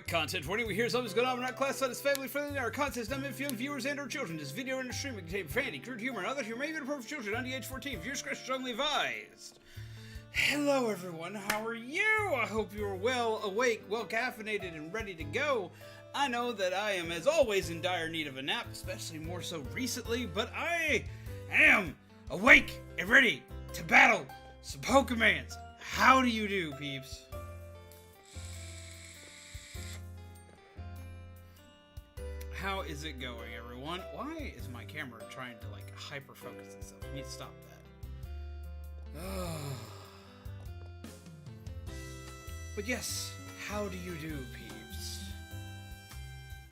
Content warning, we hear something's going on. We're not classified as family friendly. Our content is not meant for young viewers and or children. This video and stream may contain profanity, crude humor, and other humor may be inappropriate for children under the age 14. Viewer discretion is strongly advised. Hello everyone, how are you? I hope you're well awake, well caffeinated, and ready to go. I know that I am, as always, in dire need of a nap, especially more so recently, but I am awake and ready to battle some Pokemans. How do you do, peeps? How is it going, everyone? Why is my camera trying to, like, hyper-focus itself? I need to stop that. But yes, how do you do, peeps?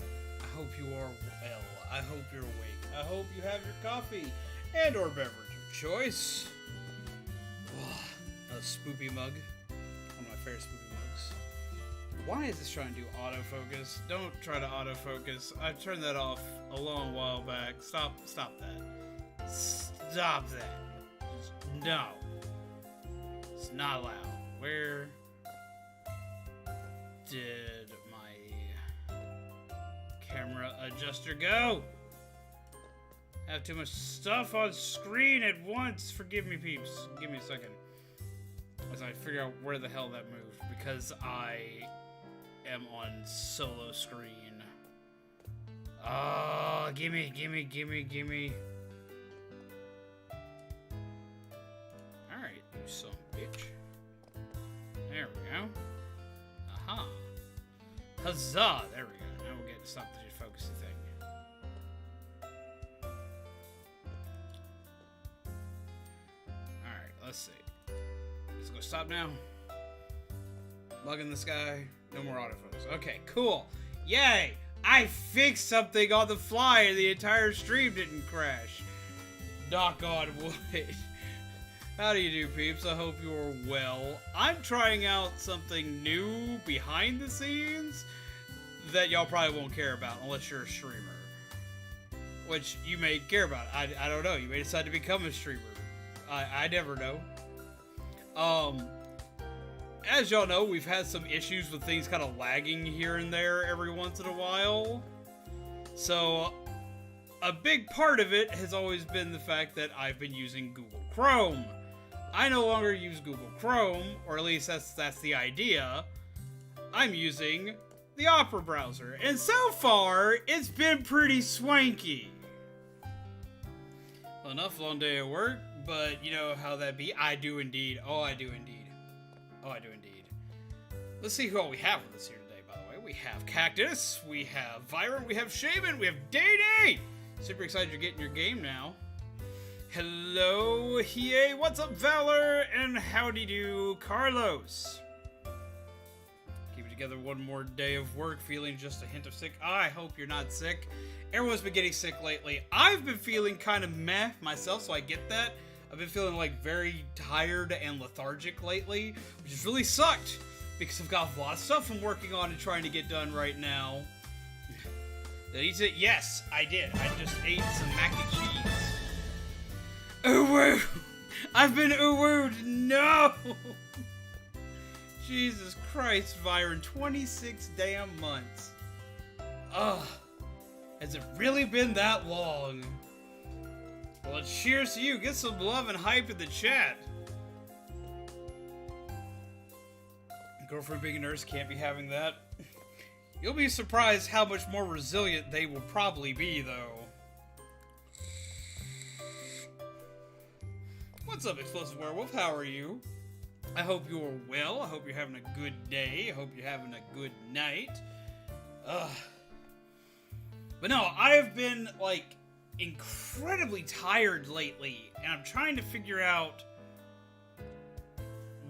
I hope you are well. I hope you're awake. I hope you have your coffee and or beverage of choice. A spoopy mug. One of my favorite spoopy mugs. Why is this trying to do autofocus? Don't try to autofocus. I turned that off a long while back. Stop that. Stop that. No. It's not allowed. Where did my camera adjuster go? I have too much stuff on screen at once. Forgive me, peeps. Give me a second as I figure out where the hell that moved, because I am on solo screen. Oh, gimme. Alright, you son of a bitch. There we go. Aha. Huzzah! There we go. Now we'll get to stop the focusing thing. Alright, let's see. Let's go stop now. Bug in the sky. No more autofocus. Okay, cool. Yay! I fixed something on the fly and the entire stream didn't crash. Knock on wood. How do you do, peeps? I hope you're well. I'm trying out something new behind the scenes that y'all probably won't care about unless you're a streamer. Which you may care about. I don't know. You may decide to become a streamer. I never know. As y'all know, we've had some issues with things kind of lagging here and there every once in a while. So, a big part of it has always been the fact that I've been using Google Chrome. I no longer use Google Chrome, or at least that's the idea. I'm using the Opera browser, and so far, it's been pretty swanky. Well, enough, long day at work, but you know how that be. I do indeed. Oh, I do indeed. Oh, I do indeed. Let's see who all we have with us here today, by the way. We have Cactus, we have Viren, we have Shaman, we have Day-Day! Super excited you're getting your game now. Hello, Hiei, what's up, Valor? And howdy do, Carlos. Keep it together one more day of work, feeling just a hint of sick. I hope you're not sick. Everyone's been getting sick lately. I've been feeling kind of meh myself, so I get that. I've been feeling like very tired and lethargic lately, which has really sucked because I've got a lot of stuff I'm working on and trying to get done right now. Did I eat it? Yes, I did. I just ate some mac and cheese. Ooh, I've been ooh-wooed. No! Jesus Christ, Viren. 26 damn months. Ugh. Has it really been that long? Well, cheers to you. Get some love and hype in the chat. Girlfriend being a nurse can't be having that. You'll be surprised how much more resilient they will probably be, though. What's up, Explosive Werewolf? How are you? I hope you're well. I hope you're having a good day. I hope you're having a good night. But no, I've been, like, incredibly tired lately, and I'm trying to figure out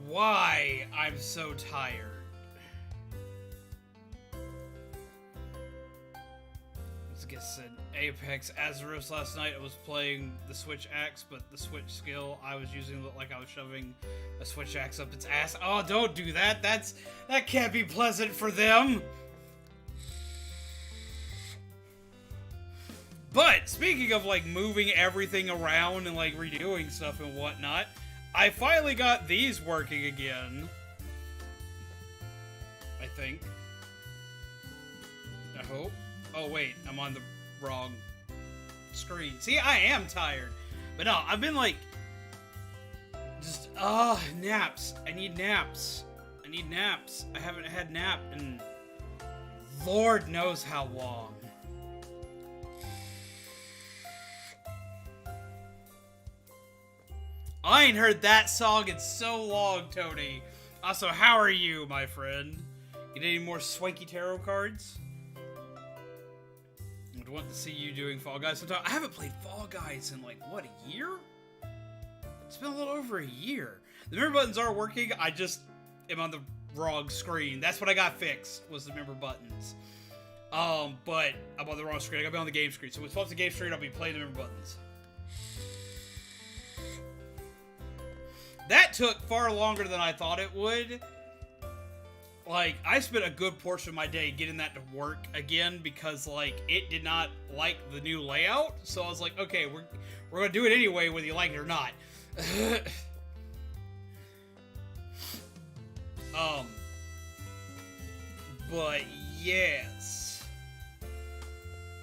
why I'm so tired. Let's get said Apex Azeros last night. I was playing the Switch Axe, but the Switch skill I was using looked like I was shoving a Switch Axe up its ass. Oh, don't do that. That can't be pleasant for them. But, speaking of, like, moving everything around and, like, redoing stuff and whatnot, I finally got these working again. I think. hope. Oh, wait. I'm on the wrong screen. See, I am tired. But no, I've been like... Just, naps. I need naps. I need naps. I haven't had nap in Lord knows how long. I ain't heard that song in so long, Tony. Also, how are you, my friend? Get any more swanky tarot cards? I'd want to see you doing Fall Guys sometime. I haven't played Fall Guys in, like, what, a year? It's been a little over a year. The member buttons are working, I just am on the wrong screen. That's what I got fixed, was the member buttons. But I'm on the wrong screen. I gotta be on the game screen. So when it's supposed to game screen, I'll be playing the member buttons. That took far longer than I thought it would. Like, I spent a good portion of my day getting that to work again because, like, it did not like the new layout. So I was like, okay, we're gonna do it anyway, whether you like it or not. But yes.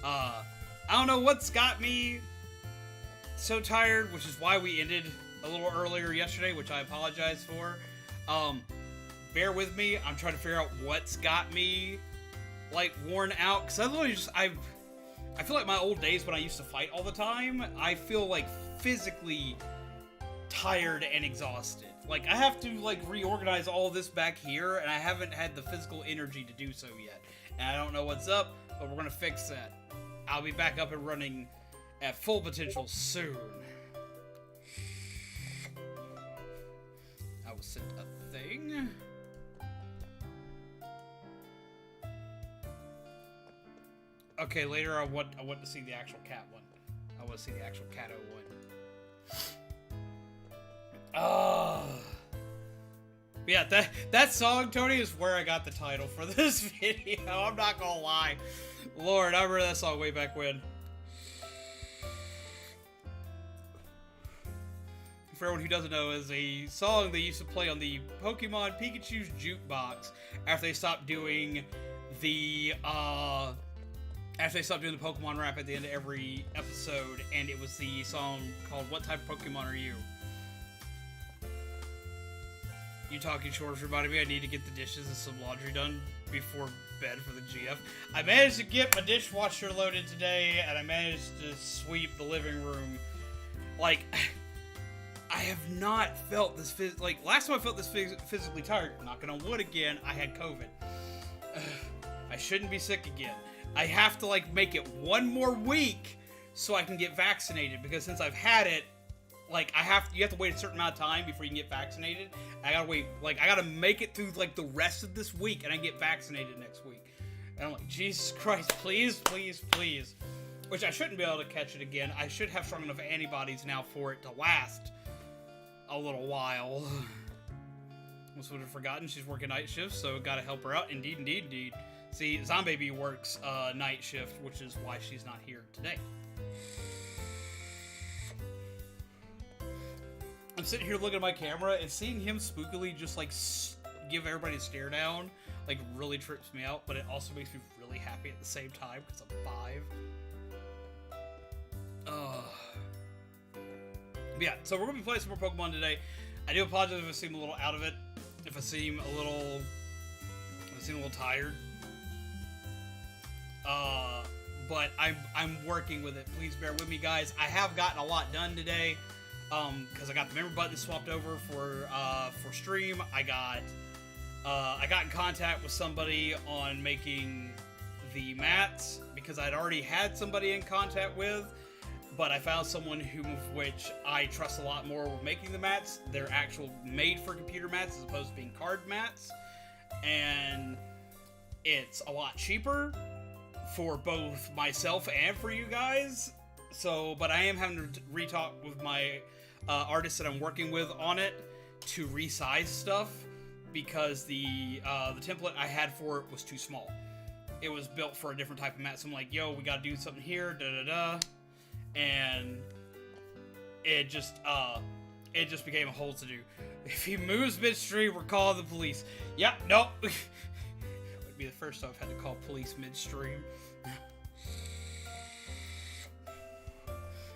I don't know what's got me so tired, which is why we ended a little earlier yesterday, which I apologize for. Bear with me. I'm trying to figure out what's got me, like, worn out. Because I literally just, I feel like my old days when I used to fight all the time, I feel, like, physically tired and exhausted. Like, I have to, like, reorganize all this back here, and I haven't had the physical energy to do so yet. And I don't know what's up, but we're going to fix that. I'll be back up and running at full potential soon. I was sent a thing. Okay, later I want to see the actual cat one. I want to see the actual Cato one. Yeah, that song, Tony, is where I got the title for this video. I'm not gonna lie. Lord, I remember that song way back when. For everyone who doesn't know, is a song they used to play on the Pokemon Pikachu's jukebox after they stopped doing the Pokemon rap at the end of every episode, and it was the song called "What Type of Pokemon Are You?" You talking shorts reminded me I need to get the dishes and some laundry done before bed for the GF. I managed to get my dishwasher loaded today, and I managed to sweep the living room. Like, I have not felt this last time I felt this physically tired, knocking on wood again, I had COVID. I shouldn't be sick again. I have to, like, make it one more week so I can get vaccinated, because since I've had it, like, you have to wait a certain amount of time before you can get vaccinated. I gotta wait, like, I gotta make it through, like, the rest of this week, and I get vaccinated next week. And I'm like, Jesus Christ, please, please, please. Which I shouldn't be able to catch it again. I should have strong enough antibodies now for it to last a little while. Almost would have forgotten she's working night shifts, so gotta help her out. Indeed, indeed, indeed. See, Zombie works night shift, which is why she's not here today. I'm sitting here looking at my camera and seeing him spookily just, like, give everybody a stare down, like, really trips me out, but it also makes me really happy at the same time because I'm 5. Yeah, so we're going to be playing some more Pokemon today. I do apologize if I seem a little out of it, if I seem a little tired. But I'm working with it. Please bear with me, guys. I have gotten a lot done today. Because I got the member button swapped over for stream. I got in contact with somebody on making the mats because I'd already had somebody in contact with, but I found someone which I trust a lot more with making the mats. They're actual made for computer mats as opposed to being card mats, and it's a lot cheaper for both myself and for you guys. So, but I am having to re-talk with my artist that I'm working with on it to resize stuff because the template I had for it was too small. It was built for a different type of mat, so I'm like, yo, we gotta do something here, da-da-da, and it just became a whole to-do. If he moves midstream, we're calling the police. Yep, nope. be the first time I've had to call police midstream.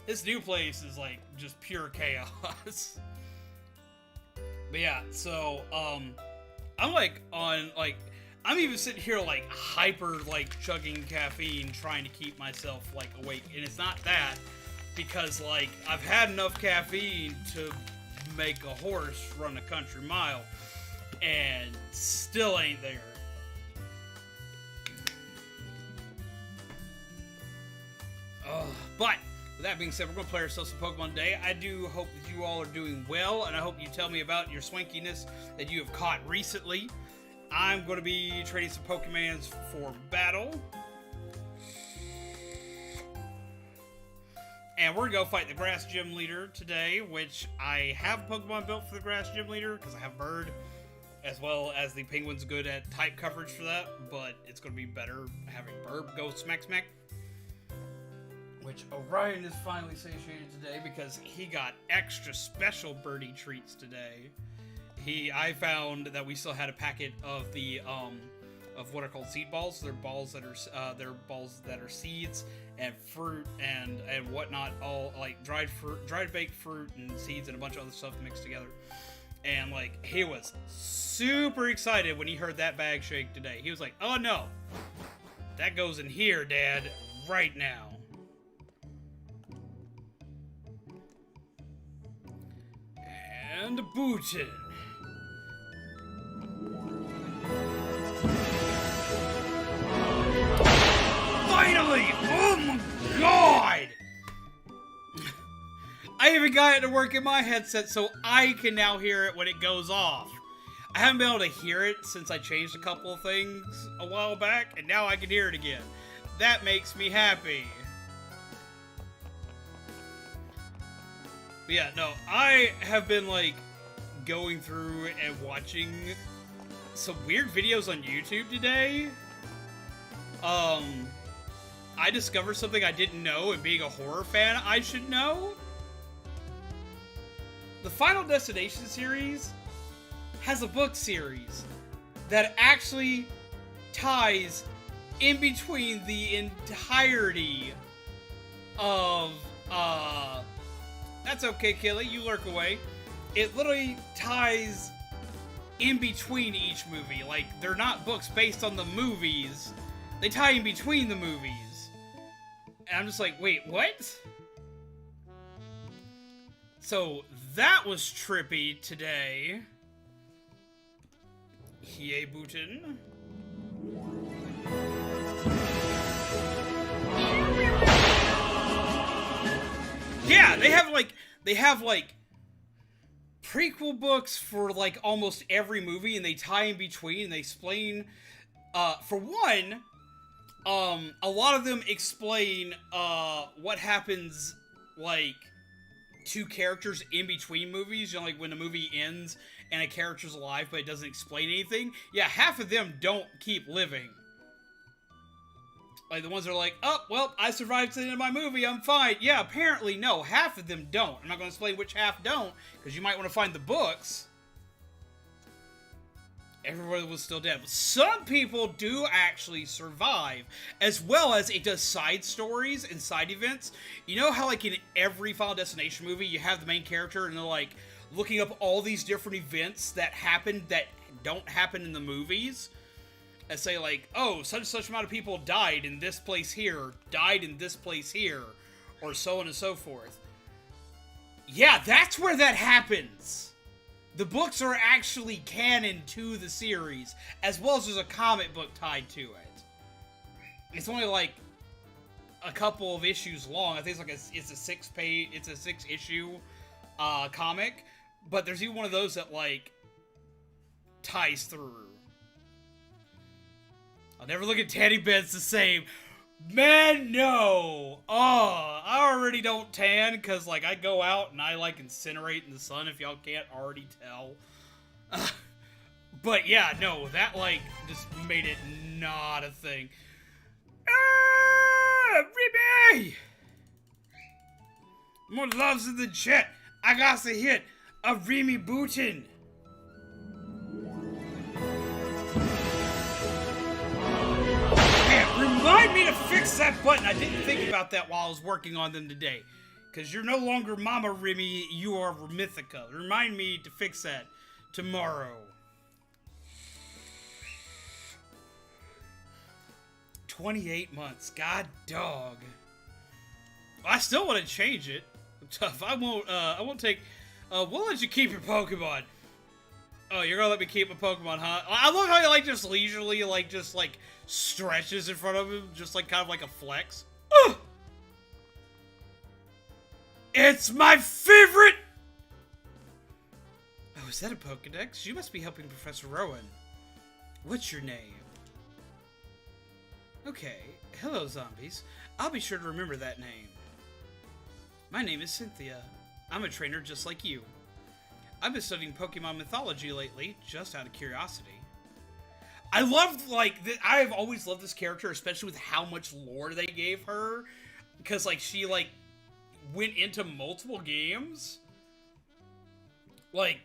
This new place is like just pure chaos. But yeah, so I'm like I'm even sitting here like hyper like chugging caffeine trying to keep myself like awake, and it's not that, because like I've had enough caffeine to make a horse run a country mile and still ain't there. But with that being said, we're going to play ourselves some Pokemon today. I do hope that you all are doing well, and I hope you tell me about your swankiness that you have caught recently. I'm going to be trading some Pokemons for battle. And we're going to go fight the Grass Gym Leader today, which I have a Pokemon built for the Grass Gym Leader, because I have Bird, as well as the Penguin's good at type coverage for that, but it's going to be better having Bird go smack smack. Which Orion is finally satiated today because he got extra special birdie treats today. I found that we still had a packet of the of what are called seed balls. They're balls that are seeds and fruit and whatnot, all like dried baked fruit and seeds and a bunch of other stuff mixed together. And like he was super excited when he heard that bag shake today. He was like, "Oh no, that goes in here, Dad, right now." And Bootin. Finally! Oh my god! I even got it to work in my headset so I can now hear it when it goes off. I haven't been able to hear it since I changed a couple of things a while back, and now I can hear it again. That makes me happy. But yeah, no, I have been like going through and watching some weird videos on YouTube today. I discovered something I didn't know, and being a horror fan, I should know. The Final Destination series has a book series that actually ties in between the entirety of, that's okay, Killy, you lurk away. It literally ties in between each movie. Like, they're not books based on the movies. They tie in between the movies. And I'm just like, wait, what? So, that was trippy today. Hiei Bootin. Yeah, they have like prequel books for like almost every movie, and they tie in between, and they explain, for one, a lot of them explain, what happens, like, to characters in between movies, you know, like when a movie ends and a character's alive but it doesn't explain anything. Yeah, half of them don't keep living. Like, the ones that are like, oh, well, I survived to the end of my movie, I'm fine. Yeah, apparently, no, half of them don't. I'm not going to explain which half don't, because you might want to find the books. Everybody was still dead. But some people do actually survive, as well as it does side stories and side events. You know how, like, in every Final Destination movie, you have the main character, and they're, like, looking up all these different events that happen that don't happen in the movies? And say, like, oh, such and such amount of people died in this place here, died in this place here, or so on and so forth. Yeah, that's where that happens. The books are actually canon to the series, as well as there's a comic book tied to it. It's only, like, a couple of issues long. I think it's like it's a 6-issue comic, but there's even one of those that, like, ties through. I'll never look at tanny beds the same. Man, no! Oh, I already don't tan, because, like, I go out and I, like, incinerate in the sun, if y'all can't already tell. But, yeah, no, that, like, just made it not a thing. Ah! Remy! More loves in the chat. I got to hit a Remy Bootin. fix that button. I didn't think about that while I was working on them today. Because you're no longer Mama Remy, you are Mythica. Remind me to fix that tomorrow. 28 months. God dog. I still want to change it. Tough. I won't take... we'll let you keep your Pokemon. Oh, you're gonna let me keep my Pokemon, huh? I love how he, like, just leisurely, like, just, like, stretches in front of him. Just, like, kind of like a flex. Ugh! It's my favorite! Oh, is that a Pokedex? You must be helping Professor Rowan. What's your name? Okay. Hello, zombies. I'll be sure to remember that name. My name is Cynthia. I'm a trainer just like you. I've been studying Pokemon mythology lately, just out of curiosity. I love, like, I've always loved this character, especially with how much lore they gave her. Because, like, she, like, went into multiple games. Like,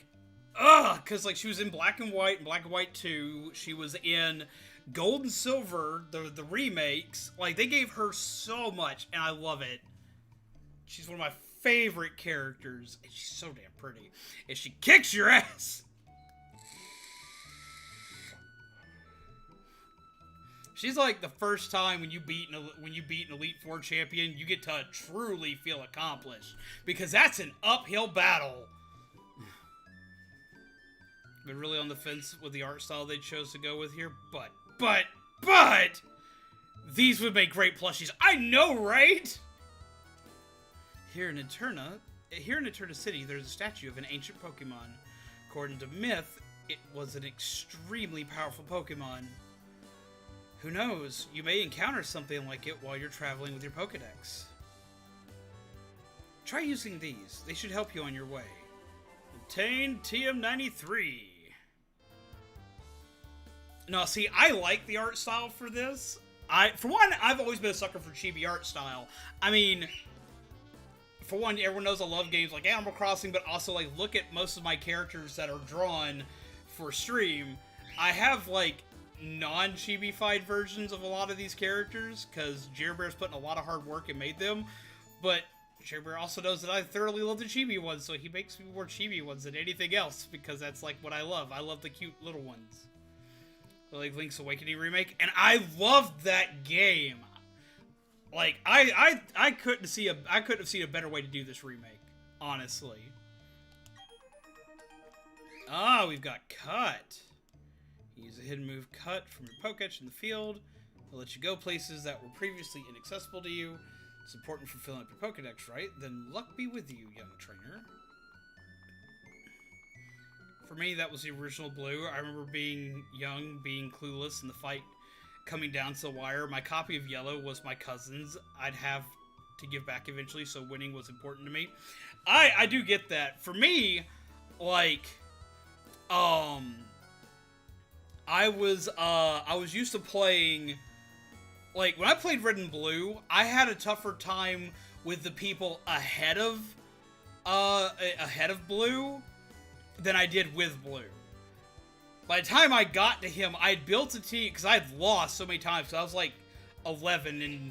because, like, she was in Black and White and Black and White 2. She was in Gold and Silver, the remakes. Like, they gave her so much, and I love it. She's one of my favorite characters, and she's so damn pretty. And she kicks your ass! She's like the first time when you beat an Elite Four champion, you get to truly feel accomplished. Because that's an uphill battle. Been really on the fence with the art style they chose to go with here, but these would make great plushies. I know, right? Here in Eterna City, there's a statue of an ancient Pokemon. According to myth, it was an extremely powerful Pokemon. Who knows? You may encounter something like it while you're traveling with your Pokedex. Try using these. They should help you on your way. Obtain TM93. No, see, I like the art style for this. For one, I've always been a sucker for chibi art style. I mean, for one, everyone knows I love games like Animal Crossing, but also, like, look at most of my characters that are drawn for stream. I have, like, non-chibi-fied versions of a lot of these characters, because Jerry Bear's put in a lot of hard work and made them, but Jerry Bear also knows that I thoroughly love the chibi ones, so he makes me more chibi ones than anything else, because that's, like, what I love. I love the cute little ones. Like Link's Awakening remake, and I loved that game. Like, I couldn't have seen a better way to do this remake, honestly. Ah, we've got Cut. Use a hidden move Cut from your Pokédex in the field. It'll let you go places that were previously inaccessible to you. It's important for filling up your Pokédex, right? Then luck be with you, young trainer. For me, that was the original Blue. I remember being young, being clueless, and the fight coming down to the wire. My copy of Yellow was my cousin's. I'd have to give back eventually, so winning was important to me. I do get that. For me, like, I was used to playing, like, when I played Red and Blue, I had a tougher time with the people ahead of Blue than I did with Blue. By the time I got to him, I had built a team, because I had lost so many times, so I was like 11 and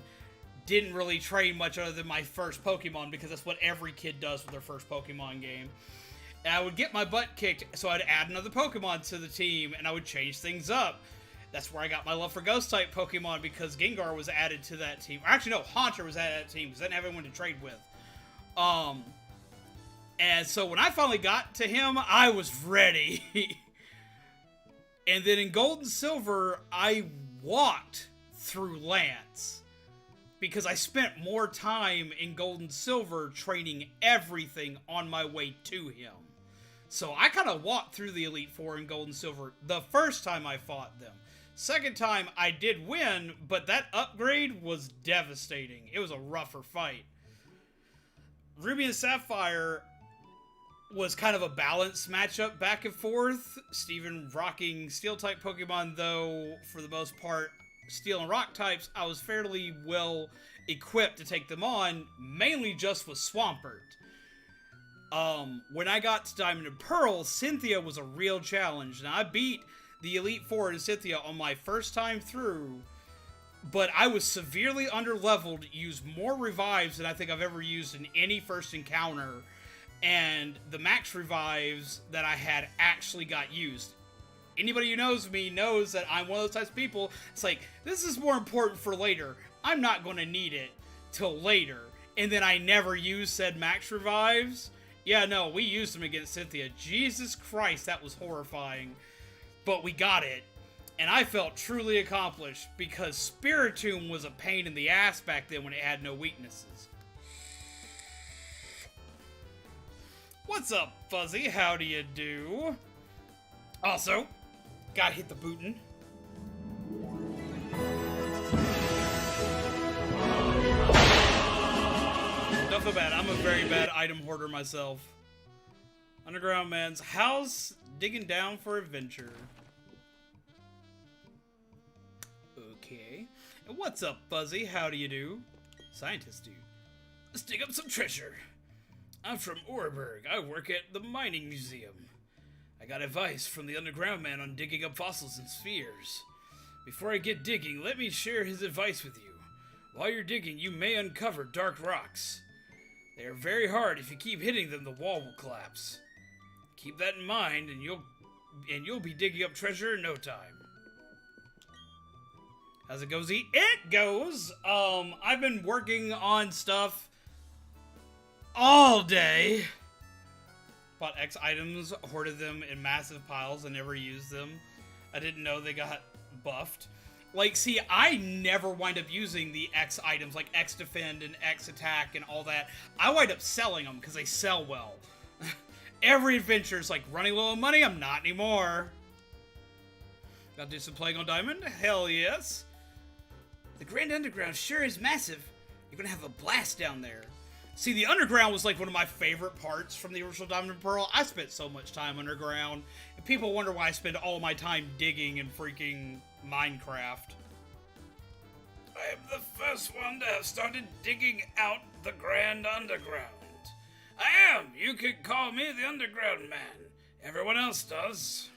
didn't really train much other than my first Pokemon, because that's what every kid does with their first Pokemon game. And I would get my butt kicked, so I'd add another Pokemon to the team, and I would change things up. That's where I got my love for Ghost-type Pokemon, because Gengar was added to that team. Or actually, no, Haunter was added to that team, because I didn't have anyone to trade with. And so when I finally got to him, I was ready. And then in Gold and Silver, I walked through Lance. Because I spent more time in Gold and Silver training everything on my way to him. So I kind of walked through the Elite Four in Gold and Silver the first time I fought them. Second time, I did win, but that upgrade was devastating. It was a rougher fight. Ruby and Sapphire was kind of a balanced matchup back and forth. Steven rocking Steel-type Pokemon, though, for the most part, Steel and Rock types, I was fairly well equipped to take them on, mainly just with Swampert. When I got to Diamond and Pearl, Cynthia was a real challenge. Now, I beat the Elite Four and Cynthia on my first time through, but I was severely underleveled, used more revives than I think I've ever used in any first encounter, and the max revives that I had actually got used. Anybody who knows me knows that I'm one of those types of people. It's like, this is more important for later. I'm not going to need it till later. And then I never use said max revives. Yeah, no, we used them against Cynthia. Jesus Christ, that was horrifying. But we got it. And I felt truly accomplished because Spiritomb was a pain in the ass back then when it had no weaknesses. What's up, Fuzzy? How do you do? Also, gotta hit the bootin'. Don't feel bad. I'm a very bad item hoarder myself. Underground Man's house, digging down for adventure. Okay. And what's up, Fuzzy? How do you do? Scientist dude. Let's dig up some treasure. I'm from Orberg. I work at the mining museum. I got advice from the Underground Man on digging up fossils and spheres. Before I get digging, let me share his advice with you. While you're digging, you may uncover dark rocks. They are very hard. If you keep hitting them, the wall will collapse. Keep that in mind, and you'll be digging up treasure in no time. How's it goes? It goes. I've been working on stuff all day. Bought X items, hoarded them in massive piles, and never used them. I didn't know they got buffed. Like, see, I never wind up using the X items, like X Defend and X Attack and all that. I wind up selling them because they sell well. Every adventure is like, running low on money? I'm not anymore. Gotta do some playing on Diamond? Hell yes. The Grand Underground sure is massive. You're gonna have a blast down there. See, the Underground was like one of my favorite parts from the original Diamond and Pearl. I spent so much time underground, and people wonder why I spend all my time digging in freaking Minecraft. I am the first one to have started digging out the Grand Underground. I am! You can call me the Underground Man. Everyone else does.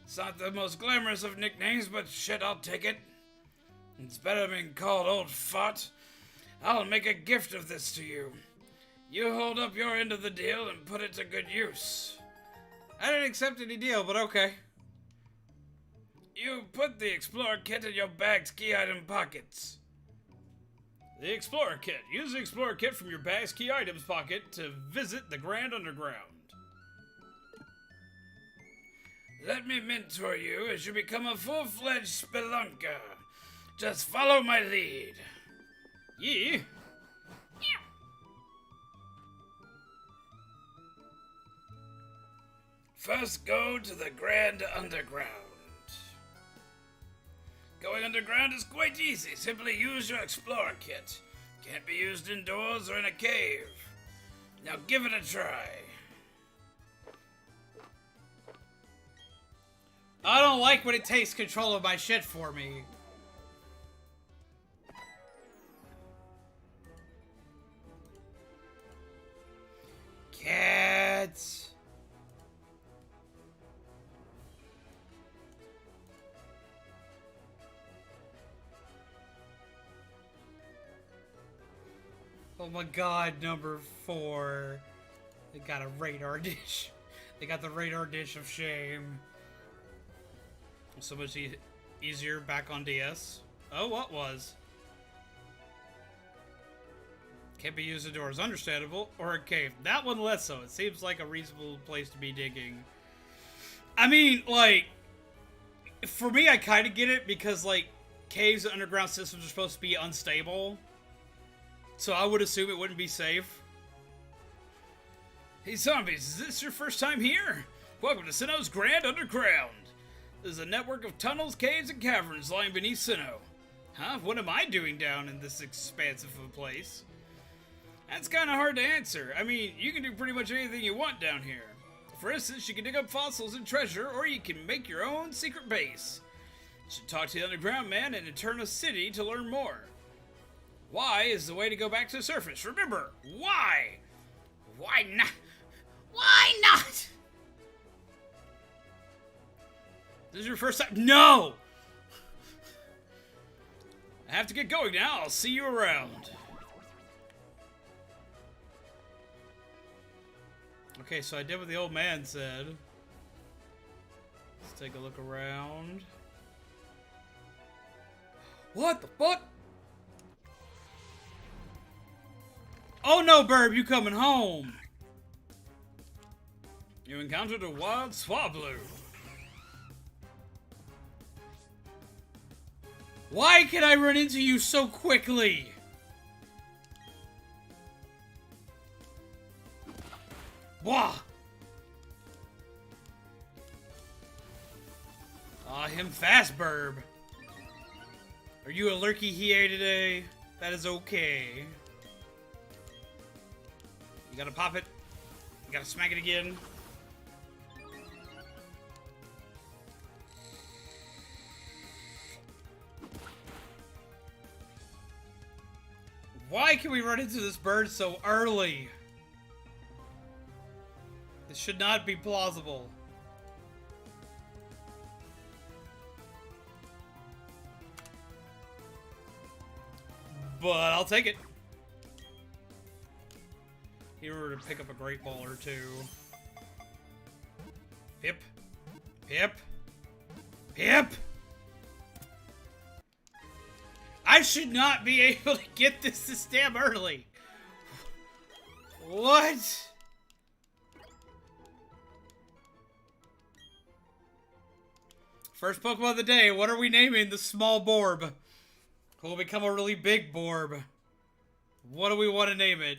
It's not the most glamorous of nicknames, but shit, I'll take it. It's better than being called Old Fart. I'll make a gift of this to you. You hold up your end of the deal and put it to good use. I didn't accept any deal, but okay. You put the Explorer Kit in your bag's key item pockets. The Explorer Kit. Use the Explorer Kit from your bag's key items pocket to visit the Grand Underground. Let me mentor you as you become a full-fledged spelunker. Just follow my lead. Yeah. First, go to the Grand Underground. Going underground is quite easy. Simply use your Explorer Kit. Can't be used indoors or in a cave. Now give it a try. I don't like when it takes control of my shit for me. Cats. Oh my god, number 4. They got a radar dish. They got the radar dish of shame. So much easier back on DS. Oh, what was? Can't be used indoors. Understandable. Or a cave. That one less so. It seems like a reasonable place to be digging. I mean, like, for me, I kind of get it because, like, caves and underground systems are supposed to be unstable. So I would assume it wouldn't be safe. Hey zombies, is this your first time here? Welcome to Sinnoh's Grand Underground. There's a network of tunnels, caves, and caverns lying beneath Sinnoh. Huh? What am I doing down in this expansive of a place? That's kind of hard to answer. I mean, you can do pretty much anything you want down here. For instance, you can dig up fossils and treasure, or you can make your own secret base. You should talk to the Underground Man in Eterna City to learn more. Why is the way to go back to the surface. Remember, why? Why not? Why not? This is your first time? No! I have to get going now. I'll see you around. Okay, so I did what the old man said. Let's take a look around. What the fuck? Oh no, Burb, you coming home. You encountered a wild swablu. Why can I run into you so quickly? Wah! Aw, him fast, Burb. Are you a lurky hiei today? That is okay. You gotta pop it. You gotta smack it again. Why can we run into this bird so early? This should not be plausible. But I'll take it. Here we're to pick up a great ball or two. Pip. Pip. Pip! I should not be able to get this damn early. What? First Pokemon of the day. What are we naming the small Borb? Who will become a really big Borb? What do we want to name it?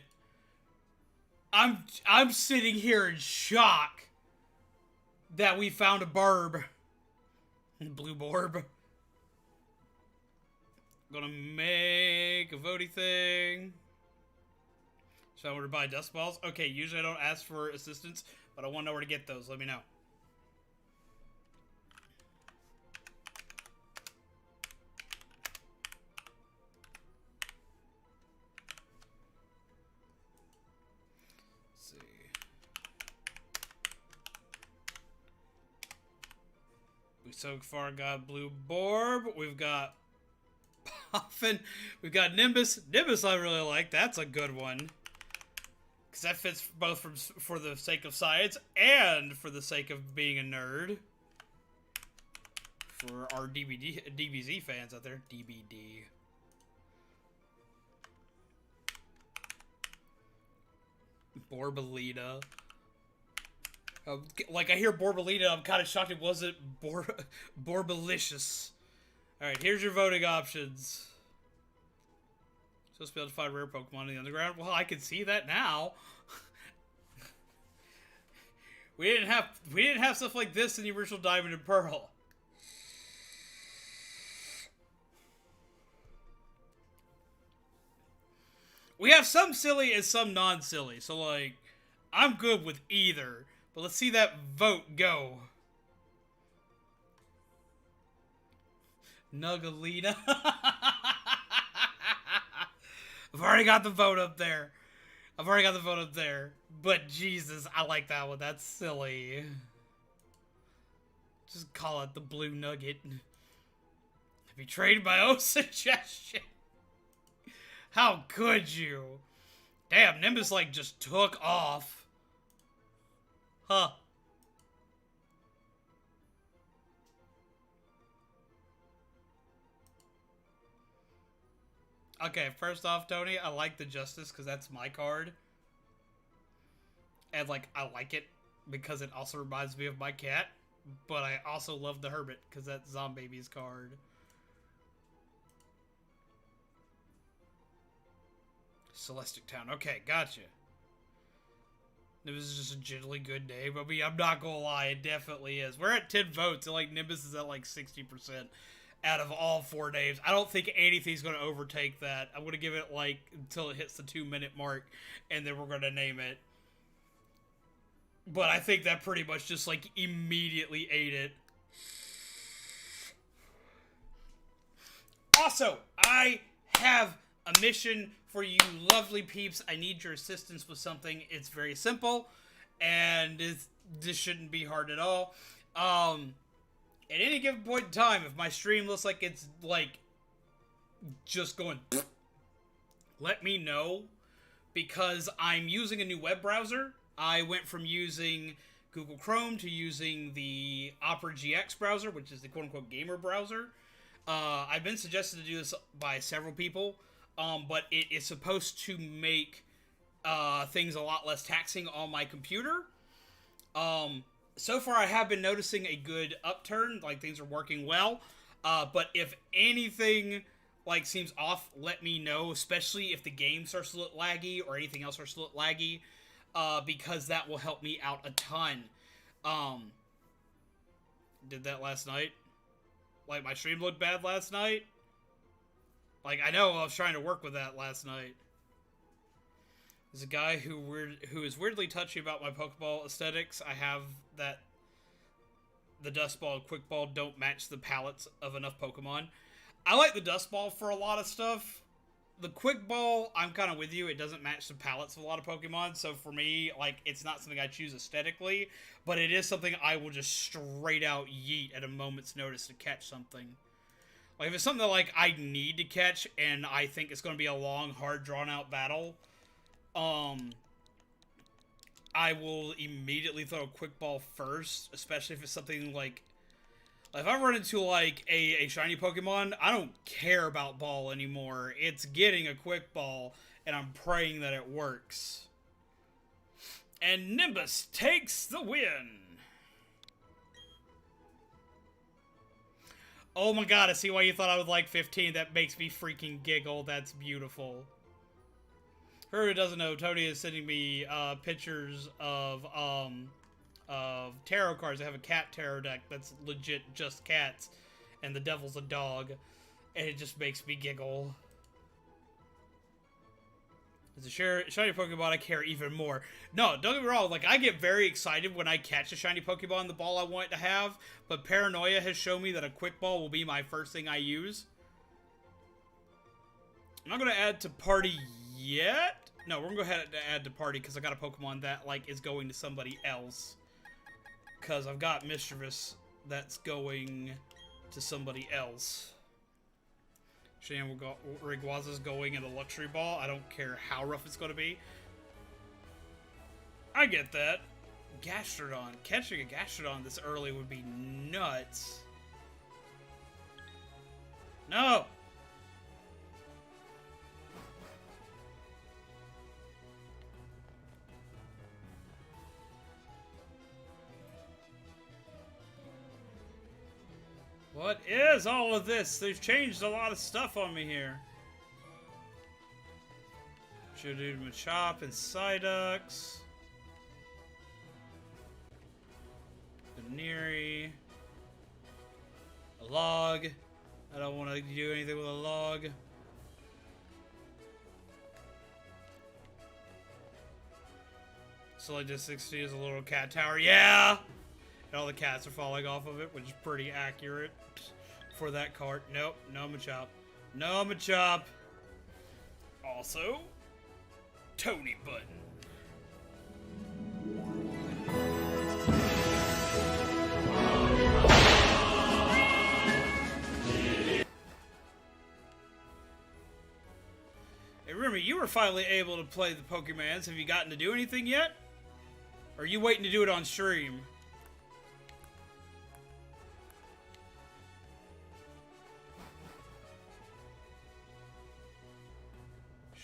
I'm sitting here in shock that we found a Burb. Blue Borb. Gonna make a voting thing. So I want to buy dust balls. Okay, usually I don't ask for assistance, but I want to know where to get those. Let me know. Let's see. We so far got Blue Borb. We've got Puffin. We've got Nimbus. Nimbus I really like. That's a good one. Because that fits both for the sake of science and for the sake of being a nerd. For our DBZ fans out there. DBD. Borbolita. Like, I hear Borbolita, I'm kind of shocked it wasn't Borbolicious. Alright, here's your voting options. Supposed to be able to find rare Pokemon in the underground. Well, I can see that now. we didn't have stuff like this in the original Diamond and Pearl. We have some silly and some non-silly. So, like, I'm good with either. But let's see that vote go. Nugalina. I've already got the vote up there. But Jesus, I like that one. That's silly. Just call it the Blue Nugget. Betrayed by O suggestion. How could you? Damn, Nimbus like just took off. Huh. Okay, first off, Tony, I like the Justice because that's my card. And, like, I like it because it also reminds me of my cat. But I also love the Hermit because that's Zombaby's card. Celestic Town. Okay, gotcha. Nimbus is just a generally good day, but I'm not gonna lie, it definitely is. We're at 10 votes, and, like, Nimbus is at, like, 60%. Out of all 4 names. I don't think anything's going to overtake that. I'm going to give it, like, until it hits the 2-minute mark, and then we're going to name it. But I think that pretty much just, like, immediately ate it. Also, I have a mission for you lovely peeps. I need your assistance with something. It's very simple, and this shouldn't be hard at all. At any given point in time, if my stream looks like it's, like, just going, let me know, because I'm using a new web browser. I went from using Google Chrome to using the Opera GX browser, which is the quote-unquote gamer browser. I've been suggested to do this by several people, but it is supposed to make things a lot less taxing on my computer. So far I have been noticing a good upturn, like things are working well, but if anything like seems off, let me know, especially if the game starts to look laggy or anything else starts to look laggy, because that will help me out a ton. Did that last night. Like, my stream looked bad last night. Like, I know I was trying to work with that last night. There's a guy who is weirdly touchy about my Pokeball aesthetics. I have that the Dust Ball and Quick Ball don't match the palettes of enough Pokemon. I like the Dust Ball for a lot of stuff. The Quick Ball, I'm kind of with you. It doesn't match the palettes of a lot of Pokemon, so for me, like, it's not something I choose aesthetically, but it is something I will just straight out yeet at a moment's notice to catch something. Like, if it's something that, like, I need to catch, and I think it's going to be a long, hard, drawn-out battle, I will immediately throw a Quick Ball first, especially if it's something, like, if I run into, like, a shiny Pokemon, I don't care about Ball anymore. It's getting a Quick Ball, and I'm praying that it works. And Nimbus takes the win! Oh my god, I see why you thought I would like 15. That makes me freaking giggle. That's beautiful. For who doesn't know, Tony is sending me pictures of tarot cards. I have a cat tarot deck that's legit just cats, and the devil's a dog, and it just makes me giggle. As a shiny Pokemon, I care even more. No, don't get me wrong, like, I get very excited when I catch a shiny Pokemon, the ball I want it to have, but paranoia has shown me that a Quick Ball will be my first thing I use. I'm not going to add to party yet. No, we're going to go ahead and add to party, because I got a Pokemon that, like, is going to somebody else. Because I've got Mischievous that's going to somebody else. Rayquaza's going in the Luxury Ball. I don't care how rough it's going to be. I get that. Gastrodon. Catching a Gastrodon this early would be nuts. No! What is all of this? They've changed a lot of stuff on me here. Should do Machop and Psyducks. Veneeri. A log. I don't want to do anything with a log. Selected 60 is a little cat tower. Yeah! And all the cats are falling off of it, which is pretty accurate for that card. Nope, no Machop. No Machop. Also, Tony Button. Hey, Remy, you were finally able to play the Pokemans. Have you gotten to do anything yet? Or are you waiting to do it on stream?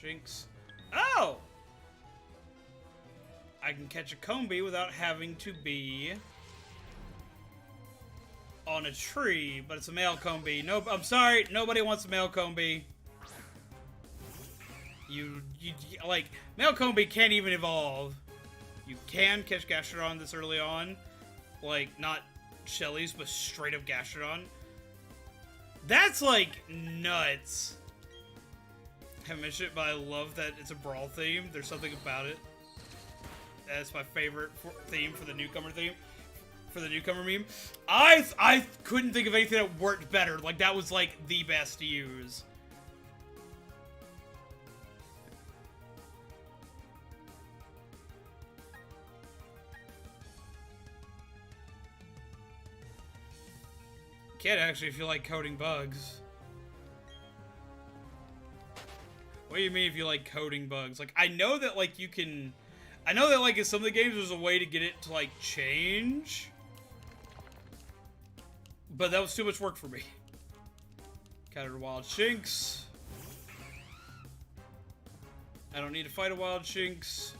Shinx. Oh! I can catch a Combee without having to be on a tree, but it's a male Combee. No, I'm sorry, nobody wants a male Combee. You like, male Combee can't even evolve. You can catch Gastrodon this early on. Like, not Shelly's, but straight up Gastrodon. That's, like, nuts. I haven't mentioned it, but I love that it's a Brawl theme. There's something about it. That's my favorite theme for the newcomer theme. For the newcomer meme. I couldn't think of anything that worked better. Like, that was, like, the best to use. Can't actually feel like coding bugs. What do you mean if you like coding bugs? Like, I know that, like, you can... I know that, like, in some of the games there's a way to get it to, like, change. But that was too much work for me. Counter wild shinks. I don't need to fight a wild shinks.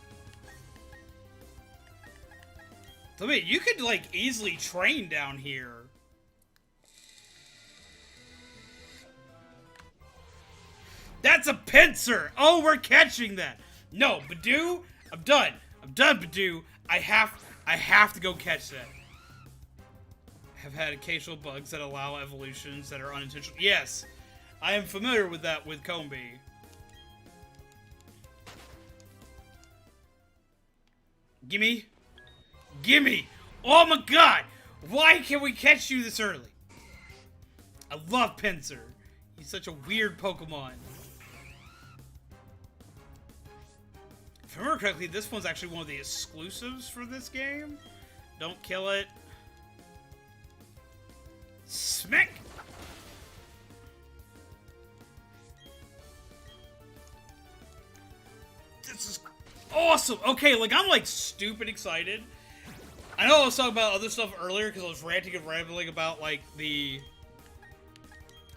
I mean, you could, like, easily train down here. That's a pincer! Oh, we're catching that! No, Badoo, I'm done. I'm done, Badoo. I have to go catch that. Have had occasional bugs that allow evolutions that are unintentional. Yes, I am familiar with that with Combi. Gimme. Gimme! Oh my god! Why can't we catch you this early? I love Pincer. He's such a weird Pokemon. If I remember correctly, this one's actually one of the exclusives for this game. Don't kill it. Smack! This is awesome! Okay, like, I'm, like, stupid excited. I know I was talking about other stuff earlier because I was ranting and rambling about, like, the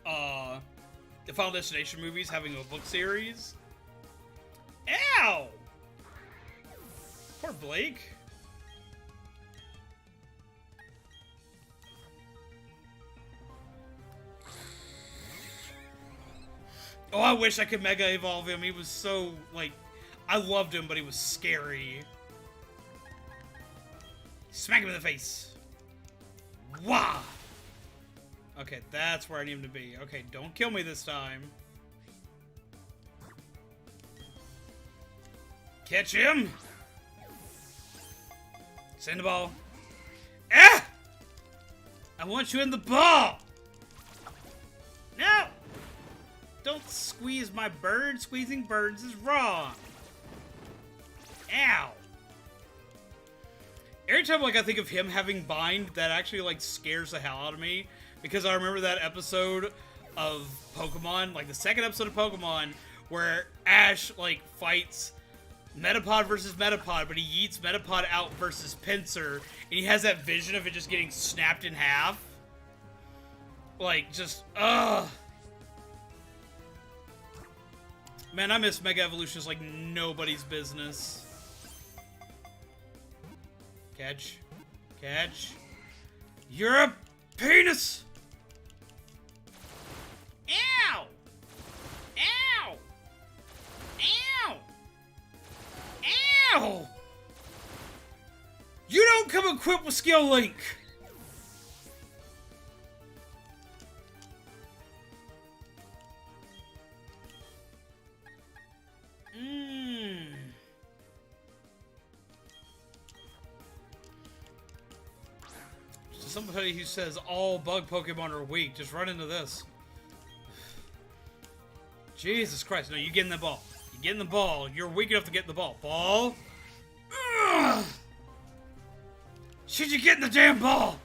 Final Destination movies having a book series. Ow! Poor Blake. Oh, I wish I could Mega Evolve him. He was so, like... I loved him, but he was scary. Smack him in the face. Wah! Okay, that's where I need him to be. Okay, don't kill me this time. Catch him! Send the ball. Ah! I want you in the ball! No! Don't squeeze my bird. Squeezing birds is wrong. Ow. Every time, like, I think of him having bind, that actually, like, scares the hell out of me. Because I remember that episode of Pokemon, like, the second episode of Pokemon, where Ash, like, fights Metapod versus Metapod, but he yeets Metapod out versus Pinsir, and he has that vision of it just getting snapped in half. Like, just, ugh. Man, I miss Mega Evolutions like nobody's business. Catch. Catch. You're a penis! Ow! Ow! Ow! Ow! You don't come equipped with Skill Link! Somebody who says all bug Pokemon are weak, just run into this. Jesus Christ, no, you get in the ball. You get in the ball. You're weak enough to get in the ball. Ball? Ugh! Should you get in the damn ball?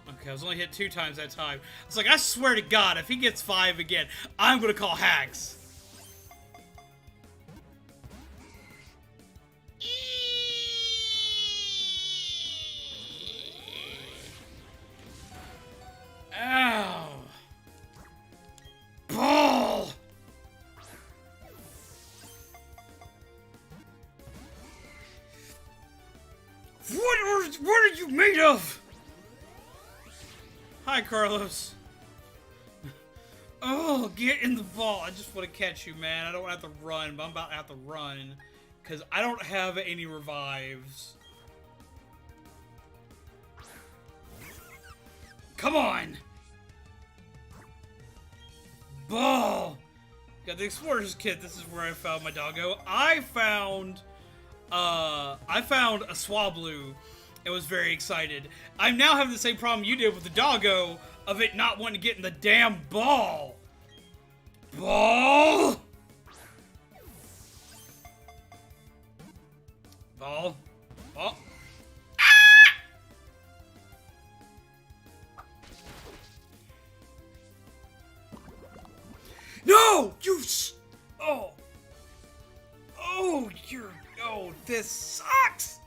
Okay, I was only hit 2 times that time. I was like, I swear to God, if he gets 5 again, I'm gonna call hacks. Ow! Ball! What are you made of? Hi, Carlos. Oh, get in the ball. I just want to catch you, man. I don't have to run, but I'm about to have to run. Because I don't have any revives. Come on! Ball! Got the Explorer's Kit. This is where I found my doggo. I found a Swablu and was very excited. I'm now having the same problem you did with the doggo of it not wanting to get in the damn ball. Ball! Ball. Ball. this sucks!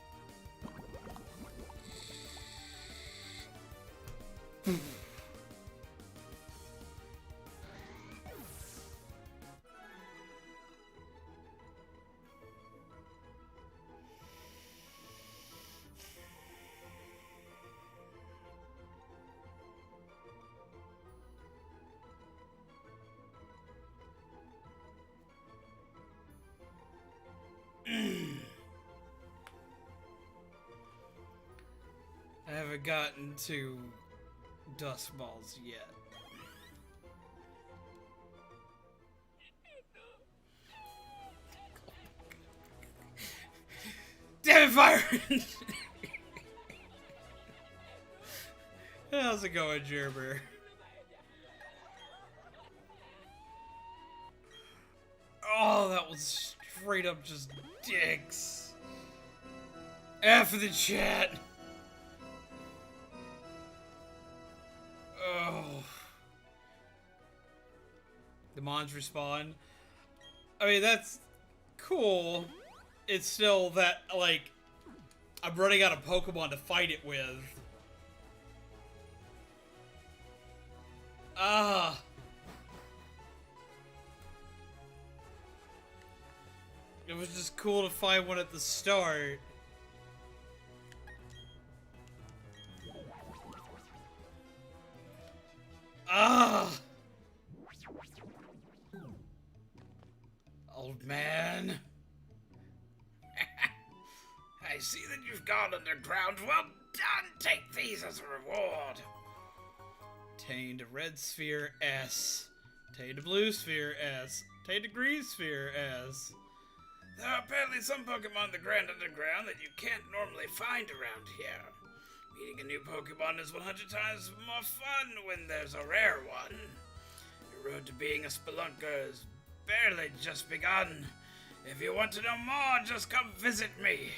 I haven't gotten to Dust Balls yet. Damn it, Byron! How's it going, Gerber? Oh, that was straight up just dicks. F the chat. Oh. The mons respawn. I mean, that's cool. It's still that, like, I'm running out of Pokemon to fight it with. Ah. It was just cool to find one at the start. Ah! Old man. I see that you've gone underground. Well done! Take these as a reward. Tained a red sphere S. Tained a blue sphere S. Tained a green sphere S. There are apparently some Pokemon in the Grand Underground that you can't normally find around here. Meeting a new Pokemon is 100 times more fun when there's a rare one. Your road to being a spelunker has barely just begun. If you want to know more, just come visit me.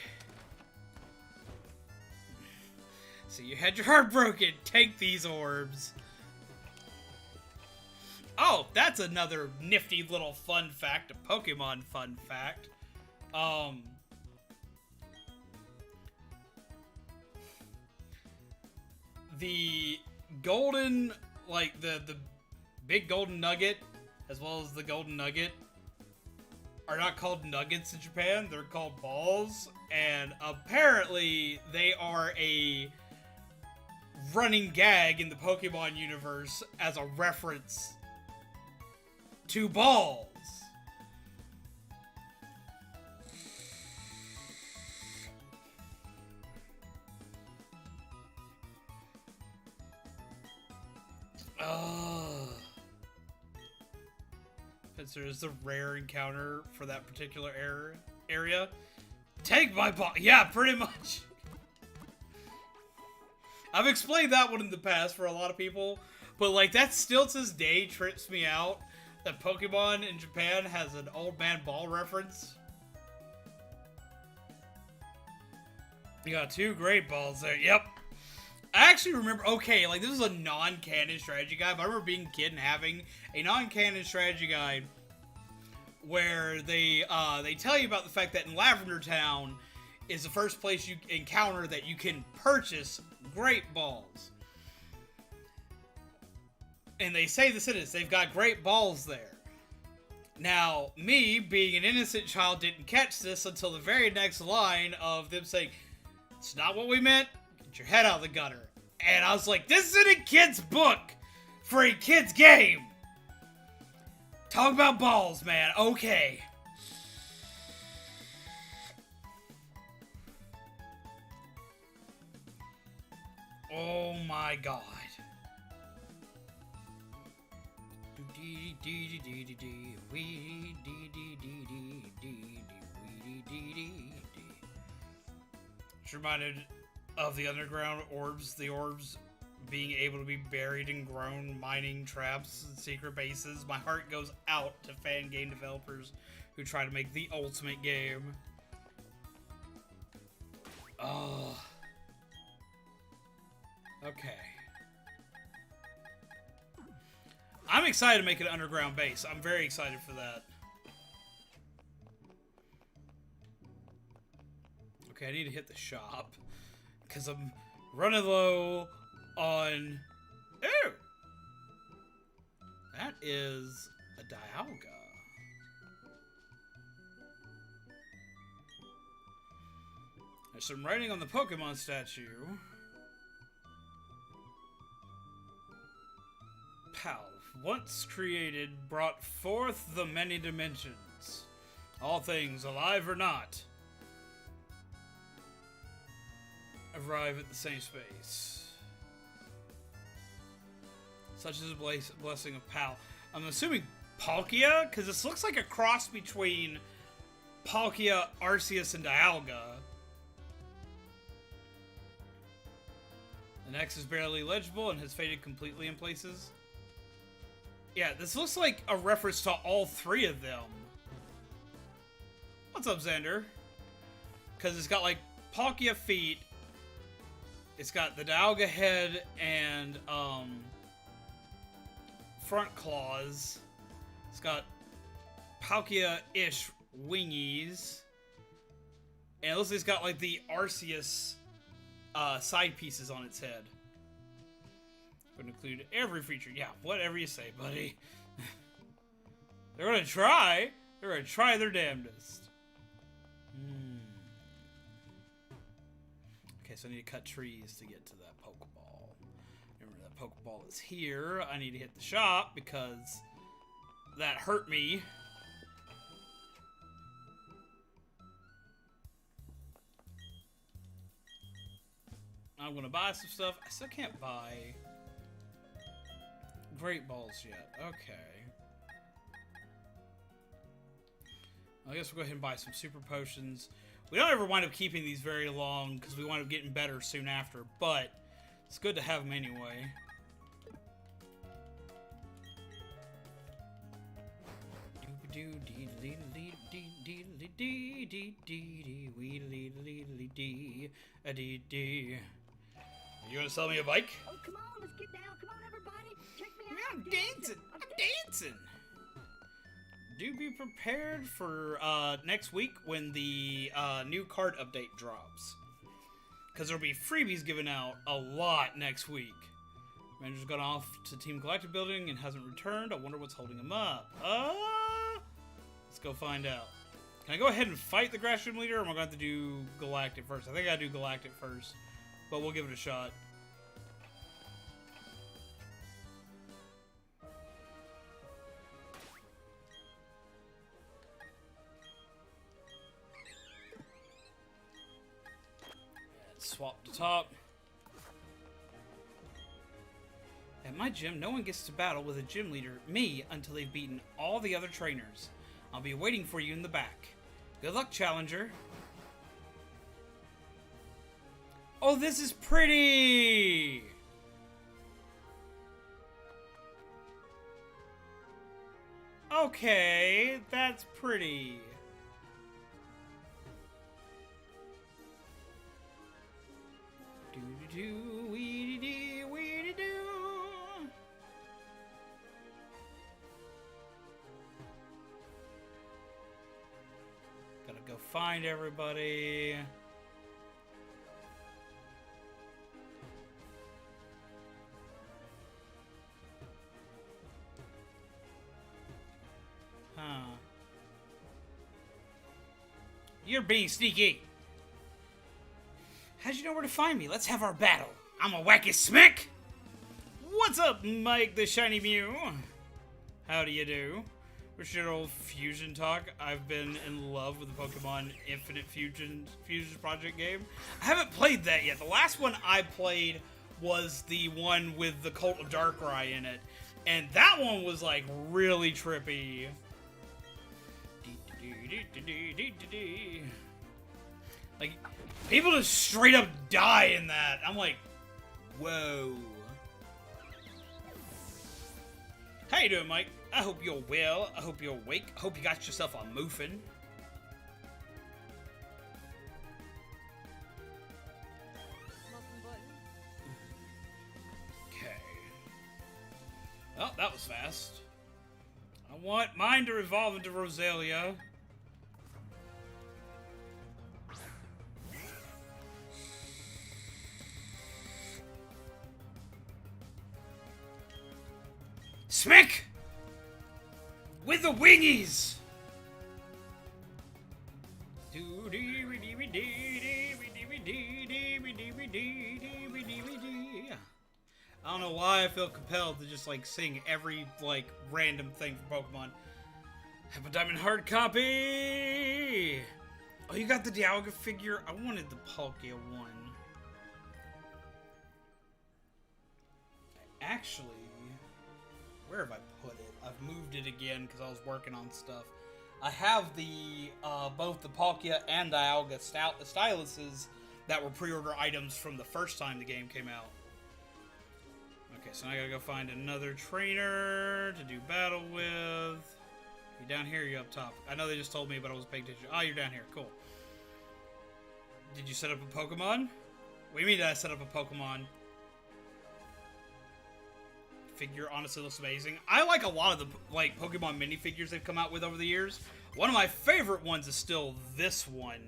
So you had your heart broken. Take these orbs. Oh, that's another nifty little fun fact, a Pokemon fun fact. The golden, like the big golden nugget, as well as the golden nugget, are not called nuggets in Japan. They're called balls, and apparently they are a running gag in the Pokemon universe as a reference to balls. There's the rare encounter for that particular area. Take my ball. Yeah, pretty much. I've explained that one in the past for a lot of people, but like that still to this day trips me out that Pokemon in Japan has an old man ball reference. You got two great balls there. Yep. I actually remember, okay, like this is a non-canon strategy guide, but I remember being a kid and having a non-canon strategy guide where they tell you about the fact that in Lavender Town is the first place you encounter that you can purchase great balls. And they say the sentence, they've got great balls there. Now, me, being an innocent child, didn't catch this until the very next line of them saying, it's not what we meant, get your head out of the gutter. And I was like, this is in a kid's book for a kid's game. Talk about balls, man. Okay. Oh my god. It's reminded of the underground orbs, the orbs being able to be buried in grown mining traps and secret bases. My heart goes out to fan game developers who try to make the ultimate game. Oh. Okay. I'm excited to make an underground base. I'm very excited for that. Okay, I need to hit the shop. Because I'm running low on... Ooh! That is a Dialga. There's some writing on the Pokemon statue. Pal, once created, brought forth the many dimensions. All things, alive or not, arrive at the same space. Such is a blessing of Pal. I'm assuming Palkia, because this looks like a cross between Palkia, Arceus, and Dialga. The next is barely legible and has faded completely in places. Yeah, this looks like a reference to all three of them. What's up, Xander? Because it's got, like, Palkia feet. It's got the Dialga head and, front claws. It's got Palkia-ish wingies. And it looks like it's got, like, the Arceus, side pieces on its head. Would include every feature. Yeah, whatever you say, buddy. They're gonna try. They're gonna try their damnedest. Okay, so I need to cut trees to get to that Pokeball. Remember, that Pokeball is here. I need to hit the shop because that hurt me. I'm gonna buy some stuff. I still can't buy Great Balls yet. Okay. I guess we'll go ahead and buy some Super Potions. We don't ever wind up keeping these very long because we wind up getting better soon after, but it's good to have them anyway. You gonna sell me a bike? Oh, come on, let's get down. Come on, everybody. Check me out. I'm dancing. I'm dancing. Do be prepared for next week when the new card update drops. Because there'll be freebies given out a lot next week. Manager's gone off to Team Galactic Building and hasn't returned. I wonder what's holding him up. Let's go find out. Can I go ahead and fight the Grass Gym Leader, or am I going to have to do Galactic first? I think I gotta do Galactic first, but we'll give it a shot. Swap the top. At my gym, no one gets to battle with a gym leader, me, until they've beaten all the other trainers. I'll be waiting for you in the back. Good luck, challenger. Oh, this is pretty! Okay, that's pretty. Do weedy dee weedy do. Gotta go find everybody. Huh. You're being sneaky. How'd you know where to find me? Let's have our battle. I'm a wacky smack. What's up, Mike the Shiny Mew? How do you do? What's your old fusion talk? I've been in love with the Pokemon Infinite Fusion Project game. I haven't played that yet. The last one I played was the one with the Cult of Darkrai in it. And that one was like really trippy. Like, people just straight up die in that. I'm like, whoa. How you doing, Mike? I hope you're well. I hope you're awake. I hope you got yourself a muffin. Okay. Oh, that was fast. I want mine to evolve into Roselia. Smack! With the wingies! I don't know why I feel compelled to just, like, sing every, like, random thing for Pokemon. Have a diamond hard copy! Oh, you got the Dialga figure? I wanted the Palkia one. Actually, where have I put it? I've moved it again because I was working on stuff. I have the both the Palkia and Dialga styluses that were pre-order items from the first time the game came out. Okay, so now I gotta go find another trainer to do battle with. You down here, you up top? I know they just told me, but I wasn't paying attention. Oh, you're down here. Cool. Did you set up a Pokemon? What do you mean did I set up a Pokemon? Figure honestly looks amazing. I like a lot of the like Pokemon minifigures they've come out with over the years. One of my favorite ones is still this one,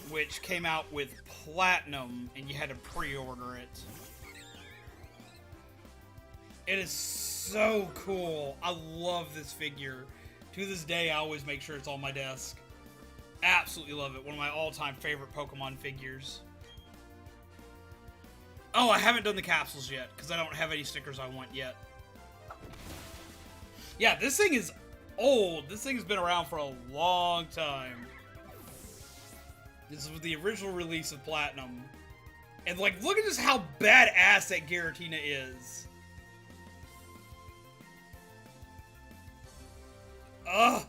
which came out with Platinum, and you had to pre-order it. It is so cool. I love this figure. To this day, I always make sure it's on my desk. Absolutely love it. One of my all-time favorite Pokemon figures. Oh, I haven't done the capsules yet, because I don't have any stickers I want yet. Yeah, this thing is old. This thing's been around for a long time. This was the original release of Platinum. And, like, look at just how badass that Giratina is. Ugh! I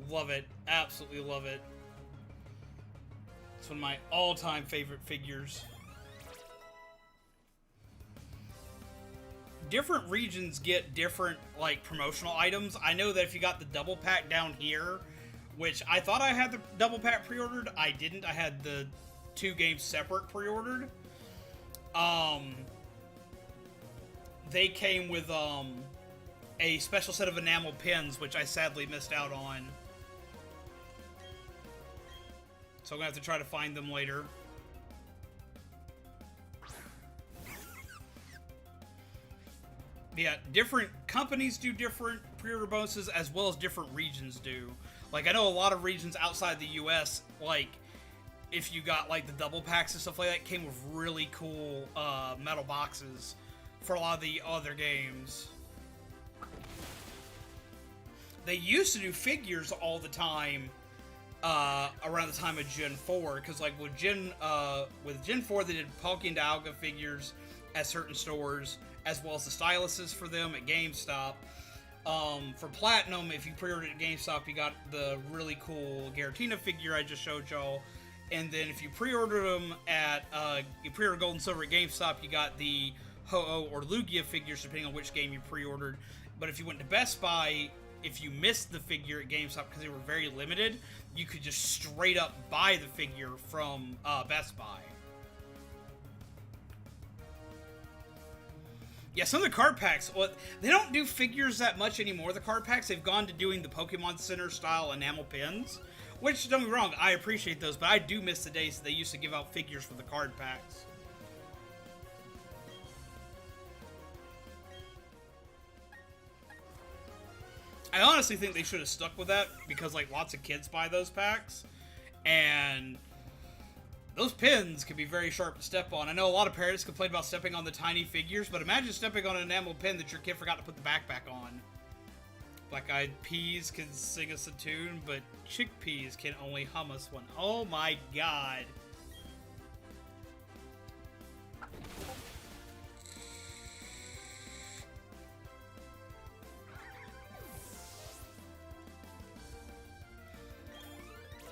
love it. Absolutely love it. It's one of my all-time favorite figures. Different regions get different, like, promotional items. I know that if you got the double pack down here, which I thought I had the double pack pre-ordered, I didn't. I had the 2 games separate pre-ordered. They came with, a special set of enamel pins, which I sadly missed out on. So I'm gonna have to try to find them later. Yeah, different companies do different pre-order bonuses as well as different regions do. Like, I know a lot of regions outside the US, like, if you got, like, the double packs and stuff like that, came with really cool metal boxes for a lot of the other games. They used to do figures all the time around the time of Gen 4, because, like, with Gen 4, they did Palkia and Dialga figures at certain stores, as well as the styluses for them at GameStop. For Platinum, if you pre-ordered at GameStop, you got the really cool Giratina figure I just showed y'all. And then if you pre-ordered them at, you pre-ordered Gold and Silver at GameStop, you got the Ho-Oh or Lugia figures, depending on which game you pre-ordered. But if you went to Best Buy, if you missed the figure at GameStop because they were very limited, you could just straight up buy the figure from Best Buy. Yeah, some of the card packs, well, they don't do figures that much anymore, the card packs. They've gone to doing the Pokemon Center style enamel pins, which, don't get me wrong, I appreciate those, but I do miss the days that they used to give out figures for the card packs. I honestly think they should have stuck with that, because, like, lots of kids buy those packs, and those pins can be very sharp to step on. I know a lot of parents complain about stepping on the tiny figures, but imagine stepping on an enamel pin that your kid forgot to put the backpack on. Black-eyed peas can sing us a tune, but chickpeas can only hum us one. Oh my god.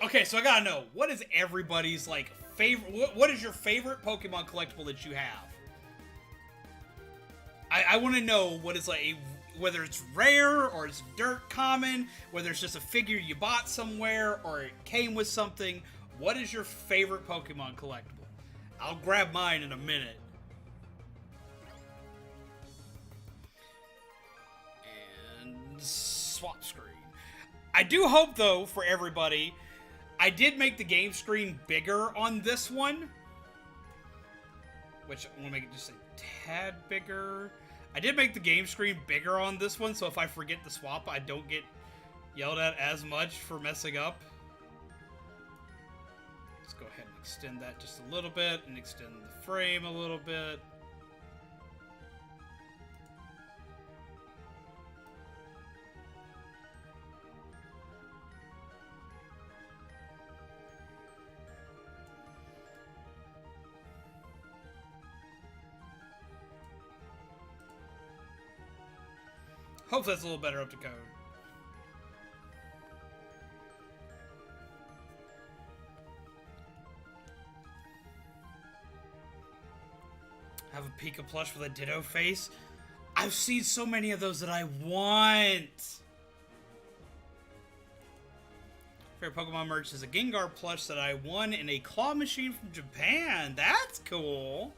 Okay, so I gotta know, what is everybody's, like, favorite, what is your favorite Pokemon collectible that you have? I want to know what is, like, whether it's rare, or it's dirt common, whether it's just a figure you bought somewhere, or it came with something. What is your favorite Pokemon collectible? I'll grab mine in a minute. And swap screen. I do hope, though, for everybody, I did make the game screen bigger on this one, which I want to make it just a tad bigger. I did make the game screen bigger on this one, so if I forget to swap, I don't get yelled at as much for messing up. Let's go ahead and extend that just a little bit, and extend the frame a little bit. Hopefully that's a little better up to code. Have a Pika plush with a Ditto face. I've seen so many of those that I want. Favorite Pokemon merch is a Gengar plush that I won in a claw machine from Japan. That's cool.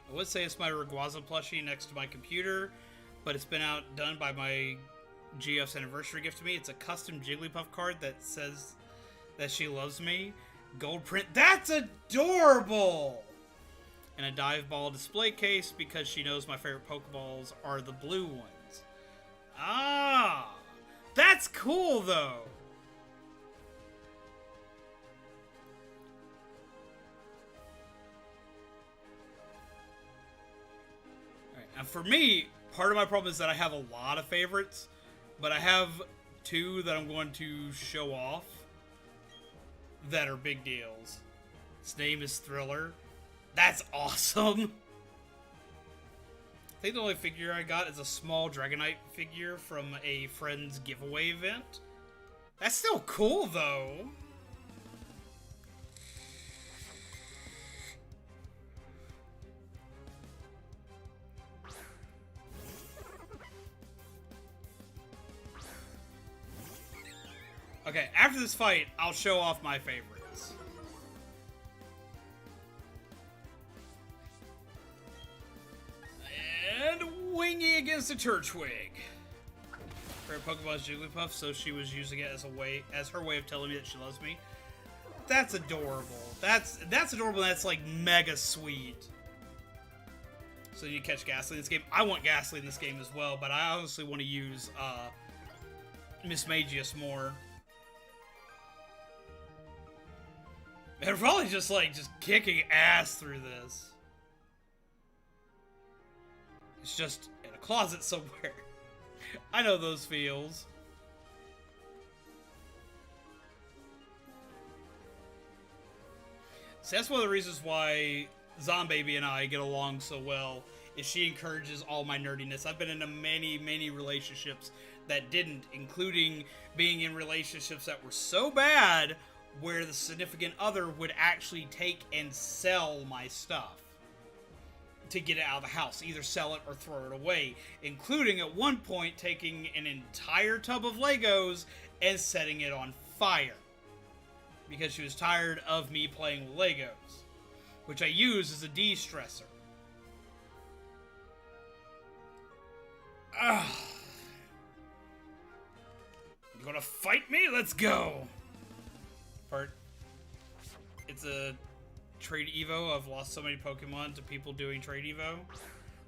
I would say it's my Rayquaza plushie next to my computer, but it's been outdone by my GF's anniversary gift to me. It's a custom Jigglypuff card that says that she loves me. Gold print. That's adorable! And a dive ball display case because she knows my favorite Pokeballs are the blue ones. Ah! That's cool, though! And for me, part of my problem is that I have a lot of favorites, but I have two that I'm going to show off that are big deals. His name is Thriller. That's awesome! I think the only figure I got is a small Dragonite figure from a friend's giveaway event. That's still cool, though. Okay, after this fight, I'll show off my favorites. And Wingy against the Turtwig. Favorite Pokemon is Jigglypuff, so she was using it as her way of telling me that she loves me. That's adorable. That's adorable. That's like mega sweet. So you catch Ghastly in this game. I want Ghastly in this game as well, but I honestly want to use Miss Magius more. And probably just kicking ass through this. It's just in a closet somewhere. I know those feels. So that's one of the reasons why Zombaby and I get along so well, is she encourages all my nerdiness. I've been in many, many relationships that didn't, including being in relationships that were so bad where the significant other would actually take and sell my stuff to get it out of the house. Either sell it or throw it away. Including, at one point, taking an entire tub of Legos and setting it on fire. Because she was tired of me playing with Legos. Which I use as a de-stressor. Ugh. You gonna fight me? Let's go! It's a trade Evo. I've lost so many Pokemon to people doing trade Evo.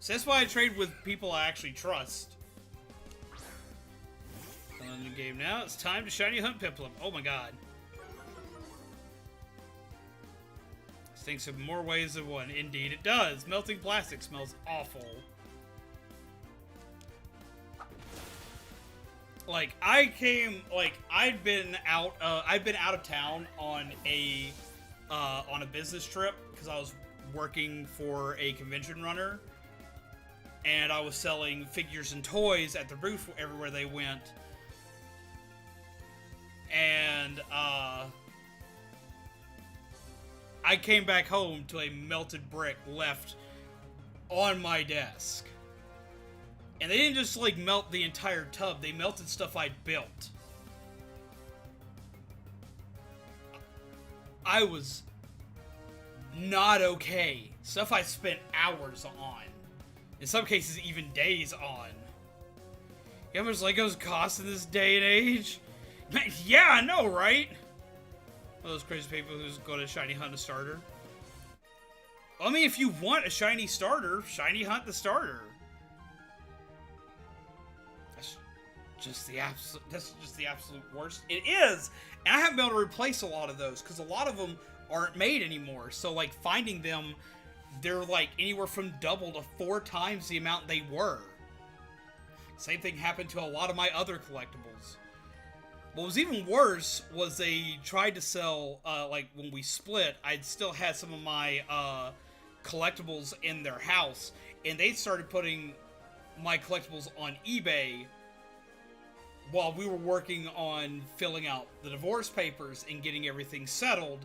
So that's why I trade with people I actually trust. On the game now, it's time to shiny hunt Piplup. Oh my god. This stinks in more ways than one. Indeed it does. Melting plastic smells awful. Like, I'd been out of town on a business trip because I was working for a convention runner, and I was selling figures and toys at their booth everywhere they went. And I came back home to a melted brick left on my desk. And they didn't just, melt the entire tub. They melted stuff I'd built. I was not okay. Stuff I spent hours on. In some cases, even days on. You know how much Legos cost in this day and age? Yeah, I know, right? For those crazy people who's going to shiny hunt a starter. I mean, if you want a shiny starter, shiny hunt the starter. That's just the absolute worst. It is! And I haven't been able to replace a lot of those, because a lot of them aren't made anymore. So, like, finding them, they're, like, anywhere from double to 4 times the amount they were. Same thing happened to a lot of my other collectibles. What was even worse was they tried to sell, like, when we split, I'd still had some of my, collectibles in their house, and they started putting my collectibles on eBay while we were working on filling out the divorce papers and getting everything settled.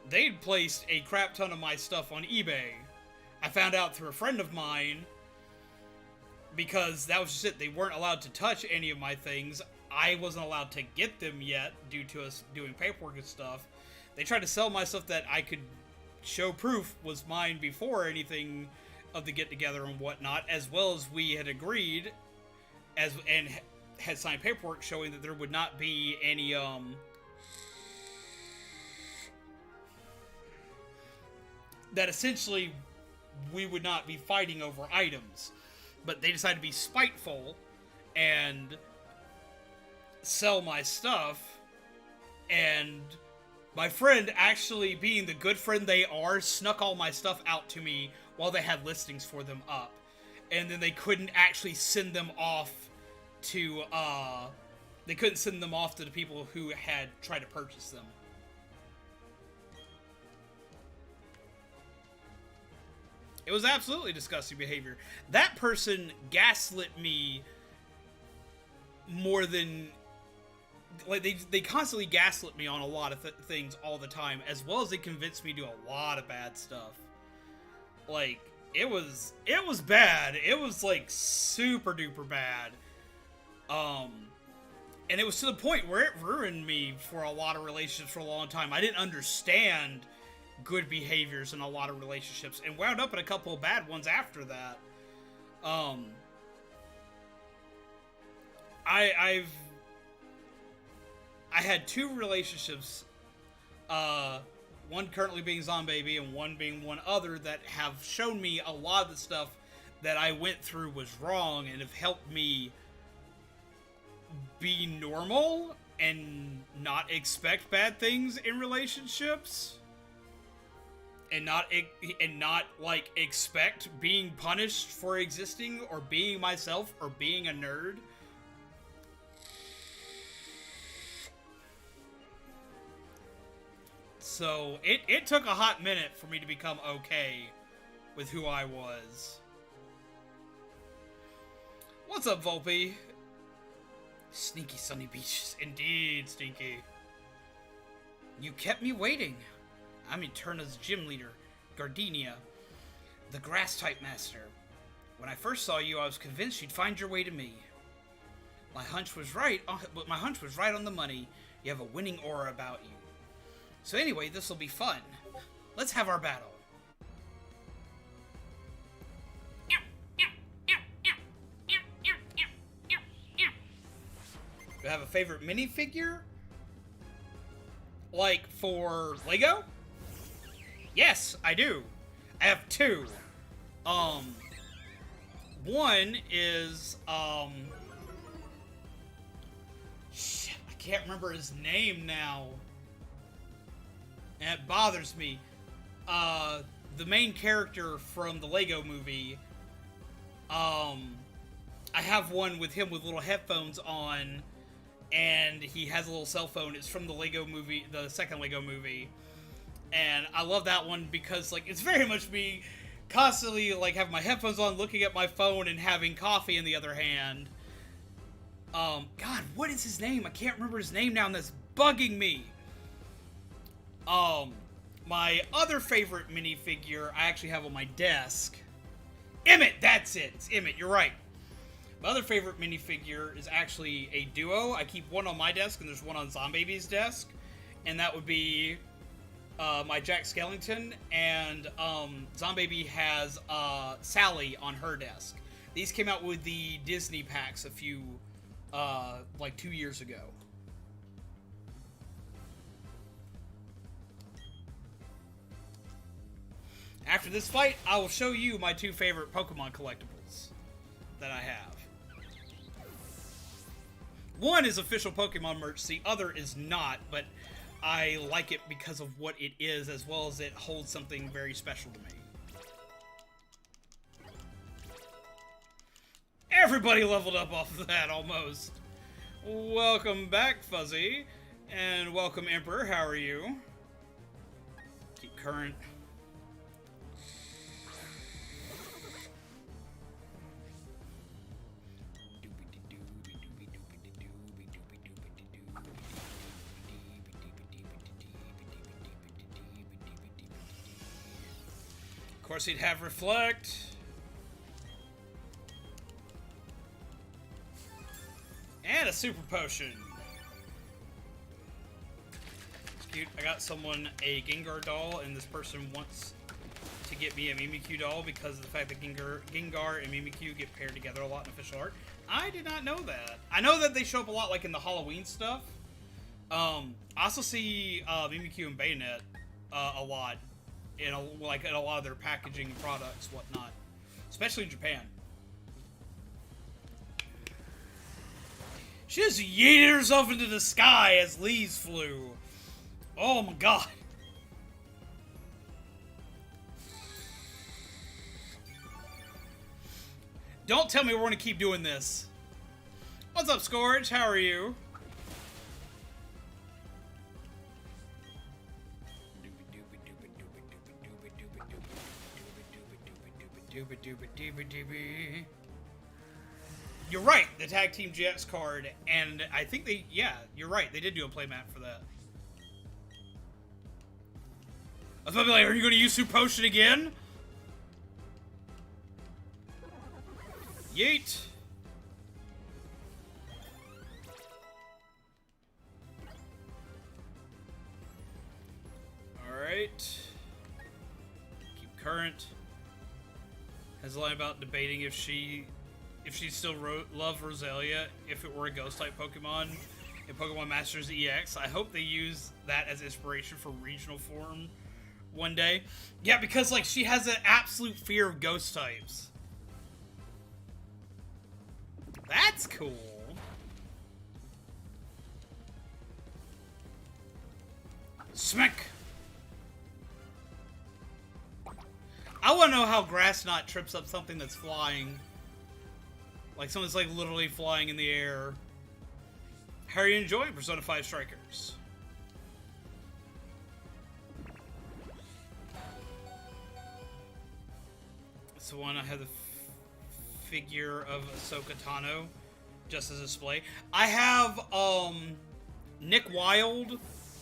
They'd placed a crap ton of my stuff on eBay. I found out through a friend of mine, because that was just it. They weren't allowed to touch any of my things. I wasn't allowed to get them yet due to us doing paperwork and stuff. They tried to sell my stuff that I could show proof was mine before anything of the get-together and whatnot, as well as we had agreed and had signed paperwork showing that there would not be any that essentially we would not be fighting over items. But they decided to be spiteful and sell my stuff, and my friend, actually being the good friend they are, snuck all my stuff out to me while they had listings for them up. And then they couldn't actually send them off to, they couldn't send them off to the people who had tried to purchase them. It was absolutely disgusting behavior. That person gaslit me more than... Like, they constantly gaslit me on a lot of things all the time, as well as they convinced me to do a lot of bad stuff. Like, it was bad. It was, like, super duper bad. And it was to the point where it ruined me for a lot of relationships for a long time. I didn't understand good behaviors in a lot of relationships, and wound up in a couple of bad ones after that. I had 2 relationships, one currently being Zombaby and one being one other, that have shown me a lot of the stuff that I went through was wrong, and have helped me be normal and not expect bad things in relationships, and not like expect being punished for existing or being myself or being a nerd. So, it took a hot minute for me to become okay with who I was. What's up, Volpe? Sneaky sunny beaches. Indeed, Stinky. You kept me waiting. I'm Eterna's gym leader, Gardenia, the grass-type master. When I first saw you, I was convinced you'd find your way to me. My hunch was right, but my hunch was right on the money. You have a winning aura about you. So anyway, this will be fun. Let's have our battle. Do you have a favorite minifigure? Like, for Lego? Yes, I do. I have 2. One is, shit, I can't remember his name now. And it bothers me. The main character from the Lego movie, I have one with him with little headphones on, and he has a little cell phone. It's from the Lego movie, the second Lego movie. And I love that one because, like, it's very much me constantly, like, having my headphones on, looking at my phone, and having coffee in the other hand. God, what is his name? I can't remember his name now, and that's bugging me. My other favorite minifigure I actually have on my desk. Emmett, that's it. It's Emmett, you're right. My other favorite minifigure is actually a duo. I keep one on my desk, and there's one on Zombaby's desk. And that would be my Jack Skellington, and Zombaby has Sally on her desk. These came out with the Disney packs a few, like 2 years ago. After this fight, I will show you my 2 favorite Pokemon collectibles that I have. One is official Pokemon merch, the other is not, but I like it because of what it is, as well as it holds something very special to me. Everybody leveled up off of that, almost. Welcome back, Fuzzy. And welcome, Emperor. How are you? Keep current. Of course, he'd have Reflect. And a Super Potion. It's cute. I got someone a Gengar doll, and this person wants to get me a Mimikyu doll because of the fact that Gengar and Mimikyu get paired together a lot in official art. I did not know that. I know that they show up a lot, like in the Halloween stuff. I also see Mimikyu and Bayonet a lot in a lot of their packaging and products, whatnot, especially in Japan. She just yeeted herself into the sky as leaves flew. Oh my god. Don't tell me we're gonna keep doing this. What's up, Scourge? How are you? You're right, the Tag Team GX card, and I think you're right, they did do a playmat for that. I was about to be like, are you going to use Super Potion again? Yeet. Alright. Keep current. Has a line about debating if she still loved Roselia if it were a Ghost-type Pokemon in Pokemon Masters EX. I hope they use that as inspiration for regional form one day. Yeah, because like she has an absolute fear of Ghost types. That's cool. Smack! I want to know how Grass Knot trips up something that's flying. Like someone's like literally flying in the air. How are you enjoying Persona 5 Strikers? It's the one I have the figure of Ahsoka Tano just as a display. I have Nick Wilde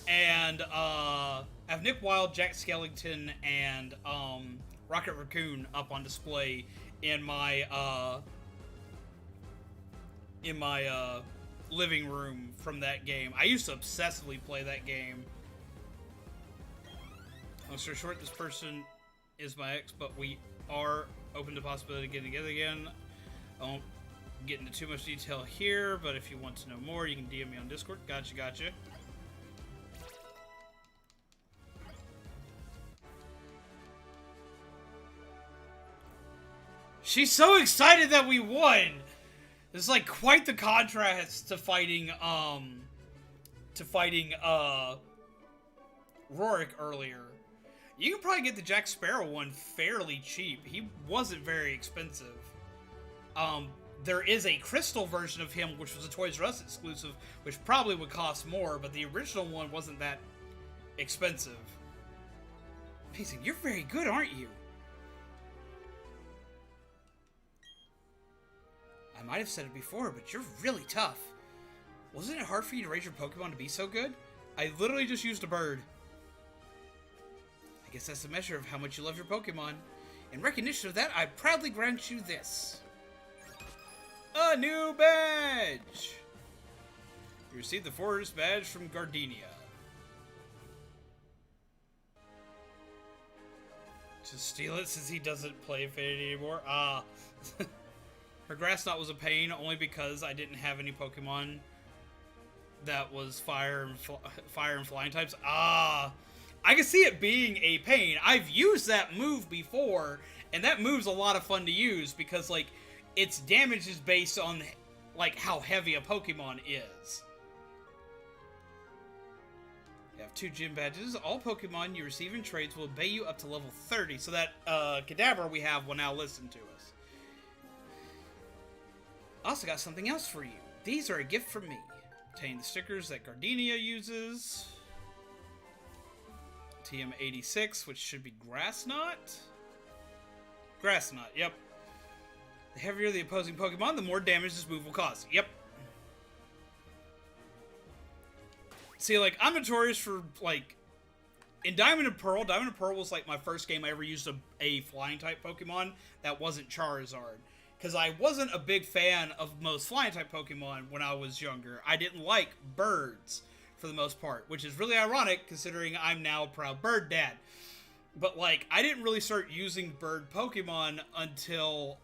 and I have Nick Wilde, Jack Skellington, and Rocket Raccoon up on display in my living room from that game. I used to obsessively play that game. Long story short, this person is my ex, but we are open to the possibility of getting together again. I won't get into too much detail here, but if you want to know more, you can DM me on Discord. Gotcha. She's so excited that we won! It's like quite the contrast to fighting Rorik earlier. You can probably get the Jack Sparrow one fairly cheap. He wasn't very expensive. There is a crystal version of him, which was a Toys R Us exclusive, which probably would cost more, but the original one wasn't that expensive. Amazing, you're very good, aren't you? I might have said it before, but you're really tough. Wasn't it hard for you to raise your Pokemon to be so good? I literally just used a bird. I guess that's a measure of how much you love your Pokemon. In recognition of that, I proudly grant you this. A new badge! You received the Forest Badge from Gardenia. To steal it since he doesn't play Infinity anymore? Her Grass Knot was a pain only because I didn't have any Pokemon that was fire and flying types. I can see it being a pain. I've used that move before, and that move's a lot of fun to use because, like, its damage is based on, like, how heavy a Pokemon is. You have 2 gym badges. All Pokemon you receive in trades will obey you up to level 30. So that Kadabra we have will now listen to us. Also got something else for you. These are a gift from me. Obtain the stickers that Gardenia uses. TM86, which should be Grass Knot. Grass Knot, yep. The heavier the opposing Pokemon, the more damage this move will cause. Yep. See, like, I'm notorious for, like, in Diamond and Pearl was, like, my first game I ever used a flying-type Pokemon that wasn't Charizard. Because I wasn't a big fan of most flying-type Pokemon when I was younger. I didn't like birds, for the most part, which is really ironic, considering I'm now a proud bird dad. But, like, I didn't really start using bird Pokemon until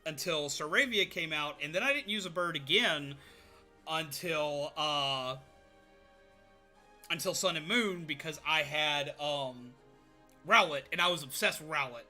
Saravia came out, and then I didn't use a bird again until Sun and Moon, because I had, Rowlet, and I was obsessed with Rowlet.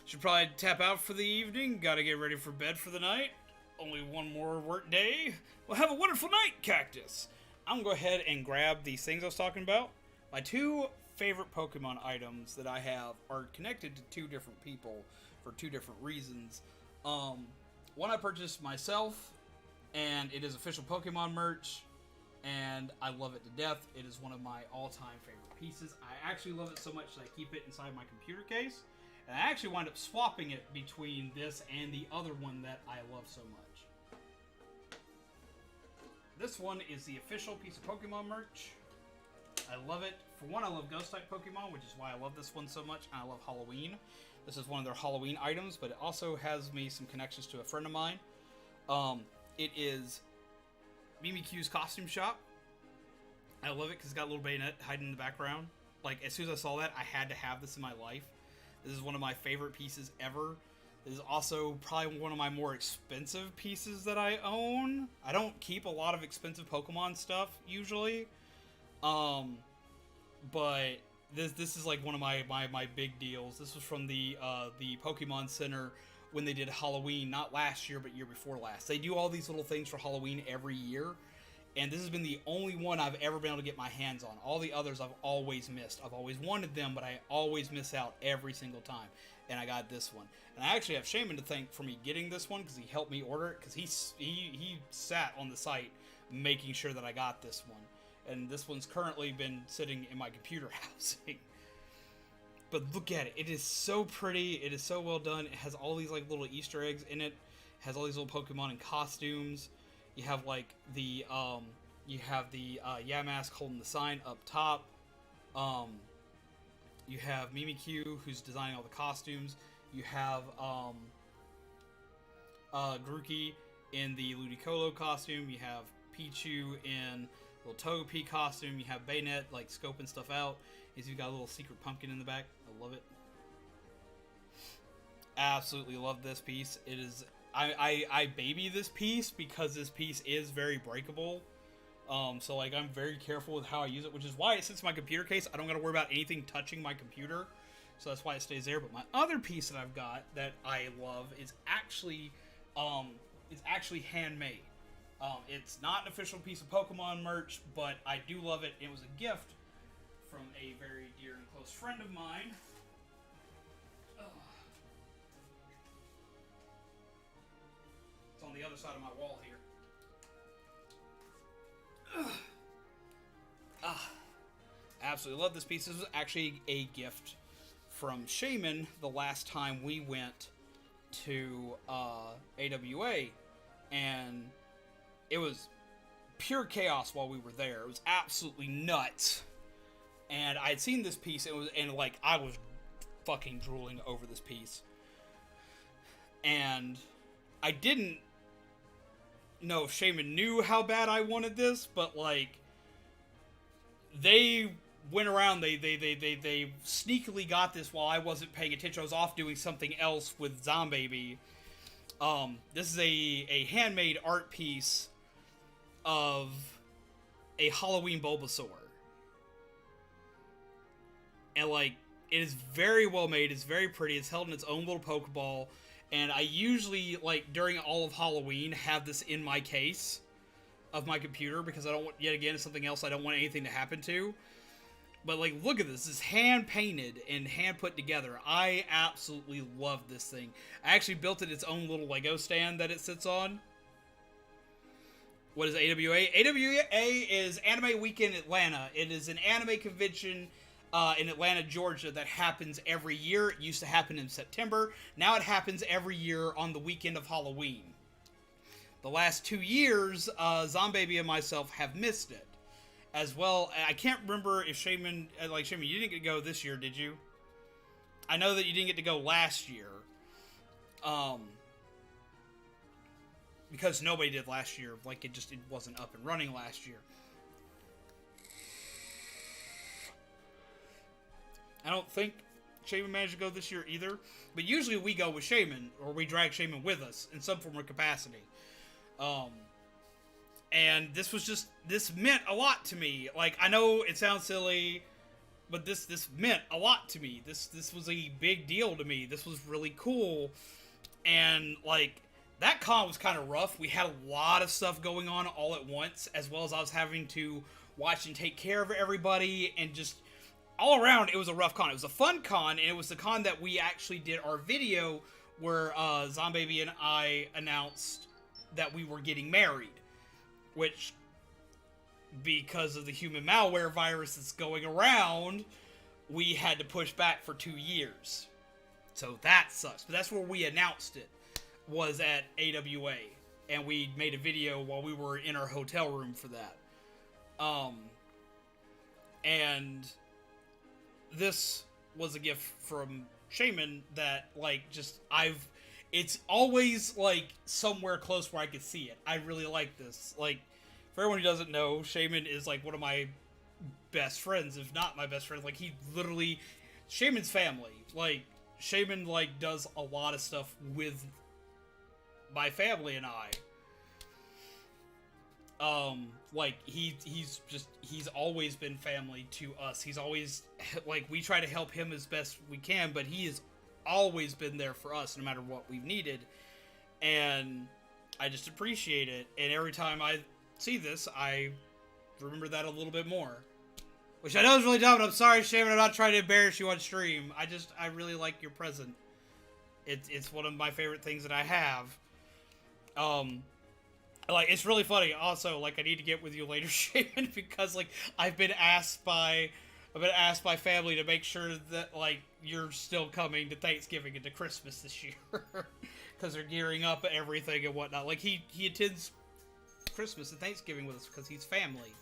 Should probably tap out for the evening, gotta get ready for bed for the night. Only one more work day. Well, have a wonderful night, Cactus! I'm gonna go ahead and grab these things I was talking about. My 2 favorite Pokemon items that I have are connected to 2 different people for 2 different reasons. One I purchased myself, and it is official Pokemon merch, and I love it to death. It is one of my all-time favorite pieces. I actually love it so much that I keep it inside my computer case, and I actually wind up swapping it between this and the other one that I love so much. This one is the official piece of Pokemon merch. I love it. For one, I love Ghost-type Pokemon, which is why I love this one so much, and I love Halloween. This is one of their Halloween items, but it also has me some connections to a friend of mine. It is Mimikyu's costume shop. I love it because it's got a little bayonet hiding in the background. Like, as soon as I saw that, I had to have this in my life. This is one of my favorite pieces ever. This is also probably one of my more expensive pieces that I own. I don't keep a lot of expensive Pokemon stuff, usually. But this is like one of my big deals. This was from the Pokemon Center when they did Halloween, not last year, but year before last. They do all these little things for Halloween every year, and this has been the only one I've ever been able to get my hands on. All the others I've always missed. I've always wanted them, but I always miss out every single time. And I got this one. And I actually have Shaman to thank for me getting this one, because he helped me order it, because he sat on the site making sure that I got this one. And this one's currently been sitting in my computer housing. But look at it. It is so pretty. It is so well done. It has all these like little Easter eggs in it. It has all these little Pokemon in costumes. You have like the Yamask holding the sign up top. You have Mimikyu, who's designing all the costumes. You have Grookey in the Ludicolo costume. You have Pichu in little Togepi costume. You have Bayonet like scoping stuff out. You've got a little secret pumpkin in the back. I love it. Absolutely love this piece. It is. I baby this piece because this piece is very breakable. So like I'm very careful with how I use it, which is why it sits in my computer case. I don't got to worry about anything touching my computer, so that's why it stays there. But my other piece that I've got that I love is actually handmade. It's not an official piece of Pokemon merch, but I do love it. It was a gift from a very dear and close friend of mine. It's on the other side of my wall here. Absolutely love this piece. This was actually a gift from Shaman the last time we went to AWA, and it was pure chaos while we were there. It was absolutely nuts. And I had seen this piece, and I was fucking drooling over this piece. And I didn't know if Shaman knew how bad I wanted this, but like they went around, they sneakily got this while I wasn't paying attention. I was off doing something else with Zombaby. This is a handmade art piece of a Halloween Bulbasaur. and like it is very well made. It's very pretty. It's held in its own little Pokeball, and I usually like during all of Halloween have this in my case of my computer because I don't want, yet again, it's something else I don't want anything to happen to. But like, look at this. It's hand painted and hand put together. I absolutely love this thing. I actually built it its own little Lego stand that it sits on. What is AWA? AWA is Anime Weekend Atlanta. It is an anime convention in Atlanta, Georgia that happens every year. It used to happen in September. Now it happens every year on the weekend of Halloween. The last 2 years, Zombaby and myself have missed it. As well, I can't remember if Shaman, Shaman, you didn't get to go this year, did you? I know that you didn't get to go last year. Because nobody did last year. Like, it wasn't up and running last year. I don't think Shaman managed to go this year either. But usually we go with Shaman, or we drag Shaman with us in some form or capacity. And this meant a lot to me. Like, I know it sounds silly, but this meant a lot to me. This was a big deal to me. This was really cool. And, like, that con was kind of rough. We had a lot of stuff going on all at once, as well as I was having to watch and take care of everybody, and just all around, it was a rough con. It was a fun con, and it was the con that we actually did our video where Zombaby and I announced that we were getting married. Which, because of the human malware virus that's going around, we had to push back for 2 years. So that sucks. But that's where we announced it, was at AWA. And we made a video while we were in our hotel room for that. And this was a gift from Shaman that, like, it's always, like, somewhere close where I could see it. I really like this. Like, for everyone who doesn't know, Shaman is, like, one of my best friends, if not my best friend. Like, he literally... Shaman's family. Like, Shaman, like, does a lot of stuff with my family and I. Like, he's always been family to us. He's always, like, we try to help him as best we can, but he has always been there for us no matter what we've needed. And I just appreciate it. And every time I see this, I remember that a little bit more. Which I know is really dumb, and I'm sorry, Shaman, I'm not trying to embarrass you on stream. I really like your present. It's one of my favorite things that I have. Like, it's really funny, also, like, I need to get with you later, Shaman, because, like, I've been asked by family to make sure that, like, you're still coming to Thanksgiving and to Christmas this year. Because they're gearing up everything and whatnot. Like, he attends Christmas and Thanksgiving with us because he's family.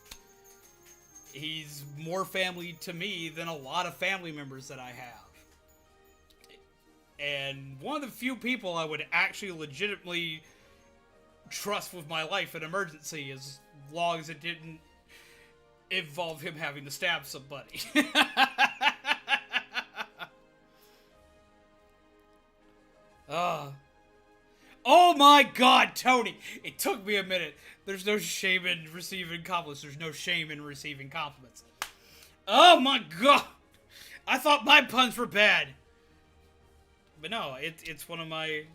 He's more family to me than a lot of family members that I have. And one of the few people I would actually legitimately trust with my life in emergency, as long as it didn't involve him having to stab somebody. Oh my god, Tony! It took me a minute. There's no shame in receiving compliments. There's no shame in receiving compliments. Oh my god! I thought my puns were bad. But no, it's one of my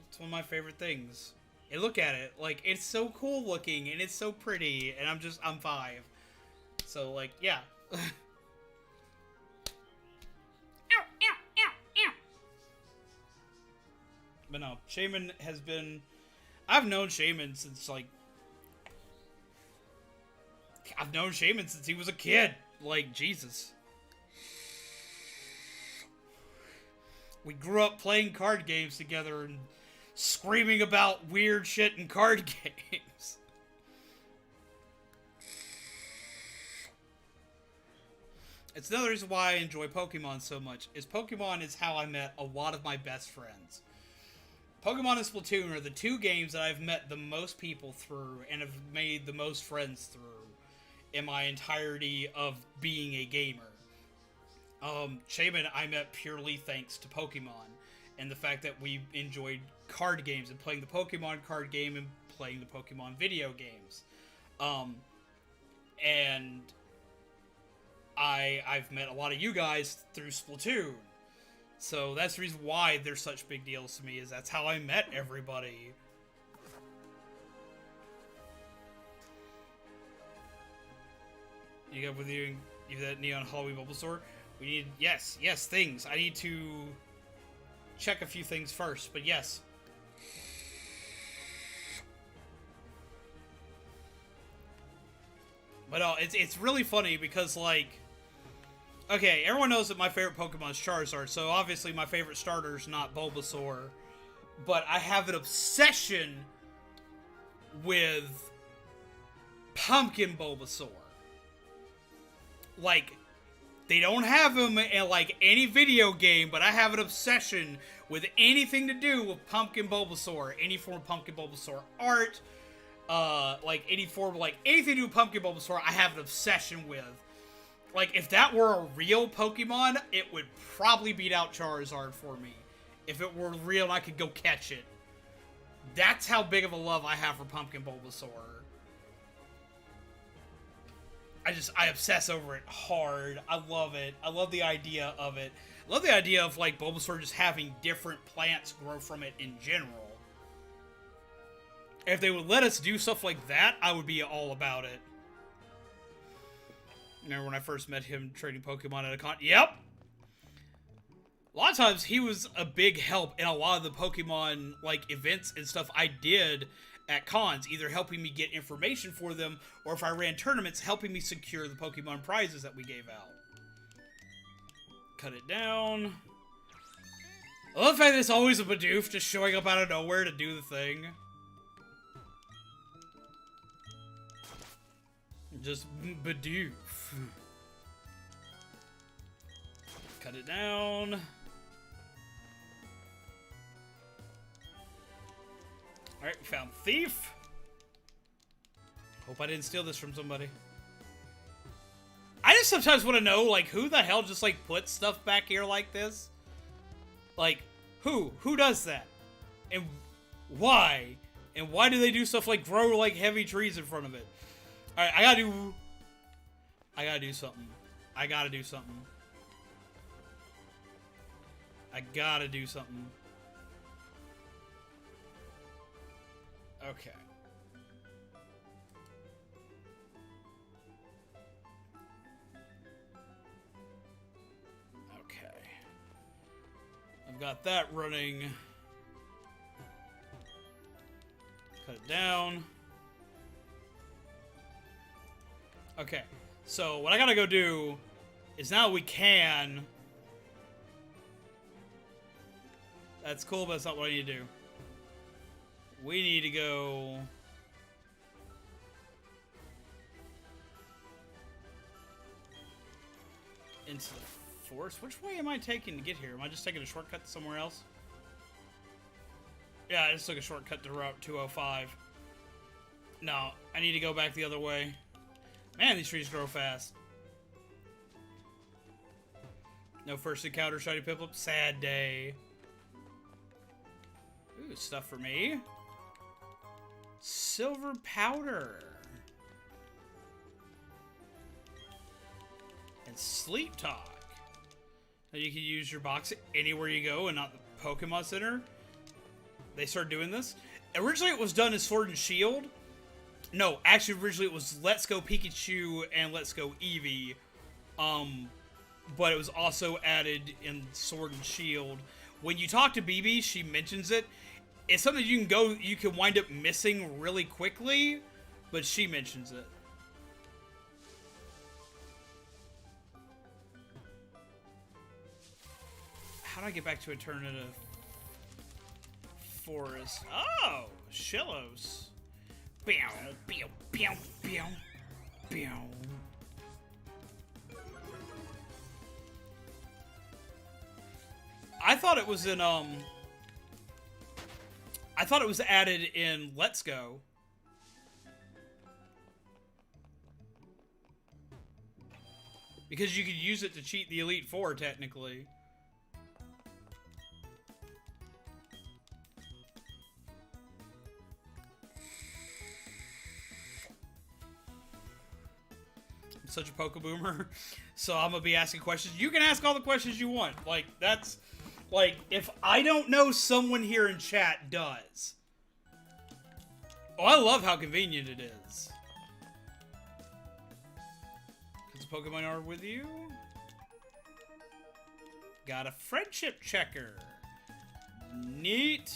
favorite things. And look at it, like, it's so cool looking and it's so pretty, and I'm 5. So, like, yeah. But no, Shaman has been... I've known Shaman since he was a kid. Like, Jesus. We grew up playing card games together and screaming about weird shit in card games. It's another reason why I enjoy Pokemon so much, is Pokemon is how I met a lot of my best friends. Pokemon and Splatoon are the 2 games that I've met the most people through and have made the most friends through in my entirety of being a gamer. Shaman I met purely thanks to Pokemon and the fact that we enjoyed card games and playing the Pokemon card game and playing the Pokemon video games. And I've met a lot of you guys through Splatoon. So that's the reason why they're such big deals to me, is that's how I met everybody. You got with you that Neon Halloween Bulbasaur? We need, yes, things. I need to check a few things first, but yes. But it's really funny because, like, okay, everyone knows that my favorite Pokemon is Charizard, so obviously my favorite starter is not Bulbasaur. But I have an obsession with Pumpkin Bulbasaur. Like, they don't have him in, like, any video game, but I have an obsession with anything to do with Pumpkin Bulbasaur. Any form of Pumpkin Bulbasaur art, like, any form of, like, anything to do with Pumpkin Bulbasaur, I have an obsession with. Like, if that were a real Pokemon, it would probably beat out Charizard for me. If it were real and I could go catch it. That's how big of a love I have for Pumpkin Bulbasaur. I obsess over it hard. I love it. I love the idea of it. I love the idea of, like, Bulbasaur just having different plants grow from it in general. If they would let us do stuff like that, I would be all about it. Remember when I first met him trading Pokemon at a con? Yep! A lot of times, he was a big help in a lot of the Pokemon, like, events and stuff I did at cons, either helping me get information for them, or if I ran tournaments, helping me secure the Pokemon prizes that we gave out. Cut it down. I love the fact that it's always a Bidoof just showing up out of nowhere to do the thing. Just Bidoof. Cut it down. Alright, we found Thief. Hope I didn't steal this from somebody. I just sometimes want to know, like, who the hell just, like, puts stuff back here like this? Like, who? Who does that? And why? And why do they do stuff like grow, like, heavy trees in front of it? Alright, I gotta do something. I gotta do something. I gotta do something. Okay. Okay. I've got that running. Cut it down. Okay. So, what I gotta go do is now we can... That's cool, but that's not what I need to do. We need to go... into the forest. Which way am I taking to get here? Am I just taking a shortcut to somewhere else? Yeah, I just took a shortcut to Route 205. No, I need to go back the other way. Man, these trees grow fast. No first encounter, shiny Piplup. Sad day. Ooh, stuff for me. Silver powder. And sleep talk. Now you can use your box anywhere you go and not the Pokemon Center. They started doing this. Originally it was done as Sword and Shield. No, actually originally it was Let's Go Pikachu and Let's Go Eevee. But it was also added in Sword and Shield. When you talk to BB, she mentions it. It's something you can wind up missing really quickly, but she mentions it. How do I get back to Eternative Forest? Oh, Shellos. Bow, bow, bow, bow, bow. I thought it was in, I thought it was added in Let's Go. Because you could use it to cheat the Elite Four, technically. I'm such a Pokeboomer, so I'm gonna be asking questions. You can ask all the questions you want. Like, that's... Like, if I don't know, someone here in chat does. Oh, I love how convenient it is. Is the Pokemon are with you? Got a friendship checker. Neat.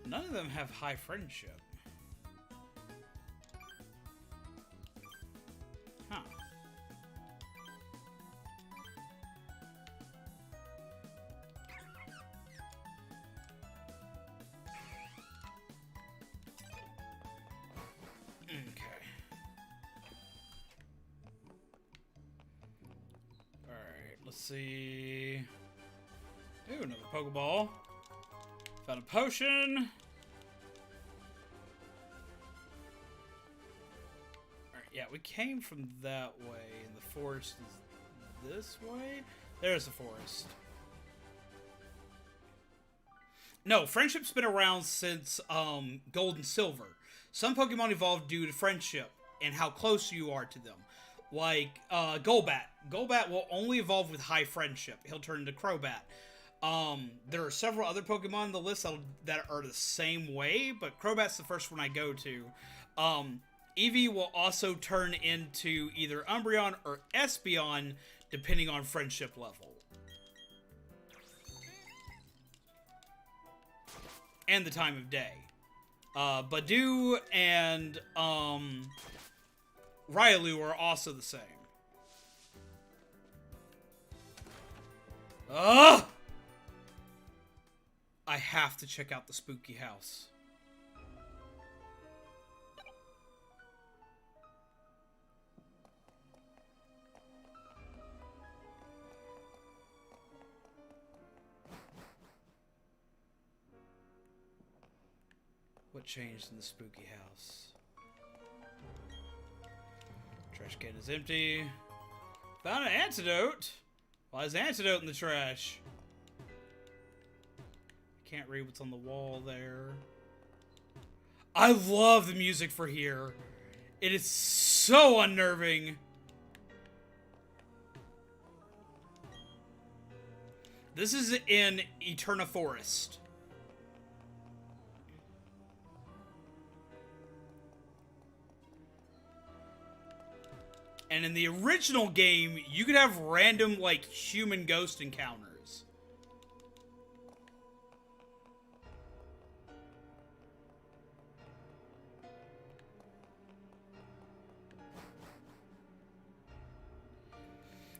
None of them have high friendship. Huh. Okay. Alright, let's see. Ooh, another Pokeball. Found a potion. Alright, yeah, we came from that way, and the forest is this way? There's the forest. No, friendship's been around since Gold and Silver. Some Pokemon evolved due to friendship and how close you are to them. Like Golbat. Golbat will only evolve with high friendship. He'll turn into Crobat. There are several other Pokemon on the list that are the same way, but Crobat's the first one I go to. Eevee will also turn into either Umbreon or Espeon, depending on friendship level. And the time of day. Badoo and Railu are also the same. Ugh! I have to check out the spooky house. What changed in the spooky house? Trash can is empty. Found an antidote. Why is antidote in the trash? Can't read what's on the wall there. I love the music for here. It is so unnerving. This is in Eterna Forest. And in the original game, you could have random, like, human ghost encounters.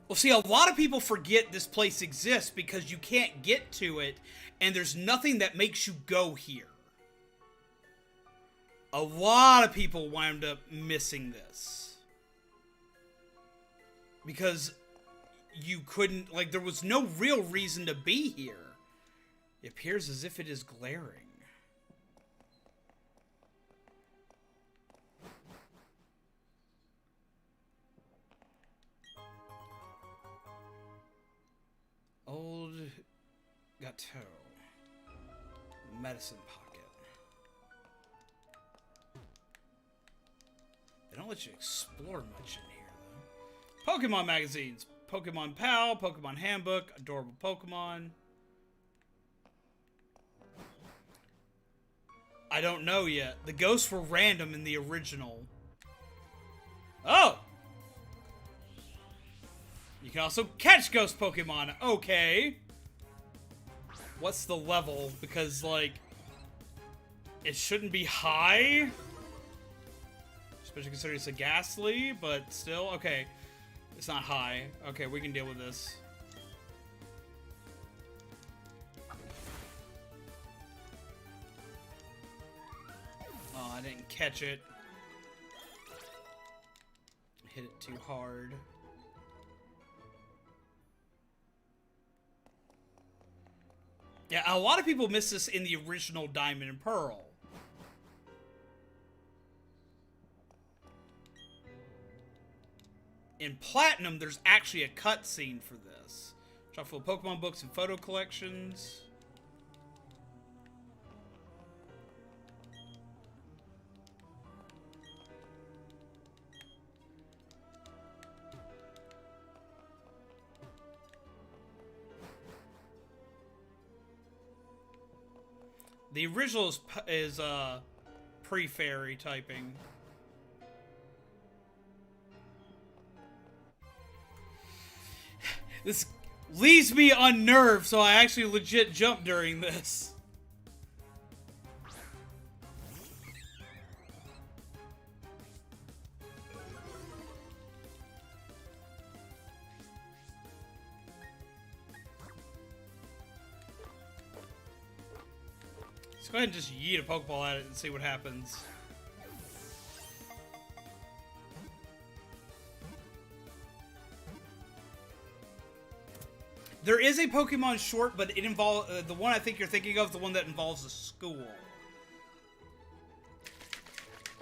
Well, see, a lot of people forget this place exists because you can't get to it, and there's nothing that makes you go here. A lot of people wound up missing this. Because you couldn't, like, there was no real reason to be here. It appears as if it is glaring. Old Gateau. Medicine pocket. They don't let you explore much in here. Pokemon magazines. Pokemon Pal, Pokemon Handbook, Adorable Pokemon. I don't know yet. The ghosts were random in the original. Oh! You can also catch ghost Pokemon. Okay. What's the level? Because, like, it shouldn't be high. Especially considering it's a Ghastly, but still. Okay. It's not high. Okay, we can deal with this. Oh, I didn't catch it. Hit it too hard. Yeah, a lot of people miss this in the original Diamond and Pearl. In Platinum, there's actually a cutscene for this. Chock full of Pokemon books and photo collections. The original is pre-fairy typing. This leaves me unnerved, so I actually legit jumped during this. Let's go ahead and just yeet a Pokeball at it and see what happens. There is a Pokemon short, but it involves the one I think you're thinking of, the one that involves a school.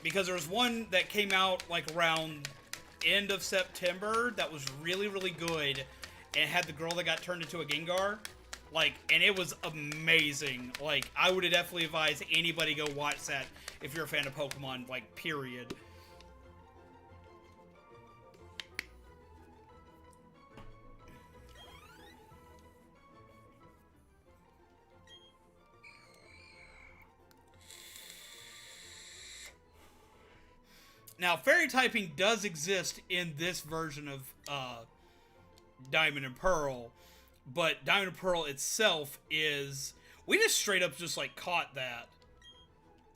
Because there's one that came out like around end of September that was really, really good, and it had the girl that got turned into a Gengar. Like, and it was amazing. Like, I would definitely advise anybody go watch that if you're a fan of Pokemon, like, period. Now, fairy typing does exist in this version of Diamond and Pearl, but Diamond and Pearl itself is... We just straight up just, like, caught that.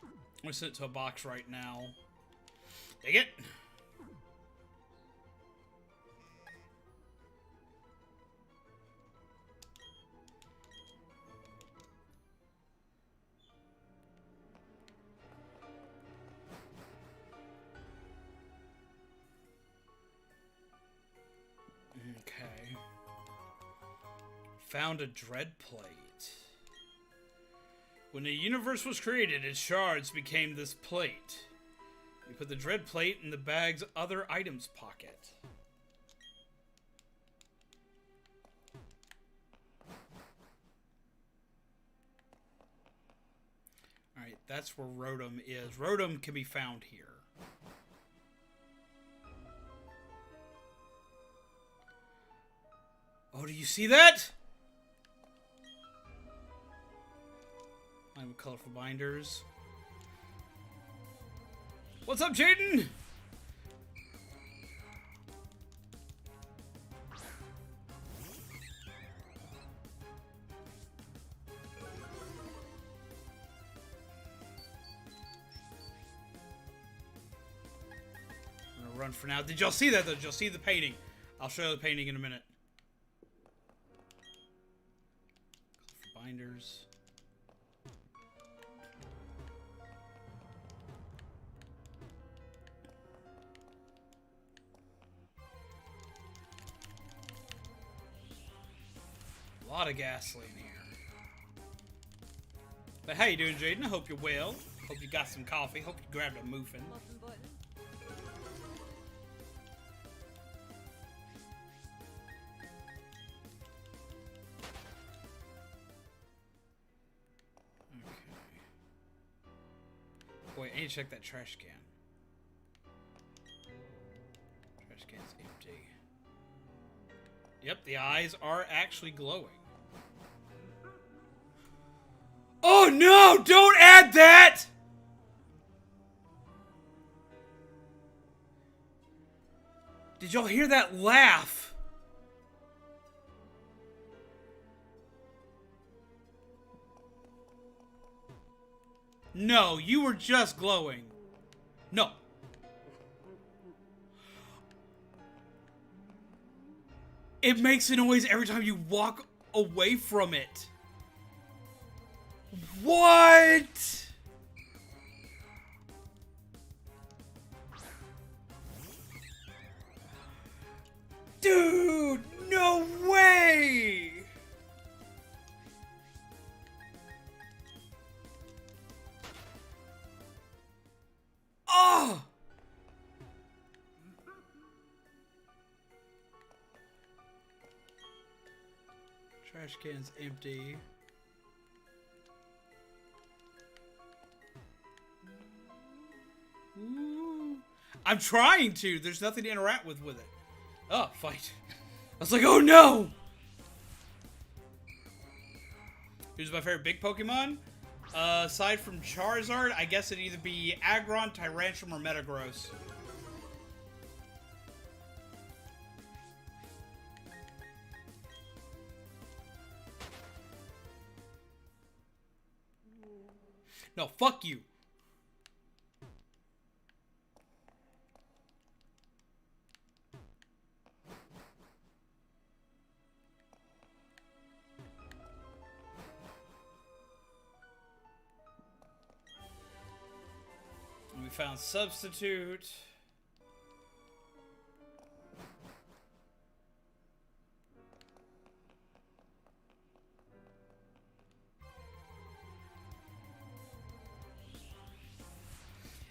I'm gonna send it to a box right now. Dig it. Okay. Found a dread plate. When the universe was created, its shards became this plate. You put the dread plate in the bag's other items pocket. Alright, that's where Rotom is. Rotom can be found here. Oh, do you see that? I'm colorful binders. What's up, Jaden? I'm gonna run for now. Did y'all see that though? Did y'all see the painting? I'll show you the painting in a minute. Colorful binders. A lot of gasoline here. But how you doing, Jaden? I hope you're well. Hope you got some coffee. Hope you grabbed a muffin. Okay. Wait, I need to check that trash can. Trash can's empty. Yep, the eyes are actually glowing. Oh no! Don't add that! Did y'all hear that laugh? No, you were just glowing. No. It makes a noise every time you walk away from it. What? Dude, no way! Oh! Trash can's empty. Ooh. I'm trying to. There's nothing to interact with it. Oh, fight. I was like, oh no! Who's my favorite big Pokemon? Aside from Charizard, I guess it'd either be Aggron, Tyrantrum, or Metagross. No, fuck you. We found substitute.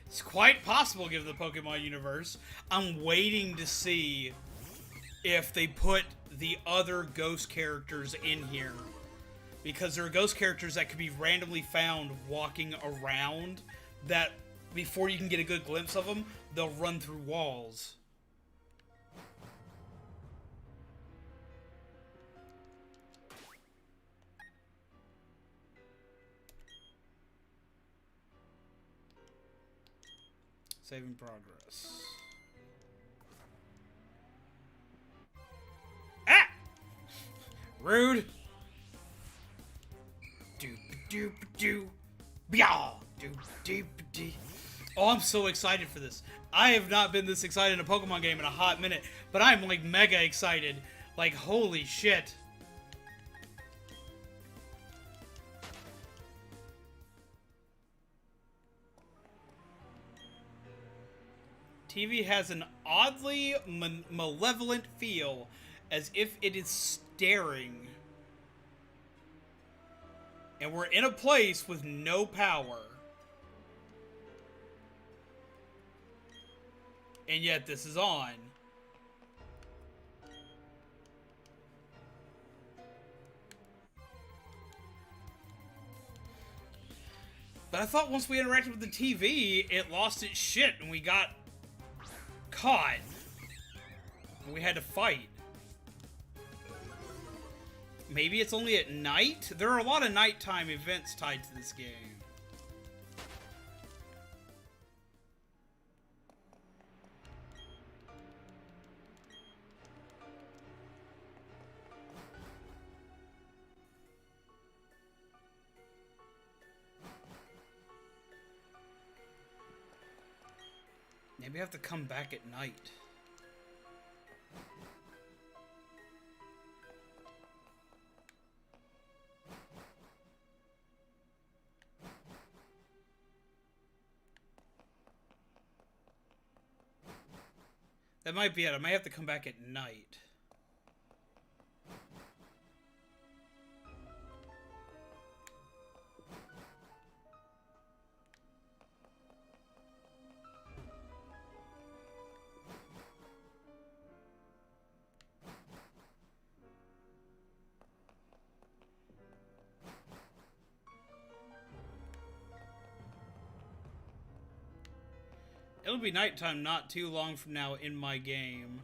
It's quite possible given the Pokemon universe. I'm waiting to see if they put the other ghost characters in here. Because there are ghost characters that could be randomly found walking around that before you can get a good glimpse of them, they'll run through walls. Saving progress. Ah! Rude. Doop doop doo. Bya. Doop doop dee. Oh, I'm so excited for this. I have not been this excited in a Pokemon game in a hot minute, but I'm like mega excited. Like, holy shit. TV has an oddly malevolent feel, as if it is staring. And we're in a place with no power. And yet this is on. But I thought once we interacted with the TV, it lost its shit and we got caught. And we had to fight. Maybe it's only at night? There are a lot of nighttime events tied to this game. Maybe I have to come back at night. That might be it. I might have to come back at night. It'll be nighttime not too long from now in my game.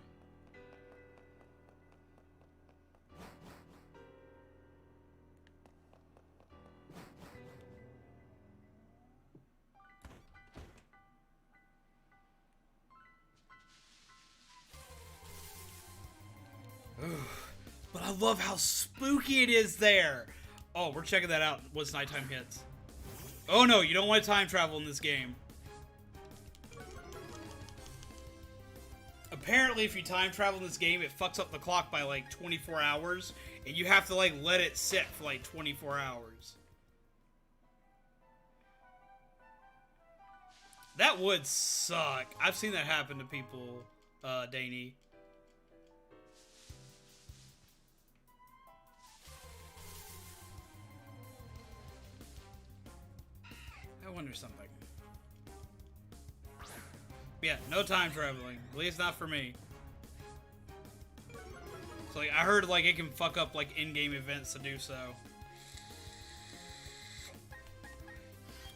But I love how spooky it is there. Oh, we're checking that out once nighttime hits. Oh no, you don't want to time travel in this game. Apparently, if you time travel in this game, it fucks up the clock by like 24 hours, and you have to like let it sit for like 24 hours. That would suck. I've seen that happen to people, Danny. I wonder something. Yeah, no time traveling. At least not for me. So, like, I heard, like, it can fuck up, like, in-game events to do so.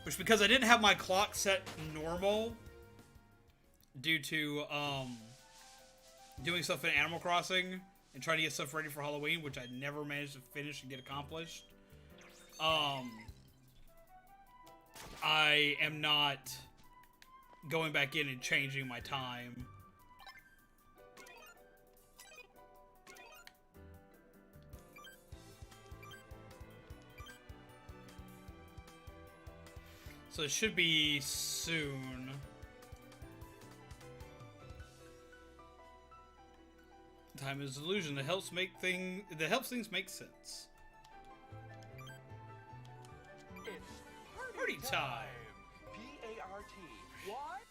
Which, because I didn't have my clock set normal due to, doing stuff in Animal Crossing and trying to get stuff ready for Halloween, which I never managed to finish and get accomplished. I am not going back in and changing my time. So it should be soon. Time is illusion that helps things make sense. It's Party time. P-A-R-T. What?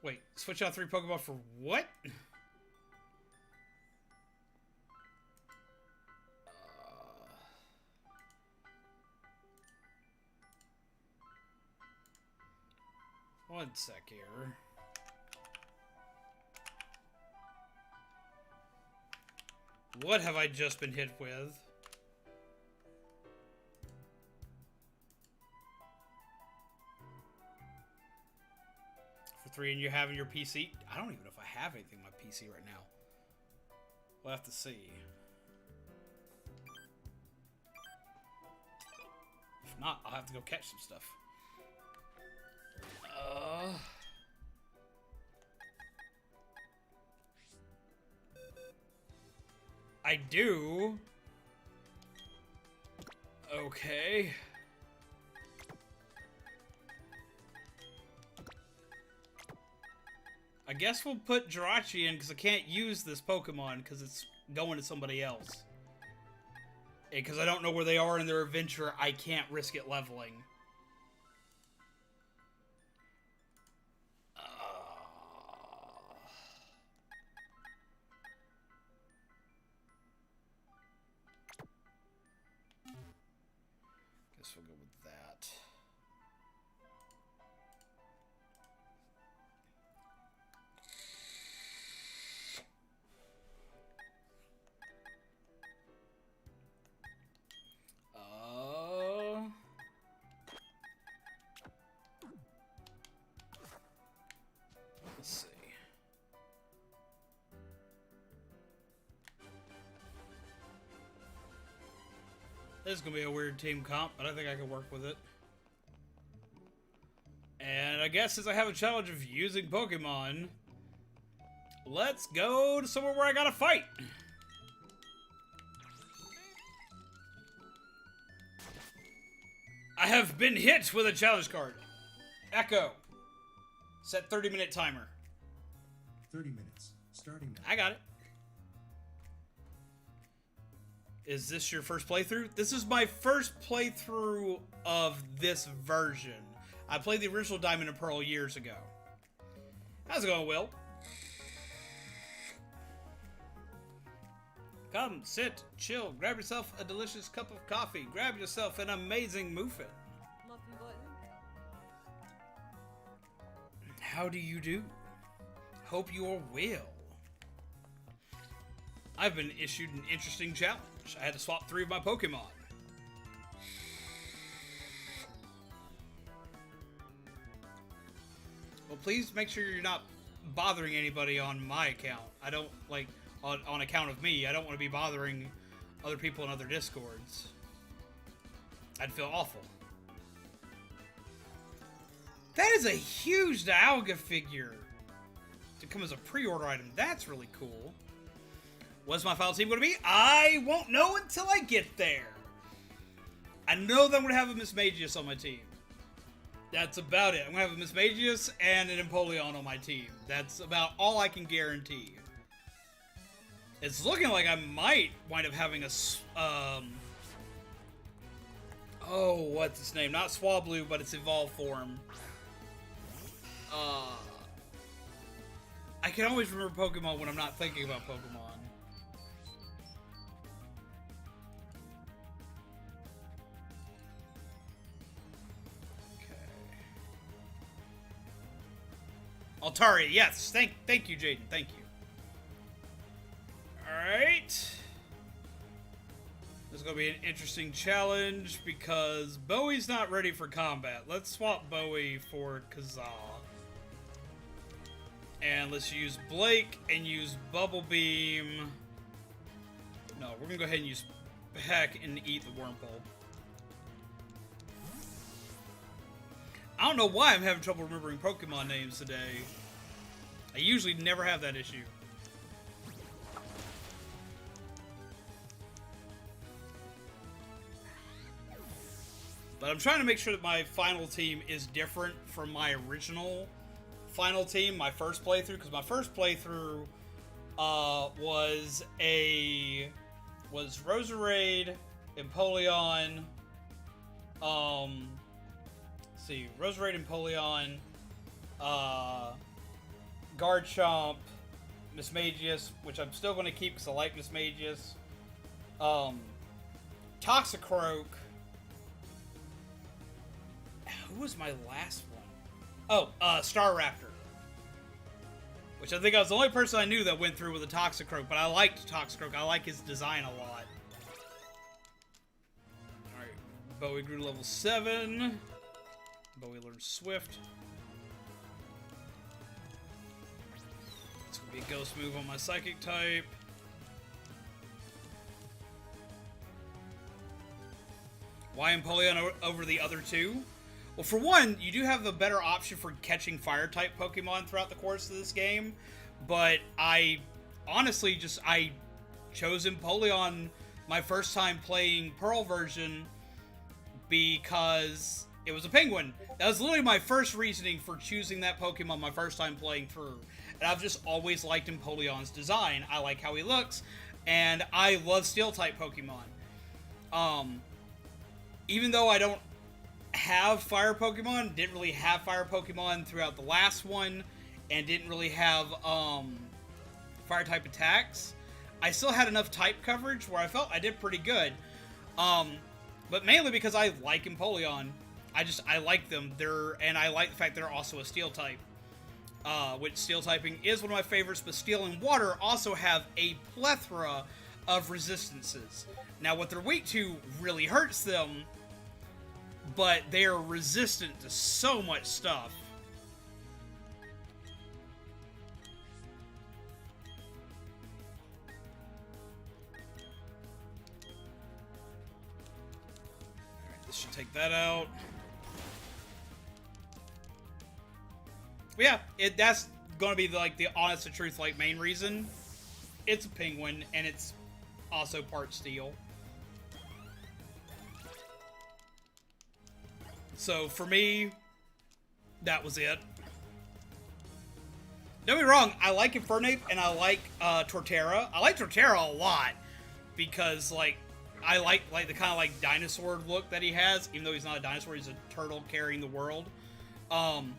Wait, switch out 3 Pokemon for what? One sec here. What have I just been hit with? For 3 and you have in your PC? I don't even know if I have anything on my PC right now. We'll have to see. If not, I'll have to go catch some stuff. I do. Okay. I guess we'll put Jirachi in because I can't use this Pokemon because it's going to somebody else. And because I don't know where they are in their adventure, I can't risk it leveling. Guess we'll go with that. Let's see. This is gonna be a weird team comp, but I think I can work with it. And I guess since I have a challenge of using Pokemon, let's go to somewhere where I gotta fight. I have been hit with a challenge card. Echo. Set 30-minute timer. 30 minutes. Starting now. I got it. Is this your first playthrough? This is my first playthrough of this version. I played the original Diamond and Pearl years ago. How's it going, Will? Come, sit, chill, grab yourself a delicious cup of coffee, grab yourself an amazing muffin. How do you do? Hope you are well. I've been issued an interesting challenge. I had to swap 3 of my Pokemon. Well, please make sure you're not bothering anybody on my account. I don't, like, on account of me. I don't want to be bothering other people in other Discords. I'd feel awful. That is a huge Dialga figure to come as a pre-order item. That's really cool. What's my final team going to be? I won't know until I get there. I know that I'm going to have a Mismagius on my team. That's about it. I'm going to have a Mismagius and an Empoleon on my team. That's about all I can guarantee. It's looking like I might wind up having a... oh, what's its name? Not Swablu, but its evolved form. I can always remember Pokemon when I'm not thinking about Pokemon. Altari, yes. Thank you, Jaden. Thank you. Alright. gonna be an interesting challenge because Bowie's not ready for combat. Let's swap Bowie for Kazaa. And let's use Blake and use Bubble Beam. No, we're gonna go ahead and use Heck and eat the Wurmple. I don't know why I'm having trouble remembering Pokemon names today. I usually never have that issue. But I'm trying to make sure that my final team is different from my original final team, my first playthrough, because my first playthrough was Roserade, Empoleon, let's see, Roserade, Empoleon, Garchomp, Mismagius, which I'm still going to keep because I like Mismagius, Toxicroak. Who was my last one? Oh, Staraptor. Which I think I was the only person I knew that went through with a Toxicroak, but I liked Toxicroak. I like his design a lot. Alright, Bowie grew to level 7. Bowie learned Swift. It's going to be a Ghost move on my Psychic type. Why Empoleon over the other two? Well, for one, you do have the better option for catching Fire-type Pokemon throughout the course of this game, but I honestly I chose Empoleon my first time playing Pearl version because it was a penguin. That was literally my first reasoning for choosing that Pokemon my first time playing through. And I've just always liked Empoleon's design. I like how he looks, and I love Steel-type Pokemon. Even though I don't have fire Pokemon, didn't really have fire Pokemon throughout the last one, and didn't really have fire type attacks, I still had enough type coverage where I felt I did pretty good. But mainly because I like Empoleon. I like them. And I like the fact they're also a steel type. Which steel typing is one of my favorites, but steel and water also have a plethora of resistances. Now what they're weak to really hurts them, but they are resistant to so much stuff. Alright, this should take that out. But yeah, that's gonna be like the honest to truth like main reason. It's a penguin, and it's also part steel. So for me, that was it. Don't get me wrong, I like Infernape and I like Torterra. I like Torterra a lot because like I like the kind of like dinosaur look that he has, even though he's not a dinosaur, he's a turtle carrying the world. I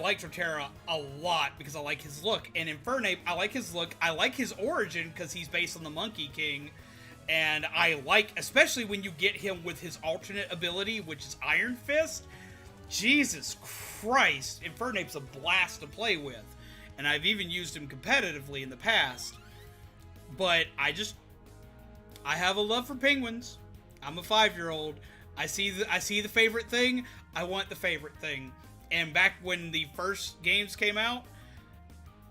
like Torterra a lot because I like his look, and Infernape, I like his look. I like his origin because he's based on the Monkey King. And I like, especially when you get him with his alternate ability, which is Iron Fist. Jesus Christ, Infernape's a blast to play with. And I've even used him competitively in the past. But I have a love for penguins. I'm a 5-year-old. I see the favorite thing, I want the favorite thing. And back when the first games came out,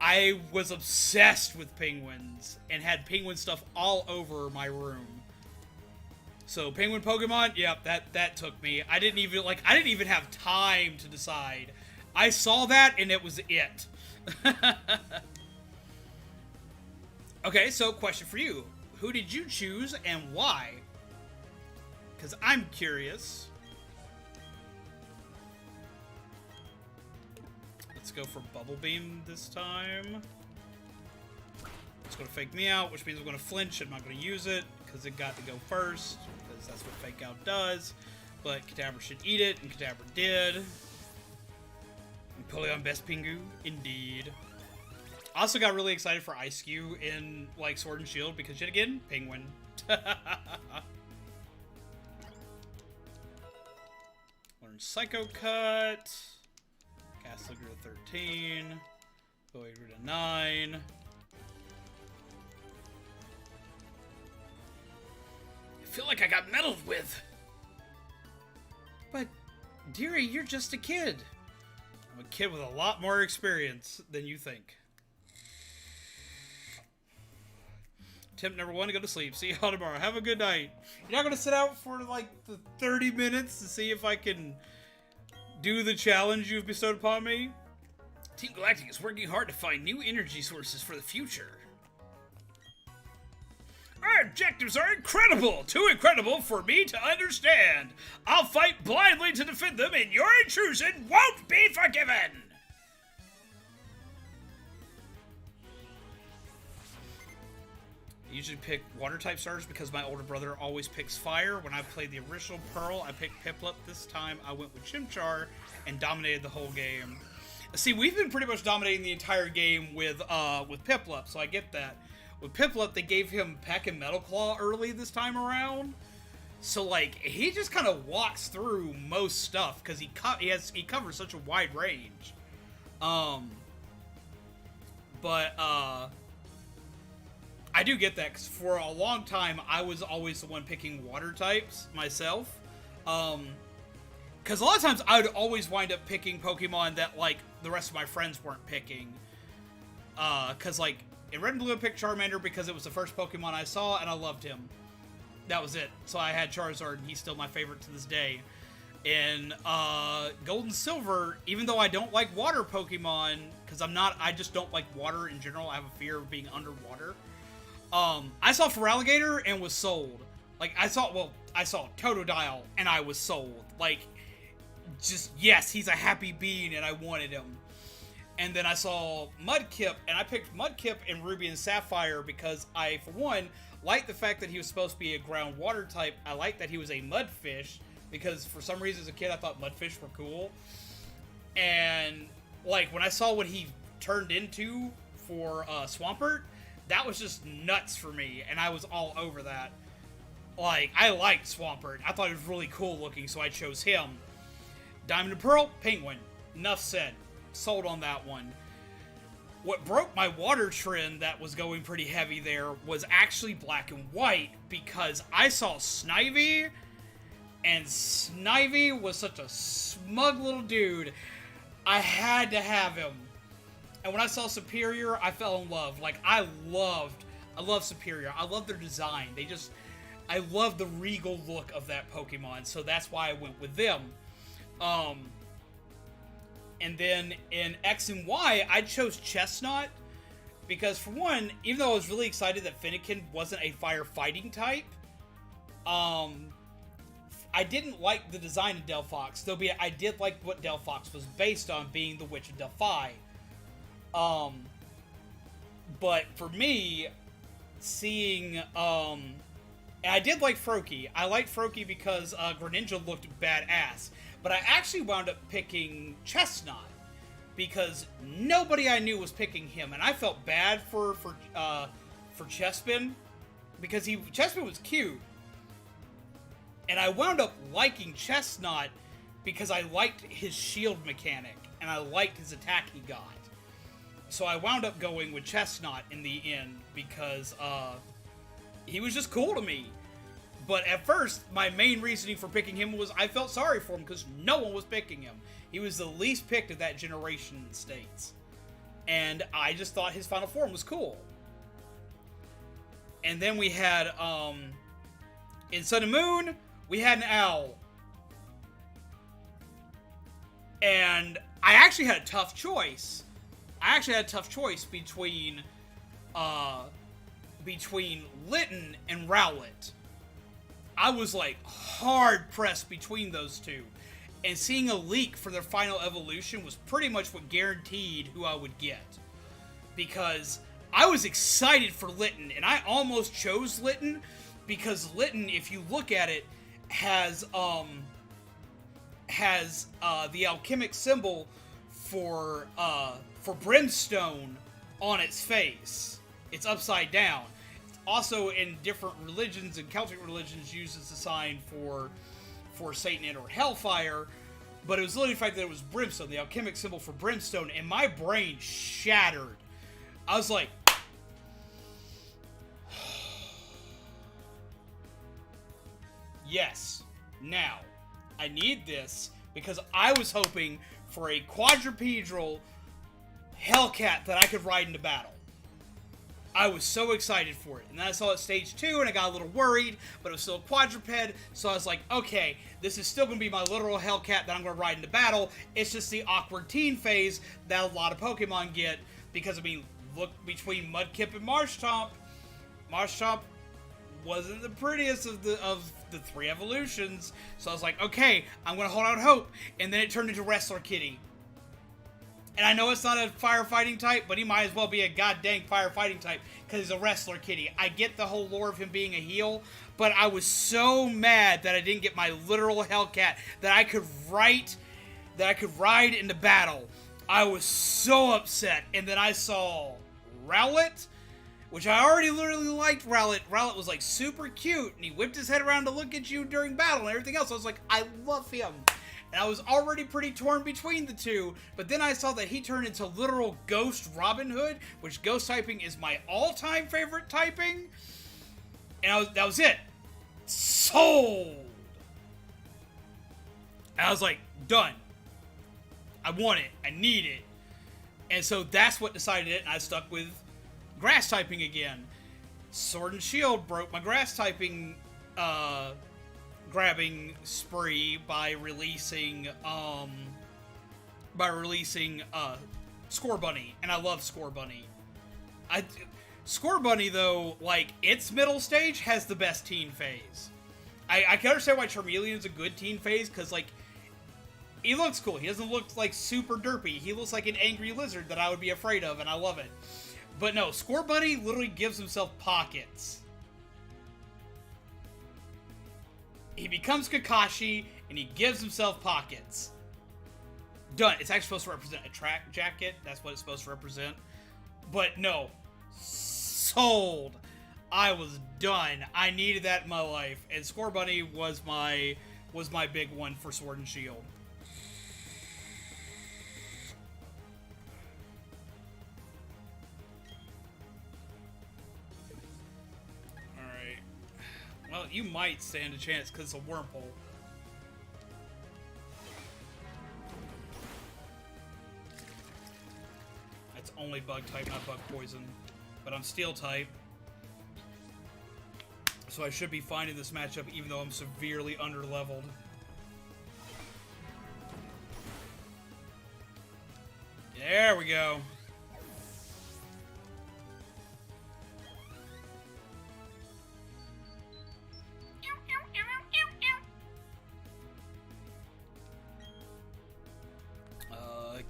I was obsessed with penguins and had penguin stuff all over my room. So penguin Pokemon, yeah, that took me. I didn't even have time to decide. I saw that and it was it. Okay, so question for you. Who did you choose and why? Because I'm curious. Let's go for Bubble Beam this time. It's going to fake me out, which means I'm going to flinch. I'm not going to use it because it got to go first, because that's what fake out does. But Kadabra should eat it, and Kadabra did. Empoleon best Pingu, indeed. I also got really excited for Ice-Q in like Sword and Shield because yet again, penguin. Learn Psycho Cut. Castle grew to 13. Bowie grew to 9. feel like I got meddled with. But, dearie, you're just a kid. I'm a kid with a lot more experience than you think. Tip number 1, to go to sleep. See y'all tomorrow. Have a good night. You're not going to sit out for like the 30 minutes to see if I can do the challenge you've bestowed upon me? Team Galactic is working hard to find new energy sources for the future. Our objectives are incredible! Too incredible for me to understand. I'll fight blindly to defend them, and your intrusion won't be forgiven! I usually pick water-type starters because my older brother always picks fire. When I played the original Pearl, I picked Piplup. This time, I went with Chimchar and dominated the whole game. See, we've been pretty much dominating the entire game with Piplup, so I get that. With Piplup, they gave him Peck and Metal Claw early this time around. So, like, he just kind of walks through most stuff because he covers such a wide range. I do get that, because for a long time, I was always the one picking water types myself. Because a lot of times, I would always wind up picking Pokemon that, like, the rest of my friends weren't picking. Because, like, in Red and Blue, I picked Charmander because it was the first Pokemon I saw, and I loved him. That was it. So I had Charizard, and he's still my favorite to this day. In Gold and Silver, even though I don't like water Pokemon, because I just don't like water in general. I have a fear of being underwater. I saw Feraligatr and was sold. Like, I saw Totodile and I was sold. Like, just, yes, he's a happy being and I wanted him. And then I saw Mudkip, and I picked Mudkip in Ruby and Sapphire because I, for one, liked the fact that he was supposed to be a ground water type. I liked that he was a mudfish, because for some reason as a kid I thought mudfish were cool. And, like, when I saw what he turned into for Swampert, that was just nuts for me, and I was all over that. Like, I liked Swampert. I thought he was really cool looking, so I chose him. Diamond and Pearl, Penguin. Enough said. Sold on that one. What broke my water trend that was going pretty heavy there was actually Black and White, because I saw Snivy, and Snivy was such a smug little dude. I had to have him. And when I saw Superior, I fell in love. Like, I love Superior. I love their design. I love the regal look of that Pokemon, so that's why I went with them. And then in X and Y, I chose Chestnut, because for one, even though I was really excited that Fennekin wasn't a firefighting type, I didn't like the design of Delphox, though I did like what Delphox was based on, being the Witch of Delphi. But for me, seeing, and I did like Froakie. I liked Froakie because Greninja looked badass. But I actually wound up picking Chestnut because nobody I knew was picking him, and I felt bad for Chespin because Chespin was cute, and I wound up liking Chestnut because I liked his shield mechanic and I liked his attack he got. So I wound up going with Chestnut in the end because he was just cool to me. But at first, my main reasoning for picking him was I felt sorry for him because no one was picking him. He was the least picked of that generation in the States. And I just thought his final form was cool. And then we had, in Sun and Moon, we had an owl. And I actually had a tough choice. Between Litten and Rowlet. I was, like, hard-pressed between those two. And seeing a leak for their final evolution was pretty much what guaranteed who I would get. Because I was excited for Litten, and I almost chose Litten, because Litten, if you look at it, has the alchemic symbol for brimstone on its face. It's upside down. Also, in different religions and Celtic religions, uses the sign for Satan and or Hellfire, but it was literally the fact that it was brimstone, the alchemic symbol for brimstone, and my brain shattered. I was like, Yes. Now, I need this because I was hoping for a quadrupedal Hellcat that I could ride into battle. I was so excited for it. And then I saw it stage 2 and I got a little worried, but it was still a quadruped, so I was like, okay, this is still going to be my literal Hellcat that I'm going to ride into battle. It's just the awkward teen phase that a lot of Pokemon get, because, I mean, look between Mudkip and Marshtomp. Marshtomp wasn't the prettiest of the 3 evolutions, so I was like, okay, I'm going to hold out hope. And then it turned into Wrestler Kitty. And I know it's not a firefighting type, but he might as well be a goddamn firefighting type, because he's a Wrestler Kitty. I get the whole lore of him being a heel, but I was so mad that I didn't get my literal Hellcat that I could ride into battle. I was so upset. And then I saw Rowlet, which I already literally liked Rowlet. Rowlet was like super cute, and he whipped his head around to look at you during battle and everything else. I was like, I love him. And I was already pretty torn between the two, but then I saw that he turned into literal Ghost Robin Hood, which Ghost typing is my all-time favorite typing. And that was it. Sold! And I was like, done. I want it. I need it. And so that's what decided it, and I stuck with Grass typing again. Sword and Shield broke my Grass typing, grabbing spree by releasing Score Bunny, and I love Score Bunny. Score Bunny, though, like, its middle stage has the best teen phase. I can understand why Charmeleon's a good teen phase, because, like, he looks cool. He doesn't look, like, super derpy. He looks like an angry lizard that I would be afraid of, and I love it. But no, Score Bunny literally gives himself pockets. He becomes Kakashi, and he gives himself pockets. Done. It's actually supposed to represent a track jacket. That's what it's supposed to represent. But no. Sold. I was done. I needed that in my life. And Score Bunny was my big one for Sword and Shield. Well, you might stand a chance because it's a Wurmple. It's only Bug type, not Bug Poison. But I'm Steel type. So I should be fine in this matchup, even though I'm severely underleveled. There we go.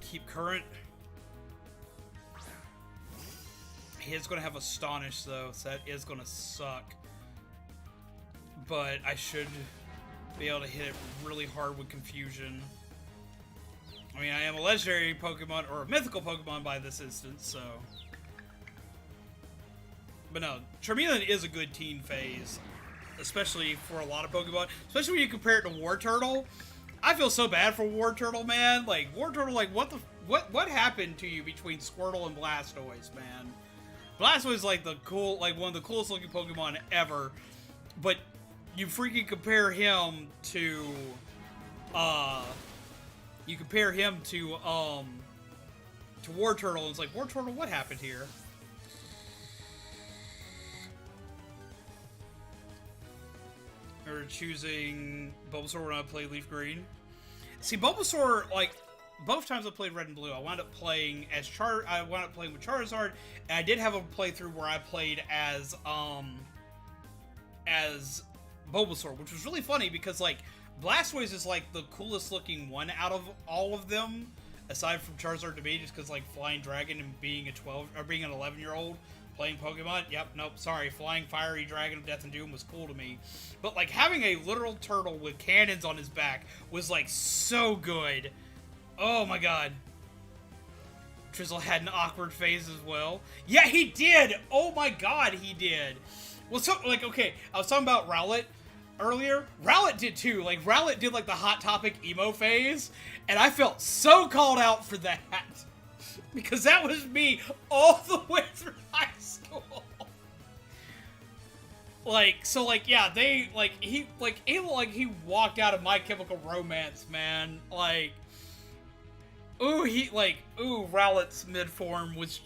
Keep current. He is going to have Astonish, though, so that is going to suck. But I should be able to hit it really hard with Confusion. I mean, I am a legendary Pokemon, or a mythical Pokemon by this instance, so... But no, Charmeleon is a good teen phase. Especially for a lot of Pokemon. Especially when you compare it to Wartortle. I feel so bad for Wartortle, man. Like, Wartortle, like, what happened to you between Squirtle and Blastoise, man? Blastoise is, like, one of the coolest looking Pokemon ever. But you freaking compare him to, Wartortle, and it's like, Wartortle, what happened here? Or choosing Bulbasaur when I played Leaf Green. See, Bulbasaur, like, both times I played Red and Blue, I wound up playing with Charizard, and I did have a playthrough where I played as Bulbasaur, which was really funny because, like, Blastoise is, like, the coolest looking one out of all of them, aside from Charizard to me, just because, like, Flying Dragon and being an 11-year-old playing Pokemon. Yep, nope, sorry. Flying Fiery Dragon of Death and Doom was cool to me. But, like, having a literal turtle with cannons on his back was, like, so good. Oh, my God. Drizzle had an awkward phase as well. Yeah, he did! Oh, my God, he did. Well, so, like, okay, I was talking about Rowlet earlier. Rowlet did, too. Like, Rowlet did, like, the Hot Topic emo phase, and I felt so called out for that. Because that was me all the way through high school. Yeah, they, he looked like he walked out of My Chemical Romance, man. Rowlett's mid-form was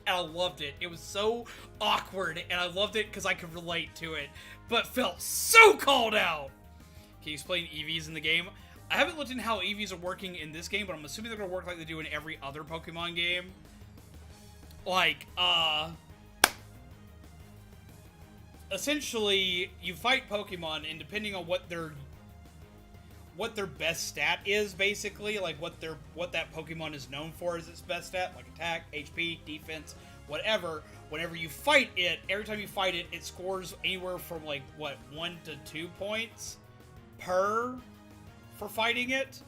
I loved it. It was so awkward, and I loved it because I could relate to it, but felt so called out. Can you explain EVs in the game? I haven't looked into how EVs are working in this game, but I'm assuming they're going to work like they do in every other Pokemon game. Essentially, you fight Pokemon, and depending on what their best stat is, basically, like what that Pokemon is known for as its best stat, like attack, HP, defense, whatever. Whenever you fight it, every time you fight it, it scores anywhere from 1 to 2 points for fighting it,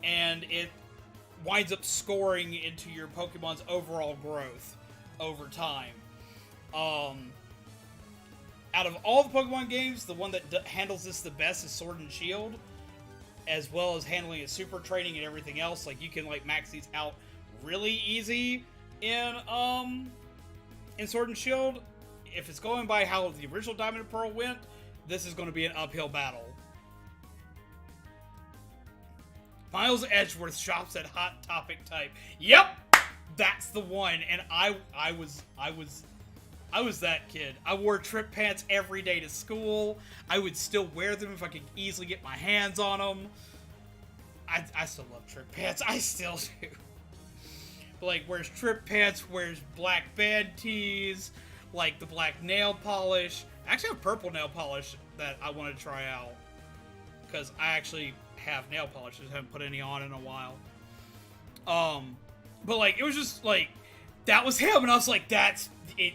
and it winds up scoring into your Pokemon's overall growth over time. Out of all the Pokemon games, the one that handles this the best is Sword and Shield, as well as handling its super training and everything else. You can max these out really easy in Sword and Shield. If it's going by how the original Diamond and Pearl went, this is going to be an uphill battle. Miles Edgeworth shops at Hot Topic type. Yep, that's the one. And I was that kid. I wore trip pants every day to school. I would still wear them if I could easily get my hands on them. I still love trip pants. I still do. But wears trip pants, wears black band tees, the black nail polish. I actually have purple nail polish that I want to try out, because I actually have nail polish. I just haven't put any on in a while. But it was just that was him, and I was like, that's it.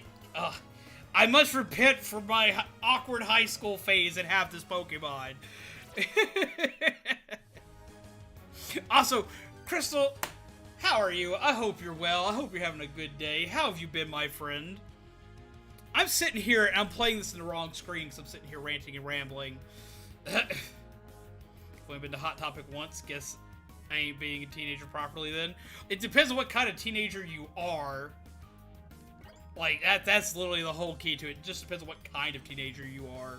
I must repent for my awkward high school phase and have this Pokemon. Also, Crystal, how are you? I hope you're well. I hope you're having a good day. How have you been, my friend? I'm sitting here, and I'm playing this in the wrong screen, because I'm sitting here ranting and rambling. Only been to Hot Topic once. Guess I ain't being a teenager properly then. It depends on what kind of teenager you are. That's literally the whole key to it. It just depends on what kind of teenager you are.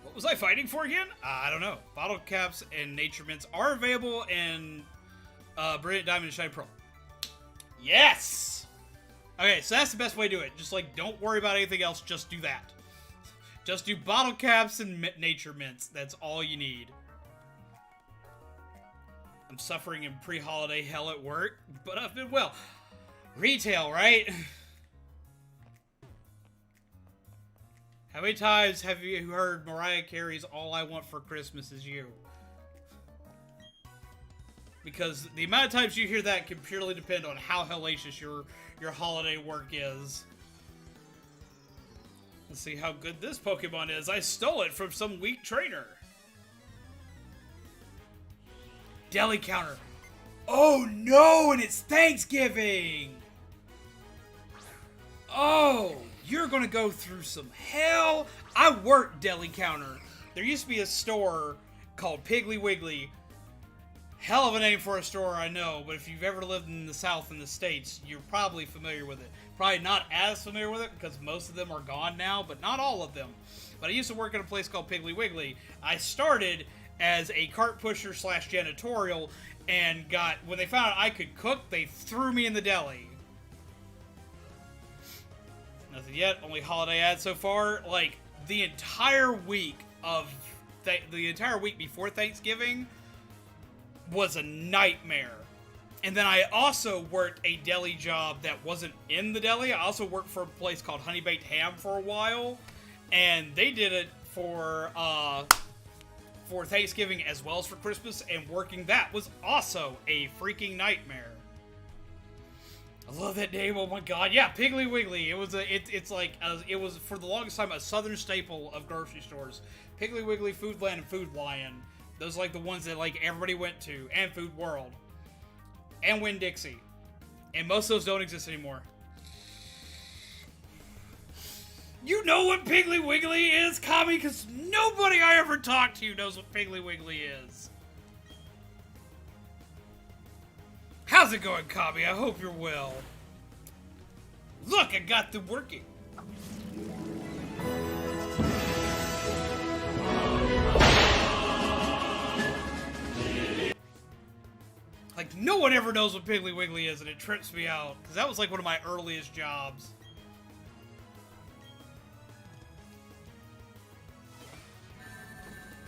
What was I fighting for again? I don't know. Bottle caps and nature mints are available in Brilliant Diamond and Shiny Pearl. Yes! Okay, so that's the best way to do it. Just don't worry about anything else. Just do that. Just do bottle caps and nature mints. That's all you need. I'm suffering in pre-holiday hell at work, but I've been well. Retail, right? How many times have you heard Mariah Carey's All I Want for Christmas Is You? Because the amount of times you hear that can purely depend on how hellacious your holiday work is. Let's see how good this Pokemon is. I stole it from some weak trainer. Deli counter. Oh no, and it's Thanksgiving! Oh, you're gonna go through some hell. I worked deli counter. There used to be a store called Piggly Wiggly. Hell of a name for a store, I know, but if you've ever lived in the South in the States, you're probably familiar with it. Probably not as familiar with it, because most of them are gone now, but not all of them. But I used to work at a place called Piggly Wiggly. I started as a cart pusher / janitorial, and when they found out I could cook, they threw me in the deli. Nothing yet, only holiday ads so far. The entire week before Thanksgiving was a nightmare. And then I also worked a deli job that wasn't in the deli. I also worked for a place called Honey Baked Ham for a while, and they did it for Thanksgiving as well as for Christmas, and working that was also a freaking nightmare. I love that name. Oh my god, yeah, Piggly Wiggly. It was it was for the longest time a southern staple of grocery stores. Piggly Wiggly, Foodland, and Food Lion. Those are the ones that everybody went to, and Food World, and Winn-Dixie, and most of those don't exist anymore. You know what Piggly Wiggly is, Kami? Because nobody I ever talked to knows what Piggly Wiggly is. How How's it going, Kami? I hope you're well. Look, I got them working. Like, no one ever knows what Piggly Wiggly is, and it trips me out. Because that was, like, one of my earliest jobs.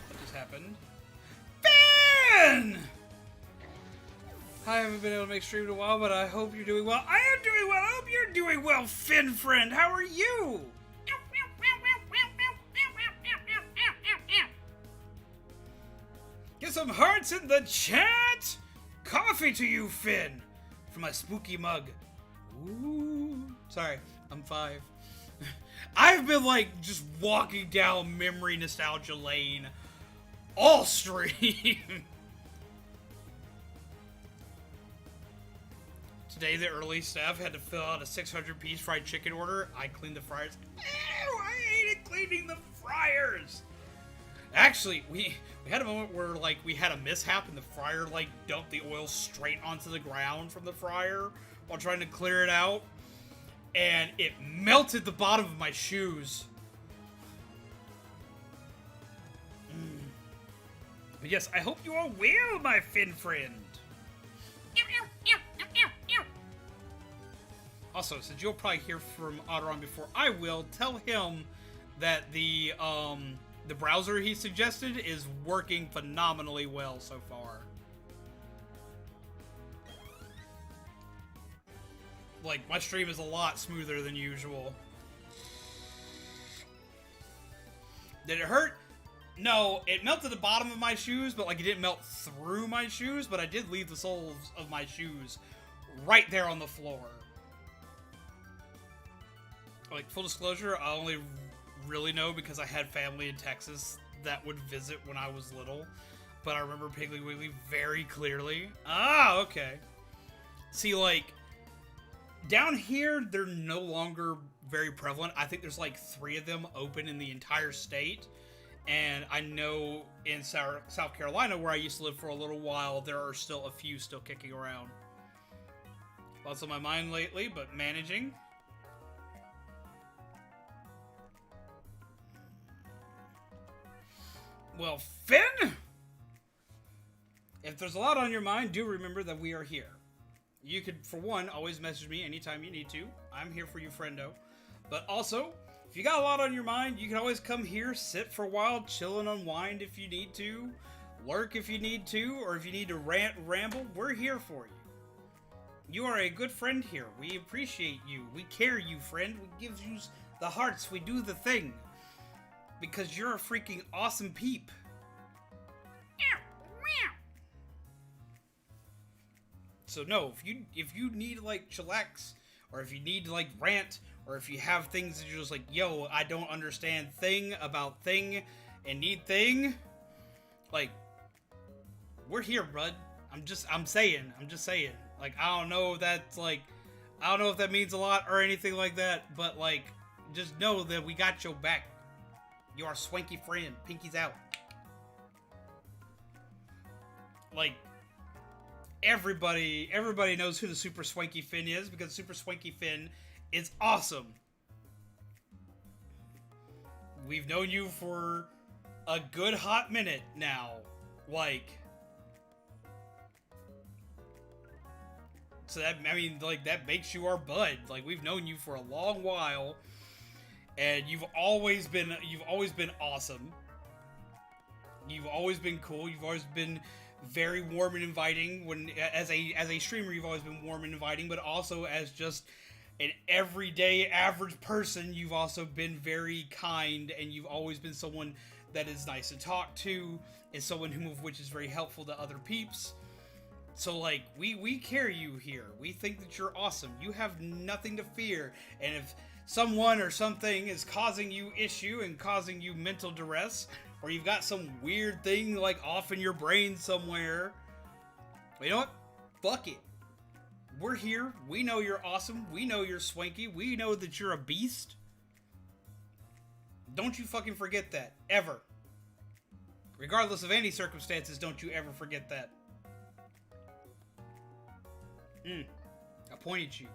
What just happened? Finn! I haven't been able to make stream in a while, but I hope you're doing well. I am doing well! I hope you're doing well, Finn friend! How are you? Get some hearts in the chat! Coffee to you, Finn! From my spooky mug. Ooh. Sorry, I'm 5. I've been, like, just walking down memory nostalgia lane all stream. Today, the early staff had to fill out a 600-piece fried chicken order. I cleaned the fryers. Ew, I hated cleaning the fryers! Actually, we had a moment where, like, we had a mishap and the fryer, like, dumped the oil straight onto the ground from the fryer while trying to clear it out. And it melted the bottom of my shoes. But yes, I hope you are well, my Finn friend. Also, since you'll probably hear from Otteron before I will, tell him that the browser he suggested is working phenomenally well so far. Like, my stream is a lot smoother than usual. Did it hurt? No, it melted the bottom of my shoes, but, like, it didn't melt through my shoes, but I did leave the soles of my shoes right there on the floor. Like, full disclosure, I only really know because I had family in Texas that would visit when I was little. But I remember Piggly Wiggly very clearly. Ah, okay. See, like, down here, they're no longer very prevalent. I think there's, like, 3 of them open in the entire state. And I know in South Carolina, where I used to live for a little while, there are still a few still kicking around. Lots on my mind lately, but managing. Well, Finn! If there's a lot on your mind, do remember that we are here. You could, for one, always message me anytime you need to. I'm here for you, friendo. But also, if you got a lot on your mind, you can always come here, sit for a while, chill and unwind if you need to, lurk if you need to, or if you need to rant, ramble, we're here for you. You are a good friend here. We appreciate you. We care you, friend. We give you the hearts. We do the thing. Because you're a freaking awesome peep. So no, if you need like chillax, or if you need to like rant, or if you have things that you're just like, yo, I don't understand thing about thing and need thing, like, we're here, bud. I'm just saying. Like, I don't know if that means a lot or anything like that, but like, just know that we got your back. You're our swanky friend. Pinky's out. Like, everybody knows who the Super Swanky Finn is, because Super Swanky Finn is awesome. We've known you for a good hot minute now. Like, so that, I mean, like, that makes you our bud. Like, we've known you for a long while. And you've always been awesome. You've always been cool. You've always been very warm and inviting. When as a streamer, you've always been warm and inviting, but also as just an everyday average person, you've also been very kind, and you've always been someone that is nice to talk to, and someone which is very helpful to other peeps. So, like, we carry you here. We think that you're awesome. You have nothing to fear, and if someone or something is causing you issue and causing you mental duress, or you've got some weird thing like off in your brain somewhere, well, you know what? Fuck it. We're here. We know you're awesome. We know you're swanky. We know that you're a beast. Don't you fucking forget that. Ever. Regardless of any circumstances, don't you ever forget that. I pointed you.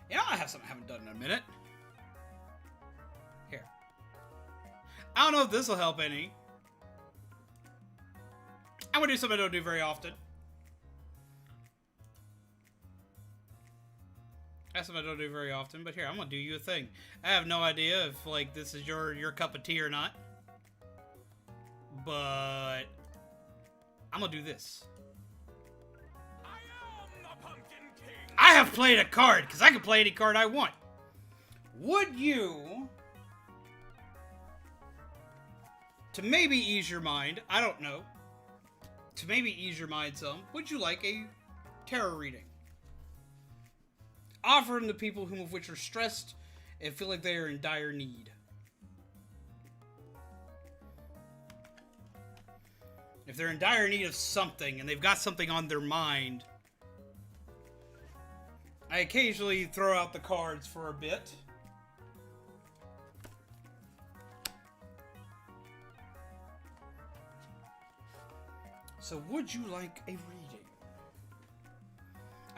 Yeah, I have something I haven't done in a minute. Here. I don't know if this will help any. I'm gonna do something I don't do very often. That's something I don't do very often, but here, I'm gonna do you a thing. I have no idea if, like, this is your cup of tea or not. But I'm gonna do this. I am the Pumpkin King. I have played a card, because I can play any card I want. Would you, to maybe ease your mind, I don't know, to maybe ease your mind some, would you like a tarot reading? Offer them to people whom of which are stressed and feel like they are in dire need. If they're in dire need of something and they've got something on their mind, I occasionally throw out the cards for a bit. So would you like a reading?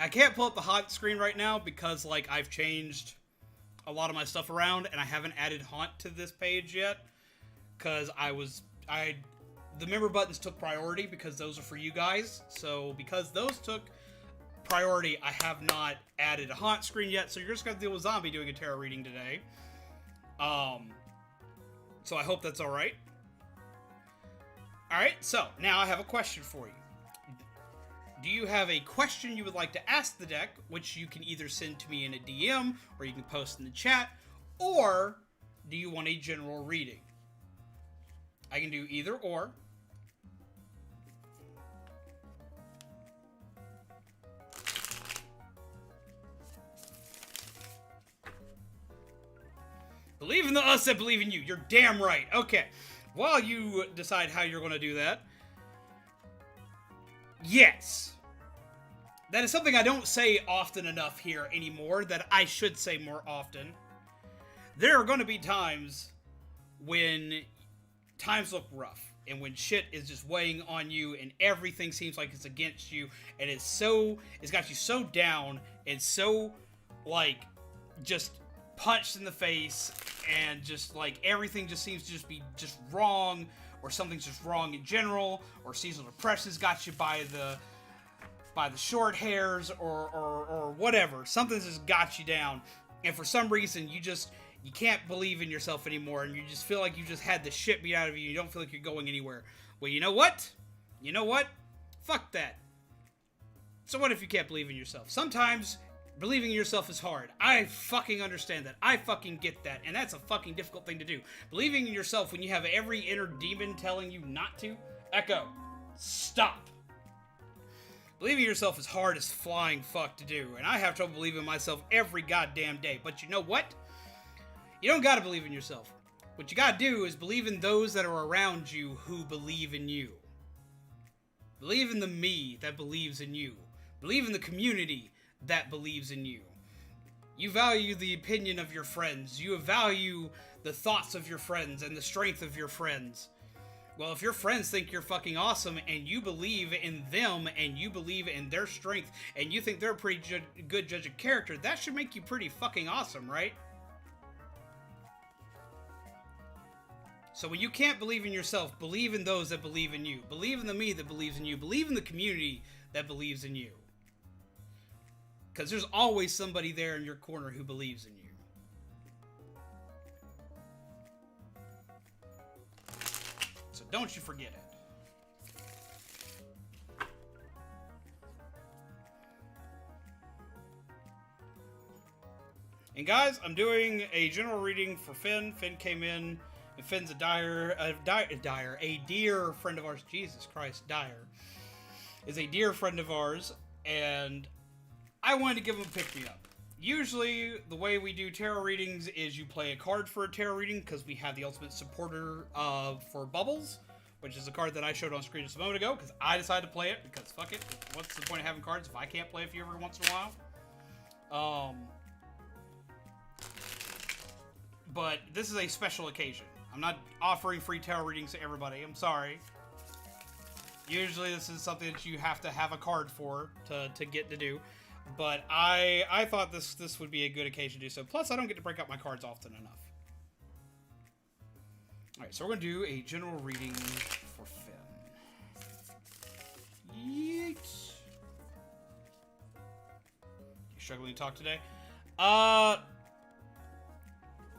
I can't pull up the haunt screen right now because, like, I've changed a lot of my stuff around and I haven't added haunt to this page yet. Because the member buttons took priority because those are for you guys. So because those took priority, I have not added a haunt screen yet. So you're just going to deal with Zombie doing a tarot reading today. So I hope that's alright. Alright, so now I have a question for you. Do you have a question you would like to ask the deck, which you can either send to me in a DM, or you can post in the chat, or do you want a general reading? I can do either or. Believe in the us that believe in you. You're damn right. Okay. While you decide how you're going to do that, yes. That is something I don't say often enough here anymore that I should say more often. There are going to be times when times look rough and when shit is just weighing on you and everything seems like it's against you and it's got you so down and so, like, just punched in the face and just, like, everything just seems to just be just wrong, or something's just wrong in general, or seasonal depression's got you by the short hairs, or whatever. Something's just got you down, and for some reason you can't believe in yourself anymore, and you just feel like you just had the shit beat out of you. You don't feel like you're going anywhere. Well, you know what? Fuck that. So what if you can't believe in yourself? Sometimes believing in yourself is hard. I fucking understand that. I fucking get that. And that's a fucking difficult thing to do. Believing in yourself when you have every inner demon telling you not to. Echo. Stop. Believing in yourself is hard as flying fuck to do. And I have trouble believing in myself every goddamn day. But you know what? You don't gotta believe in yourself. What you gotta do is believe in those that are around you who believe in you. Believe in the me that believes in you. Believe in the community that believes in you. You value the opinion of your friends. You value the thoughts of your friends and the strength of your friends. Well, if your friends think you're fucking awesome and you believe in them and you believe in their strength and you think they're a pretty good judge of character, that should make you pretty fucking awesome, right? So when you can't believe in yourself, believe in those that believe in you. Believe in the me that believes in you. Believe in the community that believes in you. Because there's always somebody there in your corner who believes in you. So don't you forget it. And guys, I'm doing a general reading for Finn. Finn came in, and Finn's a dear friend of ours. Jesus Christ, Dyer is a dear friend of ours, and I wanted to give him a pick-me-up. Usually, the way we do tarot readings is you play a card for a tarot reading, because we have the ultimate supporter for Bubbles, which is a card that I showed on screen just a moment ago, because I decided to play it, because fuck it, what's the point of having cards if I can't play a few every once in a while? But this is a special occasion. I'm not offering free tarot readings to everybody. I'm sorry. Usually this is something that you have to have a card for to get to do. But I thought this would be a good occasion to do so. Plus, I don't get to break out my cards often enough. Alright, so we're going to do a general reading for Finn. Yeet. You struggling to talk today?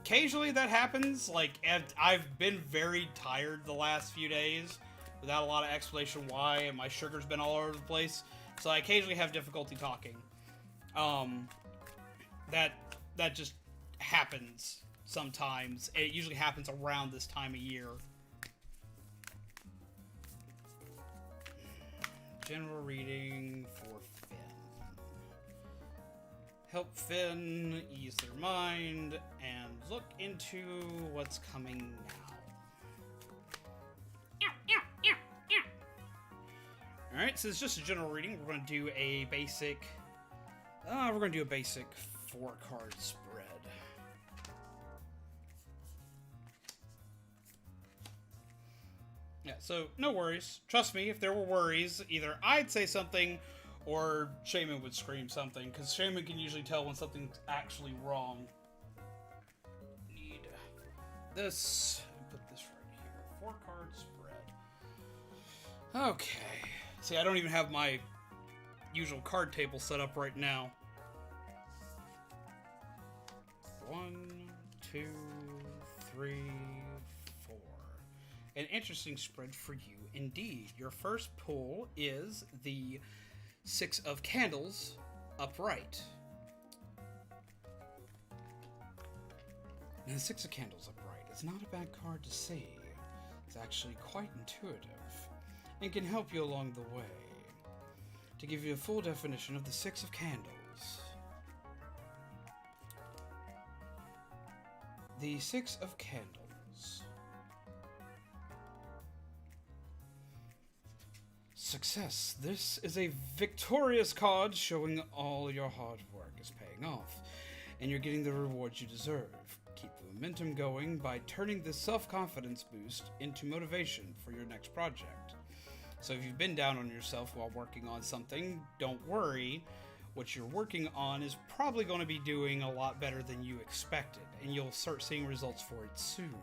Occasionally that happens. Like, I've been very tired the last few days without a lot of explanation why, and my sugar's been all over the place. So I occasionally have difficulty talking. That just happens sometimes. It usually happens around this time of year. General reading for Finn. Help Finn ease their mind and look into what's coming now. Alright, so it's just a general reading. We're going to do a basic... we're going to do a basic 4-card spread. Yeah, so no worries. Trust me, if there were worries, either I'd say something or Shaman would scream something, because Shaman can usually tell when something's actually wrong. Need this. Put this right here. 4-card spread. Okay. See, I don't even have my usual card table set up right now. 1, 2, 3, 4. An interesting spread for you indeed. Your first pull is the 6 of Candles upright. Now, the 6 of Candles upright is not a bad card to see. It's actually quite intuitive and can help you along the way. To give you a full definition of the 6 of Candles, the 6 of Candles. Success. This is a victorious card showing all your hard work is paying off, and you're getting the rewards you deserve. Keep the momentum going by turning this self-confidence boost into motivation for your next project. So if you've been down on yourself while working on something, don't worry. What you're working on is probably going to be doing a lot better than you expected, and you'll start seeing results for it soon.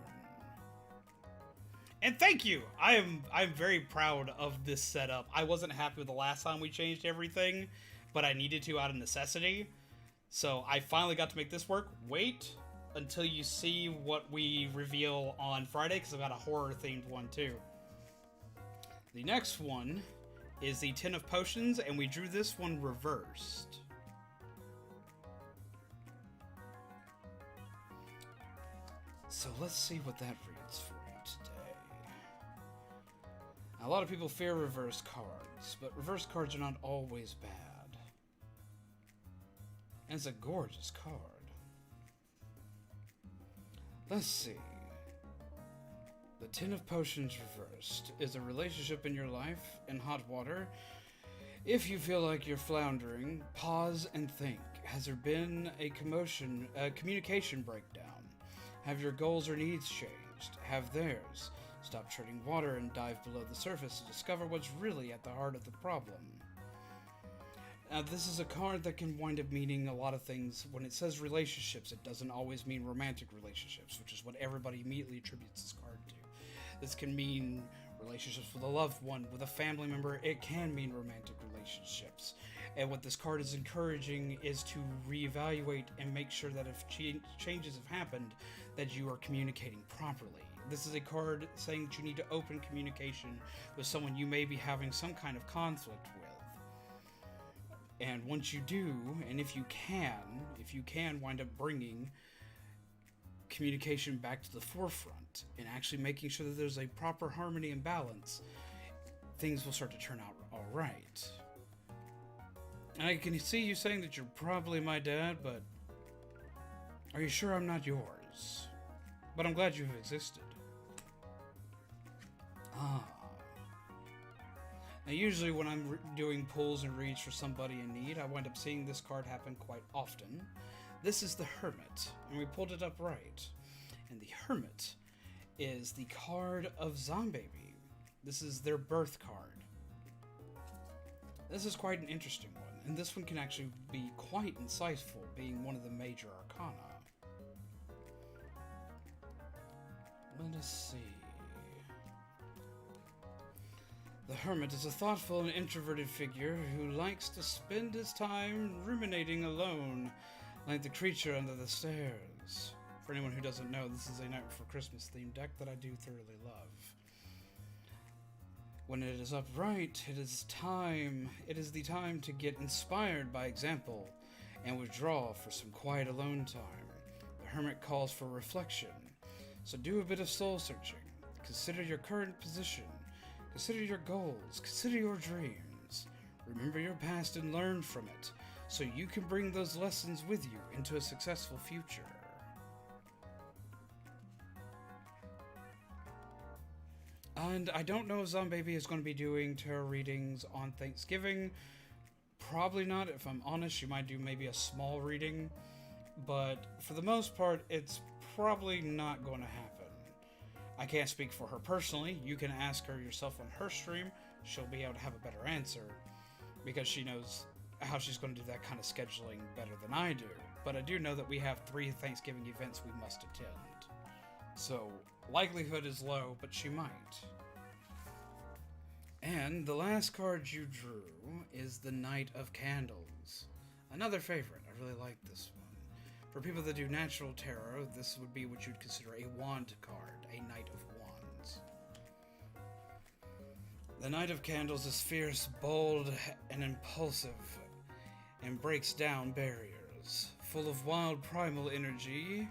And thank you! I'm very proud of this setup. I wasn't happy with the last time we changed everything, but I needed to out of necessity. So I finally got to make this work. Wait until you see what we reveal on Friday, because I've got a horror-themed one too. The next one is the 10 of Potions, and we drew this one reversed. So let's see what that reads for you today. Now, a lot of people fear reverse cards, but reverse cards are not always bad. And it's a gorgeous card. Let's see. The 10 of Potions reversed is a relationship in your life in hot water. If you feel like you're floundering, pause and think. Has there been a communication breakdown? Have your goals or needs changed? Have theirs? Stop treading water and dive below the surface to discover what's really at the heart of the problem. Now, this is a card that can wind up meaning a lot of things. When it says relationships, it doesn't always mean romantic relationships, which is what everybody immediately attributes this card to. This can mean relationships with a loved one, with a family member. It can mean romantic relationships. And what this card is encouraging is to reevaluate and make sure that if changes have happened, that you are communicating properly. This is a card saying that you need to open communication with someone you may be having some kind of conflict with. And once you do, and if you can wind up bringing communication back to the forefront and actually making sure that there's a proper harmony and balance, things will start to turn out all right. And I can see you saying that you're probably my dad, but are you sure I'm not yours? But I'm glad you've existed. Now, usually when I'm doing pulls and reads for somebody in need, I wind up seeing this card happen quite often. This is the Hermit, and we pulled it up right. And the Hermit is the card of Zombaby. This is their birth card. This is quite an interesting one, and this one can actually be quite insightful, being one of the major arcana. Let us see. The Hermit is a thoughtful and introverted figure who likes to spend his time ruminating alone, like the creature under the stairs. For anyone who doesn't know, this is a Night Before Christmas themed deck that I do thoroughly love. When it is upright, it is the time to get inspired by example and withdraw for some quiet alone time. The Hermit calls for reflection, so do a bit of soul searching. Consider your current position, consider your goals, consider your dreams. Remember your past and learn from it, so you can bring those lessons with you into a successful future. And I don't know if Zombaby is going to be doing tarot readings on Thanksgiving. Probably not. If I'm honest, she might do maybe a small reading. But for the most part, it's probably not going to happen. I can't speak for her personally. You can ask her yourself on her stream. She'll be able to have a better answer, because she knows how she's going to do that kind of scheduling better than I do. But I do know that we have 3 Thanksgiving events we must attend. So, likelihood is low, but she might. And the last card you drew is the Knight of Candles. Another favorite. I really like this one. For people that do natural tarot, this would be what you'd consider a wand card, a Knight of Wands. The Knight of Candles is fierce, bold, and impulsive, and breaks down barriers. Full of wild primal energy,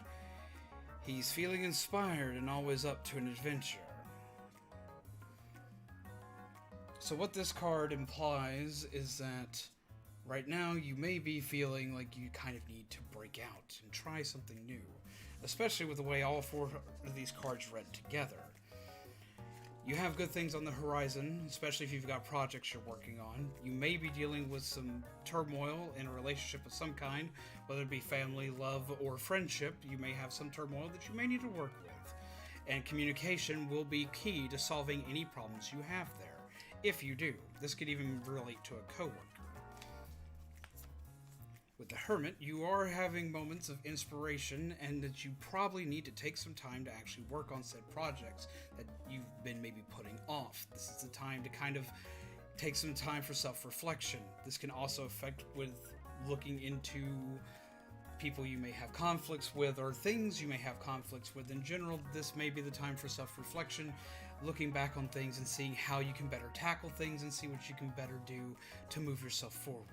he's feeling inspired and always up to an adventure. So what this card implies is that right now you may be feeling like you kind of need to break out and try something new, especially with the way all 4 of these cards read together. You have good things on the horizon, especially if you've got projects you're working on. You may be dealing with some turmoil in a relationship of some kind, whether it be family, love, or friendship. You may have some turmoil that you may need to work with. And communication will be key to solving any problems you have there. If you do. This could even relate to a coworker. With the Hermit, you are having moments of inspiration, and that you probably need to take some time to actually work on said projects that you've been maybe putting off. This is the time to kind of take some time for self-reflection. This can also affect with looking into people you may have conflicts with, or things you may have conflicts with. In general, this may be the time for self-reflection, looking back on things and seeing how you can better tackle things and see what you can better do to move yourself forward.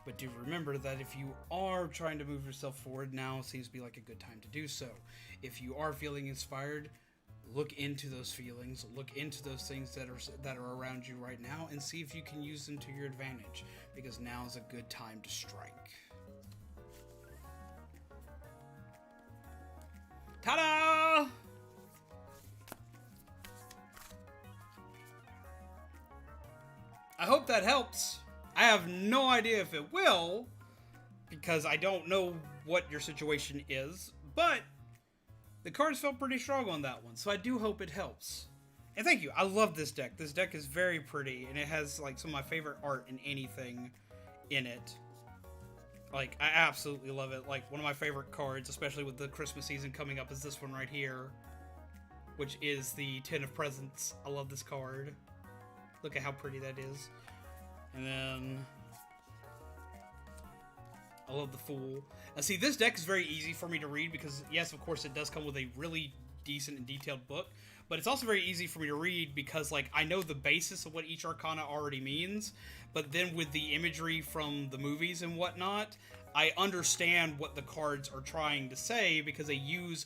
But do remember that if you are trying to move yourself forward, now seems to be like a good time to do so. If you are feeling inspired, look into those feelings, look into those things that are around you right now, and see if you can use them to your advantage, because now is a good time to strike. Ta-da! I hope that helps. I have no idea if it will, because I don't know what your situation is, but the cards felt pretty strong on that one, so I do hope it helps. And thank you. I love this deck. This deck is very pretty, and it has like some of my favorite art in anything in it. Like, I absolutely love it. Like, one of my favorite cards, especially with the Christmas season coming up, is this one right here, which is the 10 of Presents. I love this card. Look at how pretty that is. And then I love the Fool. Now see, this deck is very easy for me to read because, yes, of course, it does come with a really decent and detailed book, but it's also very easy for me to read because, like, I know the basis of what each arcana already means, but then with the imagery from the movies and whatnot, I understand what the cards are trying to say because they use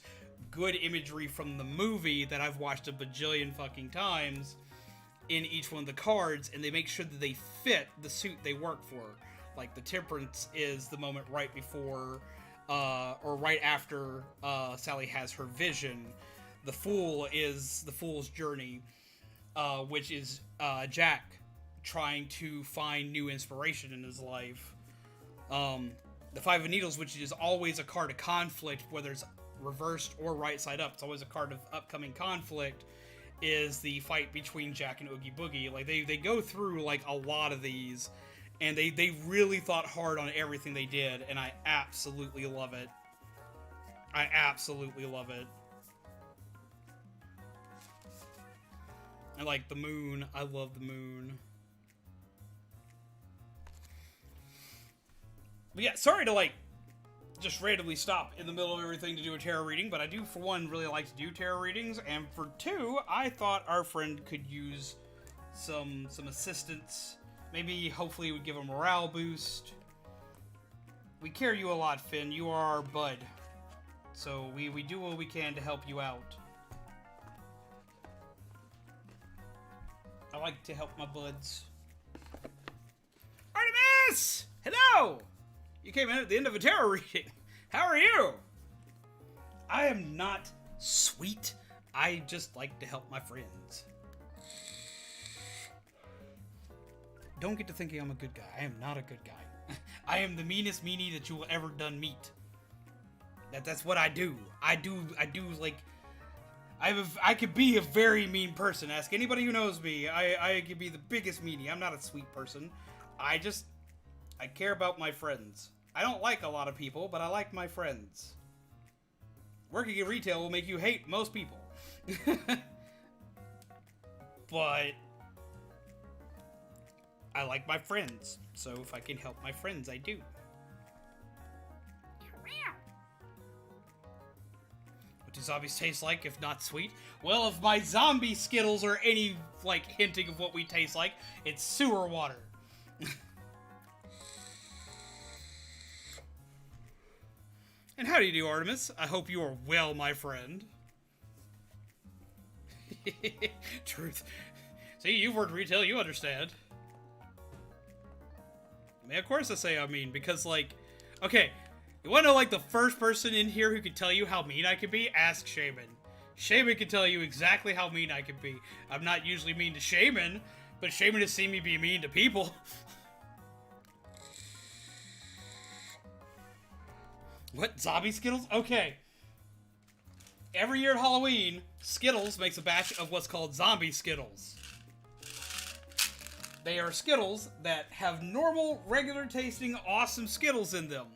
good imagery from the movie that I've watched a bajillion fucking times in each one of the cards, and they make sure that they fit the suit they work for. Like, the Temperance is the moment right before, or right after Sally has her vision. The Fool is the Fool's Journey, which is Jack trying to find new inspiration in his life. The Five of Needles, which is always a card of conflict, where there's reversed or right side up. It's always a card of upcoming conflict. Is the fight between Jack and Oogie Boogie. Like, they go through, like, a lot of these, and they really thought hard on everything they did, and I absolutely love it. I absolutely love it. I like the moon. I love the moon. But yeah, sorry to, like, just randomly stop in the middle of everything to do a tarot reading, but I do, for one, really like to do tarot readings, and for two, I thought our friend could use some assistance. Maybe, hopefully, it would give a morale boost. We care you a lot, Finn. You are our bud. So, we do what we can to help you out. I like to help my buds. Artemis! Hello! You came in at the end of a tarot reading. How are you? I am not sweet. I just like to help my friends. Don't get to thinking I'm a good guy. I am not a good guy. I am the meanest meanie that you will ever done meet. That's what I do. I do like... I could be a very mean person. Ask anybody who knows me. I could be the biggest meanie. I'm not a sweet person. I care about my friends. I don't like a lot of people, but I like my friends. Working in retail will make you hate most people. But I like my friends. So if I can help my friends, I do. What do zombies taste like if not sweet? Well, if my zombie Skittles are any, like, hinting of what we taste like, it's sewer water. And how do you do, Artemis? I hope you are well, my friend. Truth. See, you've worked retail, you understand. I mean, of course I say I mean, because, like... Okay, you wanna know, like, the first person in here who could tell you how mean I could be? Ask Shaman. Shaman can tell you exactly how mean I could be. I'm not usually mean to Shaman, but Shaman has seen me be mean to people. What? Zombie Skittles? Okay. Every year at Halloween, Skittles makes a batch of what's called zombie Skittles. They are Skittles that have normal, regular tasting, awesome Skittles in them.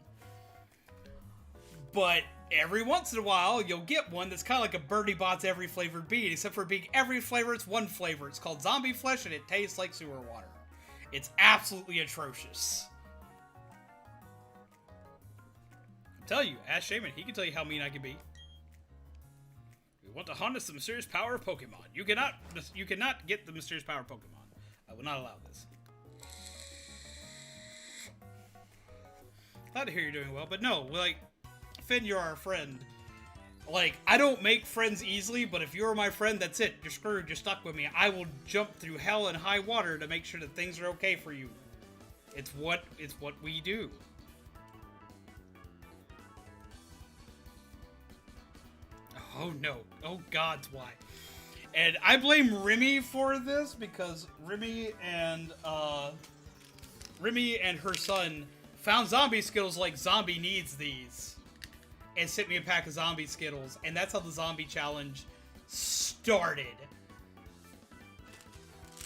But every once in a while, you'll get one that's kind of like a Bertie Bott's every flavored bean, except for being every flavor, it's one flavor. It's called zombie flesh, and it tastes like sewer water. It's absolutely atrocious. Tell you, ask Shaman. He can tell you how mean I can be. We want to harness the mysterious power of Pokemon. You cannot get the mysterious power of Pokemon. I will not allow this. Glad to hear you're doing well, but no, like, Finn, you're our friend. Like, I don't make friends easily, but if you're my friend, that's it. You're screwed. You're stuck with me. I will jump through hell and high water to make sure that things are okay for you. It's what we do. Oh no. Oh God's why. And I blame Remy for this because Remy and her son found zombie Skittles like zombie needs these. And sent me a pack of zombie Skittles. And that's how the zombie challenge started.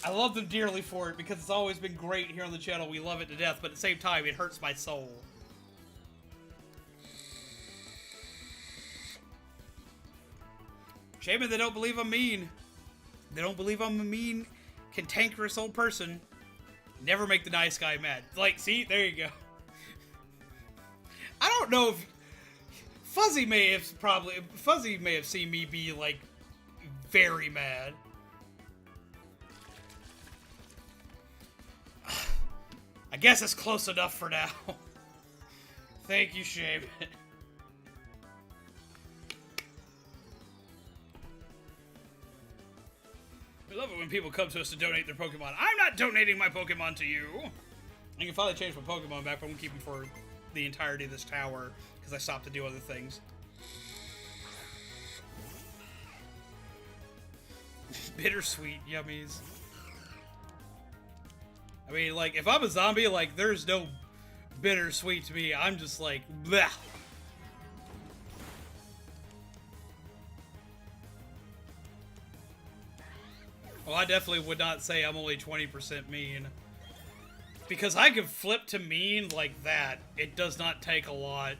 I love them dearly for it because it's always been great here on the channel. We love it to death, but at the same time, it hurts my soul. Shaman, they don't believe I'm mean. They don't believe I'm a mean, cantankerous old person. Never make the nice guy mad. Like, see? There you go. I don't know if... Fuzzy may have seen me be, like, very mad. I guess it's close enough for now. Thank you, Shaman. We love it when people come to us to donate their Pokemon. I'm not donating my Pokemon to you! I can finally change my Pokemon back, but I'm gonna keep them for the entirety of this tower, because I stopped to do other things. Bittersweet yummies. I mean, like, if I'm a zombie, like, there's no bittersweet to me. I'm just like, bleh. Well, I definitely would not say I'm only 20% mean. Because I can flip to mean like that. It does not take a lot.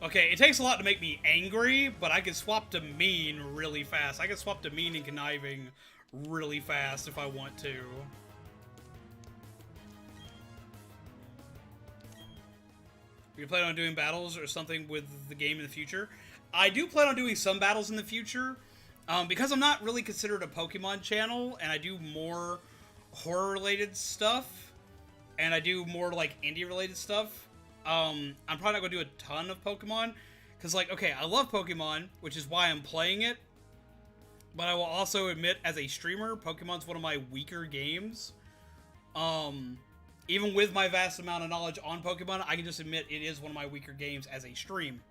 Okay, it takes a lot to make me angry, but I can swap to mean really fast. I can swap to mean and conniving really fast if I want to. You plan on doing battles or something with the game in the future? I do plan on doing some battles in the future. Because I'm not really considered a Pokemon channel, and I do more horror-related stuff, and I do more, like, indie-related stuff, I'm probably not going to do a ton of Pokemon, because, like, okay, I love Pokemon, which is why I'm playing it, but I will also admit, as a streamer, Pokemon's one of my weaker games. Even with my vast amount of knowledge on Pokemon, I can just admit it is one of my weaker games as a stream.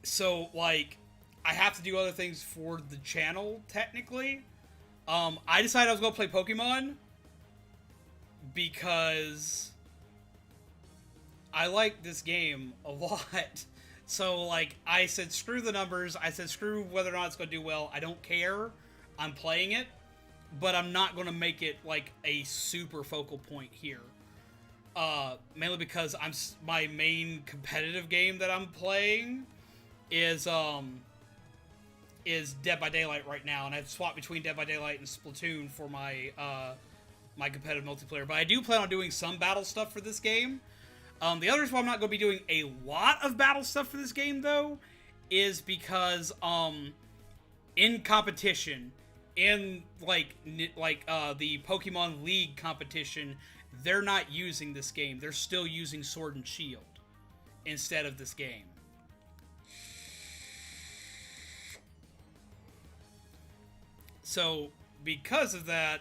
So, like, I have to do other things for the channel, technically. I decided I was going to play Pokemon because I like this game a lot. So, like, I said, screw the numbers. I said, screw whether or not it's going to do well. I don't care. I'm playing it, but I'm not going to make it, like, a super focal point here. Mainly because my main competitive game that I'm playing is Dead by Daylight right now, and I've swapped between Dead by Daylight and Splatoon for my my competitive multiplayer. But I do plan on doing some battle stuff for this game. The other reason why I'm not going to be doing a lot of battle stuff for this game, though, is because in competition, in the Pokemon League competition, they're not using this game. They're still using Sword and Shield instead of this game. So, because of that,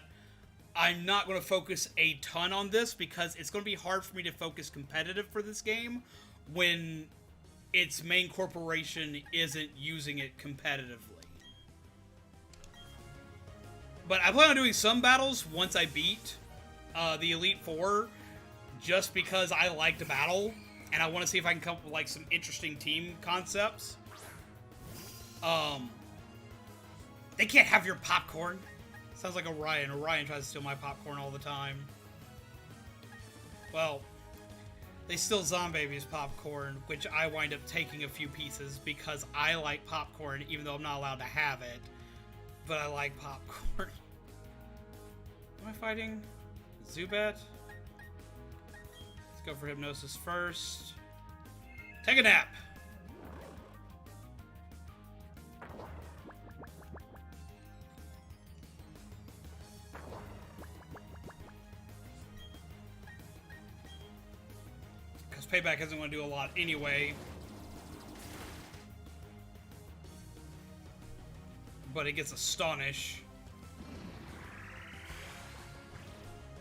I'm not going to focus a ton on this because it's going to be hard for me to focus competitive for this game when its main corporation isn't using it competitively. But I plan on doing some battles once I beat the Elite Four, just because I like to battle, and I want to see if I can come up with, like, some interesting team concepts. They can't have your popcorn. Sounds like Orion. Orion tries to steal my popcorn all the time. Well, they steal Zombaby's popcorn, which I wind up taking a few pieces because I like popcorn, even though I'm not allowed to have it. But I like popcorn. Am I fighting Zubat? Let's go for Hypnosis first. Take a nap! Because Payback isn't going to do a lot anyway. But it gets Astonish.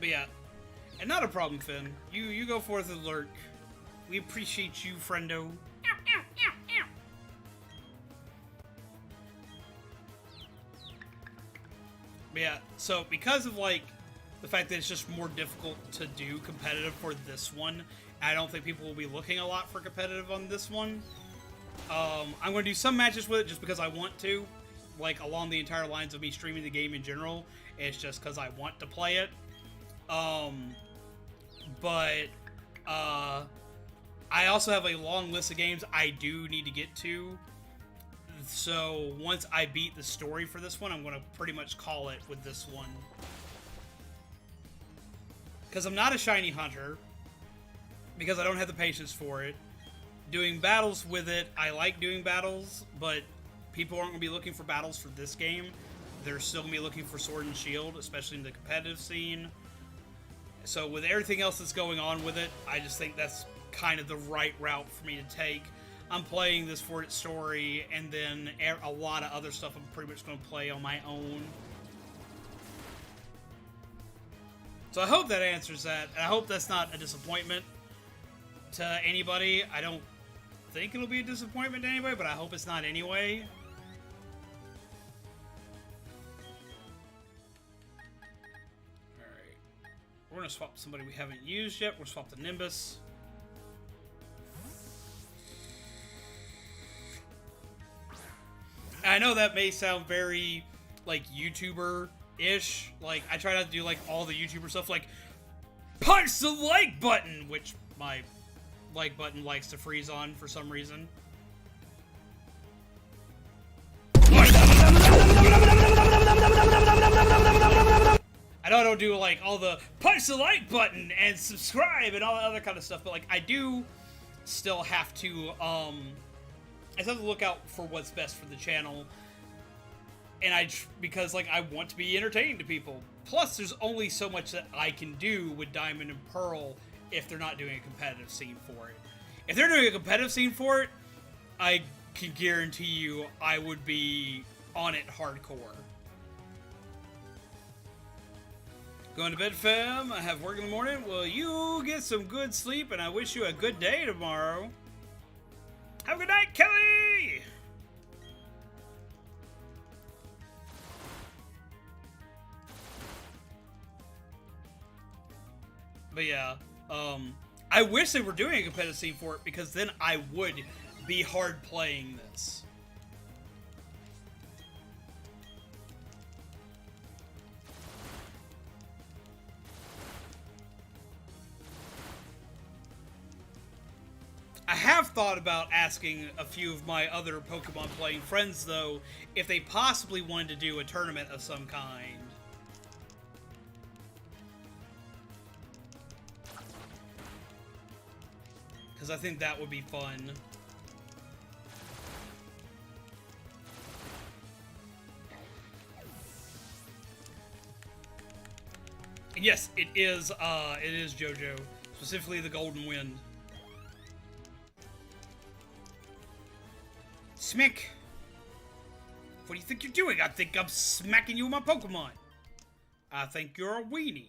But yeah. And not a problem, Finn. You go forth and lurk. We appreciate you, friendo. But yeah, so because of, like, the fact that it's just more difficult to do competitive for this one, I don't think people will be looking a lot for competitive on this one. I'm going to do some matches with it just because I want to. Like, along the entire lines of me streaming the game in general. It's just because I want to play it. I also have a long list of games I do need to get to. So, once I beat the story for this one, I'm going to pretty much call it with this one. Because I'm not a shiny hunter. Because I don't have the patience for it. Doing battles with it, I like doing battles, but people aren't going to be looking for battles for this game. They're still going to be looking for Sword and Shield, especially in the competitive scene. So with everything else that's going on with it, I just think that's kind of the right route for me to take. I'm playing this for its story, and then a lot of other stuff I'm pretty much going to play on my own. So I hope that answers that, and I hope that's not a disappointment to anybody. I don't think it'll be a disappointment to anybody, but I hope it's not anyway. Alright. We're going to swap somebody we haven't used yet. We'll swap the Nimbus. I know that may sound very, like, YouTuber-ish. Like, I try not to do, like, all the YouTuber stuff, like, punch the like button, which my like button likes to freeze on for some reason. I know I don't do, like, all the punch the like button and subscribe and all that other kind of stuff, but, like, I do still have to, I still have to look out for what's best for the channel. And because, like, I want to be entertaining to people. Plus, there's only so much that I can do with Diamond and Pearl if they're not doing a competitive scene for it. If they're doing a competitive scene for it, I can guarantee you I would be on it hardcore. Going to bed, fam. I have work in the morning. Well, you get some good sleep, and I wish you a good day tomorrow. Have a good night, Kelly! But yeah, I wish they were doing a competitive scene for it, because then I would be hard playing this. I have thought about asking a few of my other Pokemon playing friends, though, if they possibly wanted to do a tournament of some kind. Because I think that would be fun. And yes, it is JoJo. Specifically the Golden Wind. Smick! What do you think you're doing? I think I'm smacking you with my Pokemon. I think you're a weenie.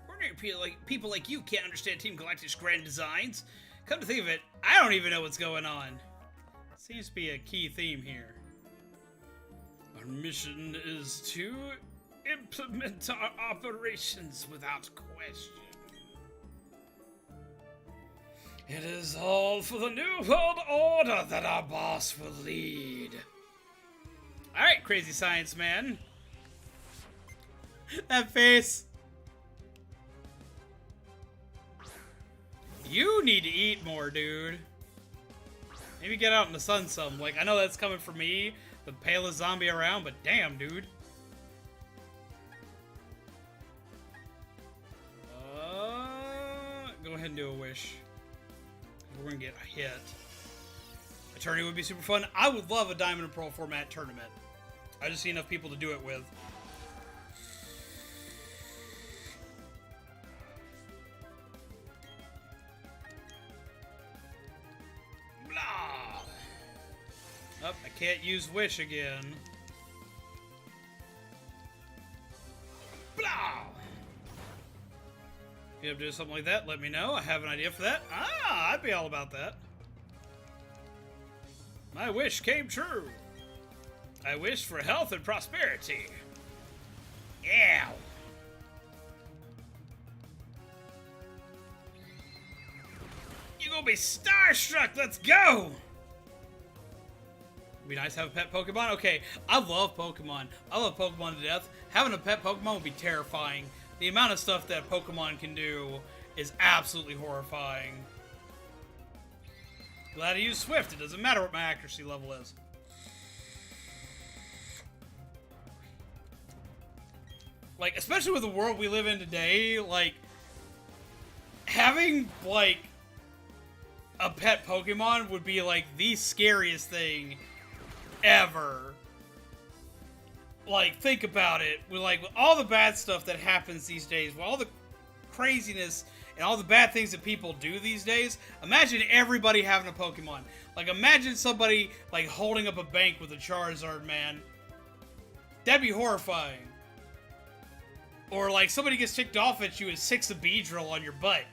Ordinary people like you can't understand Team Galactic's grand designs. Come to think of it, I don't even know what's going on. Seems to be a key theme here. Our mission is to implement our operations without question. It is all for the New World Order that our boss will lead. Alright, crazy science man. That face. You need to eat more, dude. Maybe get out in the sun some. Like, I know that's coming from me, the palest zombie around, but damn, dude. Go ahead and do a wish. We're gonna get a hit. A tourney would be super fun. I would love a Diamond and Pearl format tournament. I just see enough people to do it with. Blah. Oh, I can't use wish again. Blah. If you have to do something like that, let me know. I have an idea for that. Ah, I'd be all about that. My wish came true. I wish for health and prosperity. Yeah. You gonna be starstruck. Let's go. It'd be nice to have a pet Pokemon. Okay, I love Pokemon. I love Pokemon to death. Having a pet Pokemon would be terrifying. The amount of stuff that Pokemon can do is absolutely horrifying. Glad I use Swift. It doesn't matter what my accuracy level is. Like, especially with the world we live in today, like, having, like, a pet Pokemon would be, like, the scariest thing ever. Like, think about it. With all the bad stuff that happens these days, with all the craziness and all the bad things that people do these days, imagine everybody having a Pokemon. Like, imagine somebody, like, holding up a bank with a Charizard, man. That'd be horrifying. Or, like, somebody gets ticked off at you and sticks a Beedrill on your butt.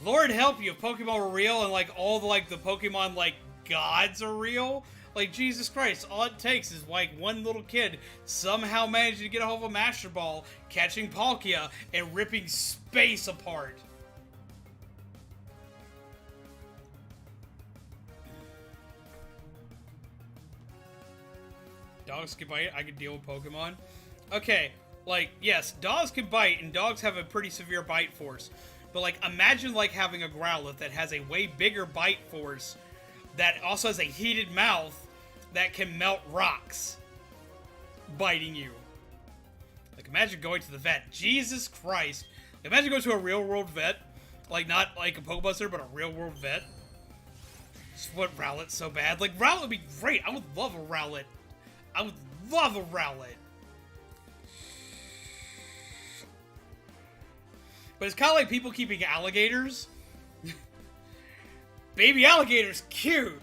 Lord help you if Pokemon were real and, like, all the, like, the Pokemon, like, gods are real. Like, Jesus Christ, all it takes is, like, one little kid somehow managing to get a hold of a Master Ball, catching Palkia, and ripping space apart. dogs can bite, I can deal with Pokemon. Okay, like, yes, dogs can bite, and dogs have a pretty severe bite force. But, like, imagine, like, having a Growlithe that has a way bigger bite force, that also has a heated mouth, that can melt rocks, biting you. Like, imagine going to the vet. Jesus Christ. Imagine going to a real-world vet. Like, not like a Pokemon Center, but a real-world vet. Just want Rowlet so bad. Like, Rowlet would be great. I would love a Rowlet. I would love a Rowlet. But it's kind of like people keeping alligators. Baby alligator's cute.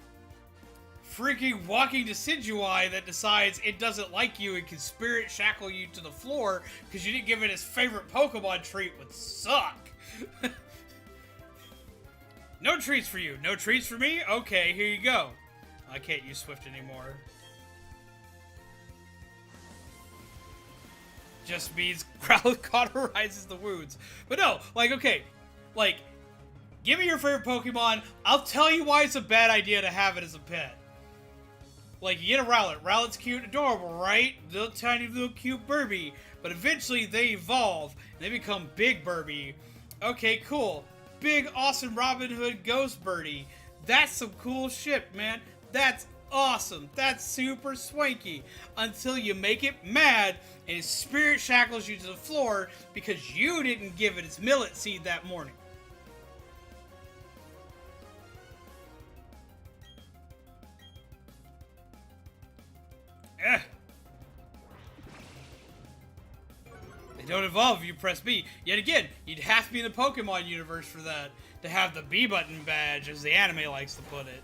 Freaking walking Decidueye that decides it doesn't like you and can spirit shackle you to the floor because you didn't give it its favorite Pokemon treat would suck. No treats for you. No treats for me? Okay, here you go. I can't use Swift anymore. Just means Growlithe cauterizes the wounds. But no, like, okay. Like, give me your favorite Pokemon. I'll tell you why it's a bad idea to have it as a pet. Like, you get a Rowlet. Rowlet's cute and adorable, right? Little tiny little cute Burby. But eventually they evolve. And they become Big Burby. Okay, cool. Big, awesome Robin Hood Ghost Birdie. That's some cool shit, man. That's awesome. That's super swanky. Until you make it mad and its spirit shackles you to the floor because you didn't give it its millet seed that morning. They don't evolve if you press B. Yet again, you'd have to be in the Pokemon universe for that. To have the B button badge, as the anime likes to put it.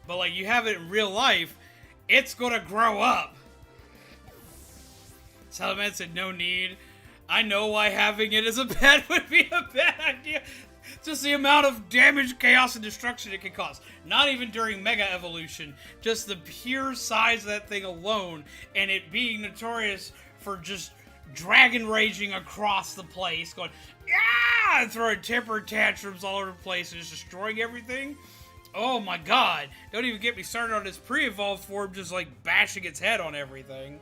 But like, you have it in real life, it's gonna grow up. Salaman said no need. I know why having it as a pet would be a bad idea. Just the amount of damage, chaos, and destruction it can cause. Not even during Mega Evolution. Just the pure size of that thing alone, and it being notorious for just dragon raging across the place, going, yeah, and throwing temper tantrums all over the place and just destroying everything. Oh my god. Don't even get me started on its pre-evolved form just like bashing its head on everything.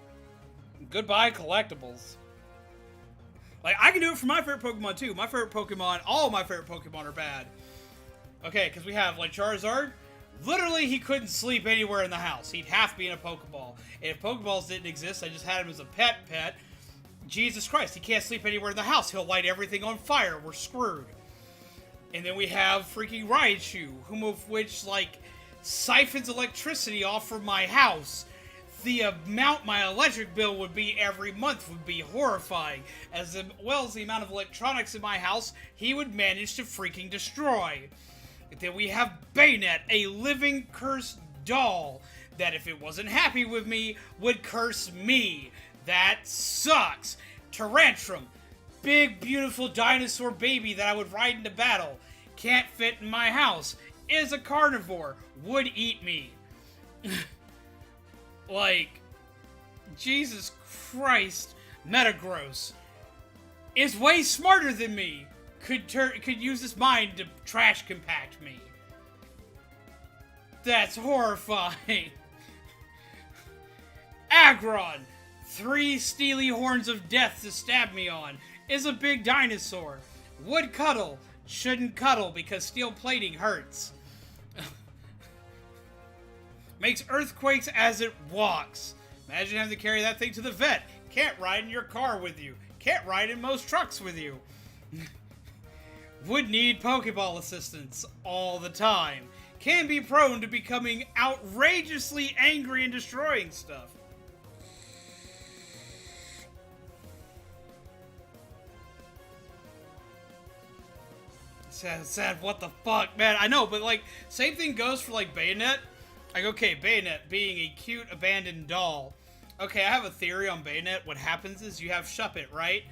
Goodbye, collectibles. Like, I can do it for my favorite Pokemon too. My favorite Pokemon, all my favorite Pokemon are bad. Okay, because we have, like, Charizard. Literally, he couldn't sleep anywhere in the house. He'd have to be in a Pokeball. And if Pokeballs didn't exist, I just had him as a pet. Jesus Christ, he can't sleep anywhere in the house. He'll light everything on fire. We're screwed. And then we have freaking Raichu, whom of which, like, siphons electricity off from my house. The amount my electric bill would be every month would be horrifying, as well as the amount of electronics in my house he would manage to freaking destroy. And then we have Bayonet, a living cursed doll, that if it wasn't happy with me, would curse me. That sucks. Tyrantrum, big beautiful dinosaur baby that I would ride into battle. Can't fit in my house. Is a carnivore. Would eat me. Like, Jesus Christ. Metagross is way smarter than me. Could use his mind to trash compact me. That's horrifying. Aggron, 3 steely horns of death to stab me on, is a big dinosaur. Would cuddle, shouldn't cuddle because steel plating hurts. Makes earthquakes as it walks. Imagine having to carry that thing to the vet. Can't ride in your car with you. Can't ride in most trucks with you. Would need Pokeball assistance all the time. Can be prone to becoming outrageously angry and destroying stuff. Sad, what the fuck, man? I know, but like, same thing goes for like Bayonet. Like, okay, Bayonet being a cute abandoned doll. Okay, I have a theory on Bayonet. What happens is you have Shuppet, right?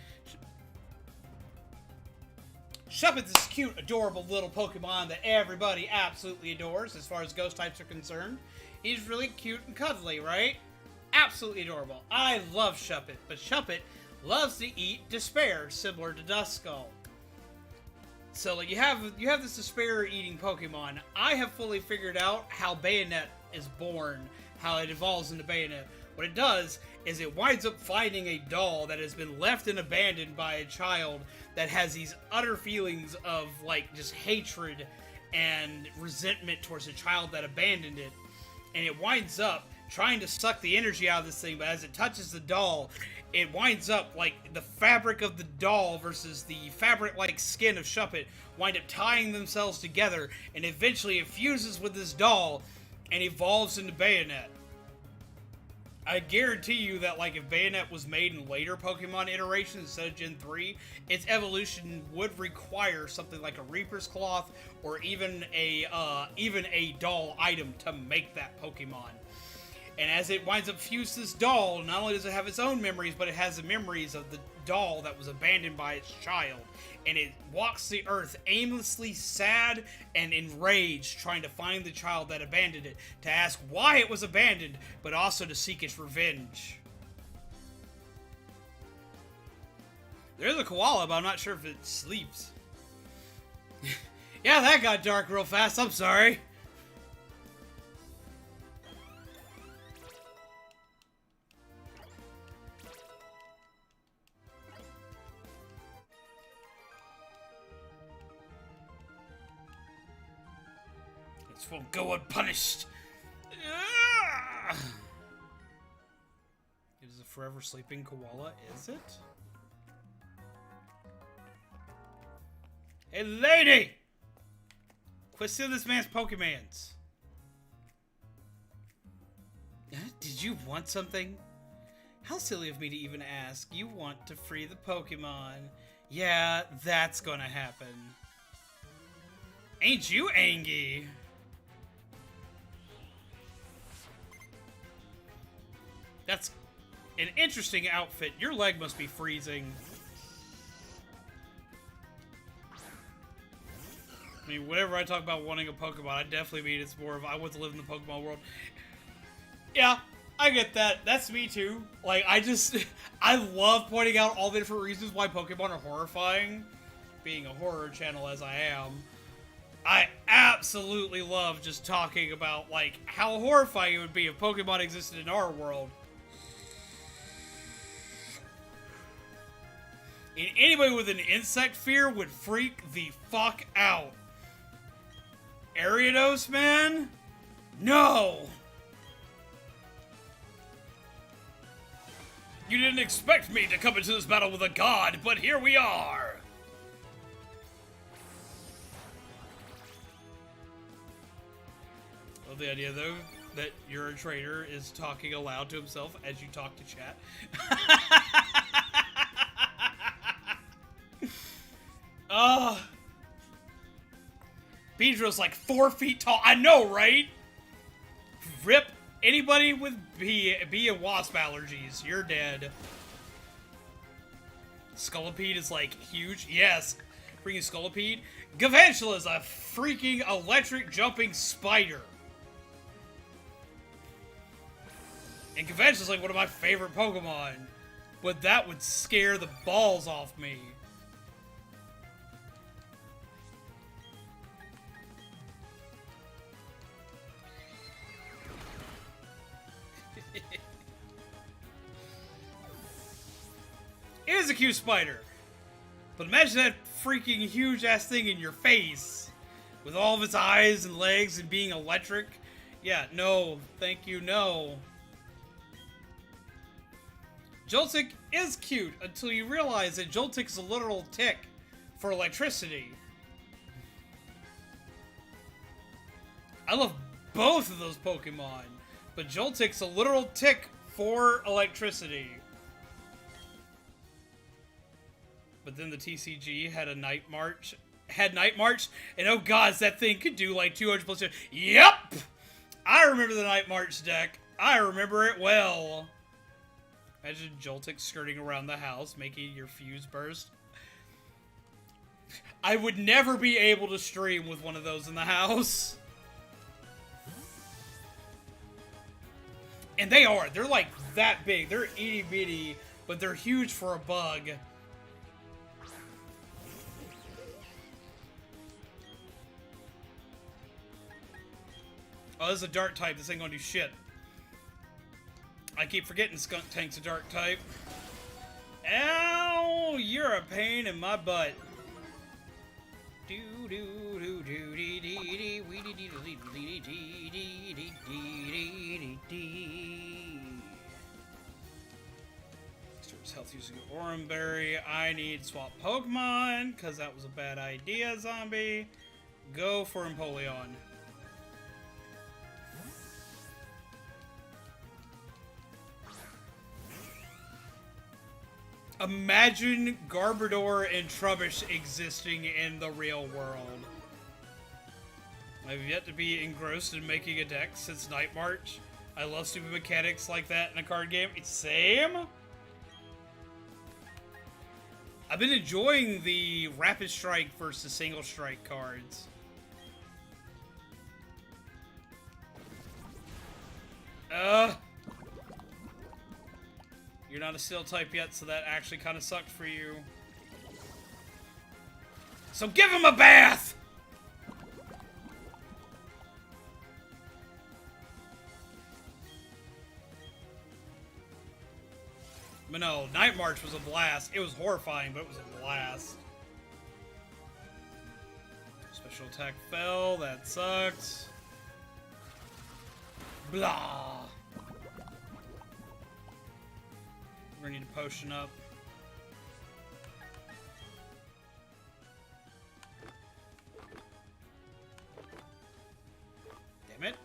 Shuppet's this cute, adorable little Pokemon that everybody absolutely adores as far as ghost types are concerned. He's really cute and cuddly, right? Absolutely adorable. I love Shuppet, but Shuppet loves to eat despair, similar to Duskull. So, like, you have this despair-eating Pokemon. I have fully figured out how Bayonet is born, how it evolves into Bayonet. What it does is it winds up finding a doll that has been left and abandoned by a child that has these utter feelings of, like, just hatred and resentment towards the child that abandoned it. And it winds up trying to suck the energy out of this thing, but as it touches the doll, it winds up, like, the fabric of the doll versus the fabric-like skin of Shuppet wind up tying themselves together, and eventually it fuses with this doll and evolves into Bayonet. I guarantee you that, like, if Bayonet was made in later Pokemon iterations instead of Gen 3, its evolution would require something like a Reaper's Cloth or even a doll item to make that Pokemon. And as it winds up fused this doll, not only does it have its own memories, but it has the memories of the doll that was abandoned by its child. And it walks the earth aimlessly sad and enraged, trying to find the child that abandoned it, to ask why it was abandoned, but also to seek its revenge. There's a koala, but I'm not sure if it sleeps. Yeah, that got dark real fast, I'm sorry. Will go unpunished. It is a forever sleeping koala, is it? Hey, lady! Quit stealing this man's Pokemans. Did you want something? How silly of me to even ask. You want to free the Pokemon. Yeah, that's gonna happen. Ain't you angry? That's an interesting outfit. Your leg must be freezing. I mean, whenever I talk about wanting a Pokemon, I definitely mean it's more of I want to live in the Pokemon world. Yeah, I get that. That's me too. Like, I love pointing out all the different reasons why Pokemon are horrifying. Being a horror channel as I am, I absolutely love just talking about, like, how horrifying it would be if Pokemon existed in our world. And anybody with an insect fear would freak the fuck out. Ariados, man? No! You didn't expect me to come into this battle with a god, but here we are! Love the idea, though, that you're a trader is talking aloud to himself as you talk to chat. Beedrill's like 4 feet tall. I know, right? Rip. Anybody with bee and wasp allergies, you're dead. Scolipede is like huge. Yes. Freaking Scolipede. Galvantula is a freaking electric jumping spider. And Galvantula's like one of my favorite Pokemon. But that would scare the balls off me. It is a cute spider. But imagine that freaking huge-ass thing in your face. With all of its eyes and legs and being electric. Yeah, no. Thank you, no. Joltik is cute until you realize that Joltik is a literal tick for electricity. I love both of those Pokemon. But Joltik's a literal tick for electricity. But then the TCG had a Night March. And oh god, that thing could do like 200 plus. Yep! I remember the Night March deck. I remember it well. Imagine Joltik skirting around the house, making your fuse burst. I would never be able to stream with one of those in the house. And they're like that big. They're itty bitty, but they're huge for a bug. Oh, this is a dark type. This ain't gonna do shit. I keep forgetting Skunk Tank's a dark type. Ow! You're a pain in my butt. Do do do do dee dee dee wee dee dee dee dee dee dee dee dee dee. Restores health using Oran Berry. I need swap Pokemon because that was a bad idea, zombie. Go for Empoleon. Imagine Garbodor and Trubbish existing in the real world. I've yet to be engrossed in making a deck since Night March. I love stupid mechanics like that in a card game. It's same. I've been enjoying the Rapid Strike versus Single Strike cards. You're not a Steel type yet, so that actually kind of sucked for you. So give him a bath! But no, Night March was a blast. It was horrifying, but it was a blast. Special attack fell. That sucks. Blah. We're gonna need a potion up. Damn it.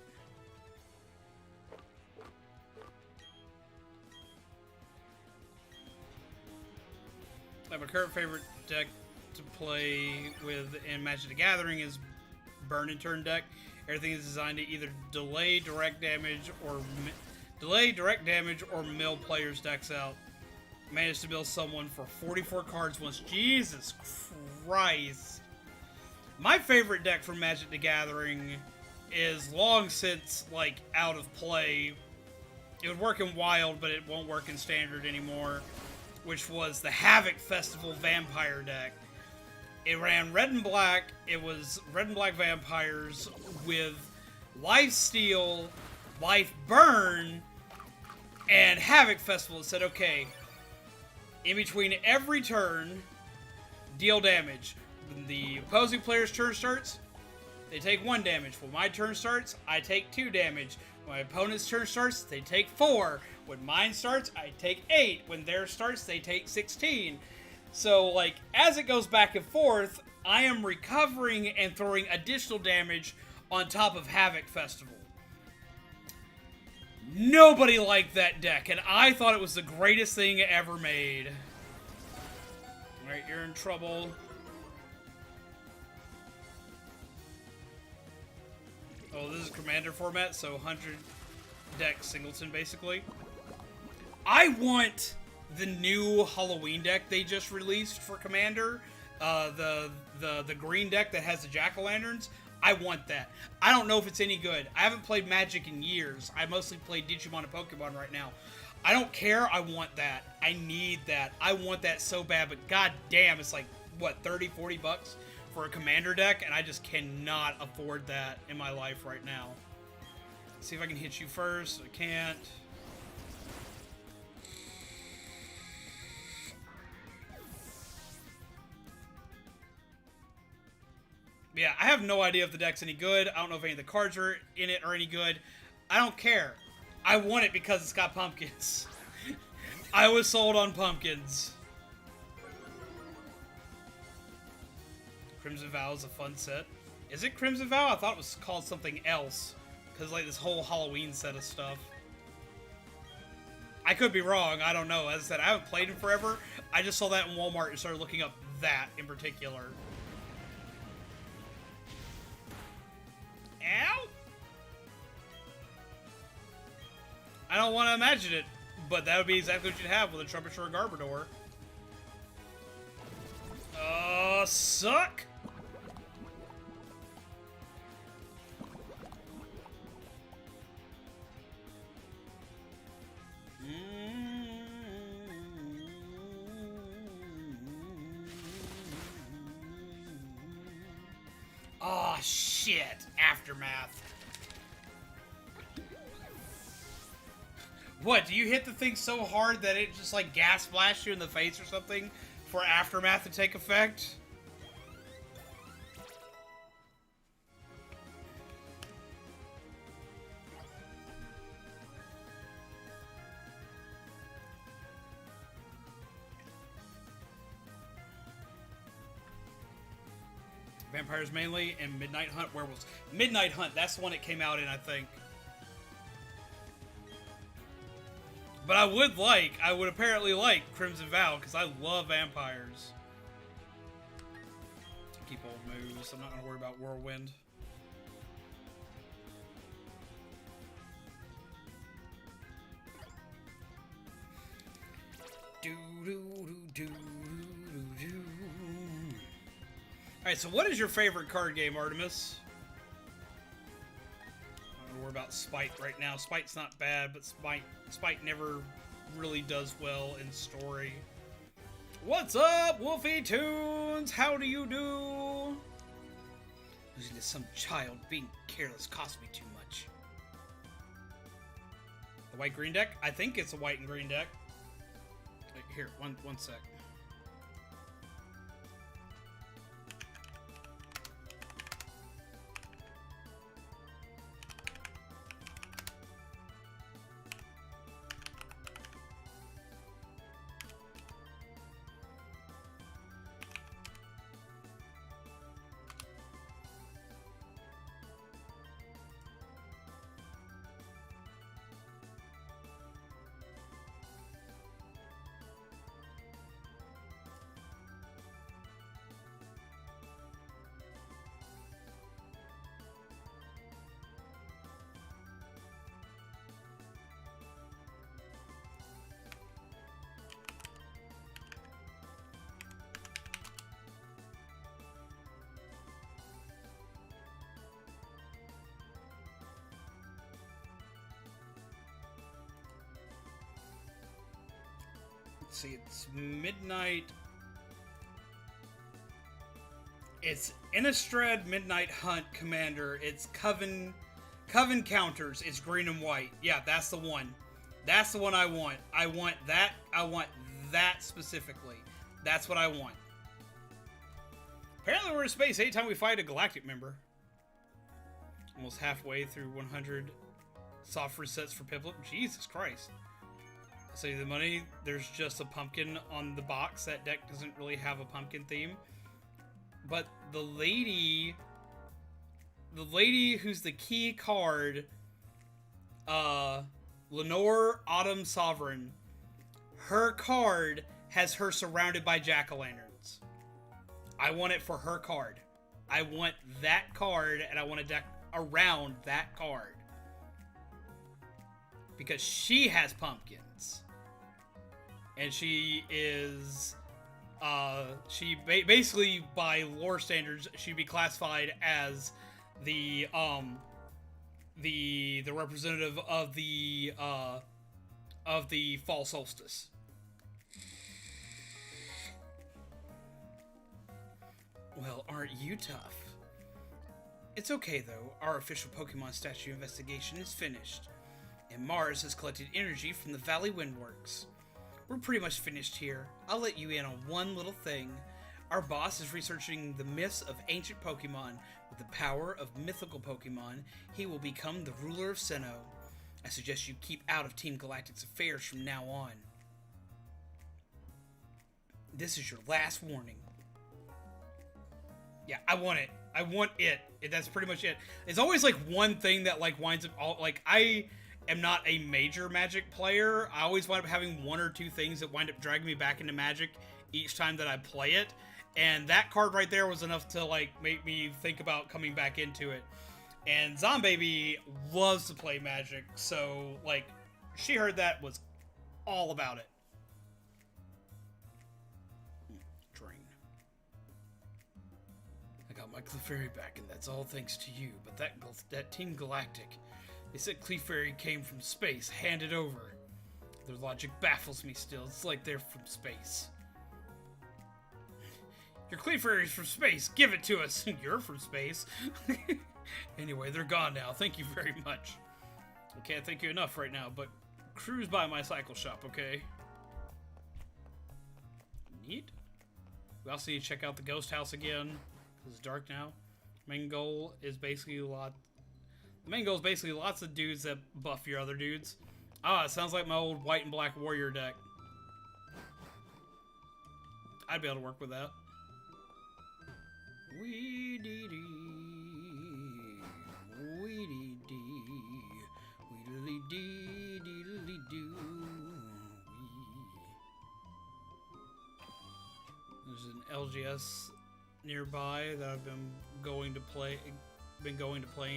My current favorite deck to play with in Magic the Gathering is Burn and Turn deck. Everything is designed to either delay direct damage or mill players' decks out. Managed to build someone for 44 cards once. Jesus Christ. My favorite deck from Magic the Gathering is long since, like, out of play. It would work in Wild, but it won't work in Standard anymore. Which was the Havoc Festival Vampire deck. It ran red and black. It was red and black vampires with Life Steal, Life Burn, and Havoc Festival. It said, okay, in between every turn, deal damage. When the opposing player's turn starts, they take 1 damage. When my turn starts, I take 2 damage. When my opponent's turn starts, they take 4. When mine starts, I take 8. When theirs starts, they take 16. So, like, as it goes back and forth, I am recovering and throwing additional damage on top of Havoc Festival. Nobody liked that deck, and I thought it was the greatest thing ever made. Alright, you're in trouble. Oh, this is Commander format, so 100 deck singleton, basically. I want the new Halloween deck they just released for Commander. The green deck that has the jack-o'-lanterns. I want that. I don't know if it's any good. I haven't played Magic in years. I mostly play Digimon and Pokemon right now. I don't care. I want that. I need that. I want that so bad, but god damn, it's like, what, 30, 40 bucks for a Commander deck, and I just cannot afford that in my life right now. Let's see if I can hit you first. I can't. Yeah, I have no idea if the deck's any good. I don't know if any of the cards are in it are any good. I don't care. I want it because it's got pumpkins. I was sold on pumpkins. Crimson Vow is a fun set. Is it Crimson Vow? I thought it was called something else. Because, like, this whole Halloween set of stuff. I could be wrong. I don't know. As I said, I haven't played in forever. I just saw that in Walmart and started looking up that in particular. Ow! I don't want to imagine it, but that would be exactly what you'd have with a Trubbish or a Garbodor. Suck! Oh shit! Aftermath. What, do you hit the thing so hard that it just like gas blasts you in the face or something for aftermath to take effect? Vampires mainly, and Midnight Hunt Werewolves. Midnight Hunt, that's the one it came out in, I think. But I would apparently like Crimson Vow, because I love vampires. Keep old moves, I'm not going to worry about Whirlwind. Alright, so what is your favorite card game, Artemis? I don't know, we're about Spite right now. Spite's not bad, but Spite never really does well in story. What's up, Wolfie Tunes? How do you do? Losing to some child being careless cost me too much. The white-green deck? I think it's a white and green deck. Like, here, one sec. Let's see, it's Midnight. It's Innistrad Midnight Hunt Commander. It's Coven counters. It's green and white. Yeah, that's the one. That's the one I want. I want that. I want that specifically. That's what I want. Apparently we're in space anytime we fight a galactic member. Almost halfway through 100 soft resets for Piplup. Jesus Christ. Save the money. There's just a pumpkin on the box. That deck doesn't really have a pumpkin theme. But the lady who's the key card, Lenore Autumn Sovereign, her card has her surrounded by jack-o'-lanterns. I want it for her card. I want that card, and I want a deck around that card. Because she has pumpkins. And she is, basically, by lore standards, she'd be classified as the representative of the fall solstice. Well, aren't you tough? It's okay, though. Our official Pokemon statue investigation is finished, and Mars has collected energy from the Valley Windworks. We're pretty much finished here. I'll let you in on one little thing. Our boss is researching the myths of ancient Pokemon. With the power of mythical Pokemon, he will become the ruler of Sinnoh. I suggest you keep out of Team Galactic's affairs from now on. This is your last warning. Yeah, I want it. I want it. That's pretty much it. It's always like one thing that like winds up all like I am not a major Magic player. I always wind up having one or two things that wind up dragging me back into Magic each time that I play it. And that card right there was enough to like make me think about coming back into it. And Zombaby loves to play Magic, so like she heard that was all about it. Drain. I got my Clefairy back, and that's all thanks to you. But that Team Galactic, they said Clefairy came from space, handed over. Their logic baffles me still. It's like they're from space. Your Clefairy's from space. Give it to us. You're from space. Anyway, they're gone now. Thank you very much. I can't thank you enough right now, but cruise by my cycle shop, okay? Neat. We also need to check out the ghost house again. It's dark now. Main goal is basically the main goal is basically lots of dudes that buff your other dudes. Ah, it sounds like my old white and black warrior deck. I'd be able to work with that. Wee dee dee, wee dee dee, wee dee dee doo. There's an LGS nearby that I've been going to playing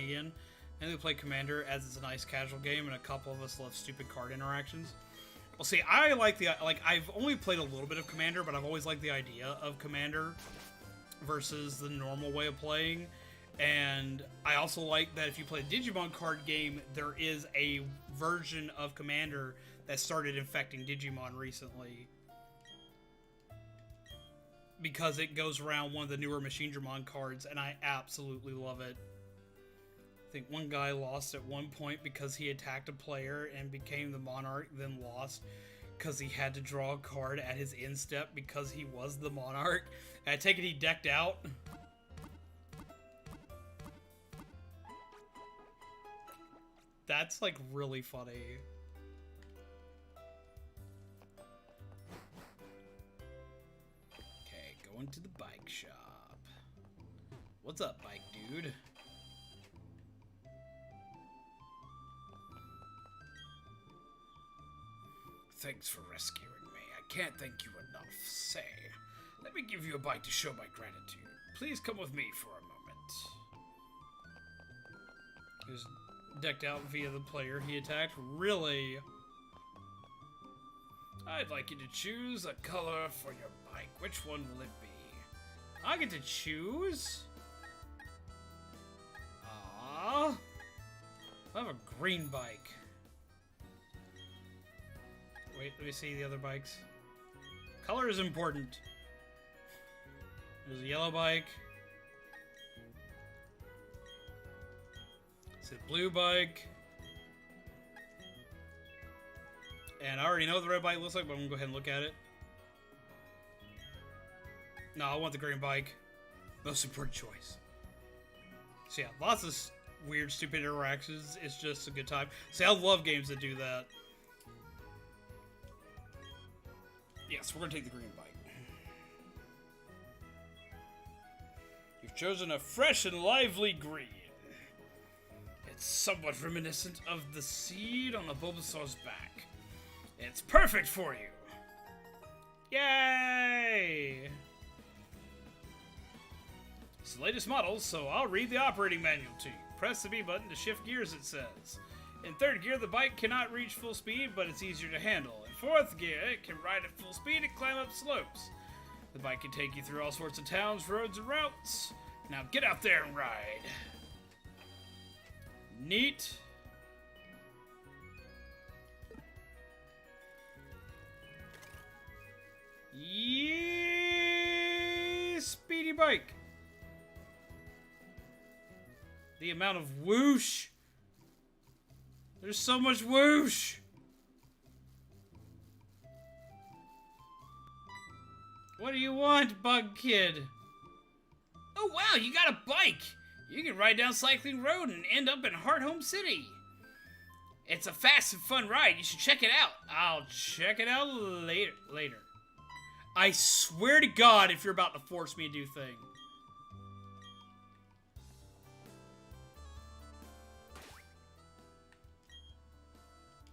again. And we play Commander as it's a nice casual game, and a couple of us love stupid card interactions. Well, see, I like I've only played a little bit of Commander, but I've always liked the idea of Commander versus the normal way of playing. And I also like that if you play a Digimon card game, there is a version of Commander that started infecting Digimon recently. Because it goes around one of the newer Machine Dramon cards, and I absolutely love it. I think one guy lost at one point because he attacked a player and became the Monarch, then lost because he had to draw a card at his instep because he was the Monarch. And I take it he decked out. That's like really funny. Okay, going to the bike shop. What's up, bike dude? Thanks for rescuing me. I can't thank you enough. Say, let me give you a bite to show my gratitude. Please come with me for a moment. He was decked out via the player he attacked. Really? I'd like you to choose a color for your bike. Which one will it be? I get to choose? Ah, I have a green bike. Wait, let me see the other bikes. Color is important. There's a yellow bike. It's a blue bike. And I already know what the red bike looks like, but I'm gonna go ahead and look at it. No, I want the green bike. Most important choice. So yeah, lots of weird, stupid interactions. It's just a good time. See, I love games that do that. Yes, we're gonna take the green bike. You've chosen a fresh and lively green. It's somewhat reminiscent of the seed on the Bulbasaur's back. It's perfect for you! Yay! It's the latest model, so I'll read the operating manual to you. Press the B button to shift gears, it says. In third gear, the bike cannot reach full speed, but it's easier to handle. In fourth gear, it can ride at full speed and climb up slopes. The bike can take you through all sorts of towns, roads, and routes. Now get out there and ride. Neat. Yee, speedy bike. The amount of whoosh. There's so much whoosh. What do you want, Bug Kid? Oh wow, you got a bike. You can ride down Cycling Road and end up in Heart Home City. It's a fast and fun ride. You should check it out. I'll check it out later. I swear to God if you're about to force me to do thing.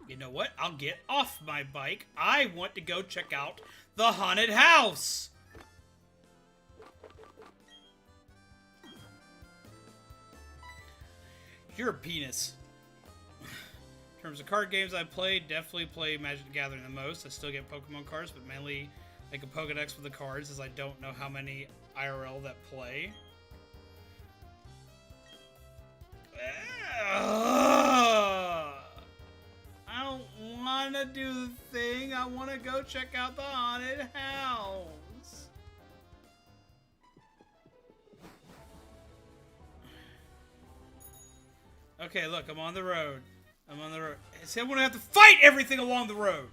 You know what? I'll get off my bike. I want to go check out the haunted house. You're a penis. In terms of card games I played, definitely play Magic the Gathering the most. I still get Pokemon cards, but mainly like a Pokedex with the cards, as I don't know how many IRL that play. I don't want to do the thing. I want to go check out the haunted house. Okay, look, I'm on the road. I'm on the road. See, I'm gonna have to fight everything along the road.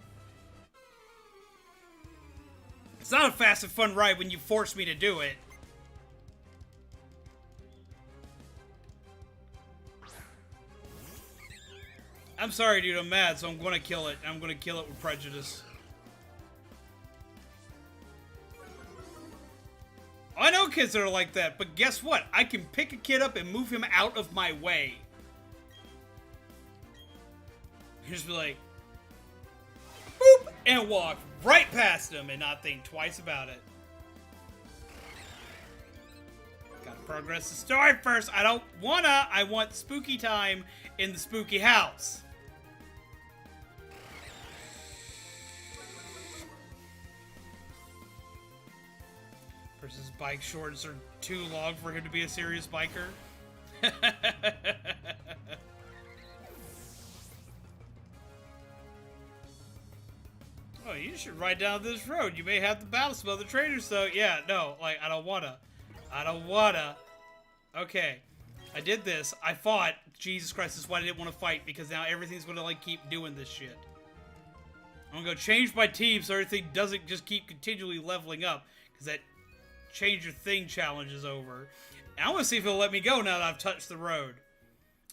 It's not a fast and fun ride when you force me to do it. I'm sorry, dude. I'm mad, so I'm gonna kill it. I'm gonna kill it with prejudice. I know kids that are like that, but guess what? I can pick a kid up and move him out of my way. Just be like, boop, and walk right past him and not think twice about it. Gotta progress the story first. I want spooky time in the spooky house. Person's bike shorts are too long for him to be a serious biker. Oh, you should ride down this road. You may have to battle some other traders, though. Yeah, no, like, I don't wanna. Okay, I did this. I fought. Jesus Christ, this is why I didn't want to fight, because now everything's gonna, like, keep doing this shit. I'm gonna go change my team so everything doesn't just keep continually leveling up, because that change your thing challenge is over. And I want to see if it'll let me go now that I've touched the road.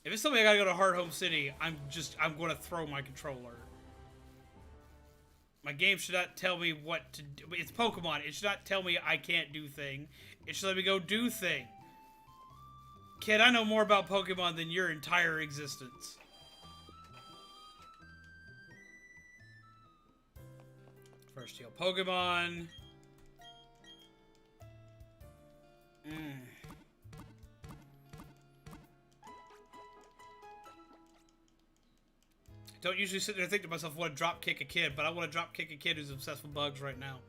If it's something I gotta go to Hard Home City, I'm gonna throw my controller. My game should not tell me what to do. It's Pokemon. It should not tell me I can't do thing. It should let me go do thing. Kid, I know more about Pokemon than your entire existence. First heal Pokemon. Don't usually sit there and think to myself, I want to drop kick a kid, but I want to drop kick a kid who's obsessed with bugs right now.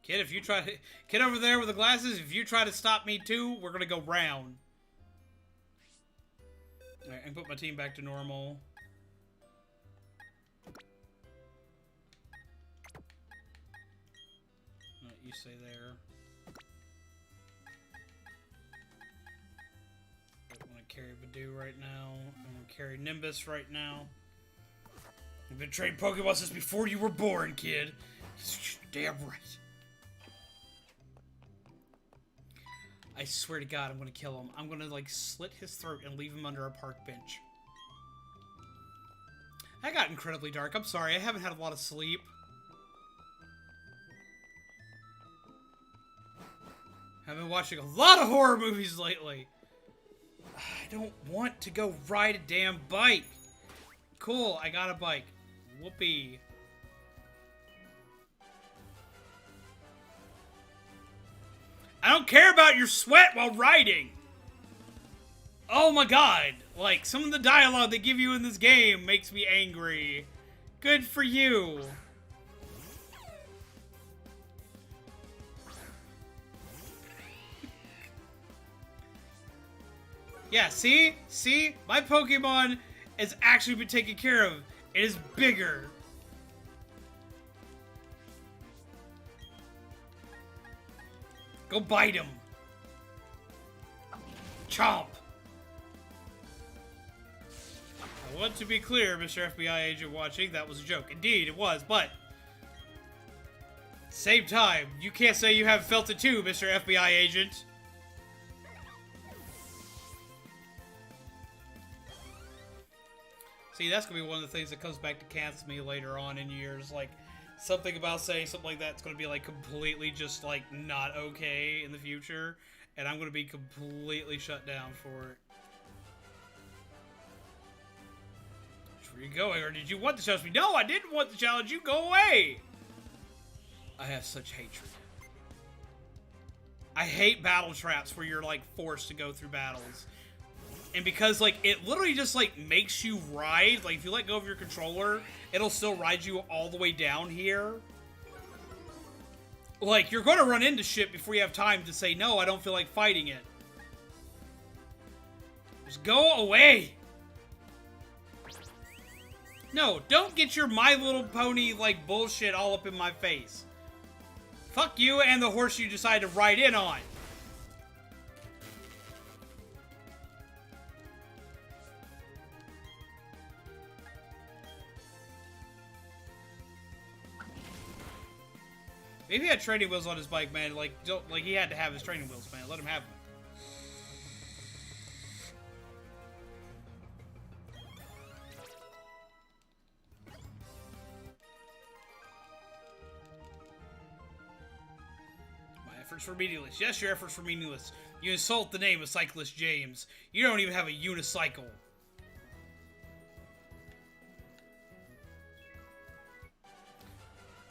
Kid, if you try to... Kid over there with the glasses, if you try to stop me too, we're gonna go round. Alright, and put my team back to normal. Alright, you stay there. Carry Badoo right now. I'm gonna carry Nimbus right now. I've been trading Pokemon since before you were born, kid. Damn right. I swear to God, I'm gonna kill him. I'm gonna, like, slit his throat and leave him under a park bench. That got incredibly dark. I'm sorry, I haven't had a lot of sleep. I've been watching a lot of horror movies lately. I don't want to go ride a damn bike. Cool, I got a bike. Whoopee. I don't care about your sweat while riding. Oh my God. Like, some of the dialogue they give you in this game makes me angry. Good for you. Yeah, see? See? My Pokemon has actually been taken care of. It is bigger. Go bite him. Chomp. I want to be clear, Mr. FBI agent watching, that was a joke. Indeed, it was, but... Same time, you can't say you haven't felt it too, Mr. FBI agent. See, that's gonna be one of the things that comes back to cancel me later on in years. Like, something about saying something like that's gonna be, like, completely just, like, not okay in the future. And I'm gonna be completely shut down for it. Where are you going? Or did you want the challenge? No, I didn't want the challenge. You go away! I have such hatred. I hate battle traps where you're, like, forced to go through battles. And because, like, it literally just, like, makes you ride. Like, if you let go of your controller, it'll still ride you all the way down here. Like, you're going to run into shit before you have time to say, no, I don't feel like fighting it. Just go away. No, don't get your My Little Pony, like, bullshit all up in my face. Fuck you and the horse you decide to ride in on. If he had training wheels on his bike, man, like, don't, like, he had to have his training wheels, man. Let him have them. My efforts were meaningless. Yes, your efforts were meaningless. You insult the name of Cyclist James. You don't even have a unicycle.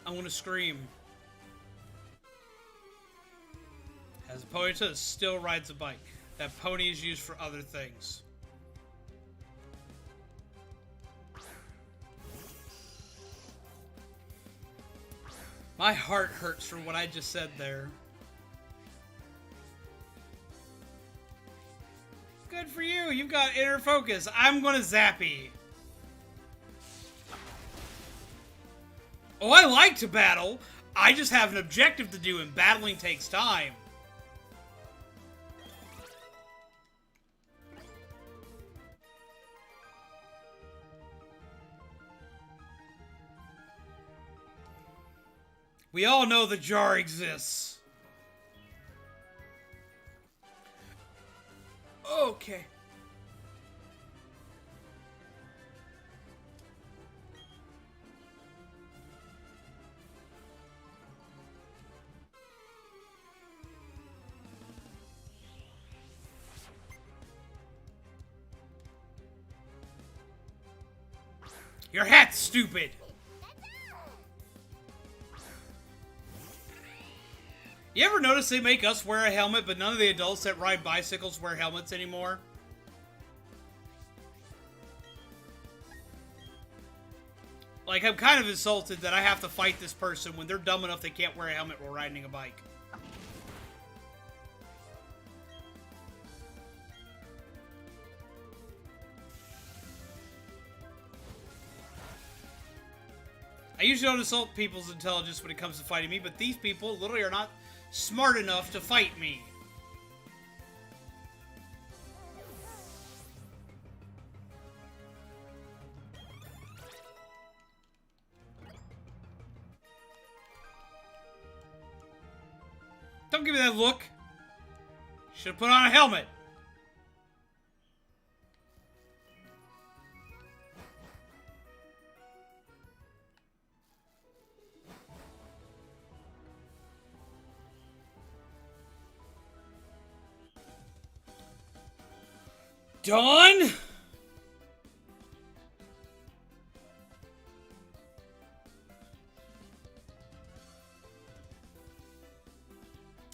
I want to scream. Has a ponytail, still rides a bike. That pony is used for other things. My heart hurts for what I just said there. Good for you. You've got inner focus. I'm gonna zappy. Oh, I like to battle. I just have an objective to do, and battling takes time. We all know the jar exists. Okay. Your hat's stupid. You ever notice they make us wear a helmet, but none of the adults that ride bicycles wear helmets anymore? Like, I'm kind of insulted that I have to fight this person when they're dumb enough they can't wear a helmet while riding a bike. I usually don't insult people's intelligence when it comes to fighting me, but these people literally are not smart enough to fight me. Don't give me that look. Should have put on a helmet. Done?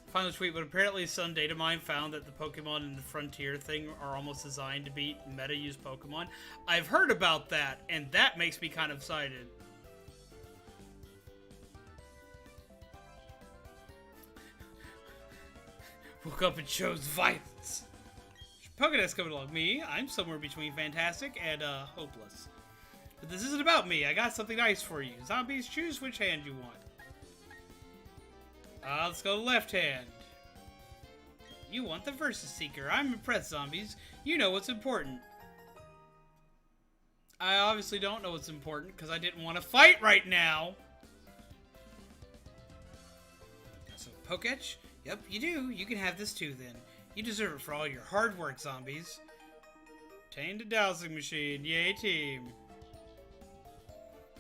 Final tweet, but apparently some data mine found that the Pokemon in the Frontier thing are almost designed to beat meta-use Pokemon. I've heard about that, and that makes me kind of excited. Woke up and chose violence. Pokedex coming along. Me, I'm somewhere between fantastic and hopeless. But this isn't about me. I got something nice for you. Zombies, choose which hand you want. Let's go to left hand. You want the Versus Seeker. I'm impressed, zombies. You know what's important. I obviously don't know what's important because I didn't want to fight right now. So, Poketch? Yep, you do. You can have this too then. You deserve it for all your hard work, zombies. Obtained a dowsing machine. Yay, team.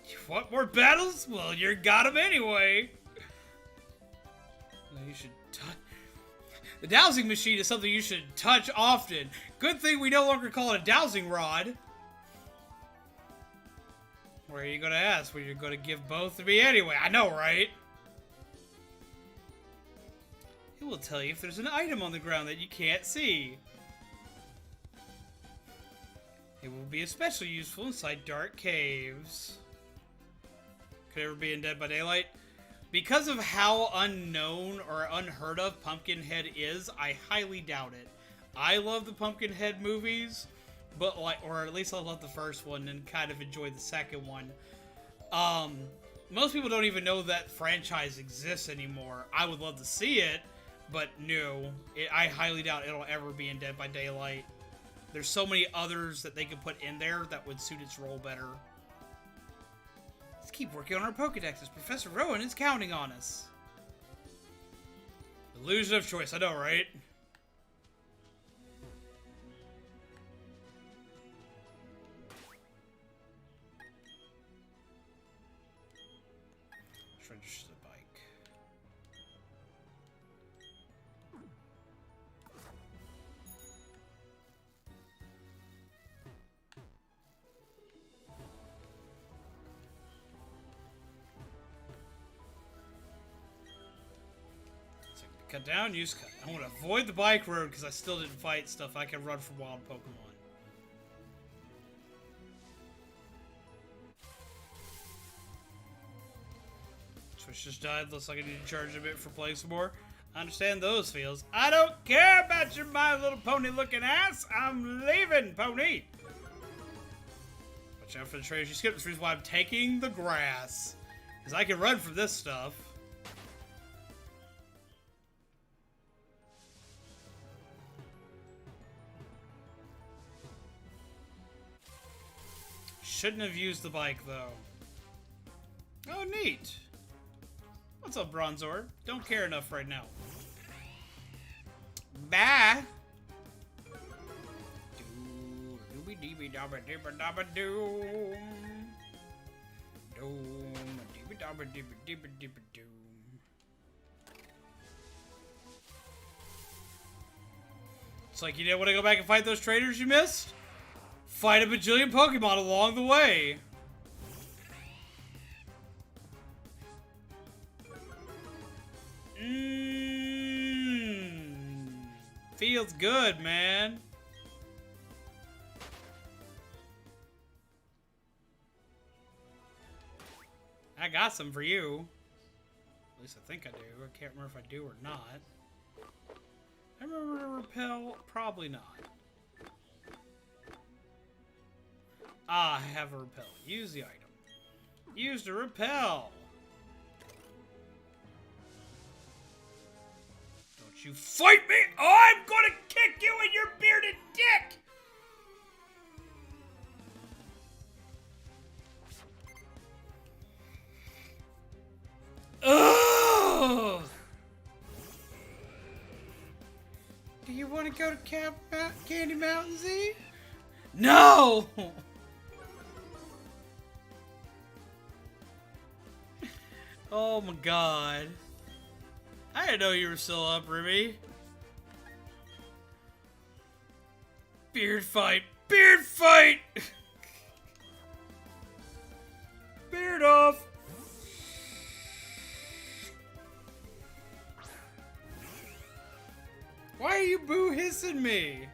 You want more battles? Well, you got them anyway. Well, you should touch. The dowsing machine is something you should touch often. Good thing we no longer call it a dowsing rod. Where are you going to ask? Well, you're going to give both to me anyway. I know, right? It will tell you if there's an item on the ground that you can't see. It will be especially useful inside dark caves. Could ever be in Dead by Daylight? Because of how unknown or unheard of Pumpkinhead is, I highly doubt it. I love the Pumpkinhead movies, but like, or at least I love the first one and kind of enjoy the second one. Most people don't even know that franchise exists anymore. I would love to see it. But no, I highly doubt it'll ever be in Dead by Daylight. There's so many others that they could put in there that would suit its role better. Let's keep working on our Pokedexes. Professor Rowan is counting on us. Illusion of choice, I know, right? Treasures the bike. So cut down, use cut. I want to avoid the bike road because I still didn't fight stuff I can run from wild Pokemon. Switch just died. Looks like I need to charge a bit for playing some more. I understand those feels. I don't care about your My Little Pony looking ass. I'm leaving, pony. Watch out for the trainers. You skipped this reason why I'm taking the grass. Because I can run from this stuff. Shouldn't have used the bike, though. Oh, neat. What's up, Bronzor? Don't care enough right now. Bye. It's like you didn't want to go back and fight those traitors you missed? Fight a bajillion Pokemon along the way. Feels good, man. I got some for you. At least I think I do. I can't remember if I do or not. I remember repel. Probably not. Ah, I have a repel. Use the item. Use the repel. Don't you fight me! Oh, I'm gonna kick you in your bearded dick! Ugh! Do you want to go to Candy Mountain Z? No! Oh my god. I didn't know you were still up, Ruby. Beard fight! Beard fight! Beard off! Why are you boo-hissing me?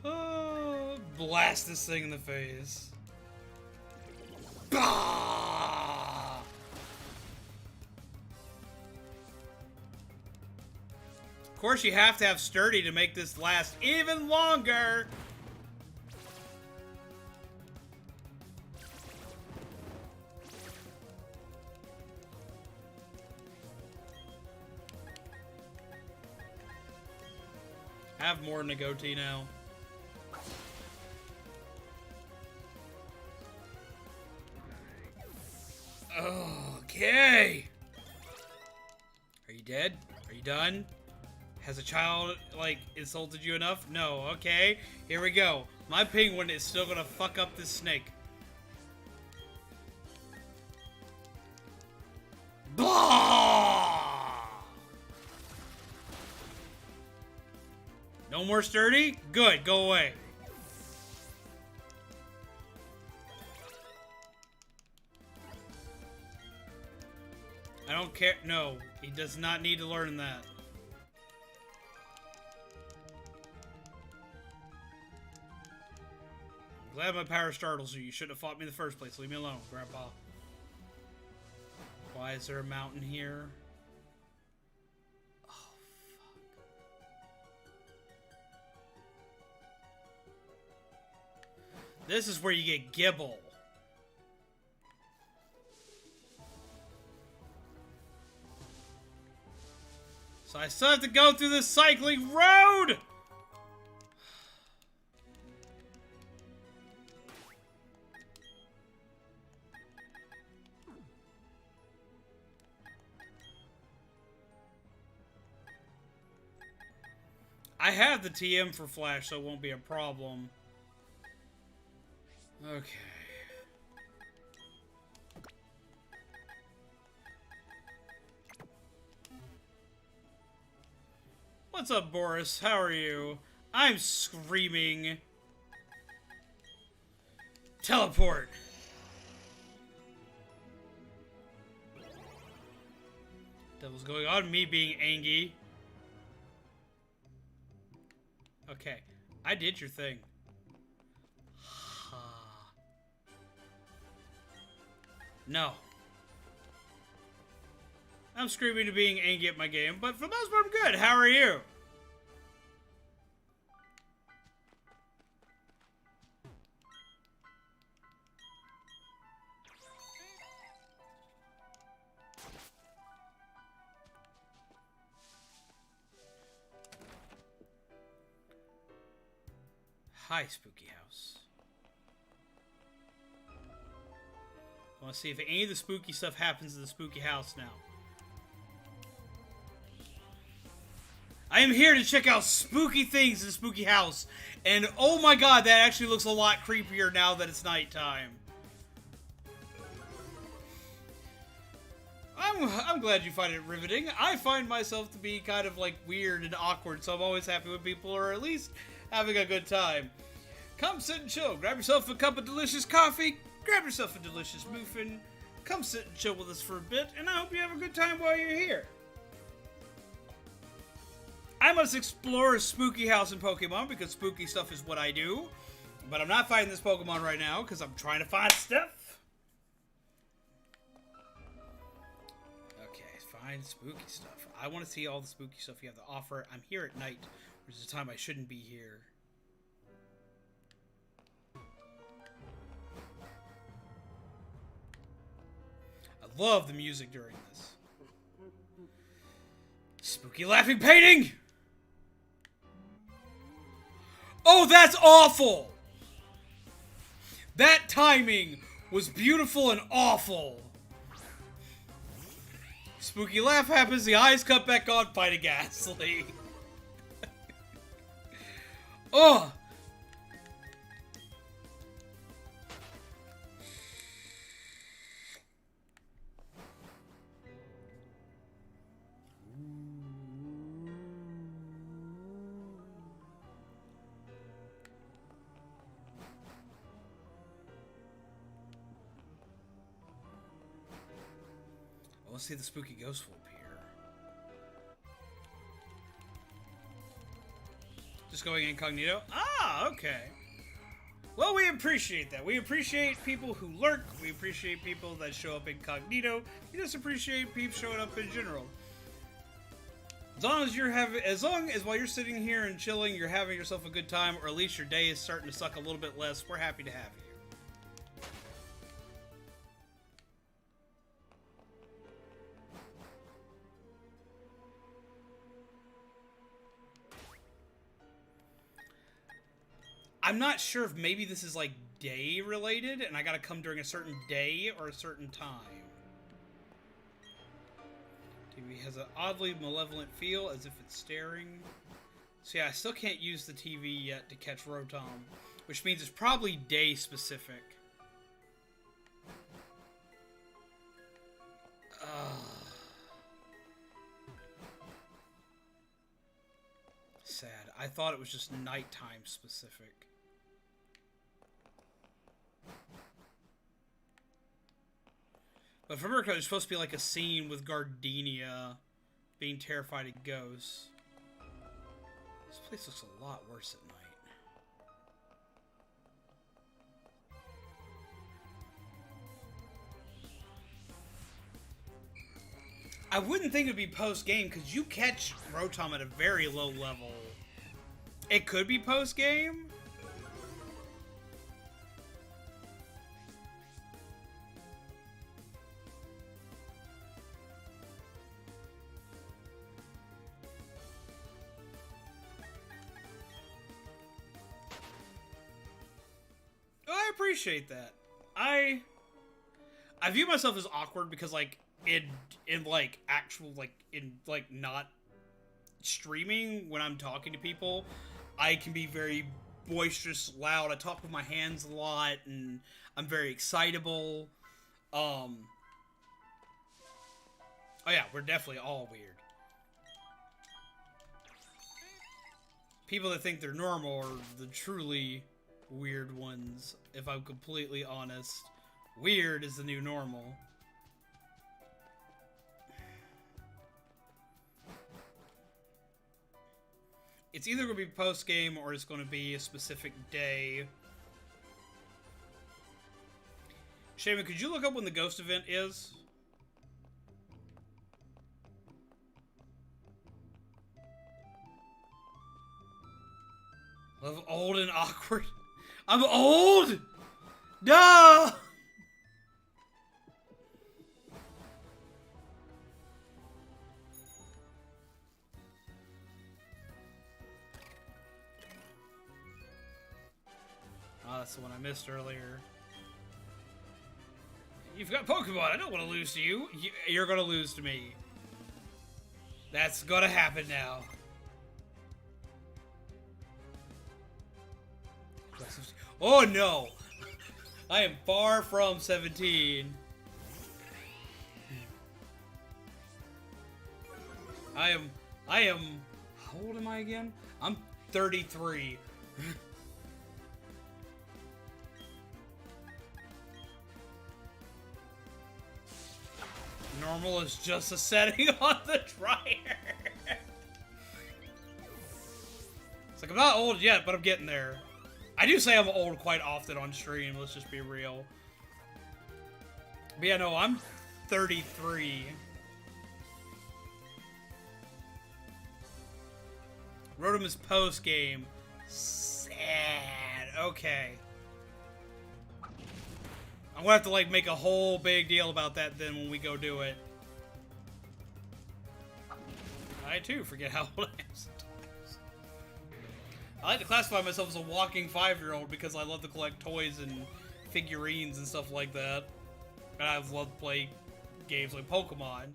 Oh, blast this thing in the face. Bah! Of course, you have to have sturdy to make this last even longer. I have more than a goatee now. Okay. Are you dead? Are you done? Has a child, like, insulted you enough? No. Okay. Here we go. My penguin is still gonna fuck up this snake. Blah! No more sturdy? Good. Go away. I don't care. No, he does not need to learn that. I'm glad my power startles you. You shouldn't have fought me in the first place. Leave me alone, Grandpa. Why is there a mountain here? Oh, fuck. This is where you get Gibble. So I still have to go through this cycling road! I have the TM for Flash, so it won't be a problem. Okay. What's up, Boris? How are you? I'm screaming. Teleport. Devil's going on? Me being angry. Okay. I did your thing. No. I'm screaming to being angry at my game, but for the most part, I'm good. How are you? Hi, Spooky House. I want to see if any of the spooky stuff happens in the Spooky House now. I am here to check out spooky things in the Spooky House. And oh my god, that actually looks a lot creepier now that it's nighttime. I'm glad you find it riveting. I find myself to be kind of like weird and awkward, so I'm always happy when people are at least having a good time. Come sit and chill. Grab yourself a cup of delicious coffee. Grab yourself a delicious muffin. Come sit and chill with us for a bit, and I hope you have a good time while you're here. I must explore a spooky house in Pokemon because spooky stuff is what I do. But I'm not fighting this Pokemon right now because I'm trying to find stuff. Okay, find spooky stuff. I want to see all the spooky stuff you have to offer. I'm here at night, which is a time I shouldn't be here. I love the music during this. Spooky laughing painting! Oh, that's awful! That timing was beautiful and awful. Spooky laugh happens, the eyes cut back on, fighting Ghastly. Oh! Let's see if the spooky ghost will appear. Just going incognito? Ah, okay. Well, we appreciate that. We appreciate people who lurk. We appreciate people that show up incognito. We just appreciate peeps showing up in general. As long as while you're sitting here and chilling, you're having yourself a good time, or at least your day is starting to suck a little bit less, we're happy to have you. I'm not sure if maybe this is like day related and I gotta come during a certain day or a certain time. TV has an oddly malevolent feel as if it's staring. So yeah, I still can't use the TV yet to catch Rotom, which means it's probably day specific. Sad. I thought it was just nighttime specific. But from America, there's supposed to be like a scene with Gardenia being terrified of ghosts. This place looks a lot worse at night. I wouldn't think it'd be post-game because you catch Rotom at a very low level. It could be post-game. I appreciate that. I view myself as awkward because like in like actual like in like not streaming, when I'm talking to people, I can be very boisterous, loud. I talk with my hands a lot, and I'm very excitable. Oh yeah, we're definitely all weird. People that think they're normal are the truly weird ones, if I'm completely honest. Weird is the new normal. It's either going to be post-game or it's going to be a specific day. Shaman, could you look up when the ghost event is? Love old and awkward. I'm old! Duh! Oh, that's the one I missed earlier. You've got Pokemon. I don't want to lose to you. You're going to lose to me. That's going to happen now. Oh no! I am far from 17. I am, how old am I again? I'm 33. Normal is just a setting on the dryer. It's like, I'm not old yet, but I'm getting there. I do say I'm old quite often on stream, let's just be real. But yeah, no, I'm 33. Rotom is post-game. Sad. Okay. I'm gonna have to, like, make a whole big deal about that then when we go do it. I, too, forget how old I am sometimes. I like to classify myself as a walking 5-year-old because I love to collect toys and figurines and stuff like that. And I love to play games like Pokemon.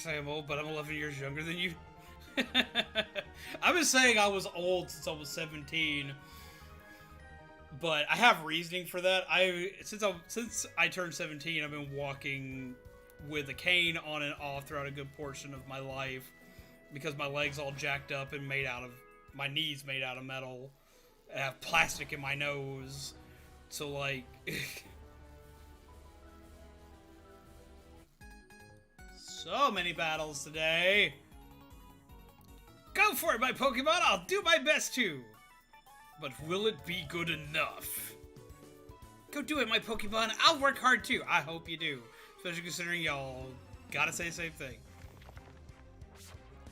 I am old, but I'm 11 years younger than you. I've been saying I was old since I was 17, but I have reasoning for that. Since I turned 17, I've been walking with a cane on and off throughout a good portion of my life because my legs all jacked up and my knees made out of metal. I have plastic in my nose, so like. So many battles today. Go for it, my Pokemon. I'll do my best to. But will it be good enough? Go do it, my Pokemon. I'll work hard too. I hope you do. Especially considering y'all gotta say the same thing.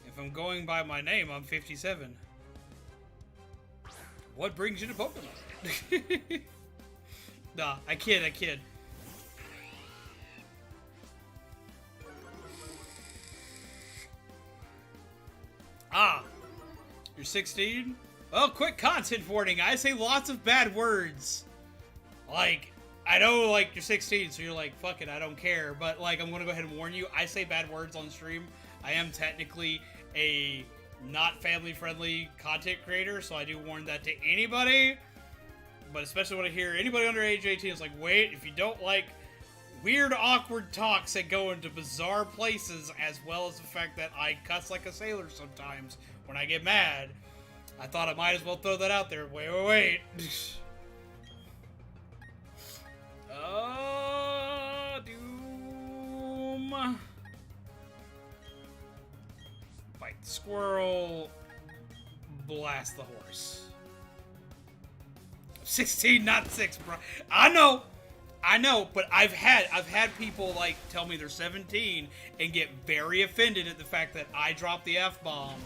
If I'm going by my name, I'm 57. What brings you to Pokemon? Nah, I kid. Ah, you're 16? Well, quick content warning. I say lots of bad words. Like, I know, like, you're 16, so you're like, fuck it, I don't care. But, like, I'm gonna go ahead and warn you. I say bad words on stream. I am technically a not family-friendly content creator, so I do warn that to anybody. But especially when I hear anybody under age 18 is like, wait, if you don't like weird, awkward talks that go into bizarre places, as well as the fact that I cuss like a sailor sometimes when I get mad, I thought I might as well throw that out there. Wait. Doom. Fight the squirrel. Blast the horse. 16, not 6, bro. I know, but I've had people like tell me they're 17 and get very offended at the fact that I dropped the F-bomb.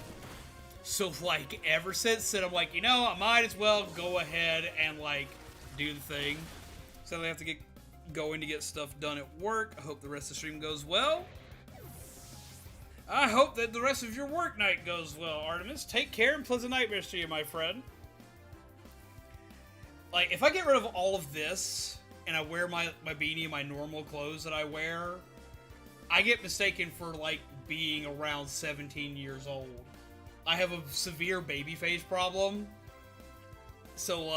So like ever since then, I'm like, you know, I might as well go ahead and like do the thing. So I have to get going to get stuff done at work. I hope the rest of the stream goes well. I hope that the rest of your work night goes well, Artemis. Take care and pleasant nightmares to you, my friend. Like, if I get rid of all of this, and I wear my beanie and my normal clothes that I wear, I get mistaken for, like, being around 17 years old. I have a severe baby face problem. So,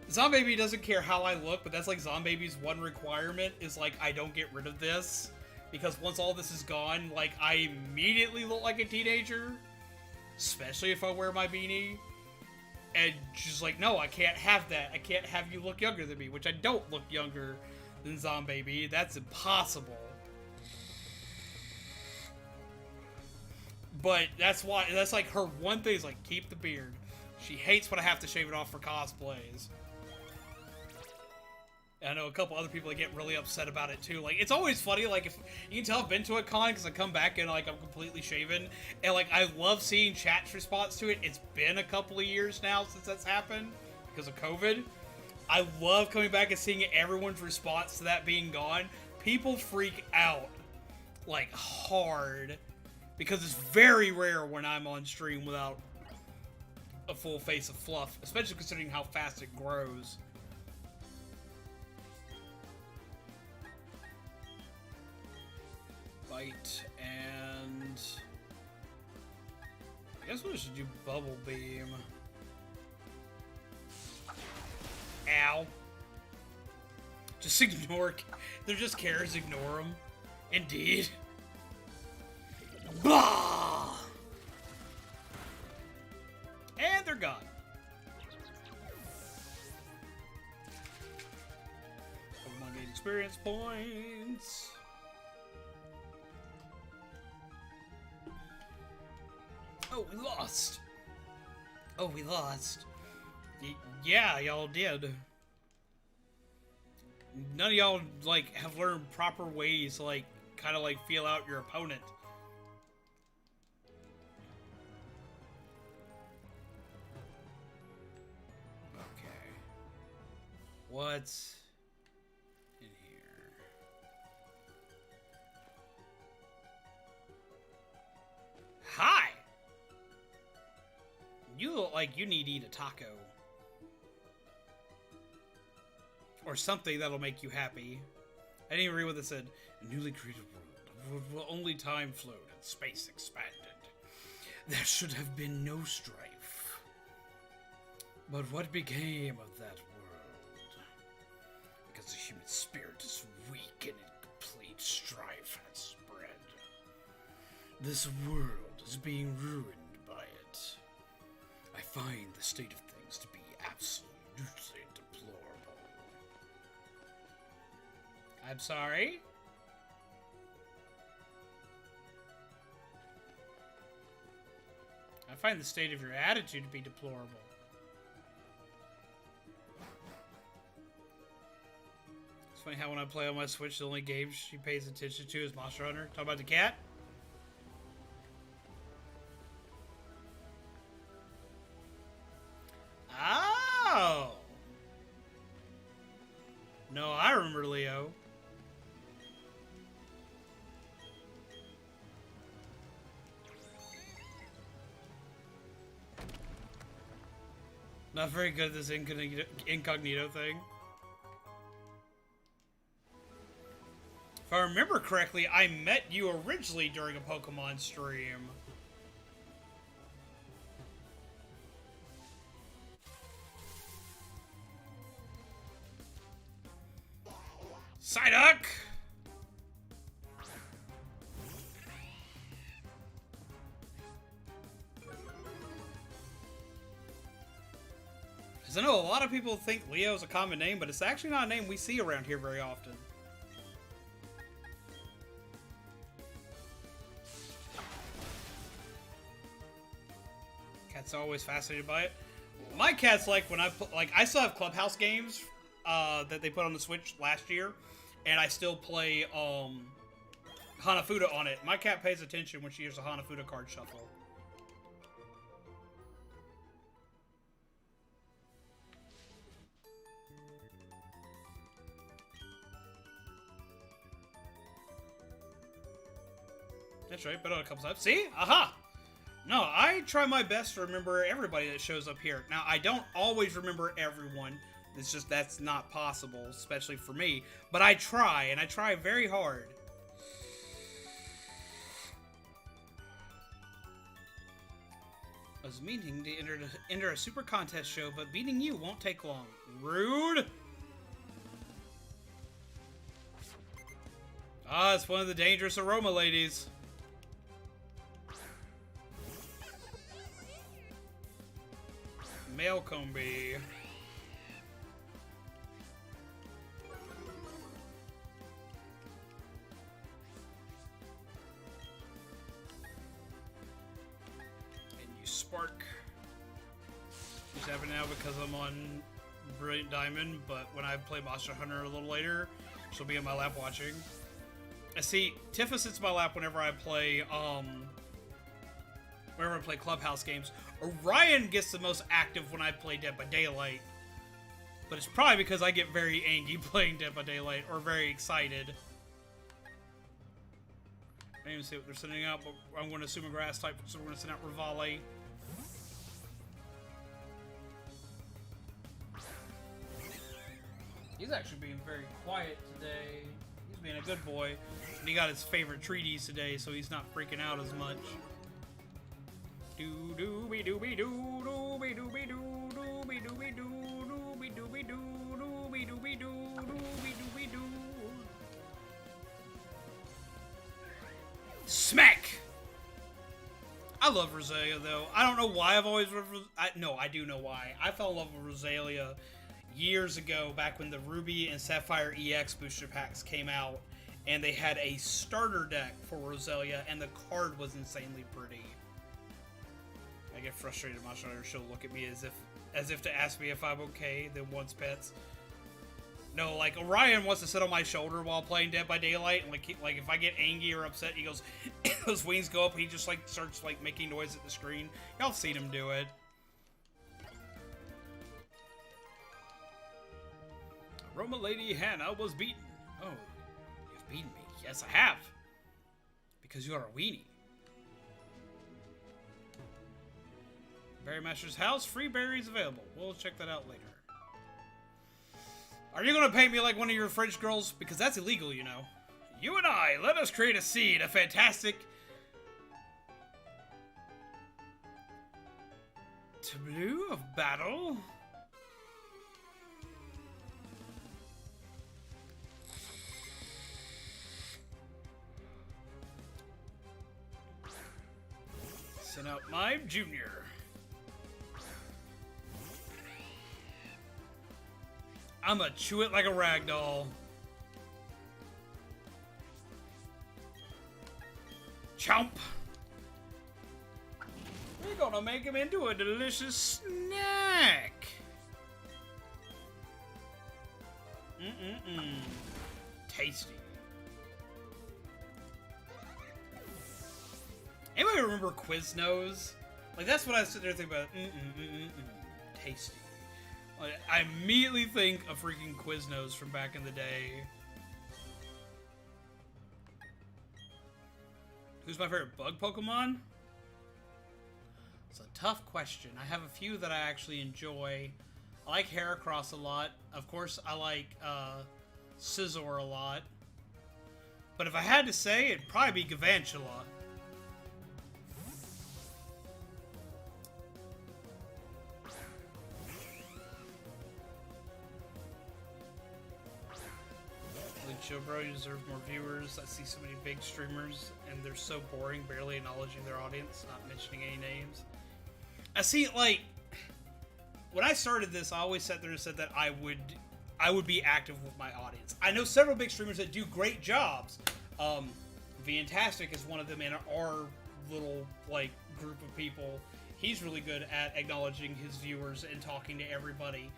Zombaby doesn't care how I look, but that's like Zombaby's one requirement is like I don't get rid of this, because once all this is gone, like I immediately look like a teenager, especially if I wear my beanie. And she's like, no, I can't have that. I can't have you look younger than me, which I don't look younger than Zombaby. That's impossible. But that's why, that's like her one thing is like, keep the beard. She hates when I have to shave it off for cosplays. And I know a couple other people that get really upset about it too. Like, it's always funny, like, if you can tell I've been to a con because I come back and, like, I'm completely shaven. And, like, I love seeing chat's response to it. It's been a couple of years now since that's happened because of COVID. I love coming back and seeing everyone's response to that being gone. People freak out, like, hard. Because it's very rare when I'm on stream without a full face of fluff, especially considering how fast it grows. Bite, and I guess we should do Bubble Beam. Ow. Just ignore, they're just carrots, ignore them. Indeed. Blah! And they're gone. Pokemon gain experience points. Oh, we lost. Oh, we lost. Yeah, y'all did. None of y'all, like, have learned proper ways to, like, kind of, like, feel out your opponent. Okay. What's in here? Hi! You look like you need to eat a taco. Or something that'll make you happy. I didn't even read what it said. A newly created world, where only time flowed and space expanded. There should have been no strife. But what became of that world? Because the human spirit is weak and incomplete, strife has spread. This world is being ruined by it. I find the state of things to be absolutely deplorable. I'm sorry? I find the state of your attitude to be deplorable. It's funny how when I play on my Switch, the only game she pays attention to is Monster Hunter. Talk about the cat? Oh! No, I remember Leo. Not very good at this incognito thing. If I remember correctly, I met you originally during a Pokemon stream. Psyduck! Because I know a lot of people think Leo is a common name, but it's actually not a name we see around here very often. Cat's always fascinated by it. My cat's like when I still have Clubhouse games that they put on the Switch last year, and I still play Hanafuda on it. My cat pays attention when she hears a Hanafuda card shuffle. That's right, but on a couple times. See? Aha! No, I try my best to remember everybody that shows up here. Now, I don't always remember everyone. It's just that's not possible, especially for me. But I try, and I try very hard. I was meaning to enter a super contest show, but beating you won't take long. Rude! Ah, it's one of the dangerous aroma ladies. Male Combi. And you Spark. Just happen now because I'm on Brilliant Diamond, but when I play Monster Hunter a little later, she'll be in my lap watching. I see Tifa sits in my lap whenever I play Clubhouse games. Orion gets the most active when I play Dead by Daylight. But it's probably because I get very angry playing Dead by Daylight, or very excited. I didn't even see what they're sending out, but I'm going to assume a grass type, so we're going to send out Rivale. He's actually being very quiet today. He's being a good boy. And he got his favorite treaties today, so he's not freaking out as much. Smack! I love Rosalia though. I don't know why I've always no, I do know why. I fell in love with Rosalia years ago, back when the Ruby and Sapphire EX booster packs came out, and they had a starter deck for Rosalia, and the card was insanely pretty. I get frustrated much later. She'll look at me as if to ask me if I'm okay, then wants pets. No, like Orion wants to sit on my shoulder while playing Dead by Daylight, and like if I get angry or upset, he goes, his wings go up, and he just like starts like making noise at the screen. Y'all seen him do it. Roma Lady Hannah was beaten. Oh, you've beaten me. Yes, I have. Because you are a weenie. Berry Master's house, free berries available. We'll check that out later. Are you going to paint me like one of your French girls? Because that's illegal, you know. You and I, let us create a seed, a fantastic tableau of battle. Send out my junior. I'ma chew it like a ragdoll. Chomp. We're gonna make him into a delicious snack. Tasty. Anybody remember Quiznos? Like, that's what I sit there and think about. Tasty. Like, I immediately think of freaking Quiznos from back in the day. Who's my favorite bug Pokemon? It's a tough question. I have a few that I actually enjoy. I like Heracross a lot. Of course, I like Scizor a lot. But if I had to say, it'd probably be Galvantula. Show, bro, you deserve more viewers. I see so many big streamers and they're so boring, barely acknowledging their audience, not mentioning any names. I see, like, when I started this, I always sat there and said that I would be active with my audience. I know several big streamers that do great jobs. Fantastic is one of them in our little, like, group of people. He's really good at acknowledging his viewers and talking to everybody.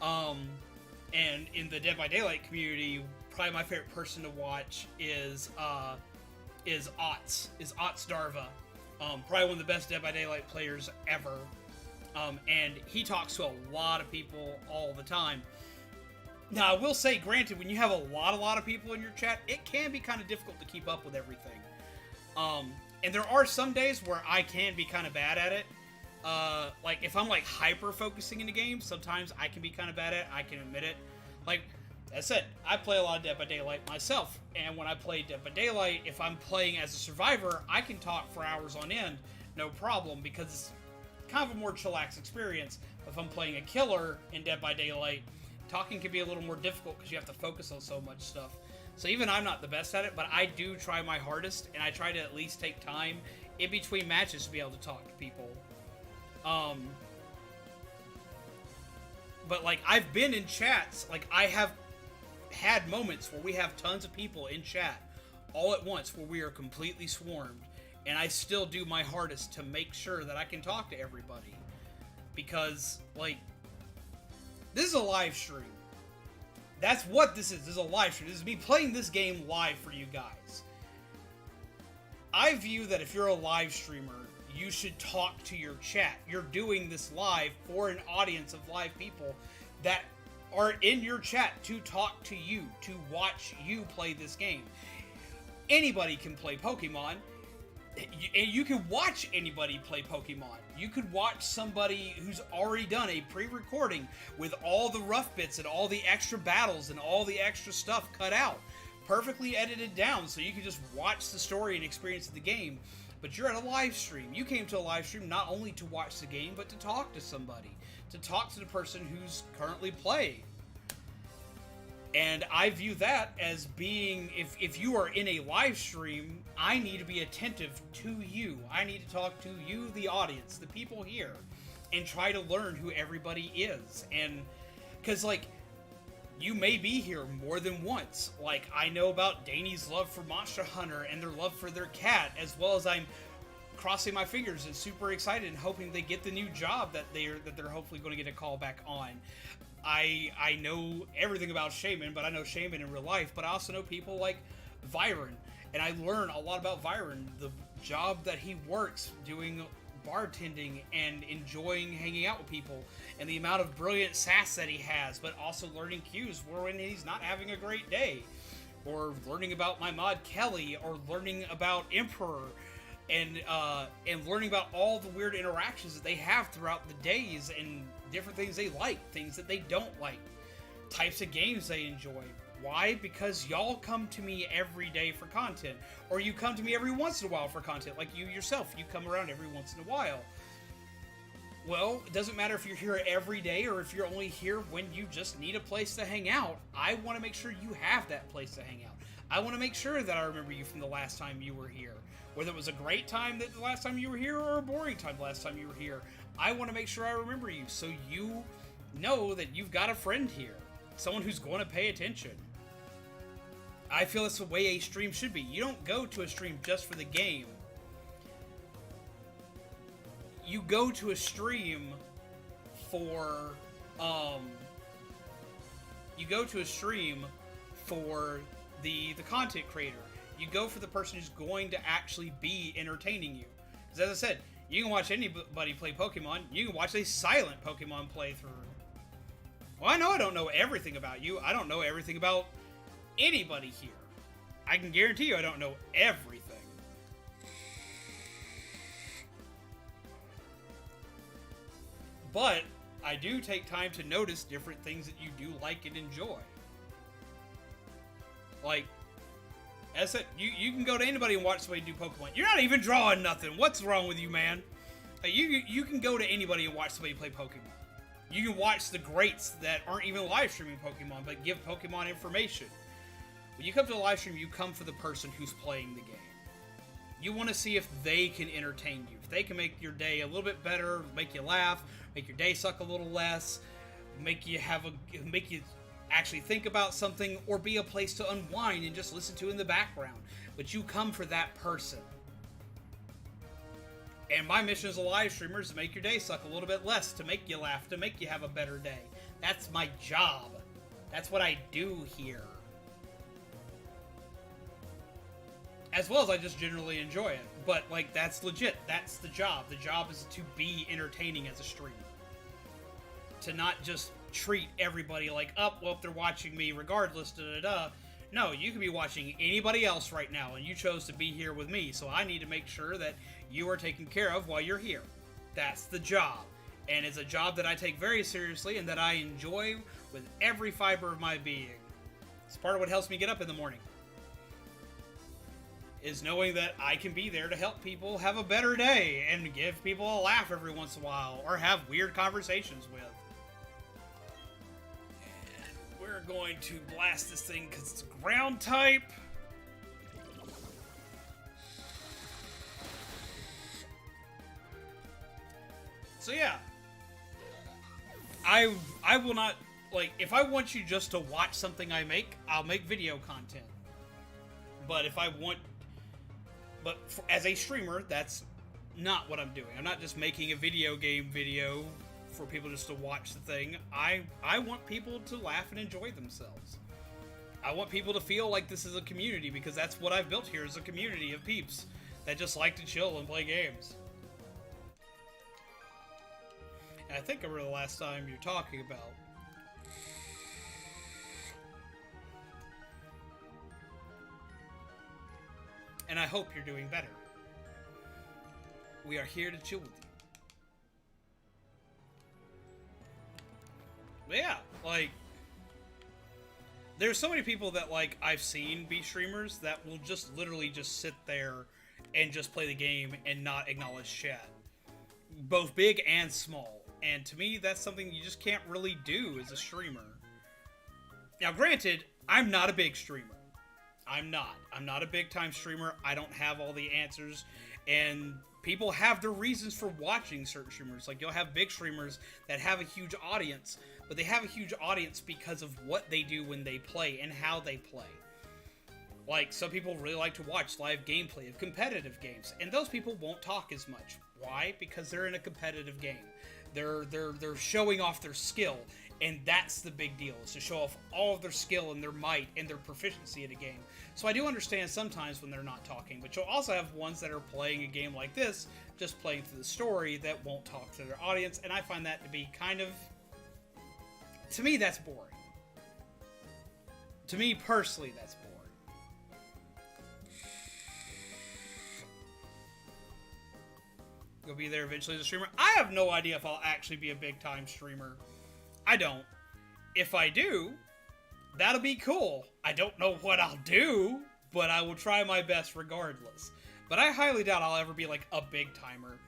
And in the Dead by Daylight community, probably my favorite person to watch is Otz Darva. Probably one of the best Dead by Daylight players ever. And he talks to a lot of people all the time. Now, I will say, granted, when you have a lot of people in your chat, it can be kind of difficult to keep up with everything. And there are some days where I can be kind of bad at it. Like, if I'm, like, hyper-focusing in the game, sometimes I can be kind of bad at it. I can admit it. Like, as I said, I play a lot of Dead by Daylight myself. And when I play Dead by Daylight, if I'm playing as a survivor, I can talk for hours on end, no problem, because it's kind of a more chillax experience. If I'm playing a killer in Dead by Daylight, talking can be a little more difficult because you have to focus on so much stuff. So even I'm not the best at it, but I do try my hardest, and I try to at least take time in between matches to be able to talk to people. But, like, I've been in chats, like, I have had moments where we have tons of people in chat all at once where we are completely swarmed, and I still do my hardest to make sure that I can talk to everybody. Because, like, this is a live stream. That's what this is. This is a live stream. This is me playing this game live for you guys. I view that if you're a live streamer, you should talk to your chat. You're doing this live for an audience of live people that are in your chat to talk to you, to watch you play this game. Anybody can play Pokemon, and you can watch anybody play Pokemon. You could watch somebody who's already done a pre-recording with all the rough bits and all the extra battles and all the extra stuff cut out, perfectly edited down, so you can just watch the story and experience the game. But you're at a live stream. You came to a live stream not only to watch the game, but to talk to somebody. To talk to the person who's currently playing. And I view that as being, if you are in a live stream, I need to be attentive to you. I need to talk to you, the audience, the people here, and try to learn who everybody is. And, because, like, you may be here more than once. Like, I know about Danny's love for Monster Hunter and their love for their cat, as well as I'm crossing my fingers and super excited and hoping they get the new job that they're hopefully going to get a call back on. I know everything about Shaman, but I know Shaman in real life, but I also know people like Vyron, and I learn a lot about Vyron, the job that he works doing bartending and enjoying hanging out with people, and the amount of brilliant sass that he has, but also learning cues for when he's not having a great day, or learning about my mod Kelly, or learning about Emperor, and learning about all the weird interactions that they have throughout the days, and different things they like, things that they don't like, types of games they enjoy. Why? Because y'all come to me every day for content, or you come to me every once in a while for content, like you yourself, you come around every once in a while. Well, it doesn't matter if you're here every day or if you're only here when you just need a place to hang out. I want to make sure you have that place to hang out. I want to make sure that I remember you from the last time you were here. Whether it was a great time the last time you were here or a boring time the last time you were here, I want to make sure I remember you so you know that you've got a friend here. Someone who's going to pay attention. I feel that's the way a stream should be. You don't go to a stream just for the game. You go to a stream for, the content creator. You go for the person who's going to actually be entertaining you. Because as I said, you can watch anybody play Pokemon. You can watch a silent Pokemon playthrough. Well, I know I don't know everything about you. I don't know everything about anybody here. I can guarantee you I don't know everything. But I do take time to notice different things that you do like and enjoy. Like, as I said, you can go to anybody and watch somebody do Pokemon. You're not even drawing nothing. What's wrong with you, man? You can go to anybody and watch somebody play Pokemon. You can watch the greats that aren't even live streaming Pokemon, but give Pokemon information. When you come to a live stream, you come for the person who's playing the game. You want to see if they can entertain you. If they can make your day a little bit better, make you laugh, make your day suck a little less, make you actually think about something, or be a place to unwind and just listen to in the background. But you come for that person. And my mission as a live streamer is to make your day suck a little bit less, to make you laugh, to make you have a better day. That's my job. That's what I do here. As well as I just generally enjoy it. But, like, that's legit. That's the job. The job is to be entertaining as a streamer. To not just treat everybody like, oh, well, if they're watching me regardless, da-da-da. No, you could be watching anybody else right now, and you chose to be here with me, so I need to make sure that you are taken care of while you're here. That's the job. And it's a job that I take very seriously and that I enjoy with every fiber of my being. It's part of what helps me get up in the morning. Is knowing that I can be there to help people have a better day and give people a laugh every once in a while, or have weird conversations with. And we're going to blast this thing because it's ground type. So yeah, I will not, like, if I want you just to watch something I make, I'll make video content. But if I want, as a streamer, that's not what I'm doing. I'm not just making a video game video for people just to watch the thing. I want people to laugh and enjoy themselves. I want people to feel like this is a community, because that's what I've built here, is a community of peeps that just like to chill and play games. And I think I remember the last time you're talking about. And I hope you're doing better. We are here to chill with you. But yeah, like, there's so many people that, like, I've seen be streamers that will just literally just sit there and just play the game and not acknowledge chat. Both big and small. And to me, that's something you just can't really do as a streamer. Now, granted, I'm not a big streamer. I'm not a big-time streamer. I don't have all the answers. And people have their reasons for watching certain streamers. Like, you'll have big streamers that have a huge audience, but they have a huge audience because of what they do when they play and how they play. Like, some people really like to watch live gameplay of competitive games, and those people won't talk as much. Why? Because they're in a competitive game. They're showing off their skill, and that's the big deal, is to show off all of their skill and their might and their proficiency in a game. So I do understand sometimes when they're not talking, but you'll also have ones that are playing a game like this, just playing through the story, that won't talk to their audience, and I find that to be kind of, to me, that's boring. To me, personally, that's boring. You'll be there eventually as a streamer. I have no idea if I'll actually be a big-time streamer. I don't. If I do, that'll be cool. I don't know what I'll do, but I will try my best regardless. But I highly doubt I'll ever be, like, a big-timer.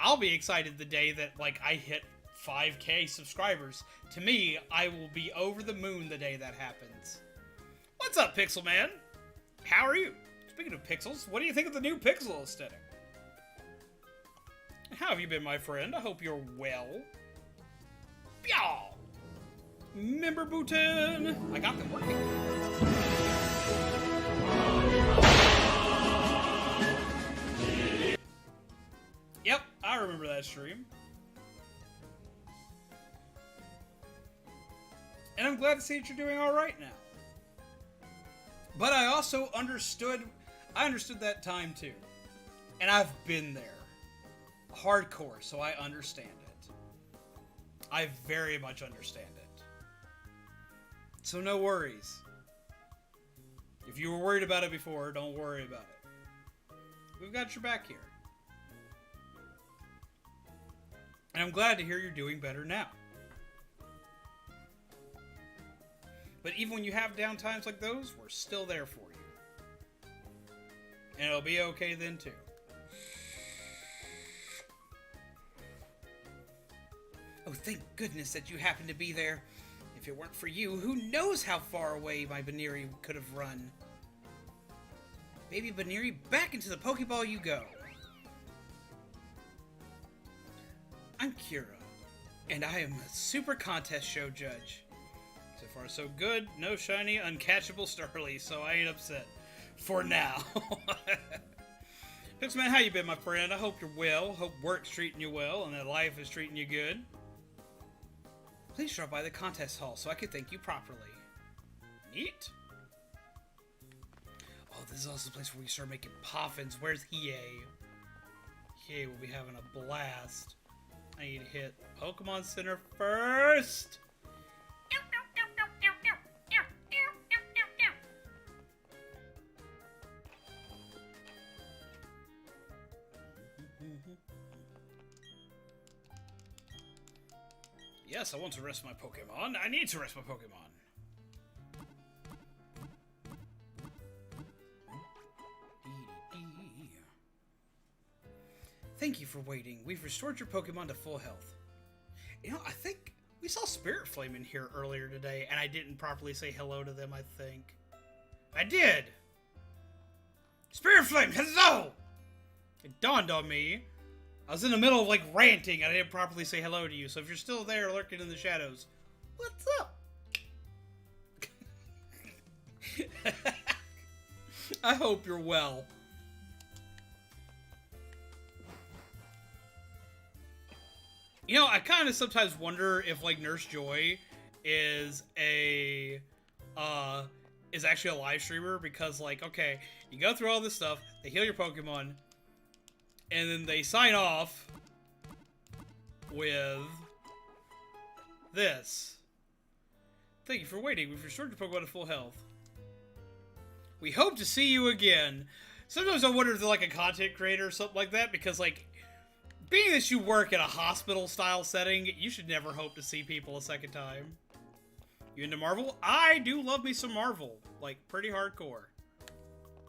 I'll be excited the day that, like, I hit 5K subscribers. To me, I will be over the moon the day that happens. What's up, Pixel Man? How are you? Speaking of pixels, what do you think of the new pixel aesthetic? How have you been, my friend? I hope you're well. Pyaw! Member Bhutan! I got them working. Yep, I remember that stream. And I'm glad to see that you're doing alright now. But I also understood that time too. And I've been there. Hardcore, so I understand it. I very much understand it. So no worries. If you were worried about it before, don't worry about it. We've got your back here. And I'm glad to hear you're doing better now. But even when you have down times like those, we're still there for you. And it'll be okay then too. Oh, thank goodness that you happened to be there. If it weren't for you, who knows how far away my Baneri could have run. Baby Baneri, back into the Pokeball you go. I'm Kira, and I am a Super Contest Show judge. So far so good, no shiny, uncatchable Starly, so I ain't upset. For now. Pixman, how you been, my friend? I hope you're well. Hope work's treating you well and that life is treating you good. Please drop by the contest hall so I can thank you properly. Neat. Oh, this is also the place where we start making poffins. Where's Hiei? Hiei will be having a blast. I need to hit Pokemon Center first. Yes, I want to rest my Pokemon. I need to rest my Pokemon. Thank you for waiting. We've restored your Pokemon to full health. You know, I think we saw Spirit Flame in here earlier today, and I didn't properly say hello to them, I think. I did! Spirit Flame, hello! It dawned on me. I was in the middle of, like, ranting, and I didn't properly say hello to you, so if you're still there lurking in the shadows, what's up? I hope you're well. You know, I kind of sometimes wonder if, like, Nurse Joy is actually a live streamer, because, like, okay, you go through all this stuff, they heal your Pokemon, and then they sign off with this. Thank you for waiting. We've restored your Pokemon to full health. We hope to see you again. Sometimes I wonder if they're like a content creator or something like that, because, like, being that you work in a hospital-style setting, you should never hope to see people a second time. You into Marvel? I do love me some Marvel. Like, pretty hardcore.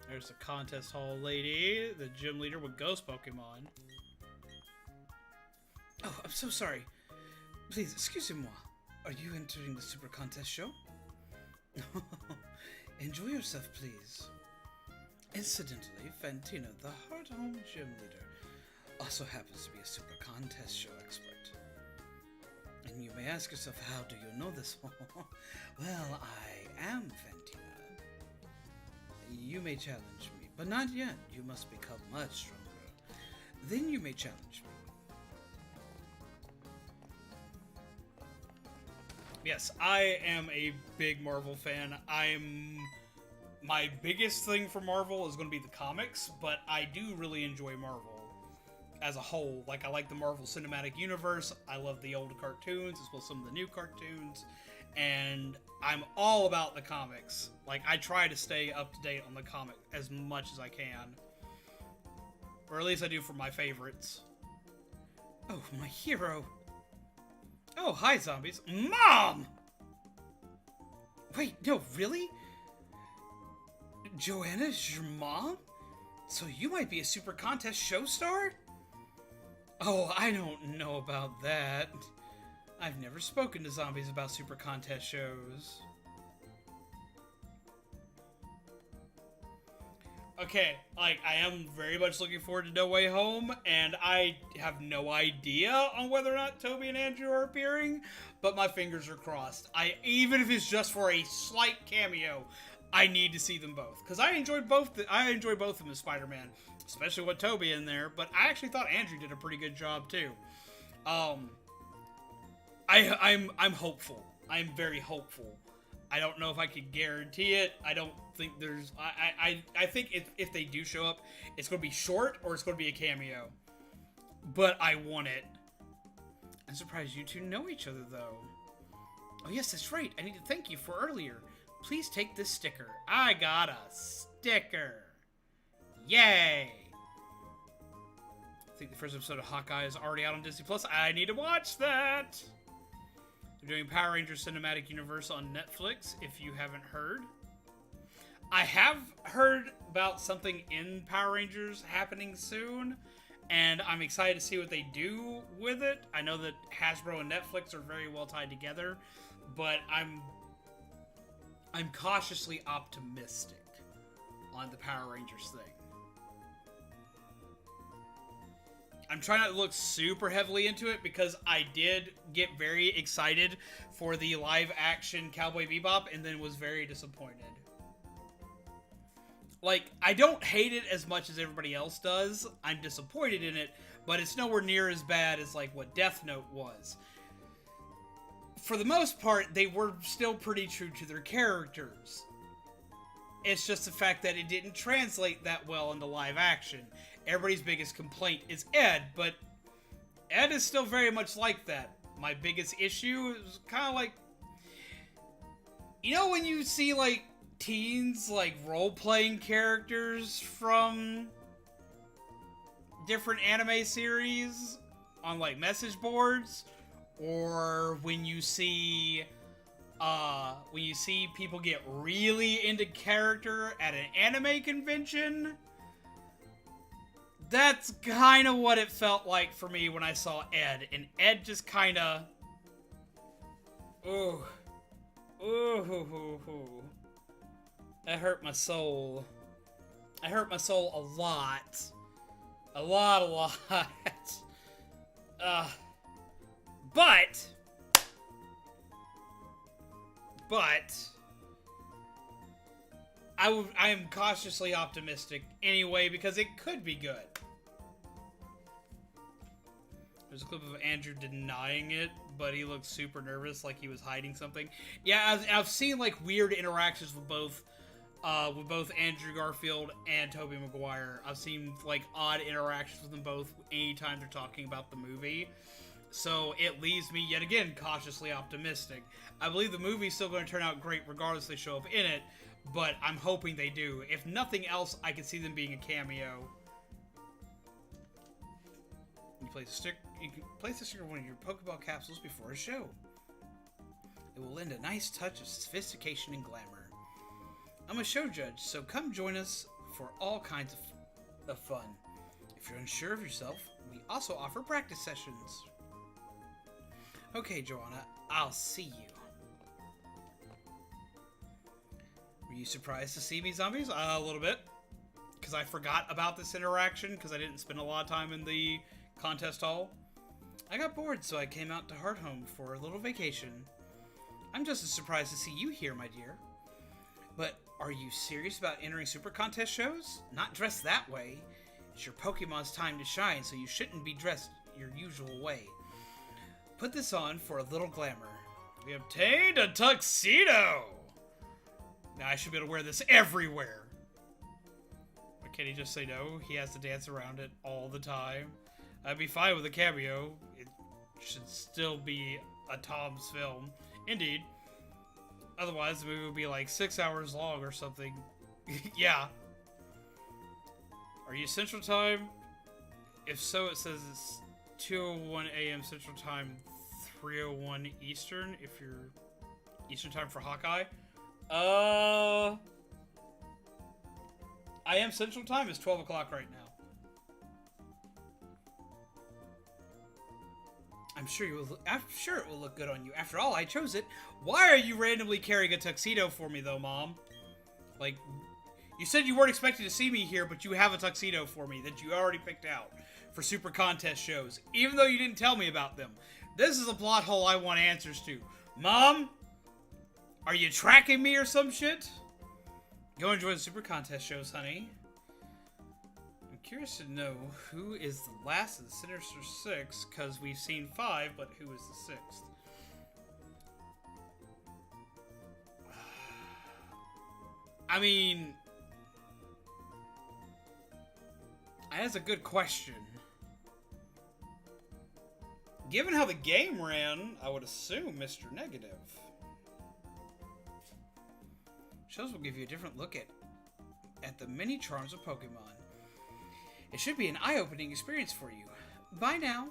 There's the contest hall lady, the gym leader with ghost Pokemon. Oh, I'm so sorry. Please, excusez-moi. Are you entering the Super Contest show? Enjoy yourself, please. Incidentally, Fantina, the Heart Home gym leader, also happens to be a Super Contest show expert. And you may ask yourself, how do you know this? Well, I am Fantina. You may challenge me, but not yet. You must become much stronger. Then you may challenge me. Yes, I am a big Marvel fan. My biggest thing for Marvel is going to be the comics, but I do really enjoy Marvel as a whole. Like, I like the Marvel Cinematic Universe. I love the old cartoons as well as some of the new cartoons. And I'm all about the comics. Like, I try to stay up to date on the comic as much as I can. Or at least I do for my favorites. Oh, my hero. Oh, hi, zombies. Mom! Wait, no, really? Joanna's your mom? So you might be a Super Contest show star? Oh, I don't know about that. I've never spoken to zombies about Super Contest shows. Okay, like, I am very much looking forward to No Way Home, and I have no idea on whether or not Toby and Andrew are appearing, but my fingers are crossed. Even if it's just for a slight cameo, I need to see them both, because I enjoyed both of them as Spider-Man, especially with Toby in there, but I actually thought Andrew did a pretty good job, too. I'm hopeful. I'm very hopeful. I don't know if I could guarantee it. I don't think there's... I think if they do show up, it's going to be short or it's going to be a cameo. But I want it. I'm surprised you two know each other, though. Oh, yes, that's right. I need to thank you for earlier. Please take this sticker. I got a sticker. Yay! I think the first episode of Hawkeye is already out on Disney+. I need to watch that! They're doing Power Rangers Cinematic Universe on Netflix, if you haven't heard. I have heard about something in Power Rangers happening soon, and I'm excited to see what they do with it. I know that Hasbro and Netflix are very well tied together, but I'm cautiously optimistic on the Power Rangers thing. I'm trying not to look super heavily into it because I did get very excited for the live-action Cowboy Bebop and then was very disappointed. Like, I don't hate it as much as everybody else does. I'm disappointed in it, but it's nowhere near as bad as, like, what Death Note was. For the most part, they were still pretty true to their characters. It's just the fact that it didn't translate that well into live action. Everybody's biggest complaint is Ed, but Ed is still very much like that. My biggest issue is kind of like... You know when you see, like, teens, like, role-playing characters from different anime series on, like, message boards? Or when you see people get really into character at an anime convention? That's kind of what it felt like for me when I saw Ed. And Ed just kind of... Ooh. Ooh. That hurt my soul. That hurt my soul a lot. A lot. But I am cautiously optimistic anyway because it could be good. There's a clip of Andrew denying it, but he looked super nervous, like he was hiding something. Yeah, I've seen like weird interactions with both Andrew Garfield and Tobey Maguire. I've seen like odd interactions with them both anytime they're talking about the movie. So it leaves me, yet again, cautiously optimistic. I believe the movie's still going to turn out great regardless if they show up in it, but I'm hoping they do. If nothing else, I can see them being a cameo. You can place a sticker on one of your Pokeball capsules before a show. It will lend a nice touch of sophistication and glamour. I'm a show judge, so come join us for all kinds of fun. If you're unsure of yourself, we also offer practice sessions. Okay, Joanna, I'll see you. Were you surprised to see me, zombies? A little bit. Because I forgot about this interaction, because I didn't spend a lot of time in the contest hall. I got bored, so I came out to Hearthome for a little vacation. I'm just as surprised to see you here, my dear. But are you serious about entering super contest shows? Not dressed that way. It's your Pokemon's time to shine, so you shouldn't be dressed your usual way. Put this on for a little glamour. We obtained a tuxedo! Now I should be able to wear this everywhere. Why can't he just say no? He has to dance around it all the time. I'd be fine with a cameo. It should still be a Tom's film. Indeed. Otherwise, the movie would be like 6 hours long or something. Yeah. Are you Central Time? If so, it says it's 2:01 a.m. Central Time, 3:01 Eastern, if you're Eastern Time for Hawkeye. I am Central Time. It's 12 o'clock right now. I'm sure it will look good on you. After all, I chose it. Why are you randomly carrying a tuxedo for me, though, Mom? Like, you said you weren't expecting to see me here, but you have a tuxedo for me that you already picked out for super contest shows, even though you didn't tell me about them. This is a plot hole I want answers to. Mom? Are you tracking me or some shit? Go enjoy the super contest shows, honey. I'm curious to know who is the last of the Sinister Six, because we've seen 5, but who is the 6th? I mean, that's a good question. Given how the game ran, I would assume Mr. Negative. Shows will give you a different look at the many charms of Pokemon. It should be an eye-opening experience for you. Bye now.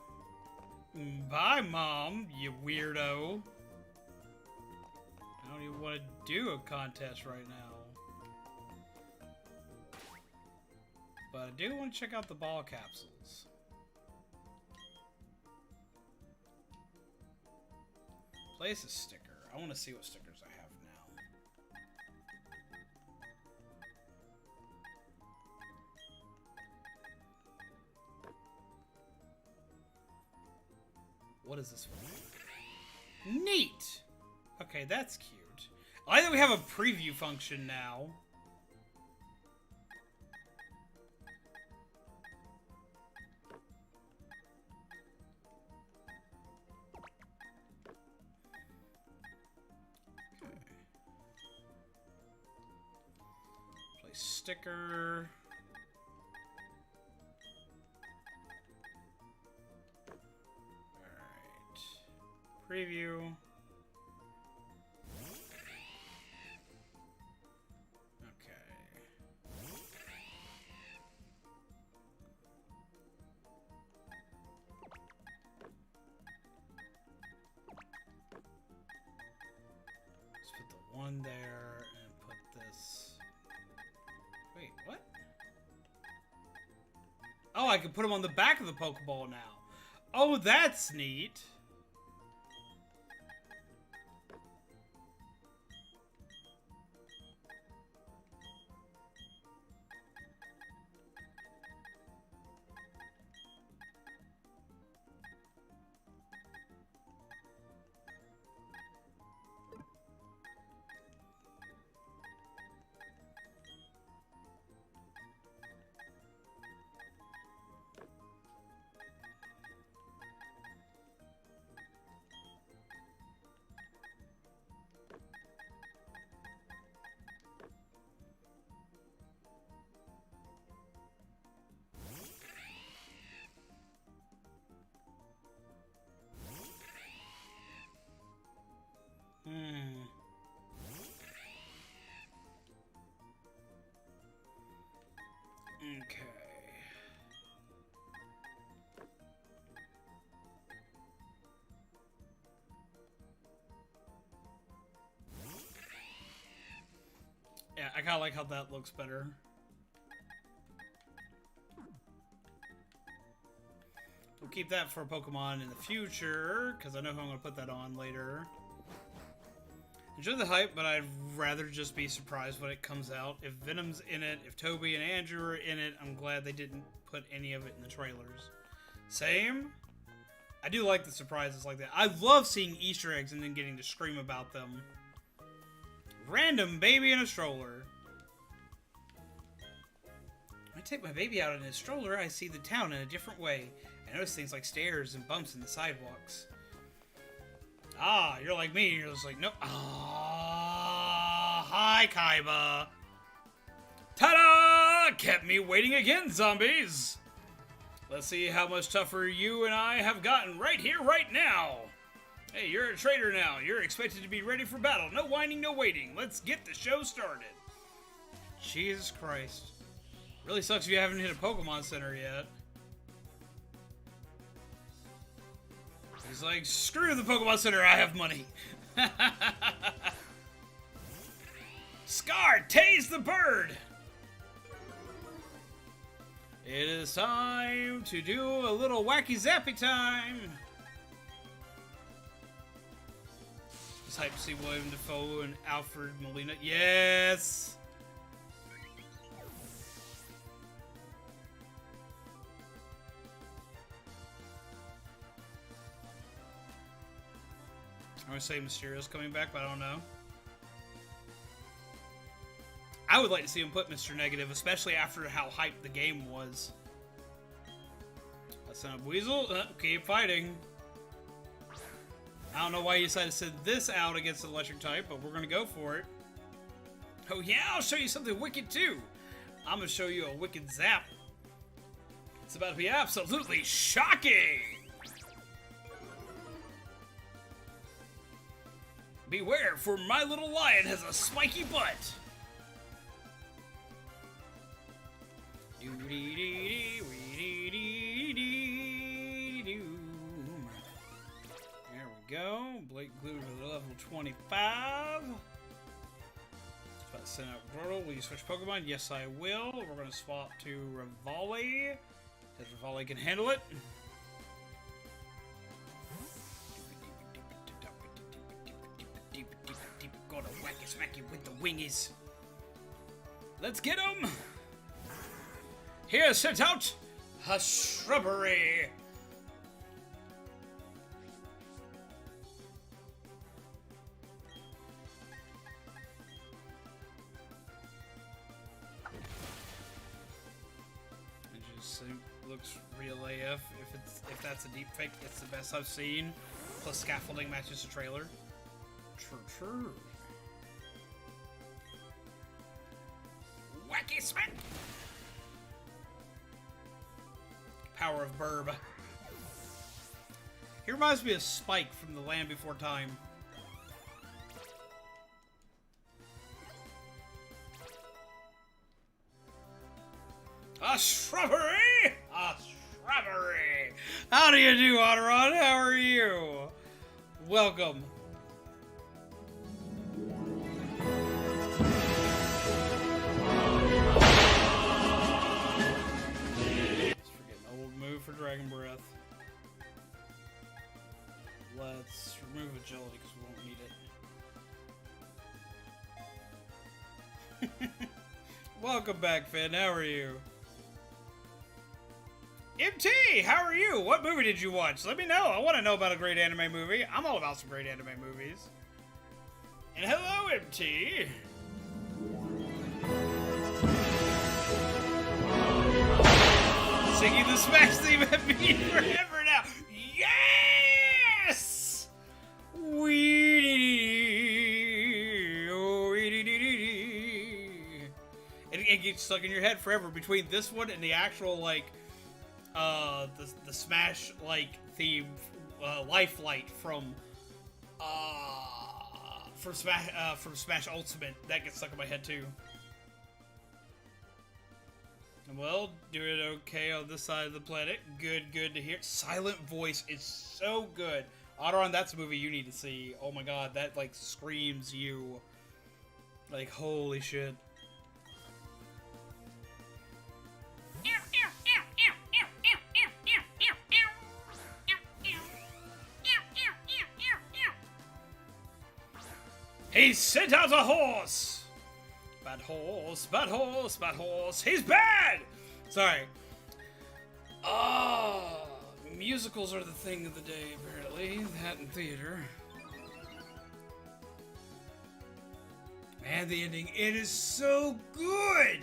Bye, Mom, you weirdo. I don't even want to do a contest right now. But I do want to check out the ball capsules. Place a sticker. I want to see what stickers I have now. What is this one? Neat! Okay, that's cute. I think we have a preview function now. sticker. Alright. Preview. One there and put this. Wait, what? Oh, I can put them on the back of the Pokeball now. Oh, that's neat. Okay. Yeah, I kind of like how that looks better. We'll keep that for Pokemon in the future, because I know who I'm going to put that on later. Enjoy the hype, but I'd rather just be surprised when it comes out. If Venom's in it, if Toby and Andrew are in it, I'm glad they didn't put any of it in the trailers. Same. I do like the surprises like that. I love seeing Easter eggs and then getting to scream about them. Random baby in a stroller. When I take my baby out in a stroller, I see the town in a different way. I notice things like stairs and bumps in the sidewalks. Ah, you're like me. You're just like, nope. Ah, hi, Kaiba. Ta-da! Kept me waiting again, zombies. Let's see how much tougher you and I have gotten right here, right now. Hey, you're a traitor now. You're expected to be ready for battle. No whining, no waiting. Let's get the show started. Jesus Christ. Really sucks if you haven't hit a Pokemon Center yet. He's like, screw the Pokemon Center, I have money. Scar, tase the bird! It is time to do a little wacky zappy time. Just hyped to see William Dafoe and Alfred Molina. Yes! I would say Mysterio's coming back, but I don't know. I would like to see him put Mr. Negative, especially after how hyped the game was. Let's send up Weasel. Keep fighting. I don't know why you decided to send this out against the electric type, but we're going to go for it. Oh yeah, I'll show you something wicked too. I'm going to show you a wicked zap. It's about to be absolutely shocking. Beware, for my little lion has a spiky butt. There we go. Blake Glue to level 25. About to send out Grotle. Will you switch Pokemon? Yes, I will. We're going to swap to Rivali, because Rivali can handle it. Gonna wacky smacky with the wingies. Let's get him! Here, sent out a shrubbery. It just looks real AF. If that's a deep fake, it's the best I've seen. Plus scaffolding matches the trailer. True. Wacky basement. Power of Burb. He reminds me of Spike from The Land Before Time. A shrubbery! A shrubbery! How do you do, Oteron? How are you? Welcome. Let's forget an old move for Dragon Breath. Let's remove agility because we won't need it. Welcome back, Finn. How are you? MT, how are you? What movie did you watch? Let me know. I want to know about a great anime movie. I'm all about some great anime movies. And hello, MT. Singing the Smash theme at me forever now. Yes! It gets stuck in your head forever between this one and the actual, like, the Smash like theme, Lifelight from Smash Ultimate. That gets stuck in my head too. Well, doing okay on this side of the planet. Good to hear. Silent Voice is so good. Oteron, that's a movie you need to see. Oh my god, that like screams you. Like, holy shit. He sent out a horse! Bad horse, bad horse, bad horse. He's bad! Sorry. Musicals are the thing of the day, apparently. That in theater. And the ending, it is so good!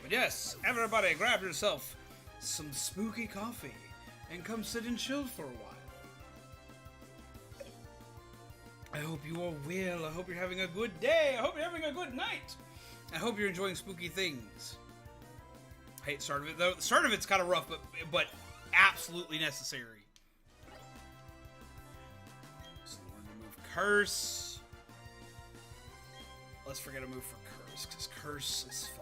But yes, everybody grab yourself some spooky coffee and come sit and chill for a while. I hope you all will. I hope you're having a good day. I hope you're having a good night. I hope you're enjoying spooky things. I hate the start of it, though. The start of it's kind of rough, but absolutely necessary. So learn to move Curse. Let's forget a move for Curse, because Curse is fun.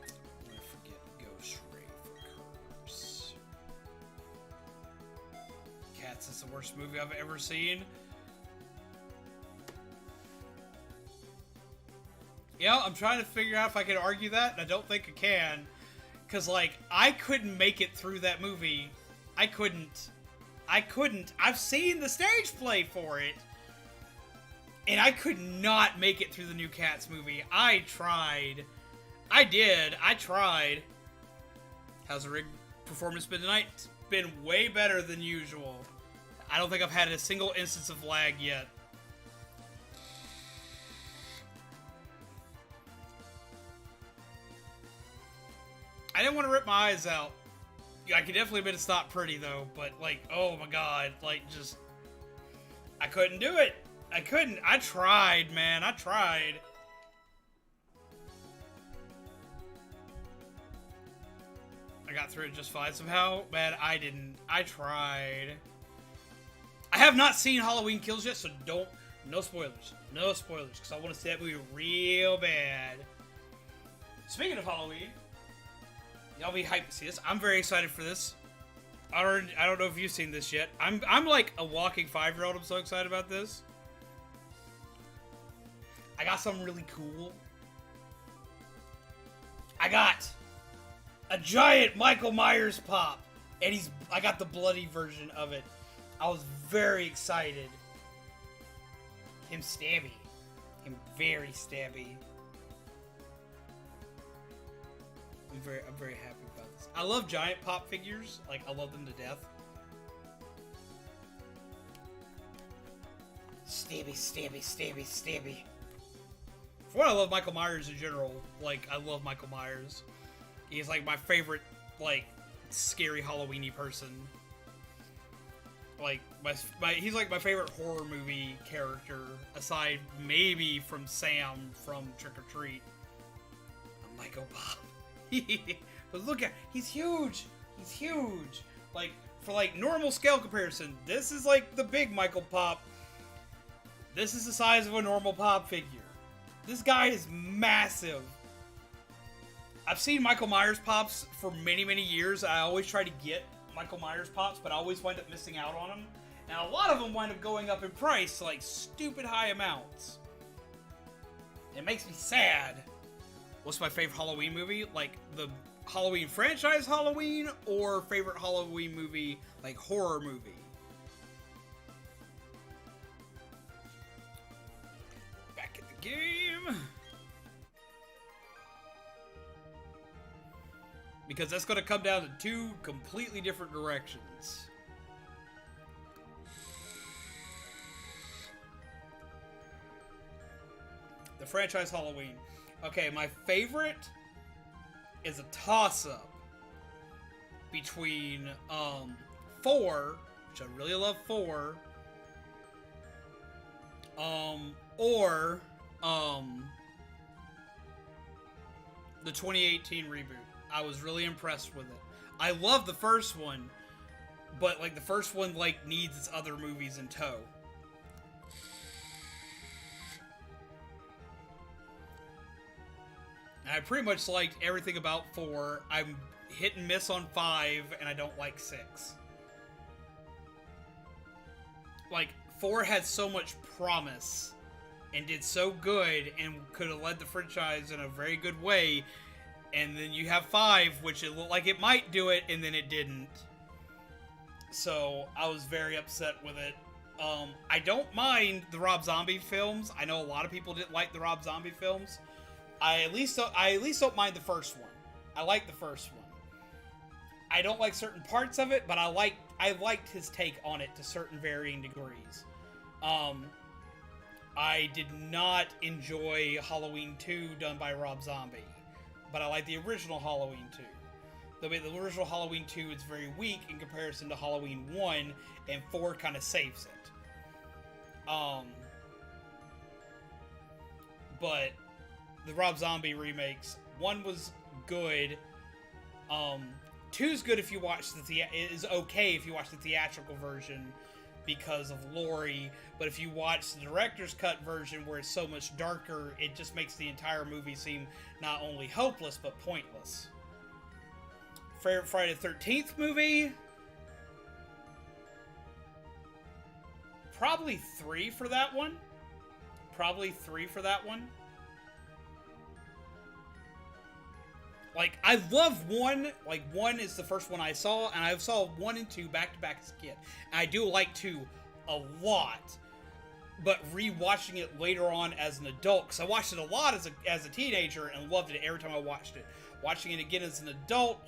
I'm gonna forget Ghost Ray for Curse. Cats is the worst movie I've ever seen. Yeah, I'm trying to figure out if I can argue that, and I don't think I can. Because, like, I couldn't make it through that movie. I couldn't. I've seen the stage play for it. And I could not make it through the new Cats movie. I tried. I did. I tried. How's the rig performance been tonight? It's been way better than usual. I don't think I've had a single instance of lag yet. I didn't want to rip my eyes out. I could definitely admit it's not pretty, though. But, like, oh my god. Like, just... I couldn't do it. I couldn't. I tried, man. I tried. I got through it just fine somehow. Man, I didn't. I tried. I have not seen Halloween Kills yet, so don't... No spoilers. No spoilers, because I want to see that movie real bad. Speaking of Halloween... Y'all be hyped to see this. I'm very excited for this. I don't know if you've seen this yet. I'm like a walking 5-year-old. I'm so excited about this. I got something really cool. I got a giant Michael Myers pop. And I got the bloody version of it. I was very excited. Him stabby. Him very stabby. I'm very happy about this. I love giant pop figures. Like, I love them to death. Stabby, stabby, stabby, stabby. For one, I love Michael Myers in general. Like, I love Michael Myers. He's, like, my favorite, like, scary Halloweeny person. Like he's like my favorite horror movie character, aside maybe from Sam from Trick or Treat. Michael Pop. But look at, he's huge. He's huge. Like for like normal scale comparison, this is like the big Michael Pop. This is the size of a normal Pop figure. This guy is massive. I've seen Michael Myers Pops for many, many years. I always try to get Michael Myers Pops, but I always wind up missing out on them. And a lot of them wind up going up in price to like stupid high amounts. It makes me sad. What's my favorite Halloween movie? Like the Halloween franchise Halloween, or favorite Halloween movie, like horror movie? Back in the game. Because that's going to come down to two completely different directions. The franchise Halloween. Okay, my favorite is a toss-up between 4, which I really love 4, or the 2018 reboot. I was really impressed with it. I love the first one, but like the first one like needs its other movies in tow. I pretty much liked everything about 4. I'm hit and miss on 5, and I don't like 6. Like, 4 had so much promise, and did so good, and could have led the franchise in a very good way, and then you have 5, which it looked like it might do it, and then it didn't. So, I was very upset with it. I don't mind the Rob Zombie films. I know a lot of people didn't like the Rob Zombie films. I at least don't mind the first one. I like the first one. I don't like certain parts of it, but I liked his take on it to certain varying degrees. I did not enjoy Halloween 2 done by Rob Zombie, but I like the original Halloween 2. The original Halloween 2 is very weak in comparison to Halloween 1, and 4 kind of saves it. But the Rob Zombie remakes, 1 was good. 2's good if you watch is okay if you watch the theatrical version because of Laurie, but if you watch the director's cut version where it's so much darker, it just makes the entire movie seem not only hopeless but pointless. Favorite Friday the 13th movie? Probably 3 for that one. Like, I love 1. Like, 1 is the first one I saw, and I saw 1 and 2 back-to-back as a kid. And I do like 2 a lot. But rewatching it later on as an adult, because I watched it a lot as a teenager and loved it every time I watched it. Watching it again as an adult,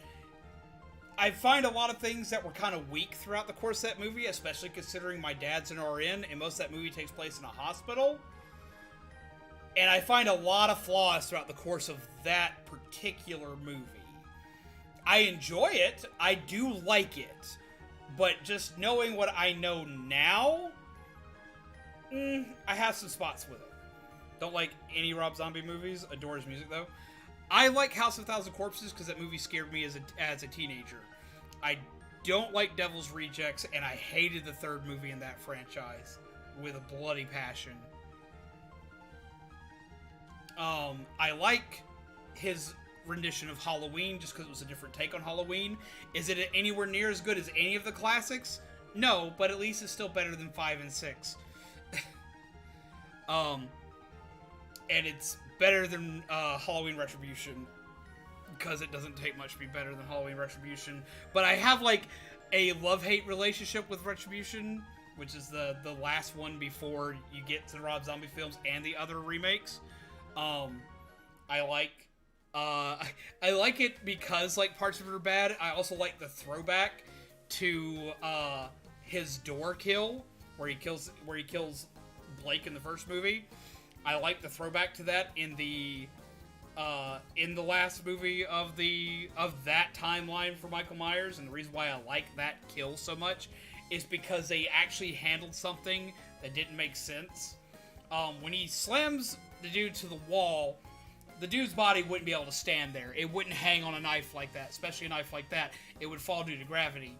I find a lot of things that were kind of weak throughout the course of that movie, especially considering my dad's an RN, and most of that movie takes place in a hospital. And I find a lot of flaws throughout the course of that particular movie. I enjoy it. I do like it. But just knowing what I know now, I have some spots with it. Don't like any Rob Zombie movies. Adore his music, though. I like House of a Thousand Corpses because that movie scared me as a teenager. I don't like Devil's Rejects, and I hated the third movie in that franchise with a bloody passion. I like his rendition of Halloween just because it was a different take on Halloween. Is it anywhere near as good as any of the classics? No, but at least it's still better than 5 and 6. And it's better than Halloween Retribution because it doesn't take much to be better than Halloween Retribution. But I have like a love-hate relationship with Retribution, which is the last one before you get to the Rob Zombie films and the other remakes. I like it because like parts of it are bad. I also like the throwback to his door kill where he kills Blake in the first movie. I like the throwback to that in the in the last movie of that timeline for Michael Myers, and the reason why I like that kill so much is because they actually handled something that didn't make sense. When he slams the dude to the wall, the dude's body wouldn't be able to stand there. It wouldn't hang on a knife like that, especially a knife like that. It would fall due to gravity.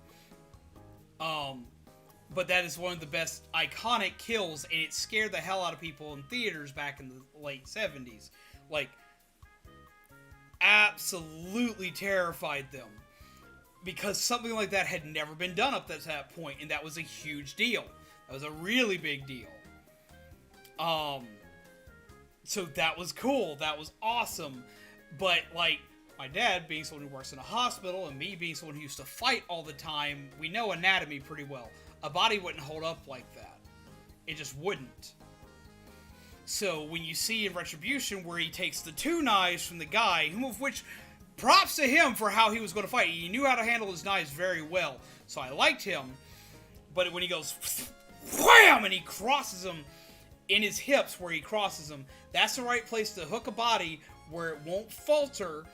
But that is one of the best iconic kills, and it scared the hell out of people in theaters back in the late 70s. Like, absolutely terrified them. Because something like that had never been done up to that point, and that was a huge deal. That was a really big deal. So that was cool. That was awesome. But, like, my dad being someone who works in a hospital, and me being someone who used to fight all the time, we know anatomy pretty well. A body wouldn't hold up like that. It just wouldn't. So when you see in Retribution where he takes the 2 knives from the guy, whom of which, props to him for how he was going to fight. He knew how to handle his knives very well. So I liked him. But when he goes, wham, and he crosses him in his hips where he crosses them, that's the right place to hook a body where it won't falter.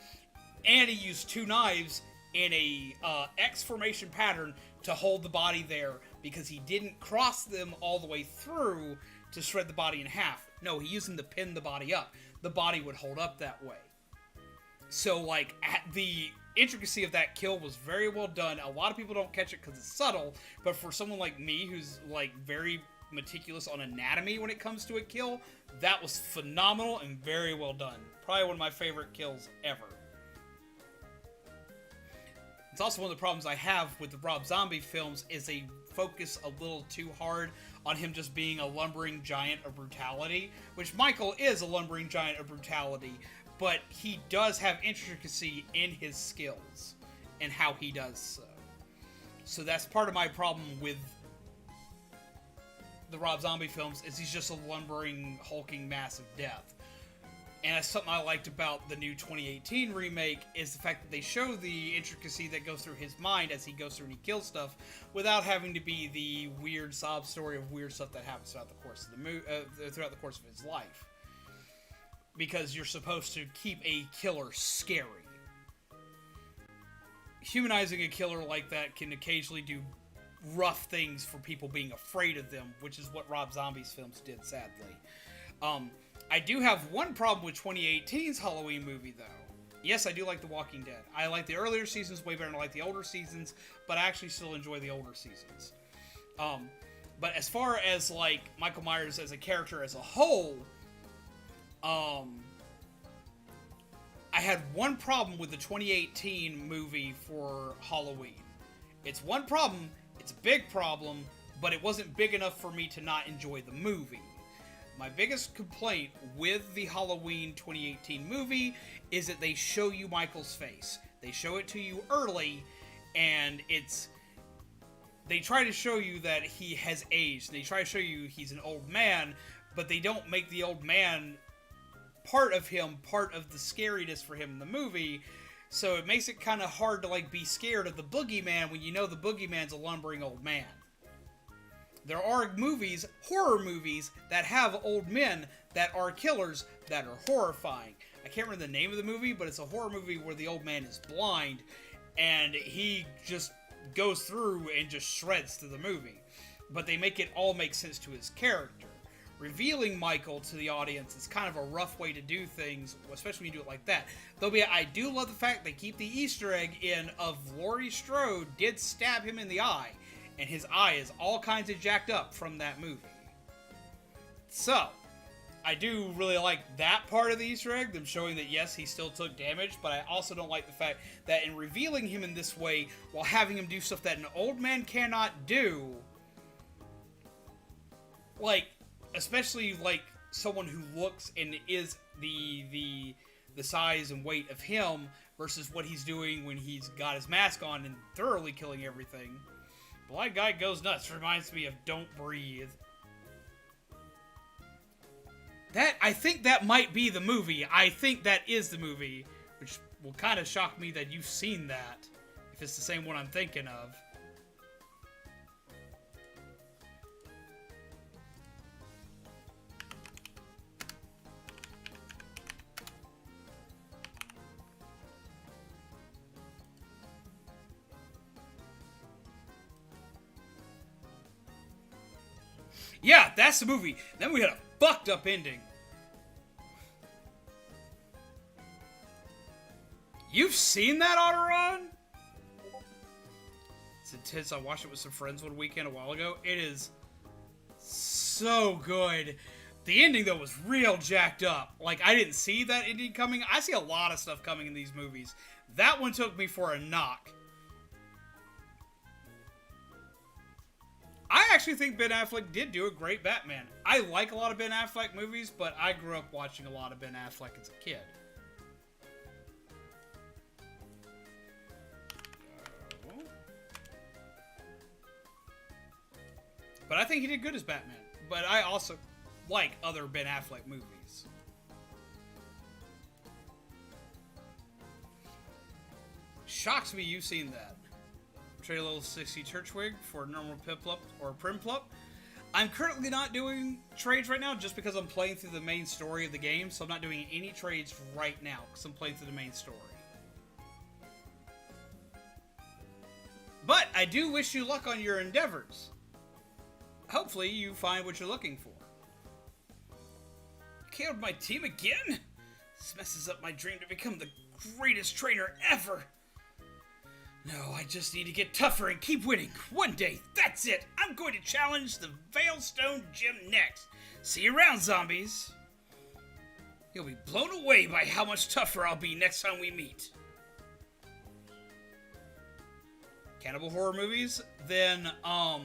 And he used 2 knives in a X formation pattern to hold the body there, because he didn't cross them all the way through to shred the body in half. No, he used them to pin the body up. The body would hold up that way. So, like, the intricacy of that kill was very well done. A lot of people don't catch it because it's subtle, but for someone like me who's, like, very meticulous on anatomy when it comes to a kill, that was phenomenal and very well done. Probably one of my favorite kills ever. It's also one of the problems I have with the Rob Zombie films is they focus a little too hard on him just being a lumbering giant of brutality, which Michael is a lumbering giant of brutality, but he does have intricacy in his skills and how he does so. So that's part of my problem with the Rob Zombie films, is he's just a lumbering, hulking mass of death. And that's something I liked about the new 2018 remake, is the fact that they show the intricacy that goes through his mind as he goes through and he kills stuff, without having to be the weird sob story of weird stuff that happens throughout the course of throughout the course of his life. Because you're supposed to keep a killer scary. Humanizing a killer like that can occasionally do rough things for people being afraid of them, which is what Rob Zombie's films did, sadly. I do have one problem with 2018's Halloween movie, though. Yes, I do like The Walking Dead. I like the earlier seasons way better than I like the older seasons, but I actually still enjoy the older seasons. But as far as, like, Michael Myers as a character as a whole, I had one problem with the 2018 movie for Halloween. It's one problem, it's a big problem, but it wasn't big enough for me to not enjoy the movie. My biggest complaint with the Halloween 2018 movie is that they show you Michael's face. They show it to you early, and they try to show you that he has aged. They try to show you he's an old man, but they don't make the old man part of the scariness for him in the movie. So it makes it kind of hard to, like, be scared of the boogeyman when you know the boogeyman's a lumbering old man. There are movies, horror movies, that have old men that are killers that are horrifying. I can't remember the name of the movie, but it's a horror movie where the old man is blind, and he just goes through and just shreds through the movie. But they make it all make sense to his character. Revealing Michael to the audience is kind of a rough way to do things, especially when you do it like that. Though I do love the fact they keep the Easter egg in of Laurie Strode did stab him in the eye. And his eye is all kinds of jacked up from that movie. So, I do really like that part of the Easter egg, them showing that yes, he still took damage, but I also don't like the fact that in revealing him in this way, while having him do stuff that an old man cannot do, like, especially, like, someone who looks and is the size and weight of him versus what he's doing when he's got his mask on and thoroughly killing everything. Blind Guy Goes Nuts reminds me of Don't Breathe. I think that might be the movie. I think that is the movie, which will kind of shock me that you've seen that, if it's the same one I'm thinking of. Yeah, that's the movie. Then we had a fucked up ending. You've seen that, Otteron? It's intense. I watched it with some friends one weekend a while ago. It is so good. The ending, though, was real jacked up. Like, I didn't see that ending coming. I see a lot of stuff coming in these movies. That one took me for a knock. I actually think Ben Affleck did do a great Batman. I like a lot of Ben Affleck movies, but I grew up watching a lot of Ben Affleck as a kid. But I think he did good as Batman. But I also like other Ben Affleck movies. Shocks me you've seen that. Trade a little 60 church wig for a normal Piplup or a Primplup. I'm currently not doing trades right now just because I'm playing through the main story of the game. So I'm not doing any trades right now because I'm playing through the main story. But I do wish you luck on your endeavors. Hopefully you find what you're looking for. Killed my team again? This messes up my dream to become the greatest trainer ever. No, I just need to get tougher and keep winning. One day, that's it. I'm going to challenge the Veilstone Gym next. See you around, zombies. You'll be blown away by how much tougher I'll be next time we meet. Cannibal horror movies? Then, oh,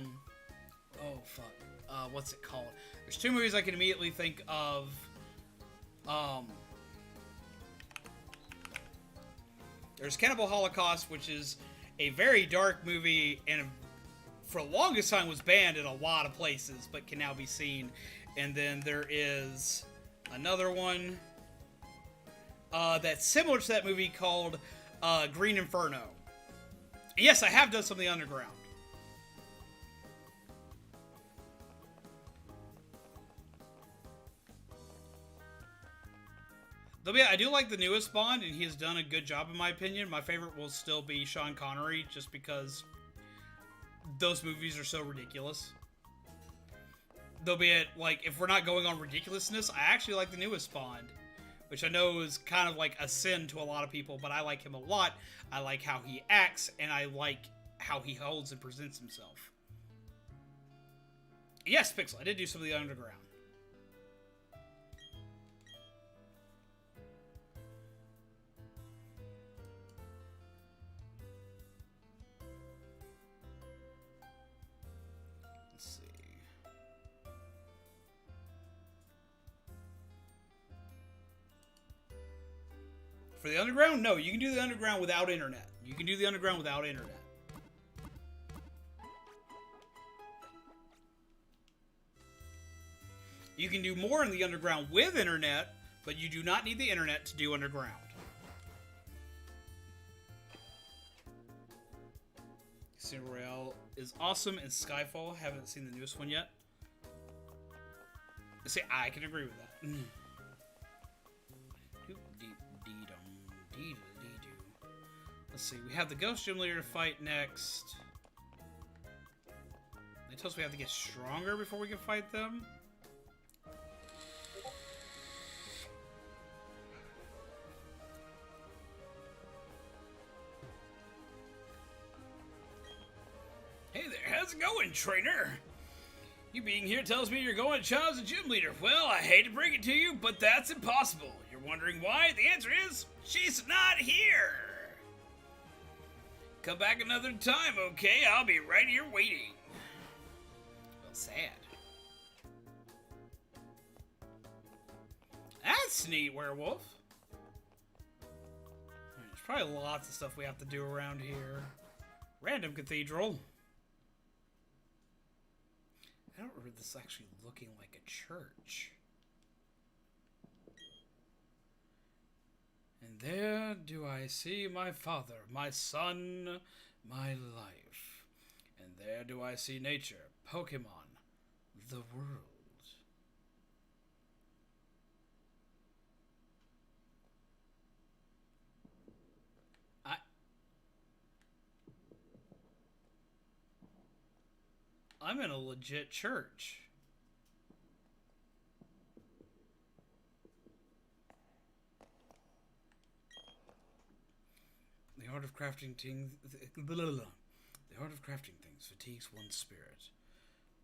fuck. What's it called? There's two movies I can immediately think of. There's Cannibal Holocaust, which is a very dark movie and for the longest time was banned in a lot of places, but can now be seen. And then there is another one that's similar to that movie called Green Inferno. And yes, I have done some of the underground. Though, yeah, I do like the newest Bond, and he has done a good job in my opinion. My favorite will still be Sean Connery, just because those movies are so ridiculous. Though, be it, like, if we're not going on ridiculousness, I actually like the newest Bond, which I know is kind of like a sin to a lot of people, but I like him a lot. I like how he acts, and I like how he holds and presents himself. Yes, Pixel, I did do some of the underground. For the underground? No, you can do the underground without internet. You can do the underground without internet. You can do more in the underground with internet, but you do not need the internet to do underground. Casino Royale is awesome, and Skyfall, haven't seen the newest one yet. See, I can agree with that. Let's see, we have the Ghost Gym Leader to fight next. They tell us we have to get stronger before we can fight them. Hey there, how's it going, trainer? You being here tells me you're going to challenge the gym leader. Well, I hate to break it to you, but that's impossible. You're wondering why? The answer is, she's not here. Come back another time, okay? I'll be right here waiting. Well, sad. That's neat, werewolf. There's probably lots of stuff we have to do around here. Random cathedral. I don't remember this actually looking like a church. And there do I see my father, my son, my life. And there do I see nature, Pokemon, the world. I'm in a legit church. art of crafting things. The art of crafting things fatigues one's spirit.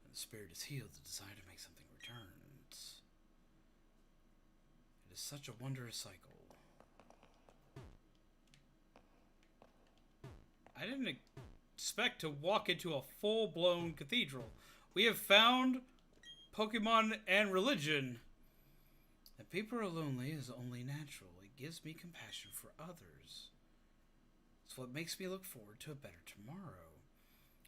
When the spirit is healed, the desire to make something returns. It is such a wondrous cycle. I didn't expect to walk into a full-blown cathedral. We have found Pokemon and religion. That people are lonely is only natural. It gives me compassion for others. It's what makes me look forward to a better tomorrow.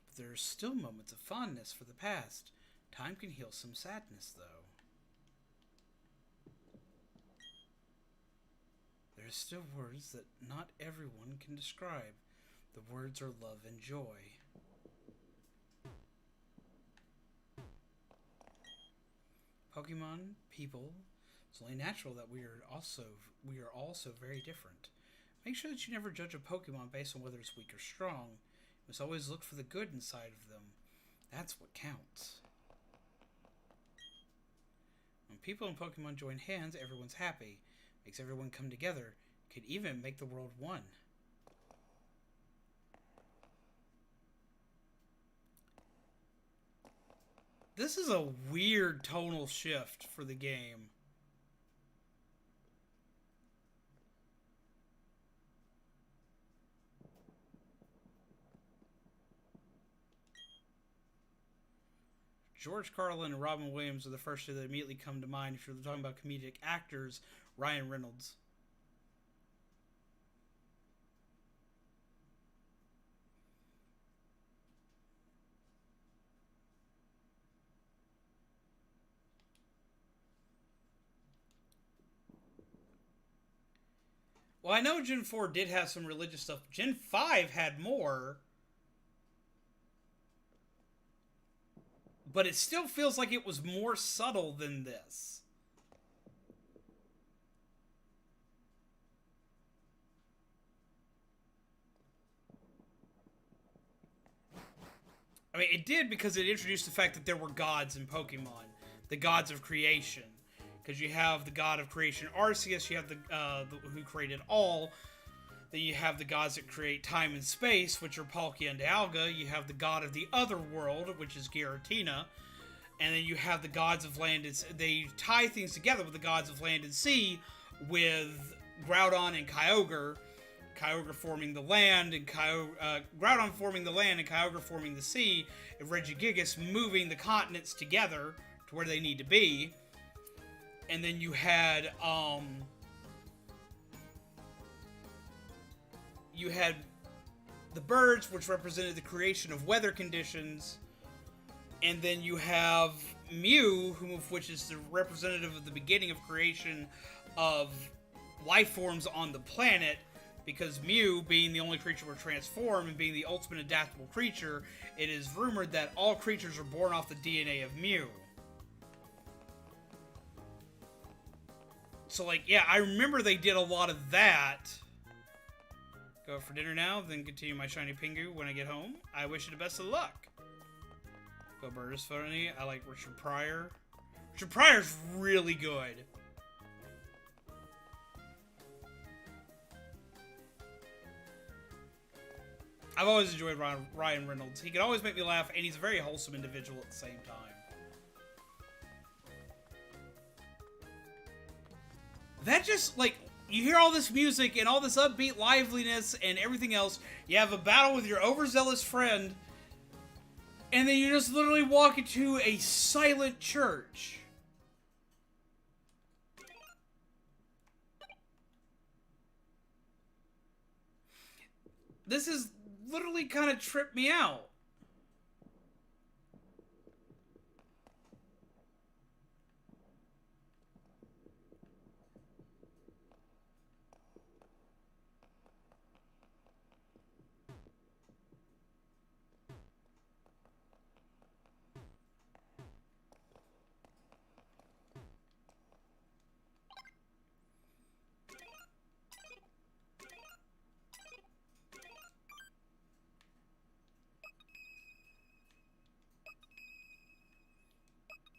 But there are still moments of fondness for the past. Time can heal some sadness, though. There are still words that not everyone can describe. The words are love and joy. Pokemon, people, it's only natural that we are also very different. Make sure that you never judge a Pokemon based on whether it's weak or strong. You must always look for the good inside of them. That's what counts. When people and Pokemon join hands, everyone's happy. Makes everyone come together. Could even make the world one. This is a weird tonal shift for the game. George Carlin and Robin Williams are the first two that immediately come to mind if you're talking about comedic actors. Ryan Reynolds. Well, I know Gen 4 did have some religious stuff. Gen 5 had more. But it still feels like it was more subtle than this. I mean, it did because it introduced the fact that there were gods in Pokemon. The gods of creation. Because you have the god of creation, Arceus. You have the who created all. Then you have the gods that create time and space, which are Palkia and Dialga. You have the god of the other world, which is Giratina. And then you have the gods of land and sea. They tie things together with the gods of land and sea, with Groudon and Kyogre. Kyogre forming the land, and Groudon forming the land, and Kyogre forming the sea. And Regigigas moving the continents together to where they need to be. And then you had the birds, which represented the creation of weather conditions. And then you have Mew, which is the representative of the beginning of creation of life forms on the planet. Because Mew, being the only creature to transform and being the ultimate adaptable creature, it is rumored that all creatures are born off the DNA of Mew. So, like, yeah, I remember they did a lot of that. Go out for dinner now, then continue my shiny Pingu when I get home. I wish you the best of luck. Go Bird is funny. I like Richard Pryor. Richard Pryor's really good. I've always enjoyed Ryan Reynolds. He can always make me laugh, and he's a very wholesome individual at the same time. That just, like, you hear all this music and all this upbeat liveliness and everything else. You have a battle with your overzealous friend, and then you just literally walk into a silent church. This is literally kind of tripped me out.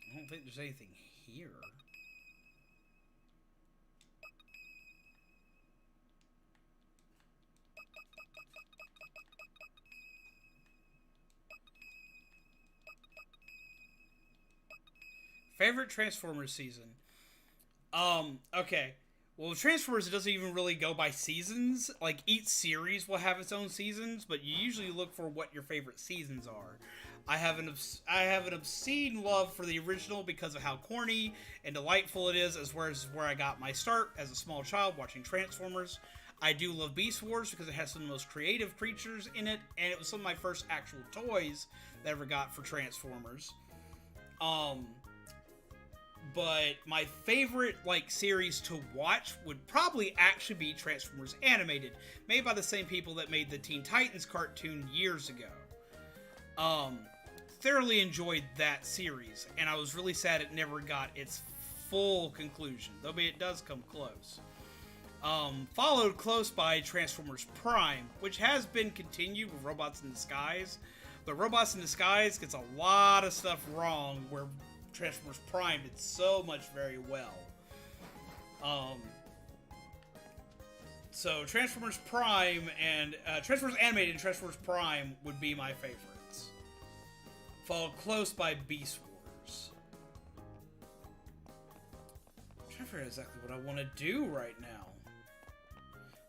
I don't think there's anything here. Favorite Transformers season? Okay. Well, Transformers, it doesn't even really go by seasons. Like, each series will have its own seasons, but you usually look for what your favorite seasons are. I have an obscene love for the original because of how corny and delightful it is, as well as where I got my start as a small child watching Transformers. I do love Beast Wars because it has some of the most creative creatures in it, and it was some of my first actual toys that I ever got for Transformers. But my favorite, like, series to watch would probably actually be Transformers Animated, made by the same people that made the Teen Titans cartoon years ago. Thoroughly enjoyed that series, and I was really sad it never got its full conclusion, though it does come close. Followed close by Transformers Prime, which has been continued with Robots in Disguise, but Robots in Disguise gets a lot of stuff wrong, where Transformers Prime did so much very well. So Transformers Prime and Transformers Animated and Transformers Prime would be my favorites. Followed close by Beast Wars. I'm trying to figure out exactly what I want to do right now.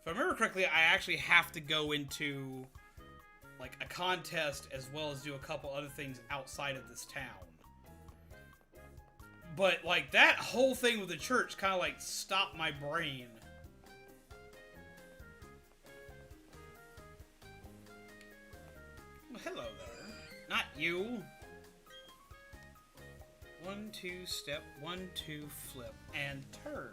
If I remember correctly, I actually have to go into like a contest as well as do a couple other things outside of this town. But like that whole thing with the church kind of like stopped my brain. Well, hello there. Not you. 1, 2, step, 1, 2, flip, and turn.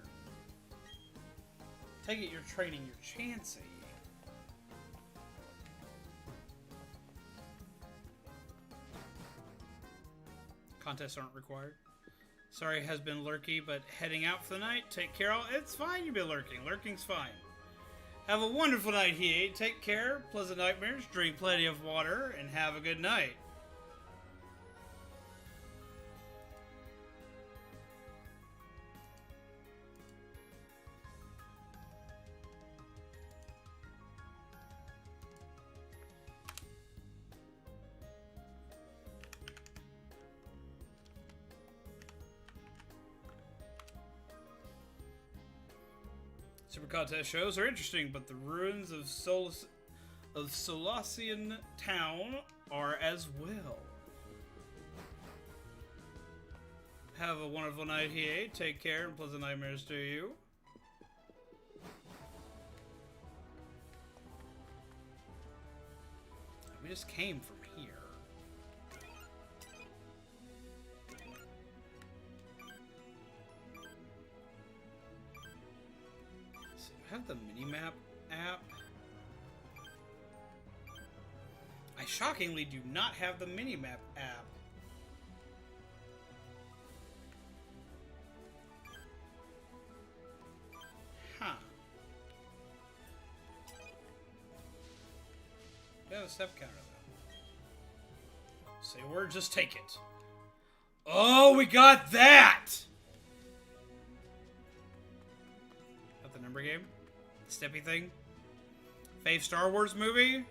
Take it you're training your Chansey. Contests aren't required. Sorry, has been lurky, but heading out for the night. Take care. It's fine you've been lurking. Lurking's fine. Have a wonderful night here. Take care. Pleasant nightmares. Drink plenty of water, and have a good night. Super contest shows are interesting, but the ruins of Solacian Town are as well. Have a wonderful night here. Take care and pleasant nightmares to you. We just came from here. Have the minimap app. I shockingly do not have the minimap app. Huh. We have a step counter though. Say a word, just take it. Oh, we got that! Got the number game? Steppy thing? Fave Star Wars movie?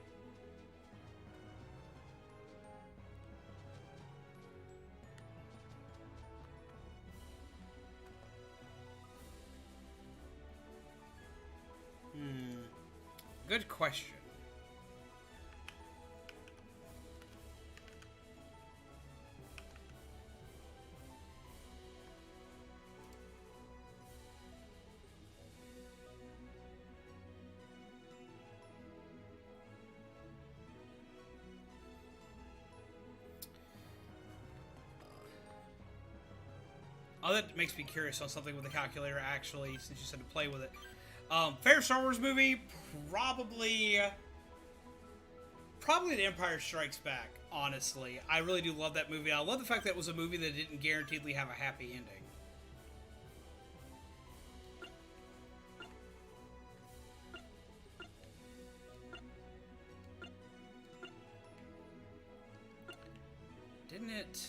Good question. Oh, that makes me curious on something with the calculator, actually, since you said to play with it. Favorite Star Wars movie? Probably The Empire Strikes Back, honestly. I really do love that movie. I love the fact that it was a movie that didn't guaranteedly have a happy ending. Didn't it...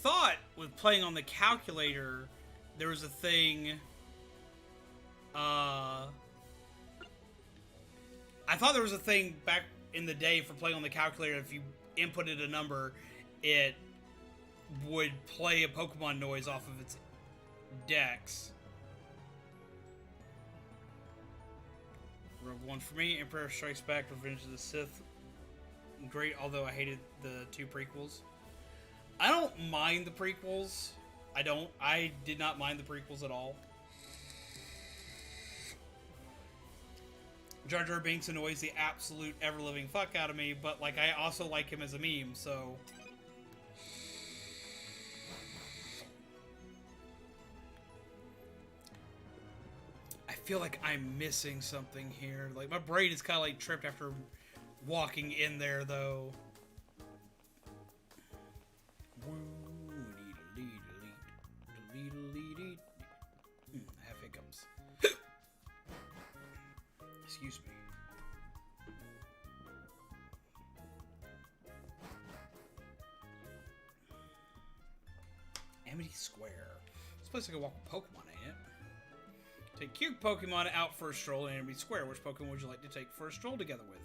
thought with playing on the calculator, there was a thing. I thought there was a thing back in the day for playing on the calculator. If you inputted a number, it would play a Pokemon noise off of its dex. Rogue one for me. Emperor Strikes Back, Revenge of the Sith. Great, although I hated the 2 prequels. I don't mind the prequels. I did not mind the prequels at all. Jar Jar Binks annoys the absolute ever-living fuck out of me, but like I also like him as a meme, so... I feel like I'm missing something here. Like, my brain is kind of like tripped after walking in there, though. I have hiccups. Excuse me. Amity Square. This place I can walk with Pokemon, ain't it? Take cute Pokemon out for a stroll in Amity Square. Which Pokemon would you like to take for a stroll together with?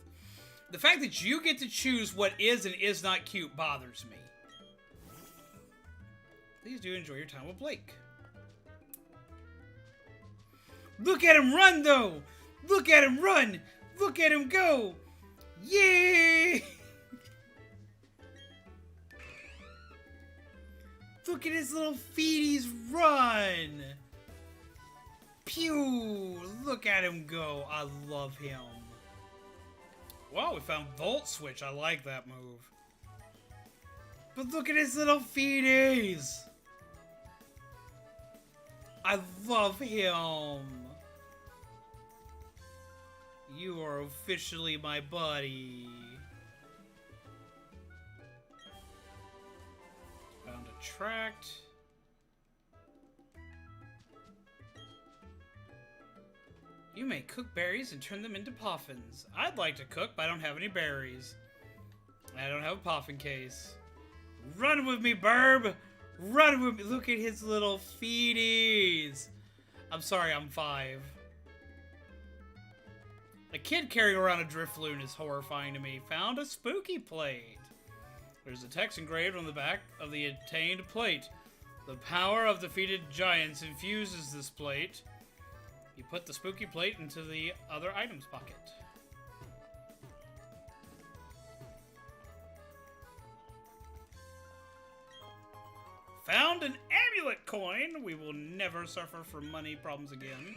The fact that you get to choose what is and is not cute bothers me. Please do enjoy your time with Blake. Look at him run, though! Look at him run! Look at him go! Yay! Look at his little feeties run! Pew! Look at him go. I love him. Wow, we found Volt Switch. I like that move. But look at his little feeties! I love him! You are officially my buddy. Found a tract. You may cook berries and turn them into poffins. I'd like to cook, but I don't have any berries. I don't have a poffin case. Run with me, Burb! Run with me! Look at his little feeties! I'm sorry, I'm 5. A kid carrying around a Drifloon is horrifying to me. Found a spooky plate. There's a text engraved on the back of the attained plate. The power of defeated giants infuses this plate. You put the spooky plate into the other items pocket. Found an amulet coin. We will never suffer from money problems again.